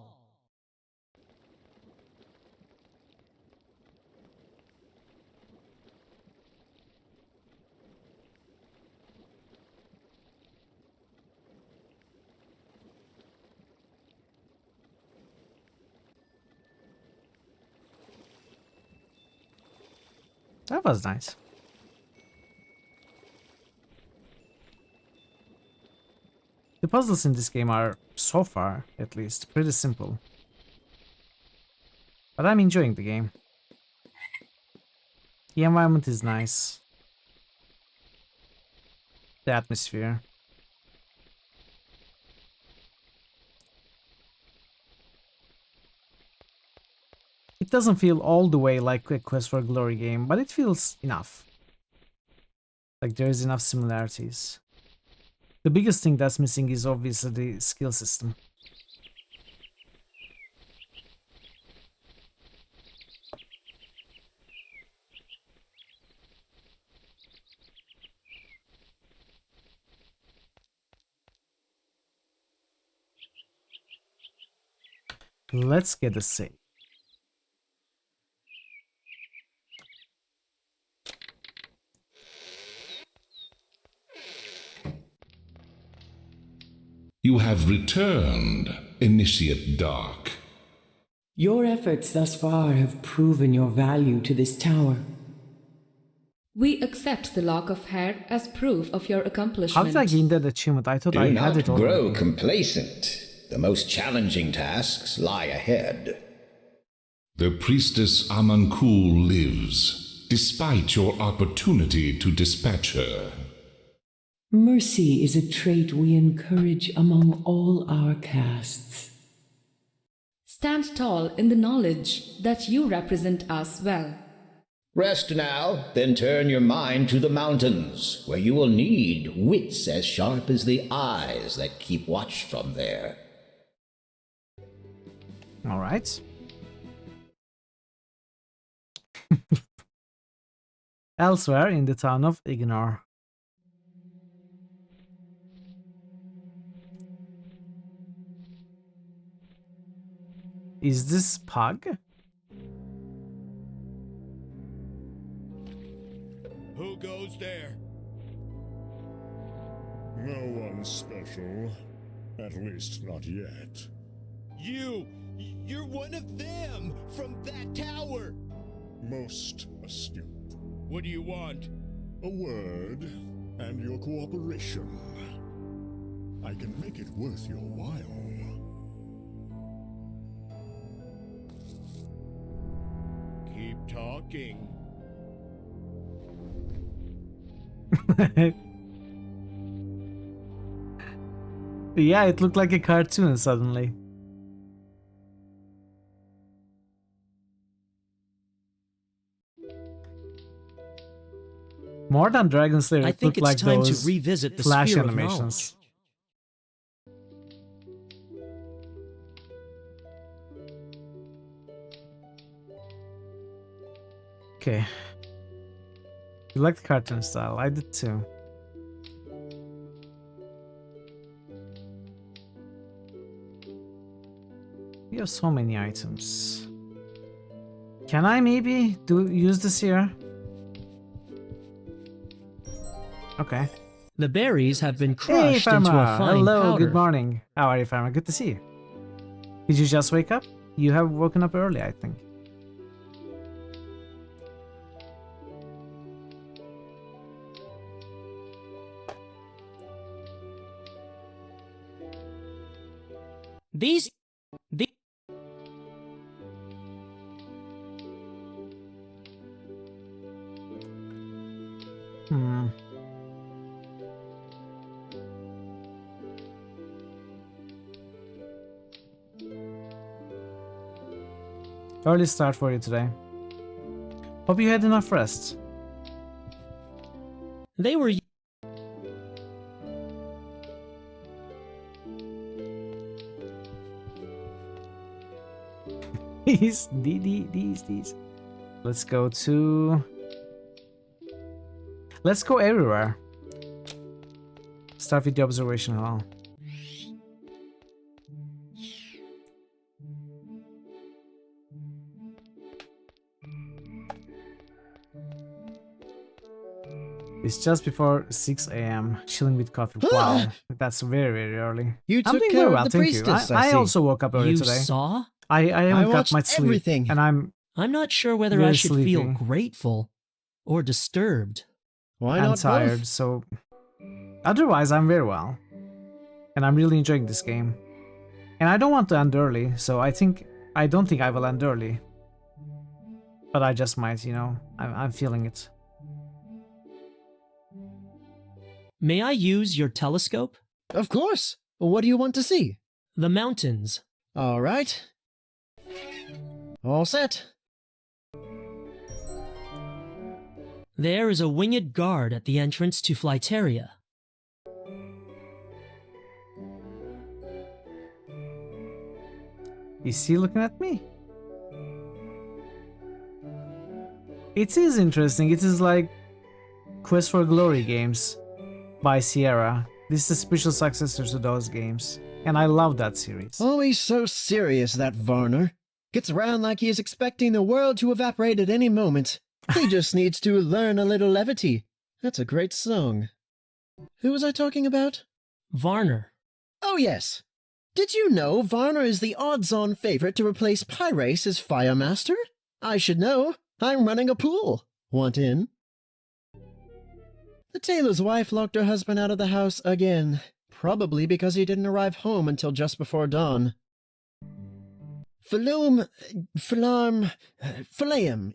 That was nice. The puzzles in this game are, so far at least, pretty simple. But I'm enjoying the game. The environment is nice. The atmosphere. It doesn't feel all the way like a Quest for Glory game, but it feels enough. Like there is enough similarities. The biggest thing that's missing is obviously the skill system. Let's get a save. You have returned, Initiate Dark. Your efforts thus far have proven your value to this tower. We accept the lock of hair as proof of your How accomplishment. did I gain that achievement? I thought I had it already. Do not grow complacent. The most challenging tasks lie ahead. The priestess Amankul lives, despite your opportunity to dispatch her. Mercy is a trait we encourage among all our castes. Stand tall in the knowledge that you represent us well. Rest now, then turn your mind to the mountains, where you will need wits as sharp as the eyes that keep watch from there. All right. Elsewhere in the town of Ignore. Is this Pug? Who goes there? No one special. At least not yet. You're one of them from that tower. Most astute. What do you want? A word and your cooperation. I can make it worth your while. Keep talking. Yeah, it looked like a cartoon suddenly. More than Dragon Slayer, I it think looked it's like time those to revisit the Flash sphere of animations. Okay. You like the cartoon style? I did too. We have so many items. Can I maybe use this here? Okay. The berries have been Hey, crushed into a Pharma! fine Hello, powder. good morning. How are you, Pharma? Good to see you. Did you just wake up? You have woken up early, I think. The Hmm. Early start for you today. Hope you had enough rest. They were These. Let's go to... Let's go everywhere. Start with the observation hall. It's just before 6 a.m. Chilling with coffee. Wow, that's very, very early. You I'm took doing care very of well, the thank priestess, you. I I see. also woke up early You today. saw? I haven't got watched much sleep, everything. and I'm not sure whether very I should feel sleepy. grateful or disturbed. Why I'm not tired, both? so otherwise I'm very well. And I'm really enjoying this game. And I don't want to end early, so I don't think I will end early. But I just might, you know. I'm feeling it. May I use your telescope? Of course. What do you want to see? The mountains. All right. All set. There is a winged guard at the entrance to Flyteria. Is he looking at me? It is interesting. It is like Quest for Glory games by Sierra. This is a spiritual successor to those games. And I love that series. Always so serious, that Varner. Gets around like he is expecting the world to evaporate at any moment. He just needs to learn a little levity. That's a great song. Who was I talking about? Varner. Oh, yes. Did you know Varner is the odds-on favorite to replace Pyrace as Fire Master? I should know. I'm running a pool. Want in? The tailor's wife locked her husband out of the house again. Probably because he didn't arrive home until just before dawn. Phileum,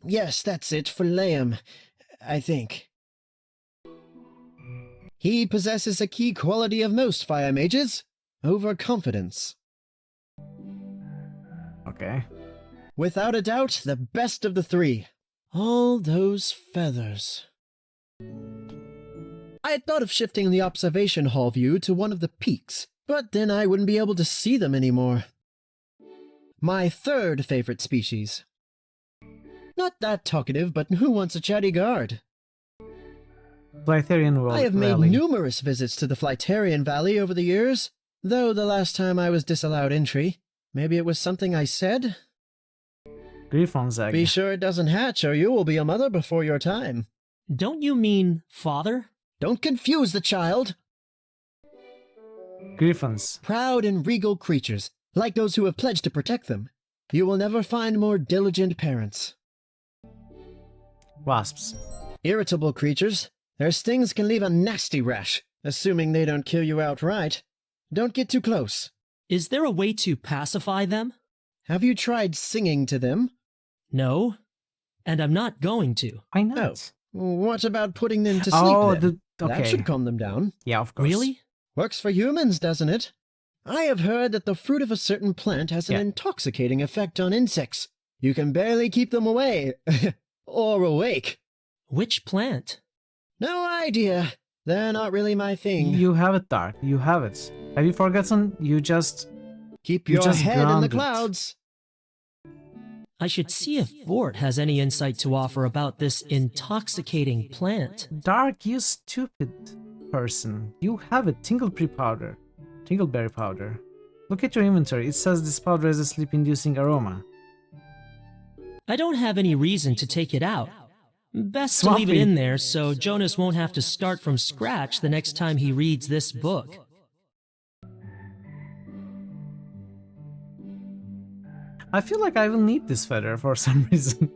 yes, that's it, Phileum, I think. He possesses a key quality of most fire mages, overconfidence. Okay. Without a doubt, the best of the three. All those feathers. I had thought of shifting the observation hall view to one of the peaks, but then I wouldn't be able to see them anymore. My third favorite species. Not that talkative, but who wants a chatty guard? Flytherian World I have made Valley. numerous visits to the Flyterian Valley over the years, though the last time I was disallowed entry. Maybe it was something I said? Griffon's egg. Be sure it doesn't hatch, or you will be a mother before your time. Don't you mean father? Don't confuse the child. Griffins. Proud and regal creatures, like those who have pledged to protect them. You will never find more diligent parents. Wasps. Irritable creatures. Their stings can leave a nasty rash, assuming they don't kill you outright. Don't get too close. Is there a way to pacify them? Have you tried singing to them? No, and I'm not going to. Why not? What about putting them to sleep then? Okay. That should calm them down. Yeah, of course. Really? Works for humans, doesn't it? I have heard that the fruit of a certain plant has an intoxicating effect on insects. You can barely keep them away. Or awake. Which plant? No idea. They're not really my thing. You have it, Dark. You have it. Have you forgotten? You just... Keep your head in the clouds. I should see if Bort has any insight to offer about this intoxicating plant. Dark, you stupid person. You have it. Tingleberry powder. Tingleberry powder. Look at your inventory. It says this powder has a sleep-inducing aroma. I don't have any reason to take it out. Best to leave it in there so Jonas won't have to start from scratch the next time he reads this book. I feel like I will need this feather for some reason.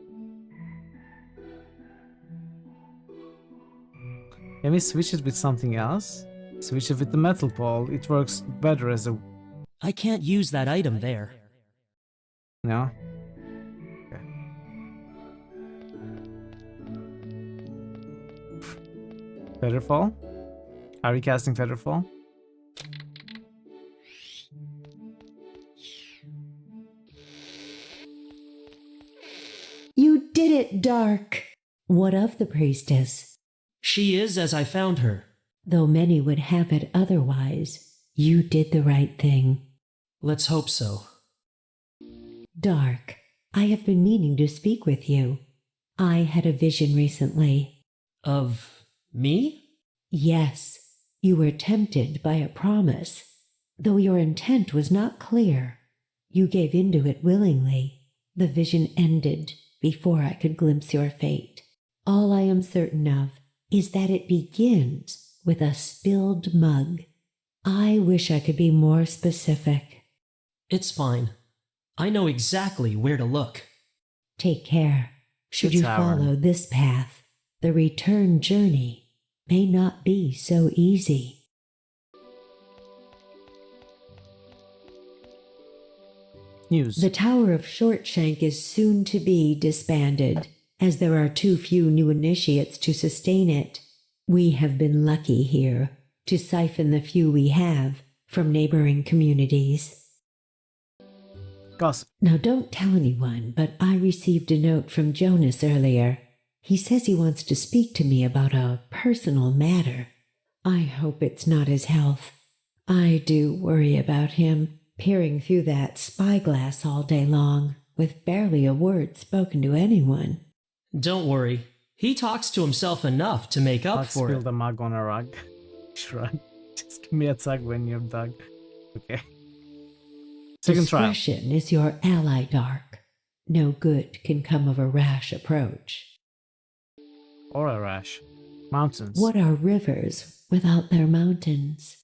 Can we switch it with something else? Switch it with the metal pole. It works better as a... I can't use that item there. No? Featherfall? Are we casting Featherfall? You did it, Dark! What of the priestess? She is as I found her. Though many would have it otherwise, you did the right thing. Let's hope so. Dark, I have been meaning to speak with you. I had a vision recently. Of me? Yes, you were tempted by a promise. Though your intent was not clear, you gave into it willingly. The vision ended before I could glimpse your fate. All I am certain of is that it begins with a spilled mug. I wish I could be more specific. It's fine. I know exactly where to look. Take care. Should you follow this path, the return journey may not be so easy. News. The Tower of Shortshank is soon to be disbanded, as there are too few new initiates to sustain it. We have been lucky here to siphon the few we have from neighboring communities. Gossip. Now don't tell anyone, but I received a note from Jonas earlier. He says he wants to speak to me about a personal matter. I hope it's not his health. I do worry about him, peering through that spyglass all day long, with barely a word spoken to anyone. Don't worry. He talks to himself enough to make up for it. Spill the mug on a rug. Shrug. Just give me a tug when you're done. Okay. Second trial. Discretion is your ally, Dark. No good can come of a rash approach. Or a rash. Mountains. What are rivers without their mountains?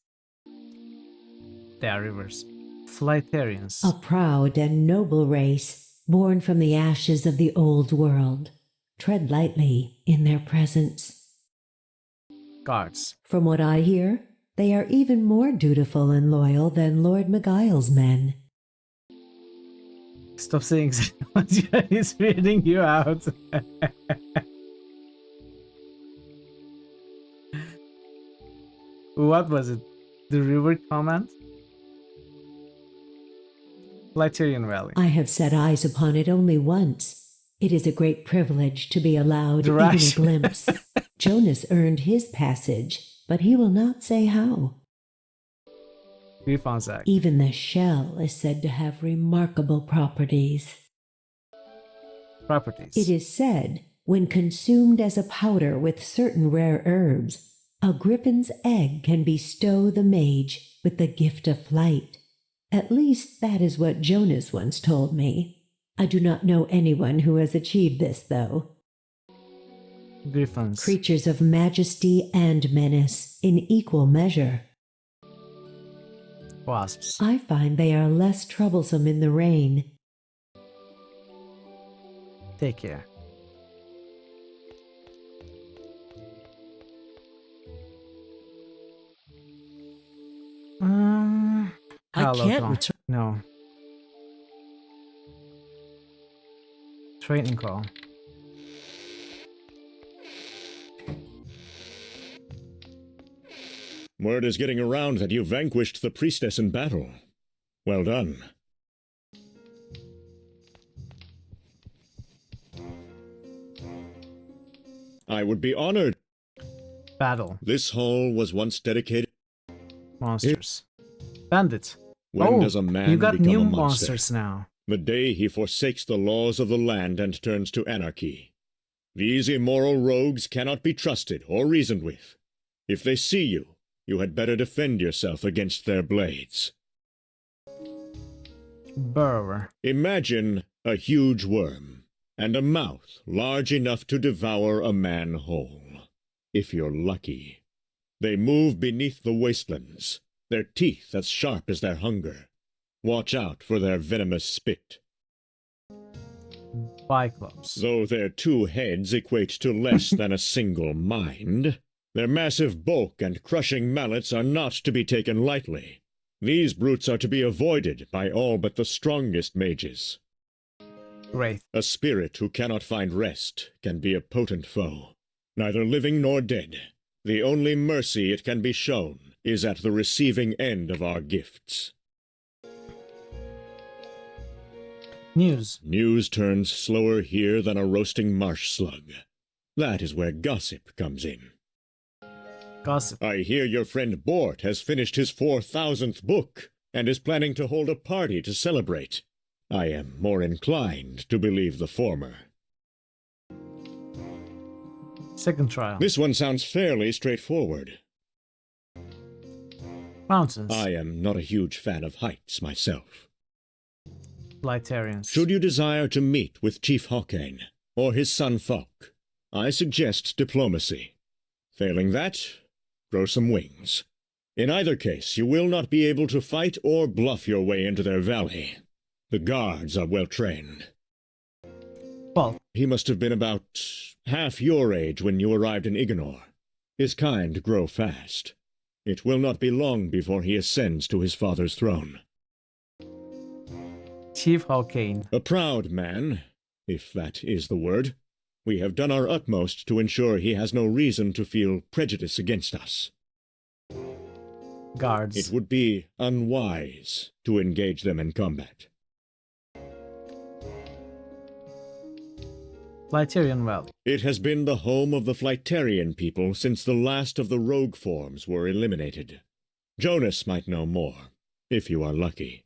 They are rivers. Flightarians. A proud and noble race, born from the ashes of the old world. Tread lightly in their presence. Guards. From what I hear, they are even more dutiful and loyal than Lord Maguile's men. Stop saying he's reading you out. What was it? The river comment? Flightarian Valley. I have set eyes upon it only once. It is a great privilege to be allowed even a glimpse. Jonas earned his passage, but he will not say how. Even the shell is said to have remarkable properties. It is said, when consumed as a powder with certain rare herbs, a griffin's egg can bestow the mage with the gift of flight. At least that is what Jonas once told me. I do not know anyone who has achieved this, though. Griffins. Creatures of majesty and menace in equal measure. Wasps. I find they are less troublesome in the rain. Take care. I Hello, can't Tom. return. No. Training call. Word is getting around that you vanquished the priestess in battle. Well done. I would be honored. Battle. This hall was once dedicated. Monsters. Bandits. When does a man you got become new a monster? monsters now. The day he forsakes the laws of the land and turns to anarchy. These immoral rogues cannot be trusted or reasoned with. If they see you, you had better defend yourself against their blades. Burrower. Imagine a huge worm, and a mouth large enough to devour a man whole. If you're lucky. They move beneath the wastelands, their teeth as sharp as their hunger. Watch out for their venomous spit. Biclops. Though their 2 heads equate to less than a single mind, their massive bulk and crushing mallets are not to be taken lightly. These brutes are to be avoided by all but the strongest mages. Wraith. A spirit who cannot find rest can be a potent foe, neither living nor dead. The only mercy it can be shown is at the receiving end of our gifts. News. News turns slower here than a roasting marsh slug. That is where gossip comes in. Gossip. I hear your friend Bort has finished his 4,000th book and is planning to hold a party to celebrate. I am more inclined to believe the former. Second trial. This one sounds fairly straightforward. Mountains. I am not a huge fan of heights myself. Lightarians. Should you desire to meet with Chief Hawkane or his son Falk, I suggest diplomacy. Failing that, grow some wings. In either case, you will not be able to fight or bluff your way into their valley. The guards are well trained. Falk. He must have been about half your age when you arrived in Ignor. His kind grow fast. It will not be long before he ascends to his father's throne. Chief Hawkane. A proud man, if that is the word. We have done our utmost to ensure he has no reason to feel prejudice against us. Guards. It would be unwise to engage them in combat. Flightarian Valley. It has been the home of the Flightarian people since the last of the rogue forms were eliminated. Jonas might know more, if you are lucky.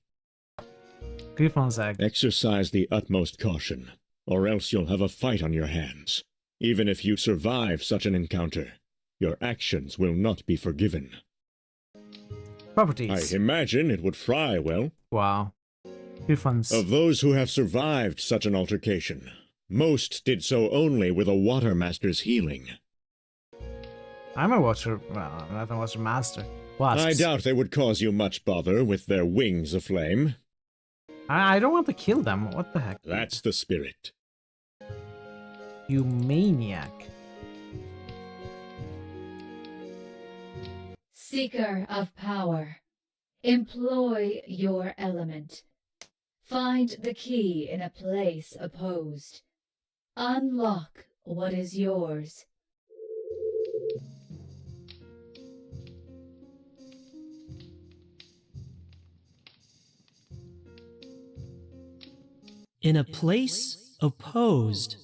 Griffon's Egg. Exercise the utmost caution, or else you'll have a fight on your hands. Even if you survive such an encounter, your actions will not be forgiven. Properties. I imagine it would fry well. Wow. Griffons. Of those who have survived such an altercation, most did so only with a Watermaster's healing. I'm a Water... well, I'm not a Water Master. Wasps. I doubt they would cause you much bother with their wings aflame. I don't want to kill them. What the heck? That's the spirit. You maniac. Seeker of power, employ your element. Find the key in a place opposed. Unlock what is yours. In a place opposed.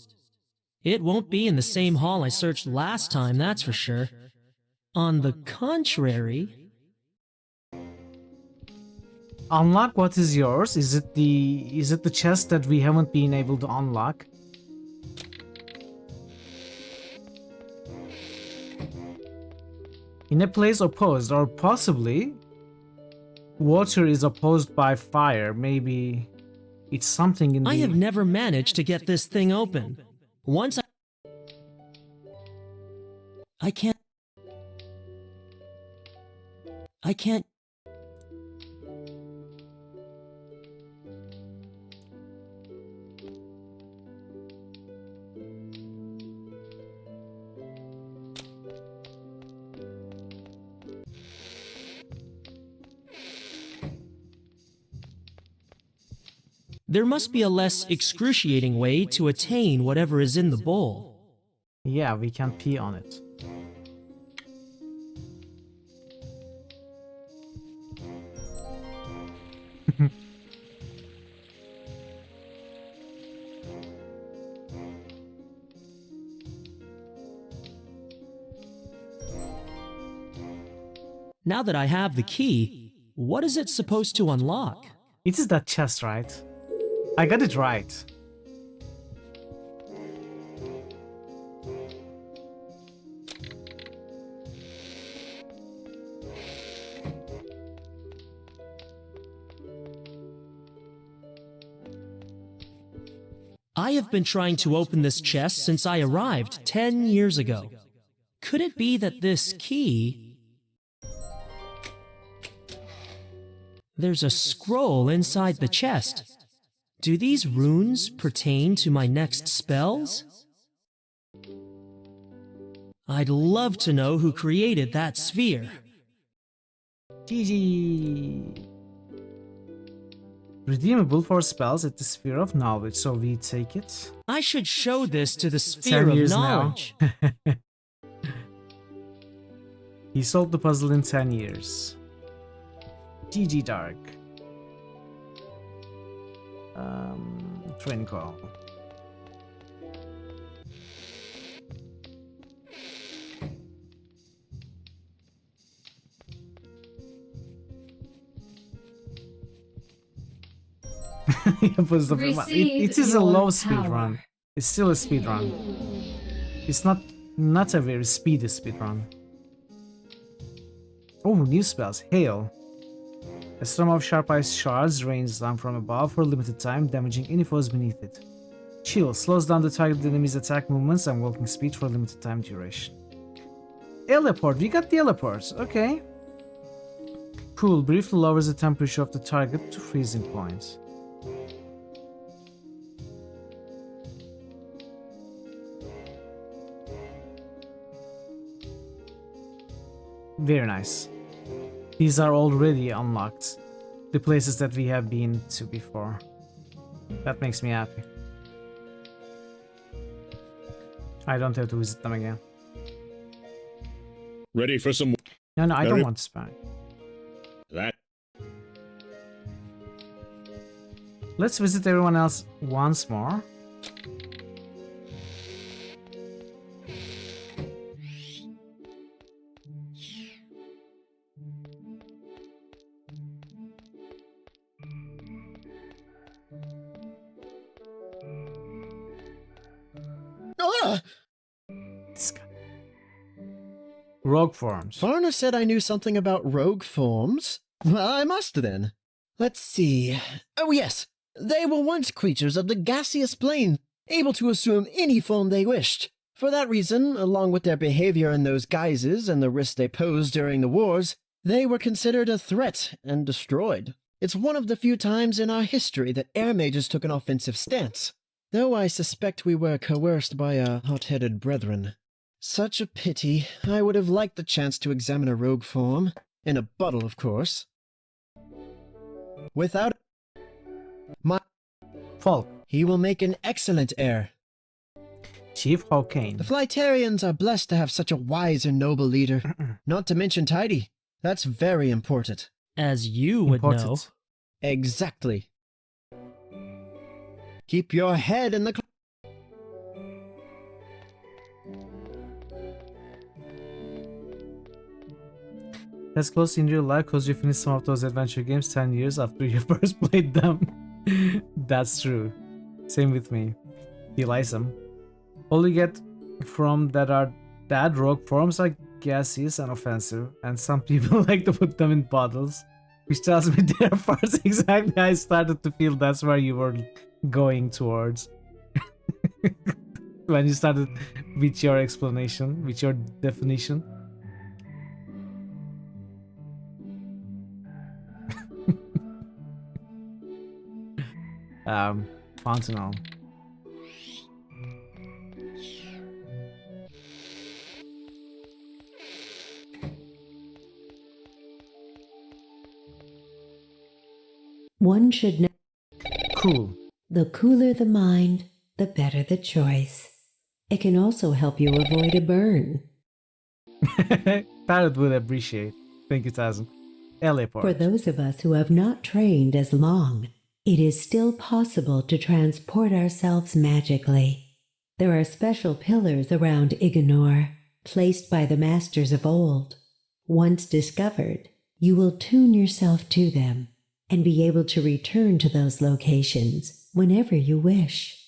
It won't be in the same hall I searched last time, that's for sure. On the contrary... Unlock what is yours? Is it the chest that we haven't been able to unlock? In a place opposed, or possibly water is opposed by fire. Maybe it's something in the... I have never managed to get this thing open. Once I can't... There must be a less excruciating way to attain whatever is in the bowl. Yeah, we can pee on it. Now that I have the key, what is it supposed to unlock? It is that chest, right? I got it right. I have been trying to open this chest since I arrived 10 years ago. Could it be that this key... There's a scroll inside the chest. Do these runes pertain to my next spells? I'd love to know who created that sphere. GG. Redeemable for spells at the Sphere of Knowledge, so we take it. I should show this to the Sphere 10 of years Knowledge. Now. He solved the puzzle in 10 years. GG Dark. Training call. It is a low speed run. It's still a speed run. It's not a very speedy speed run. Oh, new spells. Hail. A storm of sharp ice shards rains down from above for a limited time, damaging any foes beneath it. Chill slows down the target enemy's attack movements and walking speed for a limited time duration. Teleport. We got teleport. Okay. Cool. Briefly lowers the temperature of the target to freezing point. Very nice. These are already unlocked. The places that we have been to before. That makes me happy. I don't have to visit them again. Ready for some... No, I don't want to spy. That... Let's visit everyone else once more. Rogue forms. Foreigner said I knew something about rogue forms. Well, I must then. Let's see. Oh yes, they were once creatures of the gaseous plane, able to assume any form they wished. For that reason, along with their behavior in those guises and the risks they posed during the wars, they were considered a threat and destroyed. It's one of the few times in our history that air mages took an offensive stance, though I suspect we were coerced by our hot-headed brethren. Such a pity. I would have liked the chance to examine a rogue form. In a bottle, of course. Without my Falk, he will make an excellent heir. Chief Hawkane. The Flightarians are blessed to have such a wise and noble leader. Not to mention tidy. That's very important. As you would know. Exactly. Keep your head in the That's close in real life because you finished some of those adventure games 10 years after you first played them. That's true. Same with me. Delism. All you get from that rogue forms are gaseous and offensive, and some people like to put them in bottles. Which tells me there first exactly I started to feel that's where you were going towards. When you started with your explanation, with your definition. Fontanel. One should know. Cool. The cooler the mind, the better the choice. It can also help you avoid a burn. Parrot would appreciate. Thank you, Tazan. LA Port. For those of us who have not trained as long, it is still possible to transport ourselves magically. There are special pillars around Ignor, placed by the masters of old. Once discovered, you will tune yourself to them and be able to return to those locations whenever you wish.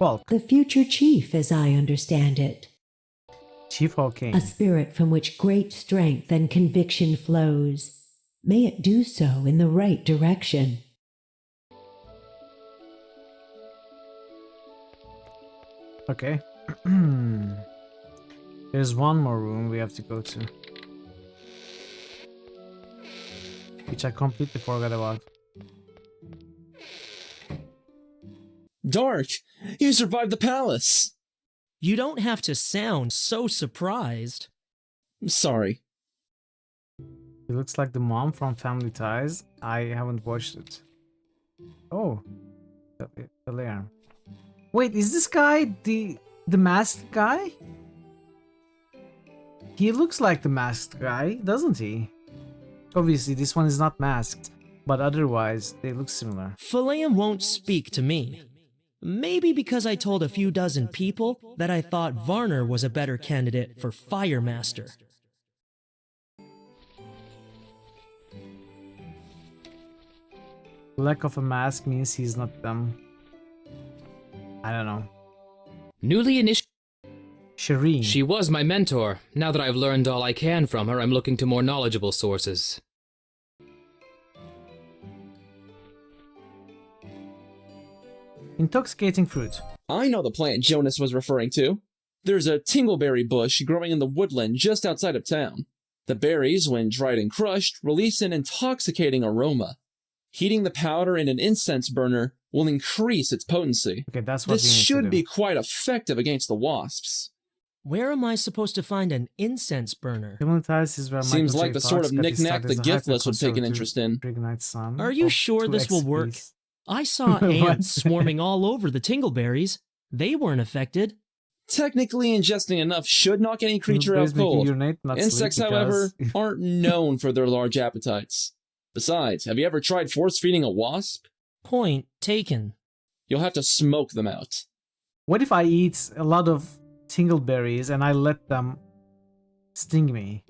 Well, the future chief, as I understand it. Chief Hawking. A spirit from which great strength and conviction flows. May it do so in the right direction. Okay. There's one more room we have to go to. Which I completely forgot about. Dark! You survived the palace! You don't have to sound so surprised. Sorry. It looks like the mom from Family Ties. I haven't watched it. Oh. The lair. Wait, is this guy the masked guy? He looks like the masked guy, doesn't he? Obviously, this one is not masked, but otherwise, they look similar. Phileum won't speak to me. Maybe because I told a few dozen people that I thought Varner was a better candidate for Fire Master. Lack of a mask means he's not them. I don't know. Newly initiated. Shireen. She was my mentor. Now that I've learned all I can from her, I'm looking to more knowledgeable sources. Intoxicating fruit. I know the plant Jonas was referring to. There's a tingleberry bush growing in the woodland just outside of town. The berries, when dried and crushed, release an intoxicating aroma. Heating the powder in an incense burner will increase its potency. Okay, that's what this should be quite effective against the wasps. Where am I supposed to find an incense burner? Seems like the sort of knick-knack the giftless would take an interest in. Are you sure this will work? I saw ants swarming all over the tingleberries. They weren't affected. Technically, ingesting enough should knock any creature out cold. Insects, however, aren't known for their large appetites. Besides, have you ever tried force-feeding a wasp? Point taken. You'll have to smoke them out. What if I eat a lot of tingleberries and I let them sting me?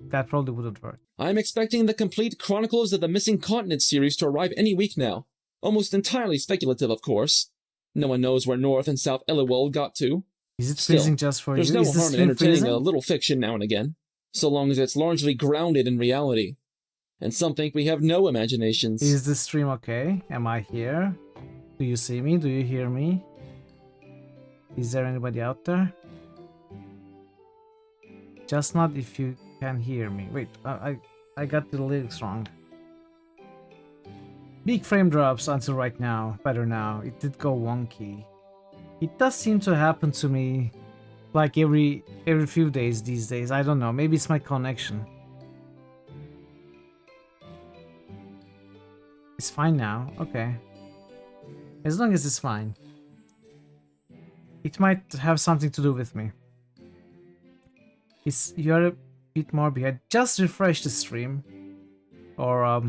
That probably wouldn't work. I'm expecting the complete Chronicles of the Missing Continent series to arrive any week now. Almost entirely speculative, of course. No one knows where North and South Eliwald got to. Is it freezing just for there's you? There's no harm in entertaining a little fiction now and again, so long as it's largely grounded in reality. And some think we have no imaginations. Is the stream okay? Am I here? Do you see me? Do you hear me? Is there anybody out there? Just not if you can hear me. Wait, I got the lyrics wrong. Big frame drops until right now. Better now. It did go wonky. It does seem to happen to me like every few days these days. I don't know. Maybe it's my connection. It's fine now. Okay. As long as it's fine. It might have something to do with me. You're a bit more behind. Just refresh the stream. Or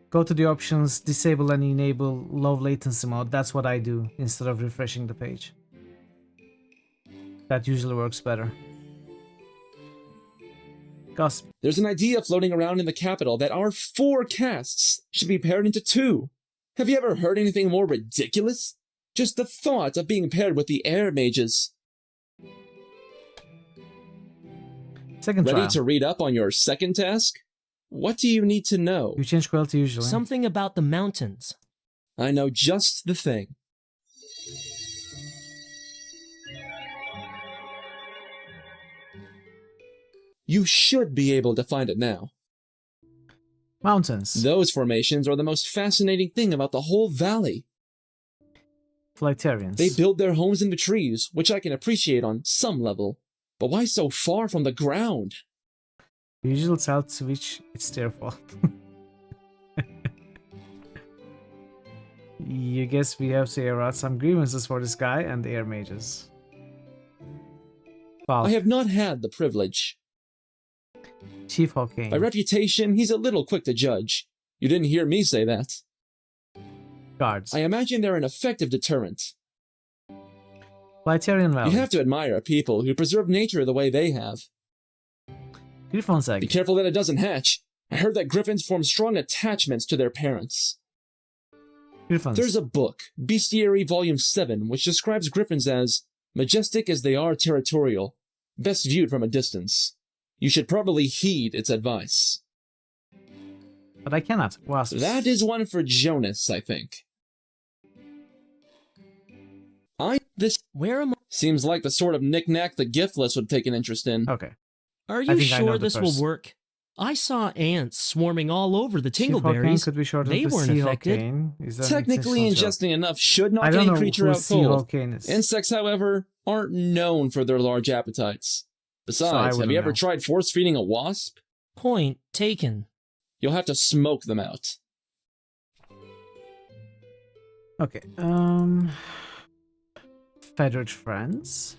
go to the options, disable and enable low latency mode. That's what I do instead of refreshing the page. That usually works better. Gossip. There's an idea floating around in the capital that our 4 castes should be paired into 2. Have you ever heard anything more ridiculous? Just the thought of being paired with the air mages. Second Ready trial. to read up on your second task? What do you need to know? You change quality usually. Something about the mountains. I know just the thing. You should be able to find it now. Mountains. Those formations are the most fascinating thing about the whole valley. Flightarians. They build their homes in the trees, which I can appreciate on some level. But why so far from the ground? The usual tell to which it's their fault. You guess we have to air out some grievances for this guy and the air mages. I have not had the privilege. Chief Hawkane. By reputation, he's a little quick to judge. You didn't hear me say that. Guards. I imagine they're an effective deterrent. Flightarian Valley. You have to admire people who preserve nature the way they have. Griffon's egg. Be careful that it doesn't hatch. I heard that griffins form strong attachments to their parents. Griffins. There's a book, Bestiary Volume 7, which describes griffins as majestic as they are territorial, best viewed from a distance. You should probably heed its advice. But I cannot. Wasps. That is one for Jonas, I think. Where am I? Seems like the sort of knick-knack the giftless would take an interest in. Okay. Are you sure this will work? I saw ants swarming all over the tingleberries. Could be shortened They to weren't sea affected. Technically, ingesting enough should not get a creature out cold. Insects, however, aren't known for their large appetites. Besides, have you ever tried force-feeding a wasp? Point taken. You'll have to smoke them out. Okay, Feathered Friends.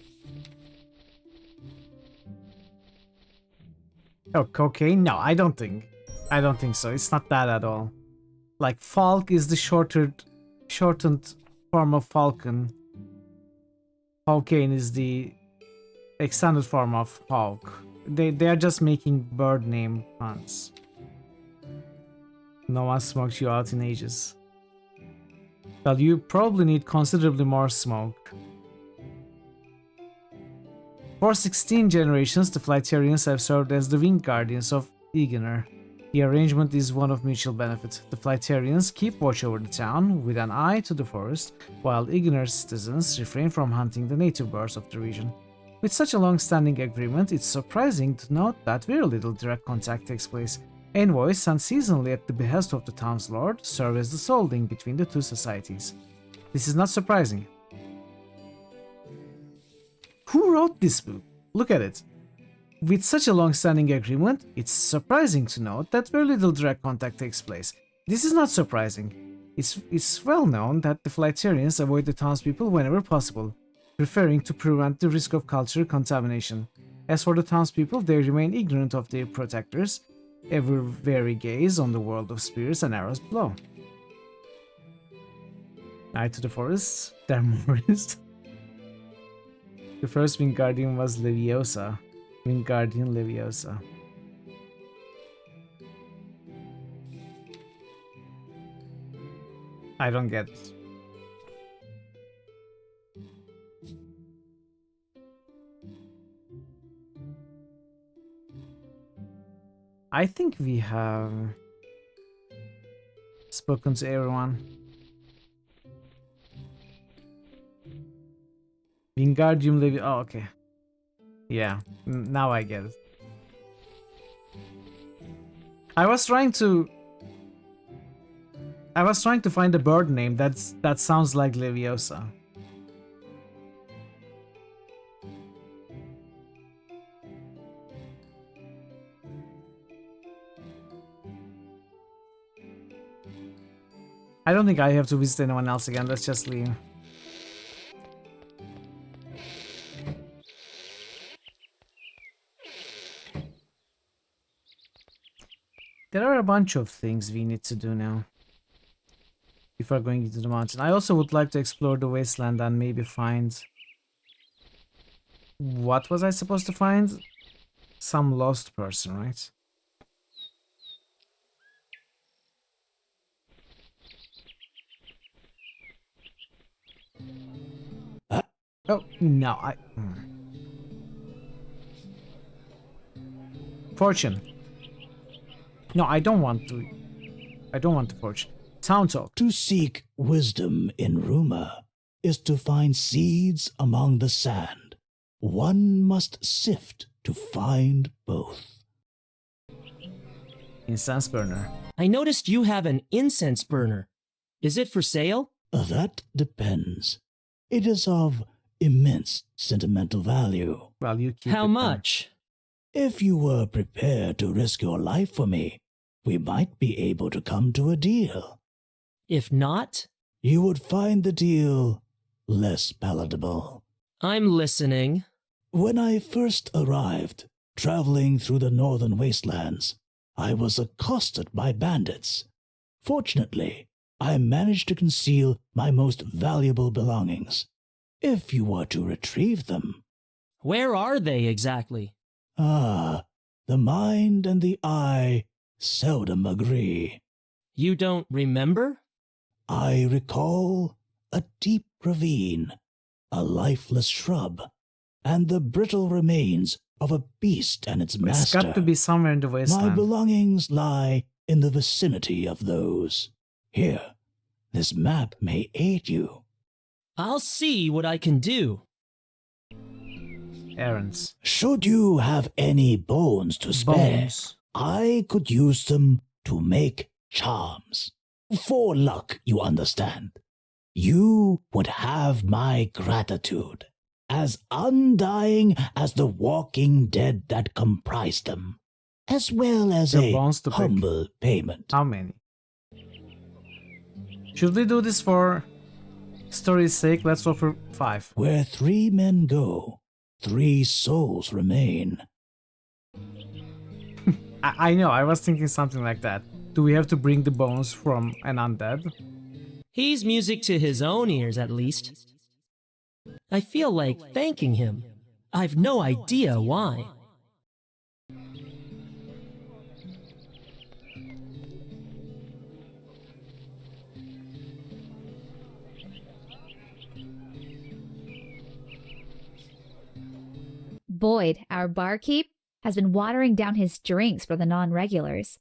Oh, cocaine? No, I don't think so. It's not that at all. Like, Falk is the shortened form of Falcon. Hawkane is the extended form of Hawk. They are just making bird name puns. No one smoked you out in ages. Well, you probably need considerably more smoke. For 16 generations, the Flightarians have served as the wing guardians of Egener. The arrangement is one of mutual benefit. The Flightarians keep watch over the town with an eye to the forest, while Egener's citizens refrain from hunting the native birds of the region. With such a long-standing agreement, it's surprising to note that very little direct contact takes place. Envoys sent seasonally at the behest of the town's lord serve as the sole link between the two societies. This is not surprising. Who wrote this book? Look at it. With such a long-standing agreement, it's surprising to note that very little direct contact takes place. This is not surprising. It's well known that the Flightarians avoid the townspeople whenever possible, preferring to prevent the risk of cultural contamination. As for the townspeople, they remain ignorant of their protectors, ever wary gaze on the world of spears and arrows below. Eye to the forest, Dermorist. The first Wingardium was Leviosa. Wingardium Leviosa. I don't get it. I think we have spoken to everyone. Wingardium Leviosa. Oh, okay. Yeah, now I get it. I was trying to find a bird name that sounds like Leviosa. I don't think I have to visit anyone else again. Let's just leave. There are a bunch of things we need to do now before going into the mountain. I also would like to explore the wasteland and maybe find... What was I supposed to find? Some lost person, right? Oh, no, Fortune. No, I don't want to. I don't want the fortune. Town talk. To seek wisdom in rumor is to find seeds among the sand. One must sift to find both. Incense burner. I noticed you have an incense burner. Is it for sale? That depends. It is of immense sentimental value. Well, you keep How it much? If you were prepared to risk your life for me, we might be able to come to a deal. If not? You would find the deal less palatable. I'm listening. When I first arrived, traveling through the northern wastelands, I was accosted by bandits. Fortunately, I managed to conceal my most valuable belongings. If you were to retrieve them... Where are they exactly? The mind and the eye seldom agree. You don't remember? I recall a deep ravine, a lifeless shrub, and the brittle remains of a beast and its master. It's got to be somewhere in the wasteland. My belongings lie in the vicinity of those. Here, this map may aid you. I'll see what I can do. Errands. Should you have any bones to spare, I could use them to make charms. For luck, you understand. You would have my gratitude, as undying as the walking dead that comprise them, as well as a humble payment. How many? Should we do this for story's sake? Let's offer 5. Where 3 men go, 3 souls remain. I know, I was thinking something like that. Do we have to bring the bones from an undead? He's music to his own ears, at least. I feel like thanking him. I've no idea why. Boyd, our barkeep, has been watering down his drinks for the non-regulars.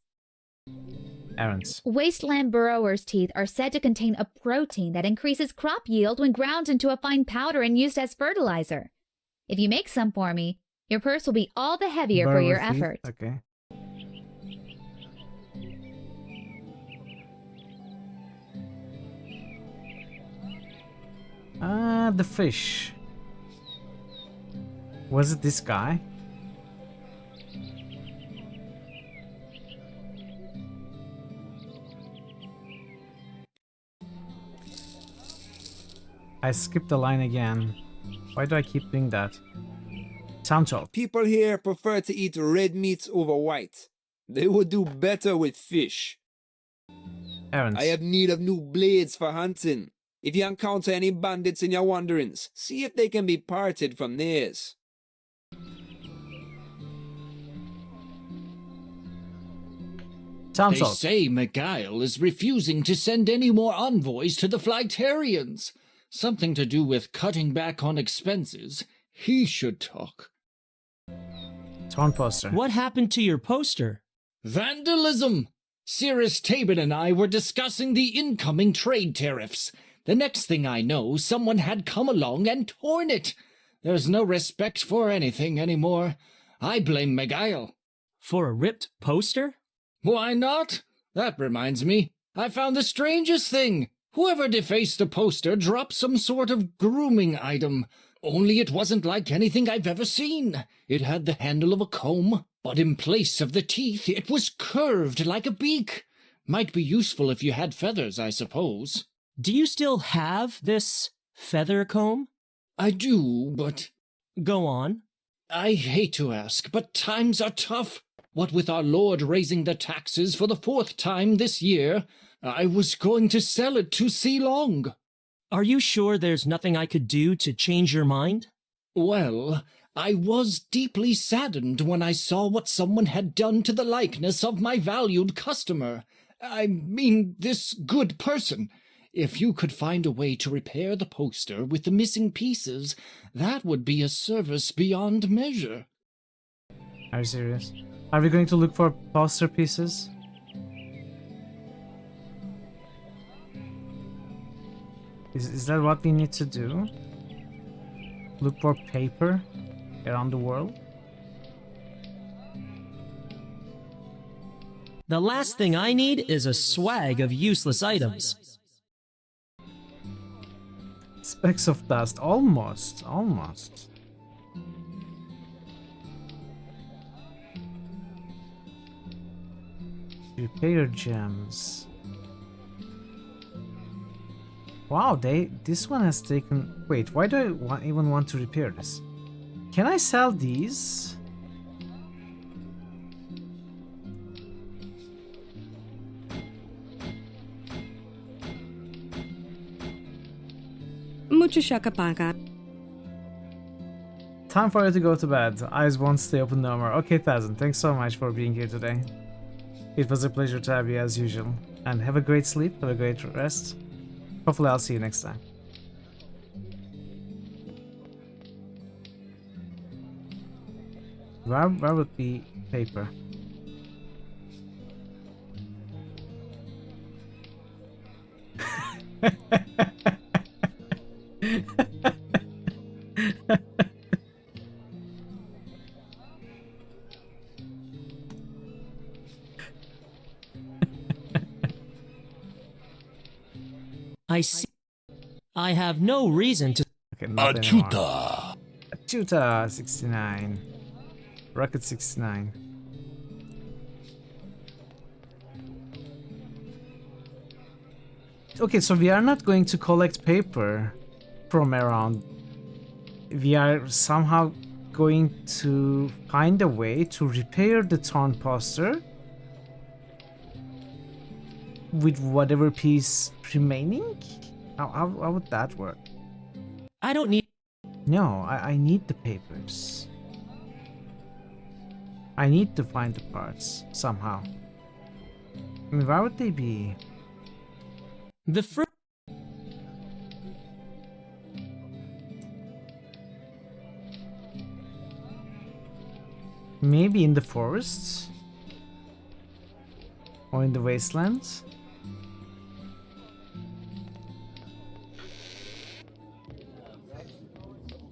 Errands. Wasteland burrowers' teeth are said to contain a protein that increases crop yield when ground into a fine powder and used as fertilizer. If you make some for me, your purse will be all the heavier for your effort. Okay. The fish. Was it this guy? I skipped the line again. Why do I keep doing that? Town talk. People here prefer to eat red meats over white. They would do better with fish. Errands. I have need of new blades for hunting. If you encounter any bandits in your wanderings, see if they can be parted from theirs. They say Miguel is refusing to send any more envoys to the Flightarians. Something to do with cutting back on expenses. He should talk. Torn poster. What happened to your poster? Vandalism! Cirrus Tabin and I were discussing the incoming trade tariffs. The next thing I know, someone had come along and torn it. There's no respect for anything anymore. I blame Miguel. For a ripped poster? Why not? That reminds me. I found the strangest thing. Whoever defaced the poster dropped some sort of grooming item. Only it wasn't like anything I've ever seen. It had the handle of a comb, but in place of the teeth, it was curved like a beak. Might be useful if you had feathers, I suppose. Do you still have this feather comb? I do, but... Go on. I hate to ask, but times are tough. What with our lord raising the taxes for the 4th time this year, I was going to sell it to C. Long. Are you sure there's nothing I could do to change your mind? Well, I was deeply saddened when I saw what someone had done to the likeness of my valued customer. I mean, this good person. If you could find a way to repair the poster with the missing pieces, that would be a service beyond measure. Are you serious? Are we going to look for poster pieces? Is that what we need to do? Look for paper around the world? The last thing I need is a swag of useless items. Specks of dust. Almost. Almost. Repair gems. Wow, this one has taken... Wait, why do I even want to repair this? Can I sell these? Mucho shakapaka. Time for you to go to bed. Eyes won't stay open no more. Okay, Tazan, thanks so much for being here today. It was a pleasure to have you as usual. And have a great sleep, have a great rest. Hopefully I'll see you next time. Where would be paper? I see. I have no reason to. Okay, Achuta. Achuta 69. Rocket 69. Okay, so we are not going to collect paper from around. We are somehow going to find a way to repair the torn poster with whatever piece remaining? How would that work? I don't need... No, I need the papers. I need to find the parts somehow. I mean, where would they be? The fruit... Maybe in the forests? Or in the wastelands?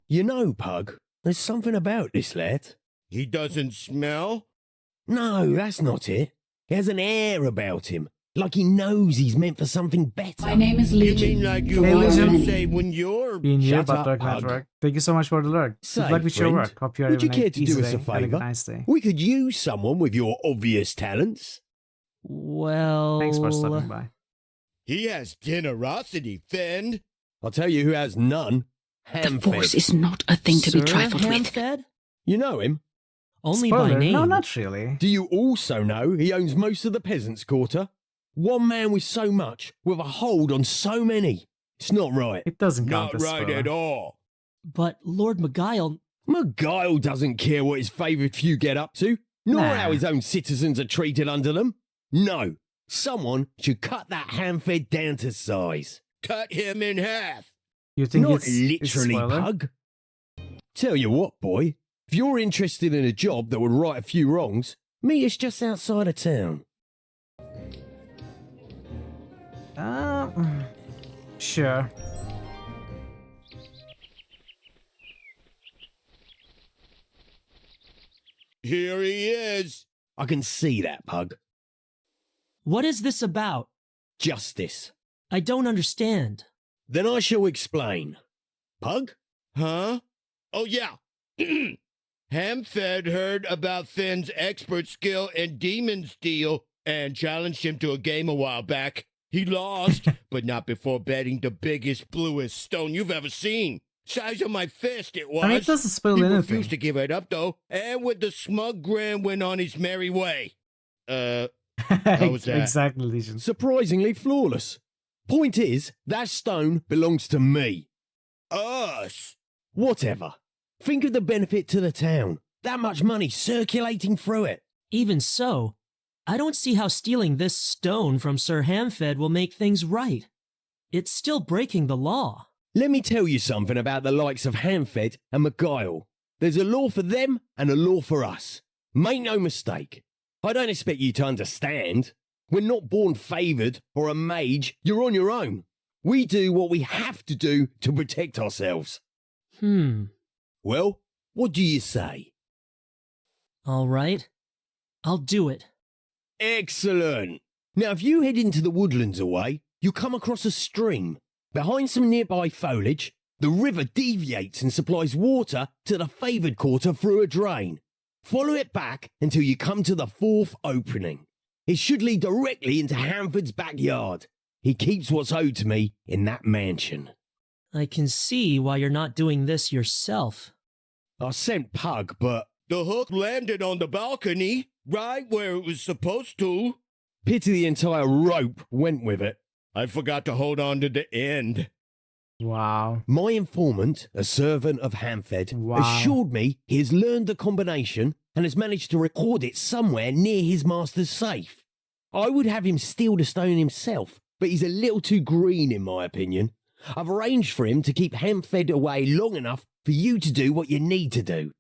You know, Pug, there's something about this lad. He doesn't smell? No, that's not it. He has an air about him, like he knows he's meant for something better. My name is Legion. You mean like you Hey, always Legion. say when you're... Being here, Shut but up, Dark Pug. Network. Thank you so much for the lurk. Say, Good luck with your friend, work. Hope you are would you having care an to easy do us day a and favour? nice day. We could use someone with your obvious talents. Well... Thanks for stopping by. He has generosity, Fend. I'll tell you who has none. The Force is not a thing to be trifled with. Ham-fed? You know him? Only Spoiler, by name. no, not really. Do you also know he owns most of the peasants' quarter? One man with so much, with a hold on so many. It's not right. It doesn't count Not as right spoiler. at all. But Lord Beguile... Beguile doesn't care what his favoured few get up to, nor Nah. how his own citizens are treated under them. No, someone should cut that ham-fed down to size. Cut him in half. You think Not it's literally, a spoiler? Pug. Tell you what, boy, if you're interested in a job that would right a few wrongs, meet us just outside of town. Sure. Here he is. I can see that, Pug. What is this about? Justice. I don't understand. Then I shall explain. Pug? Huh? Oh, yeah. Ham-Fed heard about Finn's expert skill in demon steel and challenged him to a game a while back. He lost, but not before betting the biggest, bluest stone you've ever seen. Size of my fist it was. I mean, it doesn't spoil he anything. refused to give it up, though, and with the smug grin went on his merry way. How was that? Exactly, Legion. Surprisingly flawless. Point is, that stone belongs to me. Us? Whatever. Think of the benefit to the town. That much money circulating through it. Even so, I don't see how stealing this stone from Sir Hamfed will make things right. It's still breaking the law. Let me tell you something about the likes of Hanfed and McGuile. There's a law for them and a law for us. Make no mistake. I don't expect you to understand. We're not born favoured or a mage. You're on your own. We do what we have to do to protect ourselves. Well, what do you say? All right. I'll do it. Excellent. Now, if you head into the woodlands away, you'll come across a stream. Behind some nearby foliage, the river deviates and supplies water to the favoured quarter through a drain. Follow it back until you come to the fourth opening. It should lead directly into Hanford's backyard. He keeps what's owed to me in that mansion. I can see why you're not doing this yourself. I sent Pug, but the hook landed on the balcony, right where it was supposed to. Pity the entire rope went with it. I forgot to hold on to the end. Wow. My informant, a servant of Hanfed, assured me he has learned the combination and has managed to record it somewhere near his master's safe. I would have him steal the stone himself, but he's a little too green in my opinion. I've arranged for him to keep Hanfed away long enough for you to do what you need to do.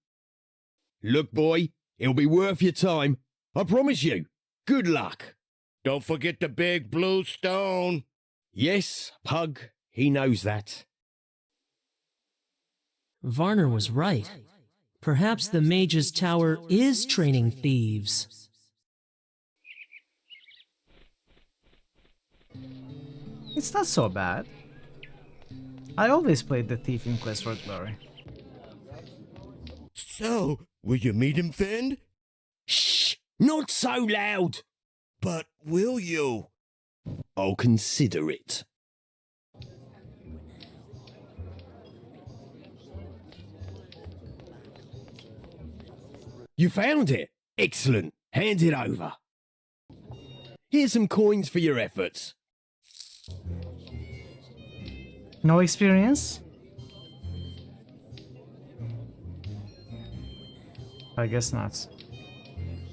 Look, boy, it'll be worth your time. I promise you. Good luck. Don't forget the big blue stone. Yes, Pug, he knows that. Varner was right. Perhaps the Mage's Tower is training thieves. It's not so bad. I always played the thief in Quest for Glory. So, will you meet him, Finn? Shh! Not so loud! But will you? I'll consider it. You found it? Excellent. Hand it over. Here's some coins for your efforts. No experience? I guess not.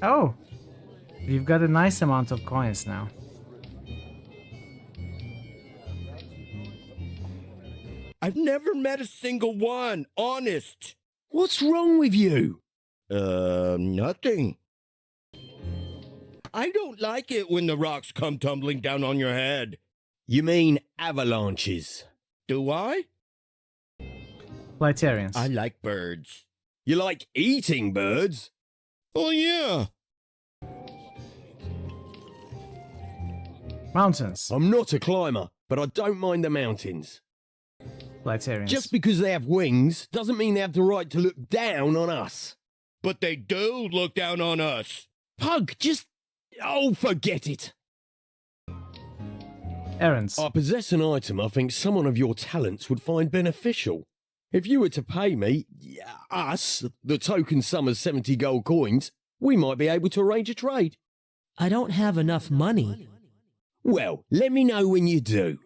Oh! We've got a nice amount of coins now. I've never met a single one, honest. What's wrong with you? Nothing. I don't like it when the rocks come tumbling down on your head. You mean avalanches? Do I? Flightarians. I like birds. You like eating birds? Oh, yeah. Mountains. I'm not a climber, but I don't mind the mountains. Flightarians. Just because they have wings doesn't mean they have the right to look down on us. But they do look down on us. Pug, just... Oh, forget it. Errands. I possess an item I think someone of your talents would find beneficial. If you were to pay me, us, the token sum of 70 gold coins, we might be able to arrange a trade. I don't have enough money. Well, let me know when you do.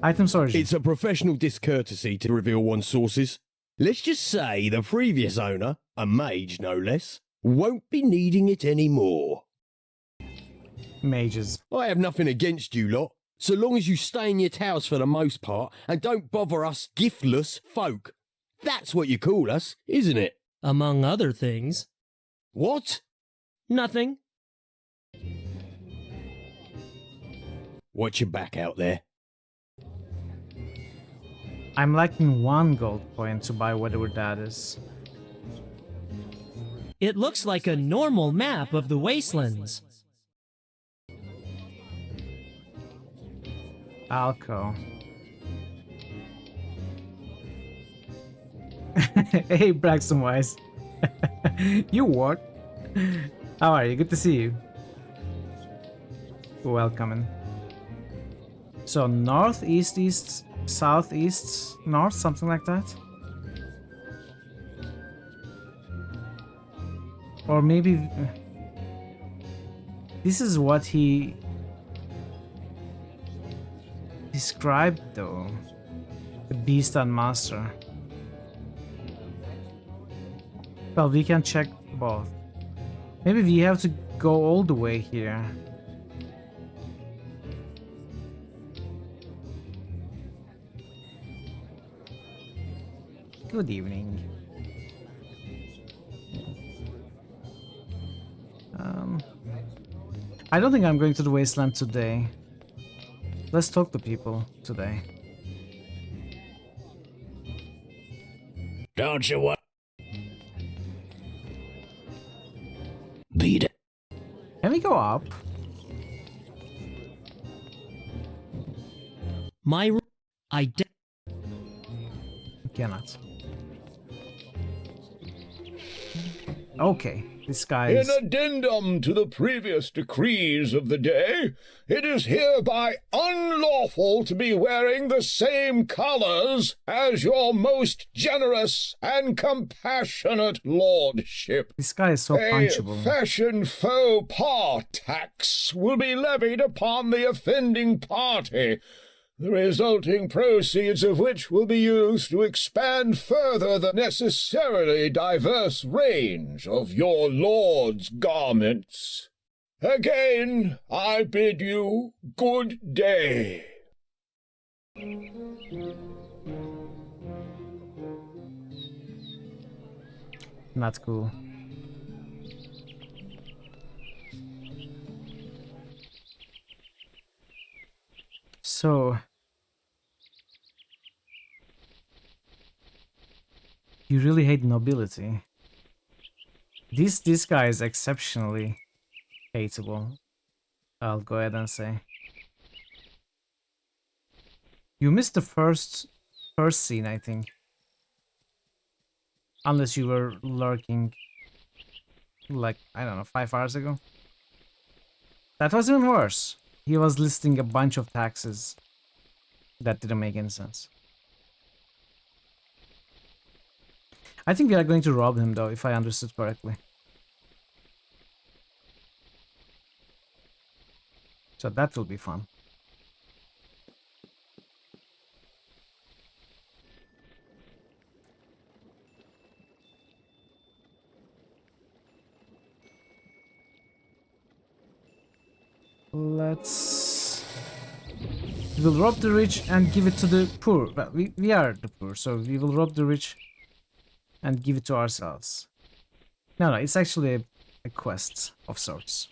Items origin. It's a professional discourtesy to reveal one's sources. Let's just say the previous owner, a mage no less, won't be needing it anymore. Mages. I have nothing against you lot, so long as you stay in your towers for the most part and don't bother us giftless folk. That's what you call us, isn't it? Among other things. What? Nothing. Watch your back out there. I'm lacking 1 gold coin to buy whatever that is. It looks like a normal map of the wastelands. Alco. Hey, Braxton Wise. You what? How are you? Good to see you. Welcome. So north, east, east, south, east, north, something like that. Or maybe this is what he described though. The beast and monster. Well, we can check both. Maybe we have to go all the way here. Good evening. I don't think I'm going to the wasteland today. Let's talk to people today. Don't you want? Beat it. Can we go up? My Cannot. Okay, this guy's... In addendum to the previous decrees of the day, it is hereby unlawful to be wearing the same colors as your most generous and compassionate lordship. This guy is so punchable. A fashion faux pas tax will be levied upon the offending party, the resulting proceeds of which will be used to expand further the necessarily diverse range of your lord's garments. Again, I bid you good day. Not cool. So... you really hate nobility. This guy is exceptionally hateable. I'll go ahead and say. You missed the first scene, I think. Unless you were lurking like, I don't know, 5 hours ago. That was even worse. He was listing a bunch of taxes that didn't make any sense. I think we are going to rob him though, if I understood correctly. So that will be fun. Let's... we will rob the rich and give it to the poor. Well, we are the poor, so we will rob the rich and give it to ourselves. No, it's actually a quest of sorts.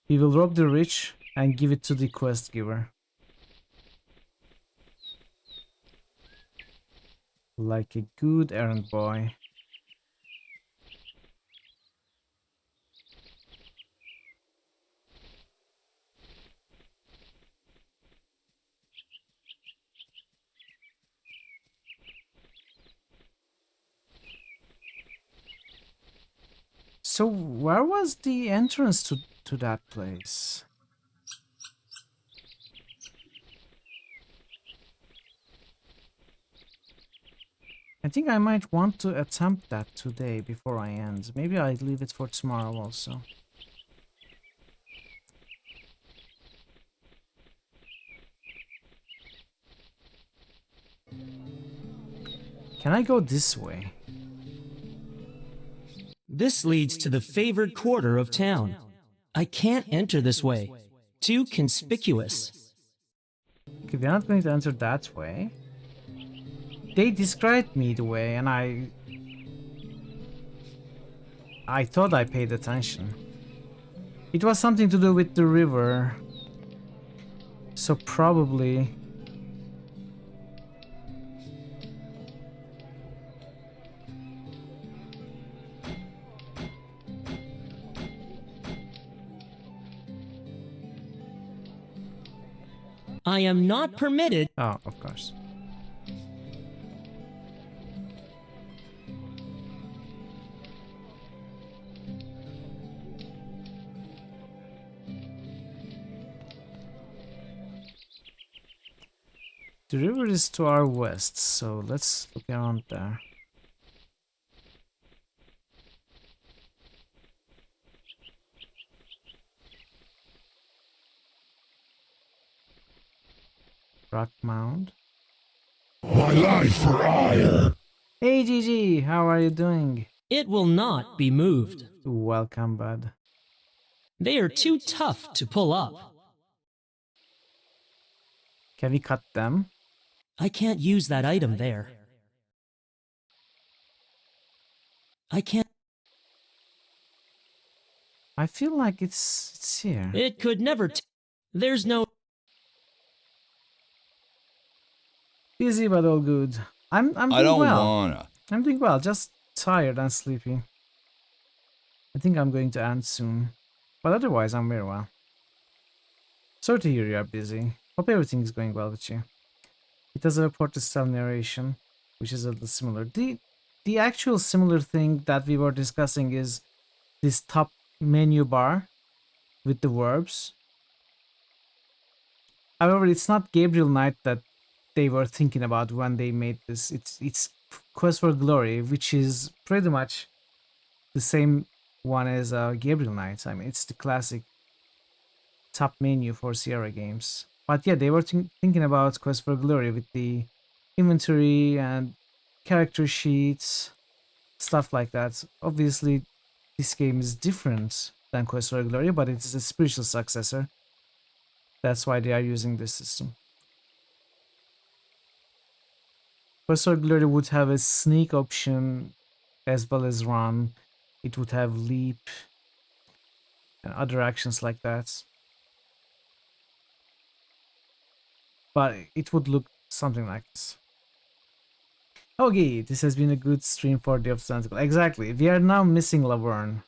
We will rob the rich and give it to the quest giver. Like a good errand boy. So where was the entrance to that place? I think I might want to attempt that today before I end. Maybe I leave it for tomorrow also. Can I go this way? This leads to the favored quarter of town. I can't enter this way. Too conspicuous. Okay, we're not going to enter that way. They described me the way and I thought I paid attention. It was something to do with the river. So probably... I am not permitted. Oh, of course. The river is to our west, so let's look around there. Rock Mound. My life for ire! Hey GG, how are you doing? It will not be moved. Welcome, bud. They are too tough to pull up. Can we cut them? I can't use that item there. I can't. I feel like it's here. It could never. There's no. Busy but all good. I'm I doing don't well. wanna. I'm doing well, just tired and sleepy. I think I'm going to end soon. But otherwise, I'm very well. Sorry to hear you are busy. Hope everything is going well with you. It does report to style narration, which is a little similar. The actual similar thing that we were discussing is this top menu bar with the verbs. However, it's not Gabriel Knight that they were thinking about when they made this. It's Quest for Glory, which is pretty much the same one as Gabriel Knight. I mean, it's the classic top menu for Sierra games. But yeah, they were thinking about Quest for Glory with the inventory and character sheets, stuff like that. Obviously, this game is different than Quest for Glory, but it's a spiritual successor. That's why they are using this system. Quest for Glory would have a sneak option as well as run. It would have leap and other actions like that. But it would look something like this. Okay, this has been a good stream for the Tentacle. Exactly. We are now missing Laverne.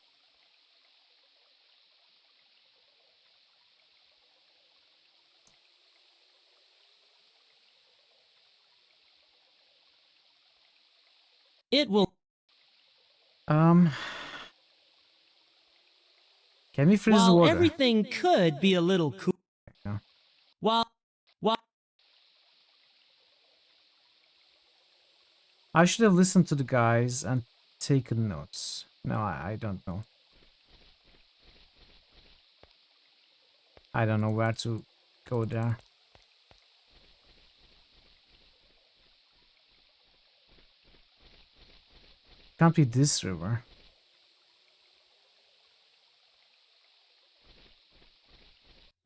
It will. Can we freeze the While water? everything could be a little cool. Yeah. While. I should have listened to the guys and taken notes. No, I don't know. I don't know where to go there. Can't be this river.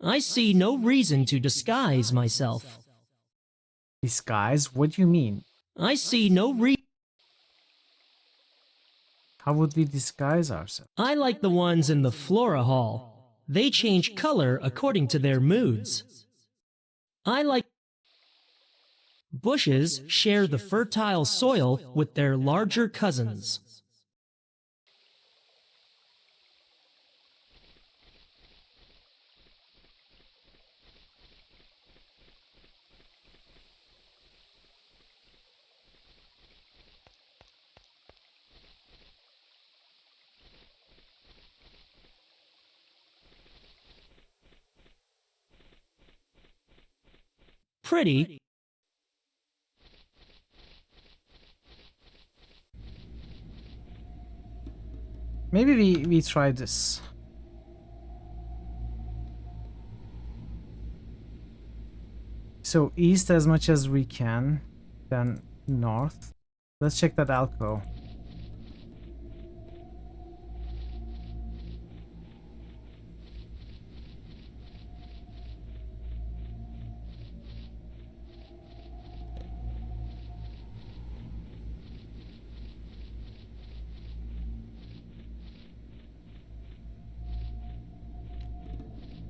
I see no reason to disguise myself. Disguise? What do you mean? I see no reason. How would we disguise ourselves? I like the ones in the Flora Hall. They change color according to their moods. I like. Bushes share the fertile soil with their larger cousins. Pretty. Maybe we try this. So east as much as we can, then north. Let's check that alcove.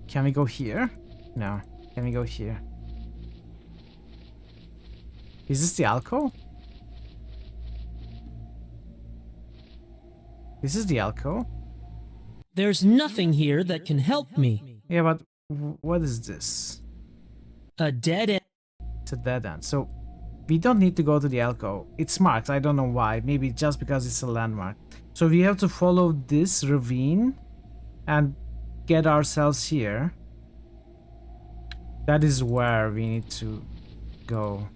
Can we go here? No. Can we go here? Is this the alcove? This is the alcove? There's nothing here that can help me. Yeah, but what is this? A dead end. It's a dead end. So we don't need to go to the alcove. It's marked. I don't know why. Maybe just because it's a landmark. So we have to follow this ravine and get ourselves here. That is where we need to go.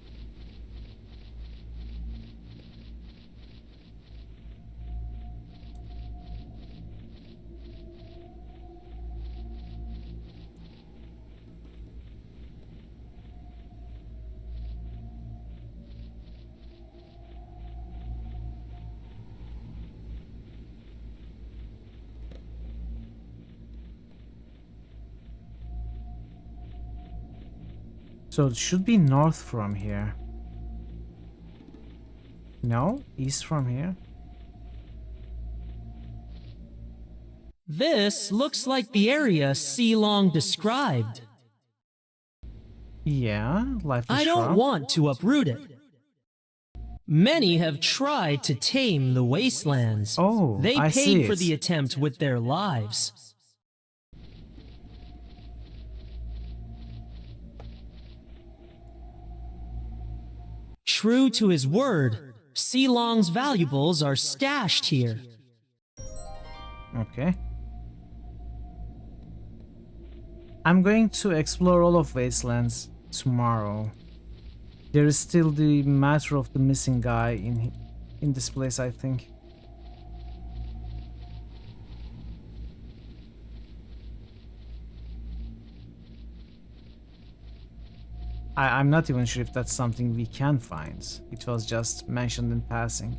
So it should be north from here. No? East from here? This looks like the area Long described. Yeah, lifeless I don't shrub. want to uproot it. Many have tried to tame the wastelands. Oh, they I paid see for it. the attempt with their lives. True to his word, Long's valuables are stashed here. Okay. I'm going to explore all of Wastelands tomorrow. There is still the matter of the missing guy in this place, I think. I'm not even sure if that's something we can find. It was just mentioned in passing.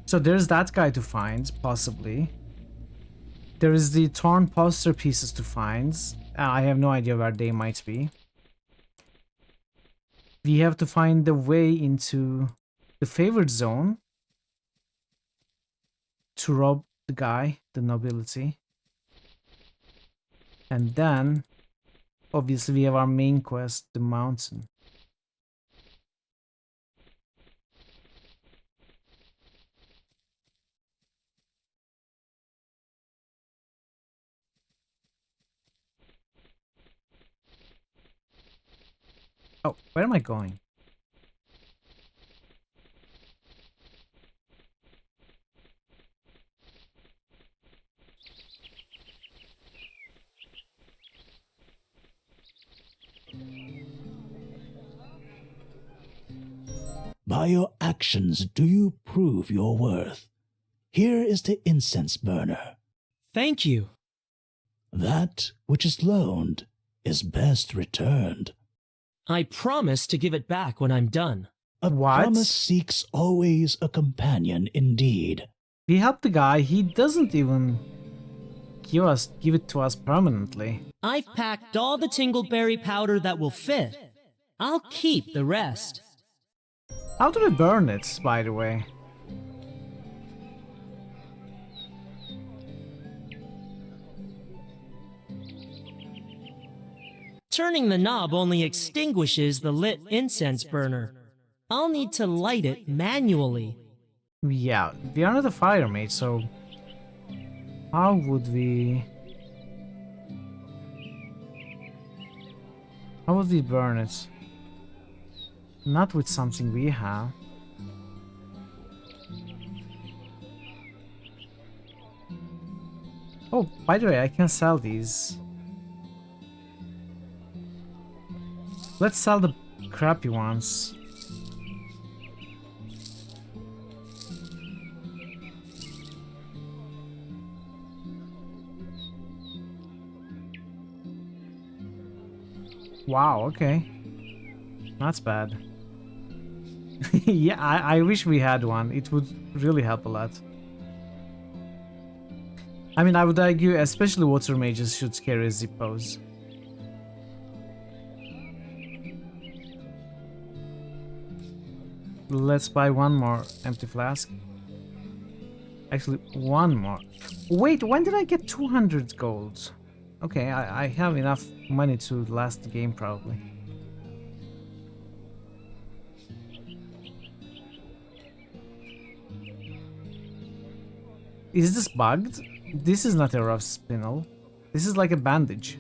So there's that guy to find, possibly. There is the torn poster pieces to find. I have no idea where they might be. We have to find the way into the favored zone to rob the guy, the nobility. And then, obviously, we have our main quest, the mountain. Oh, where am I going? By your actions do you prove your worth. Here is the incense burner. Thank you. That which is loaned is best returned. I promise to give it back when I'm done. A promise seeks always a companion indeed. We helped the guy, he doesn't even give it to us permanently. I've packed all the tingleberry powder that will fit. I'll keep the rest. How do we burn it, by the way? Turning the knob only extinguishes the lit incense burner. I'll need to light it manually. Yeah, we are not a fire mage, so how would we burn it? Not with something we have. Oh, by the way, I can sell these. Let's sell the crappy ones. Wow, okay. That's bad. Yeah, I wish we had one. It would really help a lot. I mean, I would argue especially water mages should carry zippos. Let's buy one more empty flask. Actually, one more. Wait, when did I get 200 gold? Okay, I have enough money to last the game, probably. Is this bugged? This is not a rough spinel. This is like a bandage.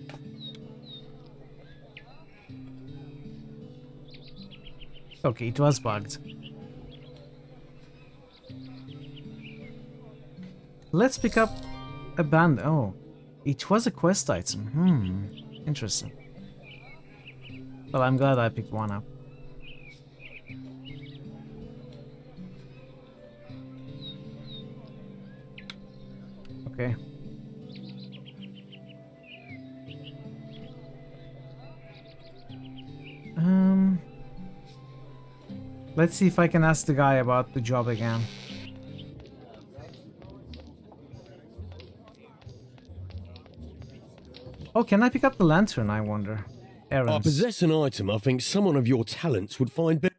Okay, it was bugged. Let's pick up a band. Oh, it was a quest item. Interesting. Well, I'm glad I picked one up. Okay. Let's see if I can ask the guy about the job again. Oh, can I pick up the lantern, I wonder? I Errands. possess an item I think someone of your talents would find better.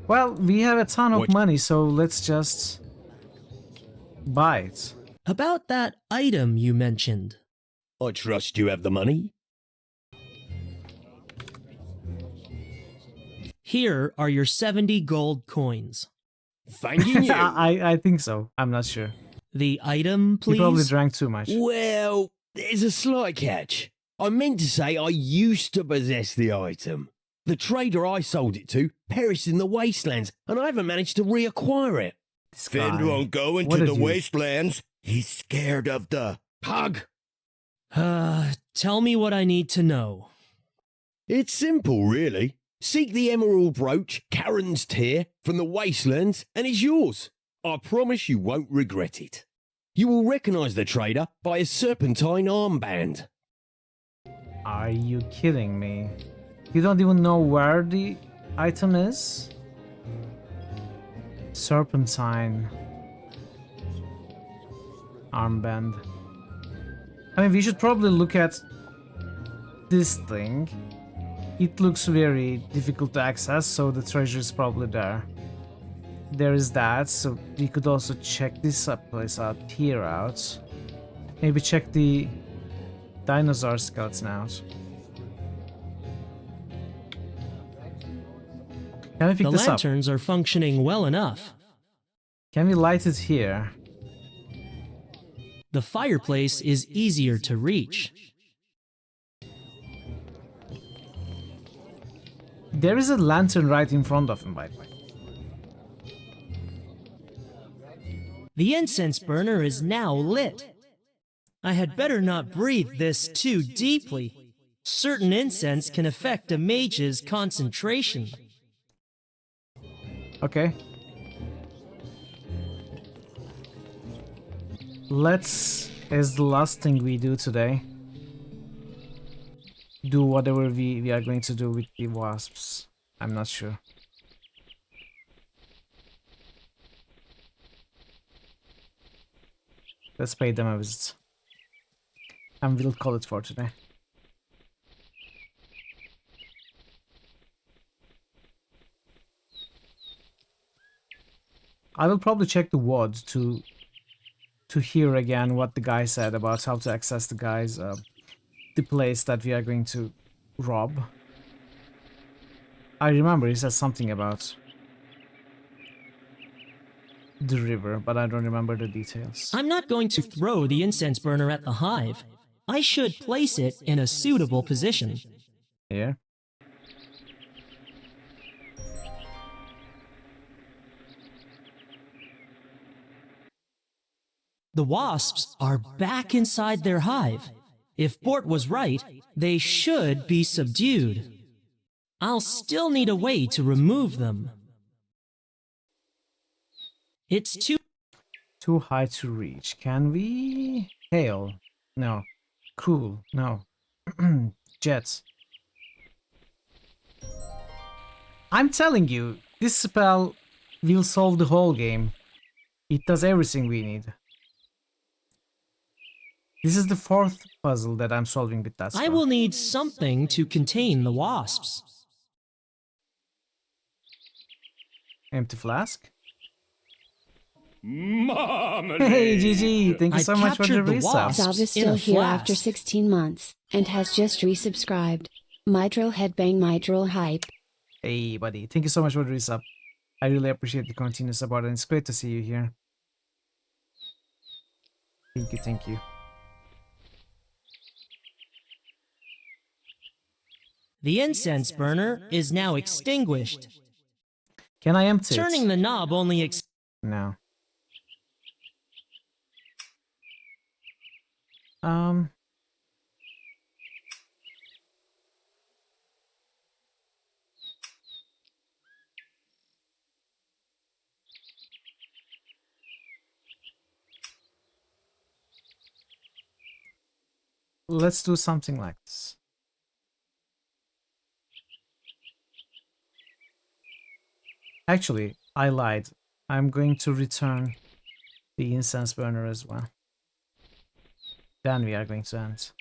Well, we have a ton of What? money, so let's just buy it. About that item you mentioned. I trust you have the money. Here are your 70 gold coins. Thanking you. I think so. I'm not sure. The item, please? He probably drank too much. Well, there's a slight catch. I meant to say I used to possess the item. The trader I sold it to perished in the wastelands, and I haven't managed to reacquire it. Finn won't go into the wastelands. He's scared of the pug. Tell me what I need to know. It's simple, really. Seek the emerald brooch, Karen's tear, from the wastelands, and it's yours. I promise you won't regret it. You will recognize the trader by his serpentine armband. Are you kidding me? You don't even know where the item is? Serpentine armband. I mean, we should probably look at this thing. It looks very difficult to access, so the treasure is probably there. There is that, so we could also check this place out here out. Maybe check the dinosaur skeleton out. Can we pick this up? The lanterns are functioning well enough. Can we light it here? The fireplace is easier to reach. There is a lantern right in front of him, by the way. The incense burner is now lit. I had better not breathe this too deeply. Certain incense can affect a mage's concentration. Okay. Let's, as the last thing we do today, do whatever we are going to do with the wasps. I'm not sure. Let's pay them a visit. And we'll call it for today. I will probably check the WOD to hear again what the guy said about how to access the guys, the place that we are going to rob. I remember he said something about the river, but I don't remember the details. I'm not going to throw the incense burner at the hive. I should place it in a suitable position. Yeah. The wasps are back inside their hive. If Bort was right, they should be subdued. I'll still need a way to remove them. It's too high to reach. Can we? Hail? No. Cool? No. Jets. I'm telling you, this spell will solve the whole game. It does everything we need. This is the fourth puzzle that I'm solving with that spell. I will need something to contain the wasps. Empty flask? Marmalade. Hey, GG, thank you so much for the resub. Salve is still here after 16 months and has just resubscribed. Mitral headbang, mitral hype. Hey, buddy, thank you so much for the resub. I really appreciate the continuous support, and it's great to see you here. Thank you, thank you. The incense burner is now extinguished. Can I empty it? Turning the knob only No. Let's do something like this. Actually, I lied. I'm going to return the incense burner as well. Then we are going to end.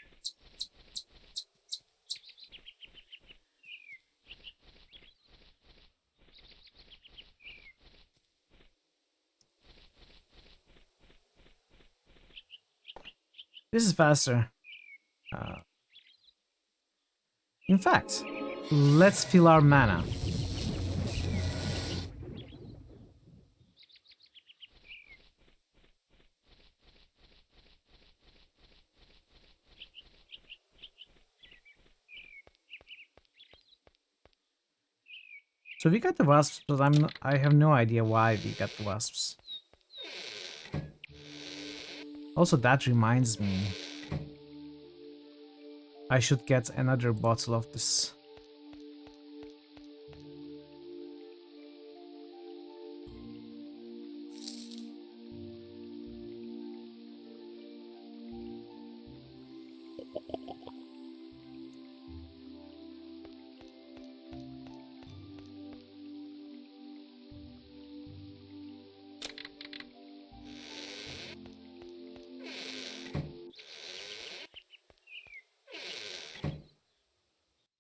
This is faster. In fact, let's fill our mana. So we got the wasps, but I have no idea why we got the wasps. Also, that reminds me, I should get another bottle of this.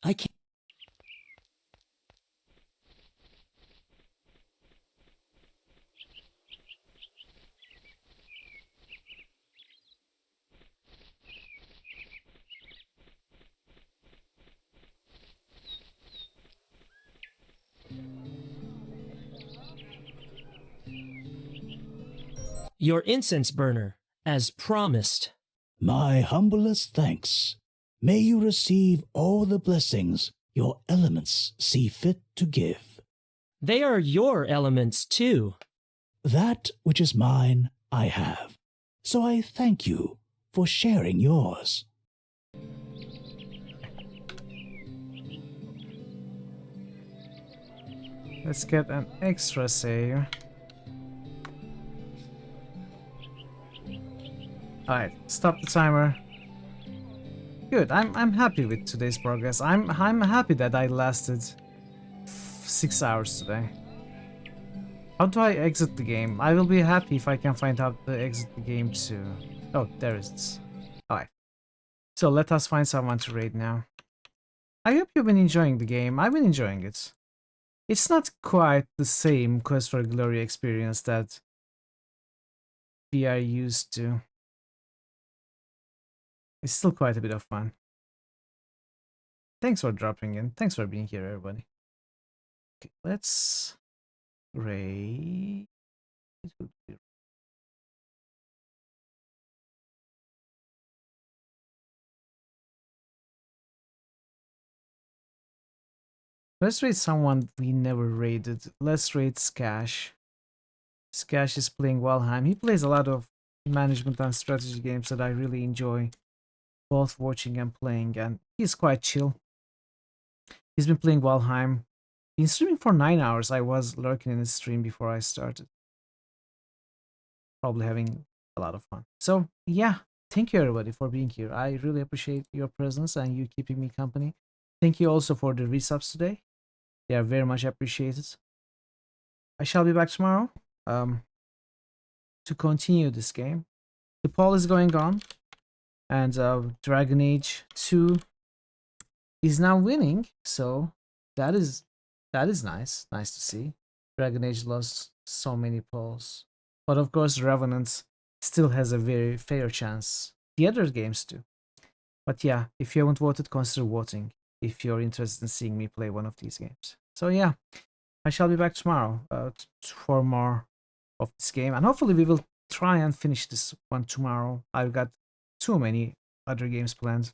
I can't. Your incense burner, as promised. My humblest thanks. May you receive all the blessings your elements see fit to give. They are your elements, too. That which is mine, I have. So I thank you for sharing yours. Let's get an extra save. Alright, stop the timer. Good, I'm happy with today's progress. I'm happy that I lasted 6 hours today. How do I exit the game? I will be happy if I can find out to exit the game too. Oh, there it is. Alright. So let us find someone to raid now. I hope you've been enjoying the game. I've been enjoying it. It's not quite the same Quest for Glory experience that we are used to. It's still quite a bit of fun. Thanks for dropping in. Thanks for being here, everybody. Okay, let's raid. Let's raid someone we never raided. Let's raid Skash. Skash is playing Valheim. He plays a lot of management and strategy games that I really enjoy both watching and playing, and he's quite chill. He's been playing Valheim. Been streaming for 9 hours. I was lurking in his stream before I started. Probably having a lot of fun. So yeah, thank you everybody for being here. I really appreciate your presence and you keeping me company. Thank you also for the resubs today. They are very much appreciated. I shall be back tomorrow to continue this game. The poll is going on, and Dragon Age 2 is now winning, so that is nice. Nice to see. Dragon Age lost so many polls, but of course Revenant still has a very fair chance. The other games too. But yeah, if you haven't voted, consider voting if you're interested in seeing me play one of these games. So yeah, I shall be back tomorrow for more of this game, and hopefully we will try and finish this one tomorrow. I've got too many other games planned.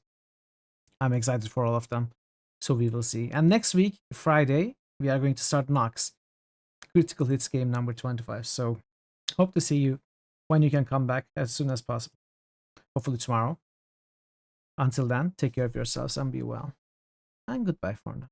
I'm excited for all of them, so we will see. And next week, Friday, we are going to start Nox, Critical Hits game number 25. So hope to see you when you can come back as soon as possible. Hopefully tomorrow. Until then, take care of yourselves and be well. And goodbye for now.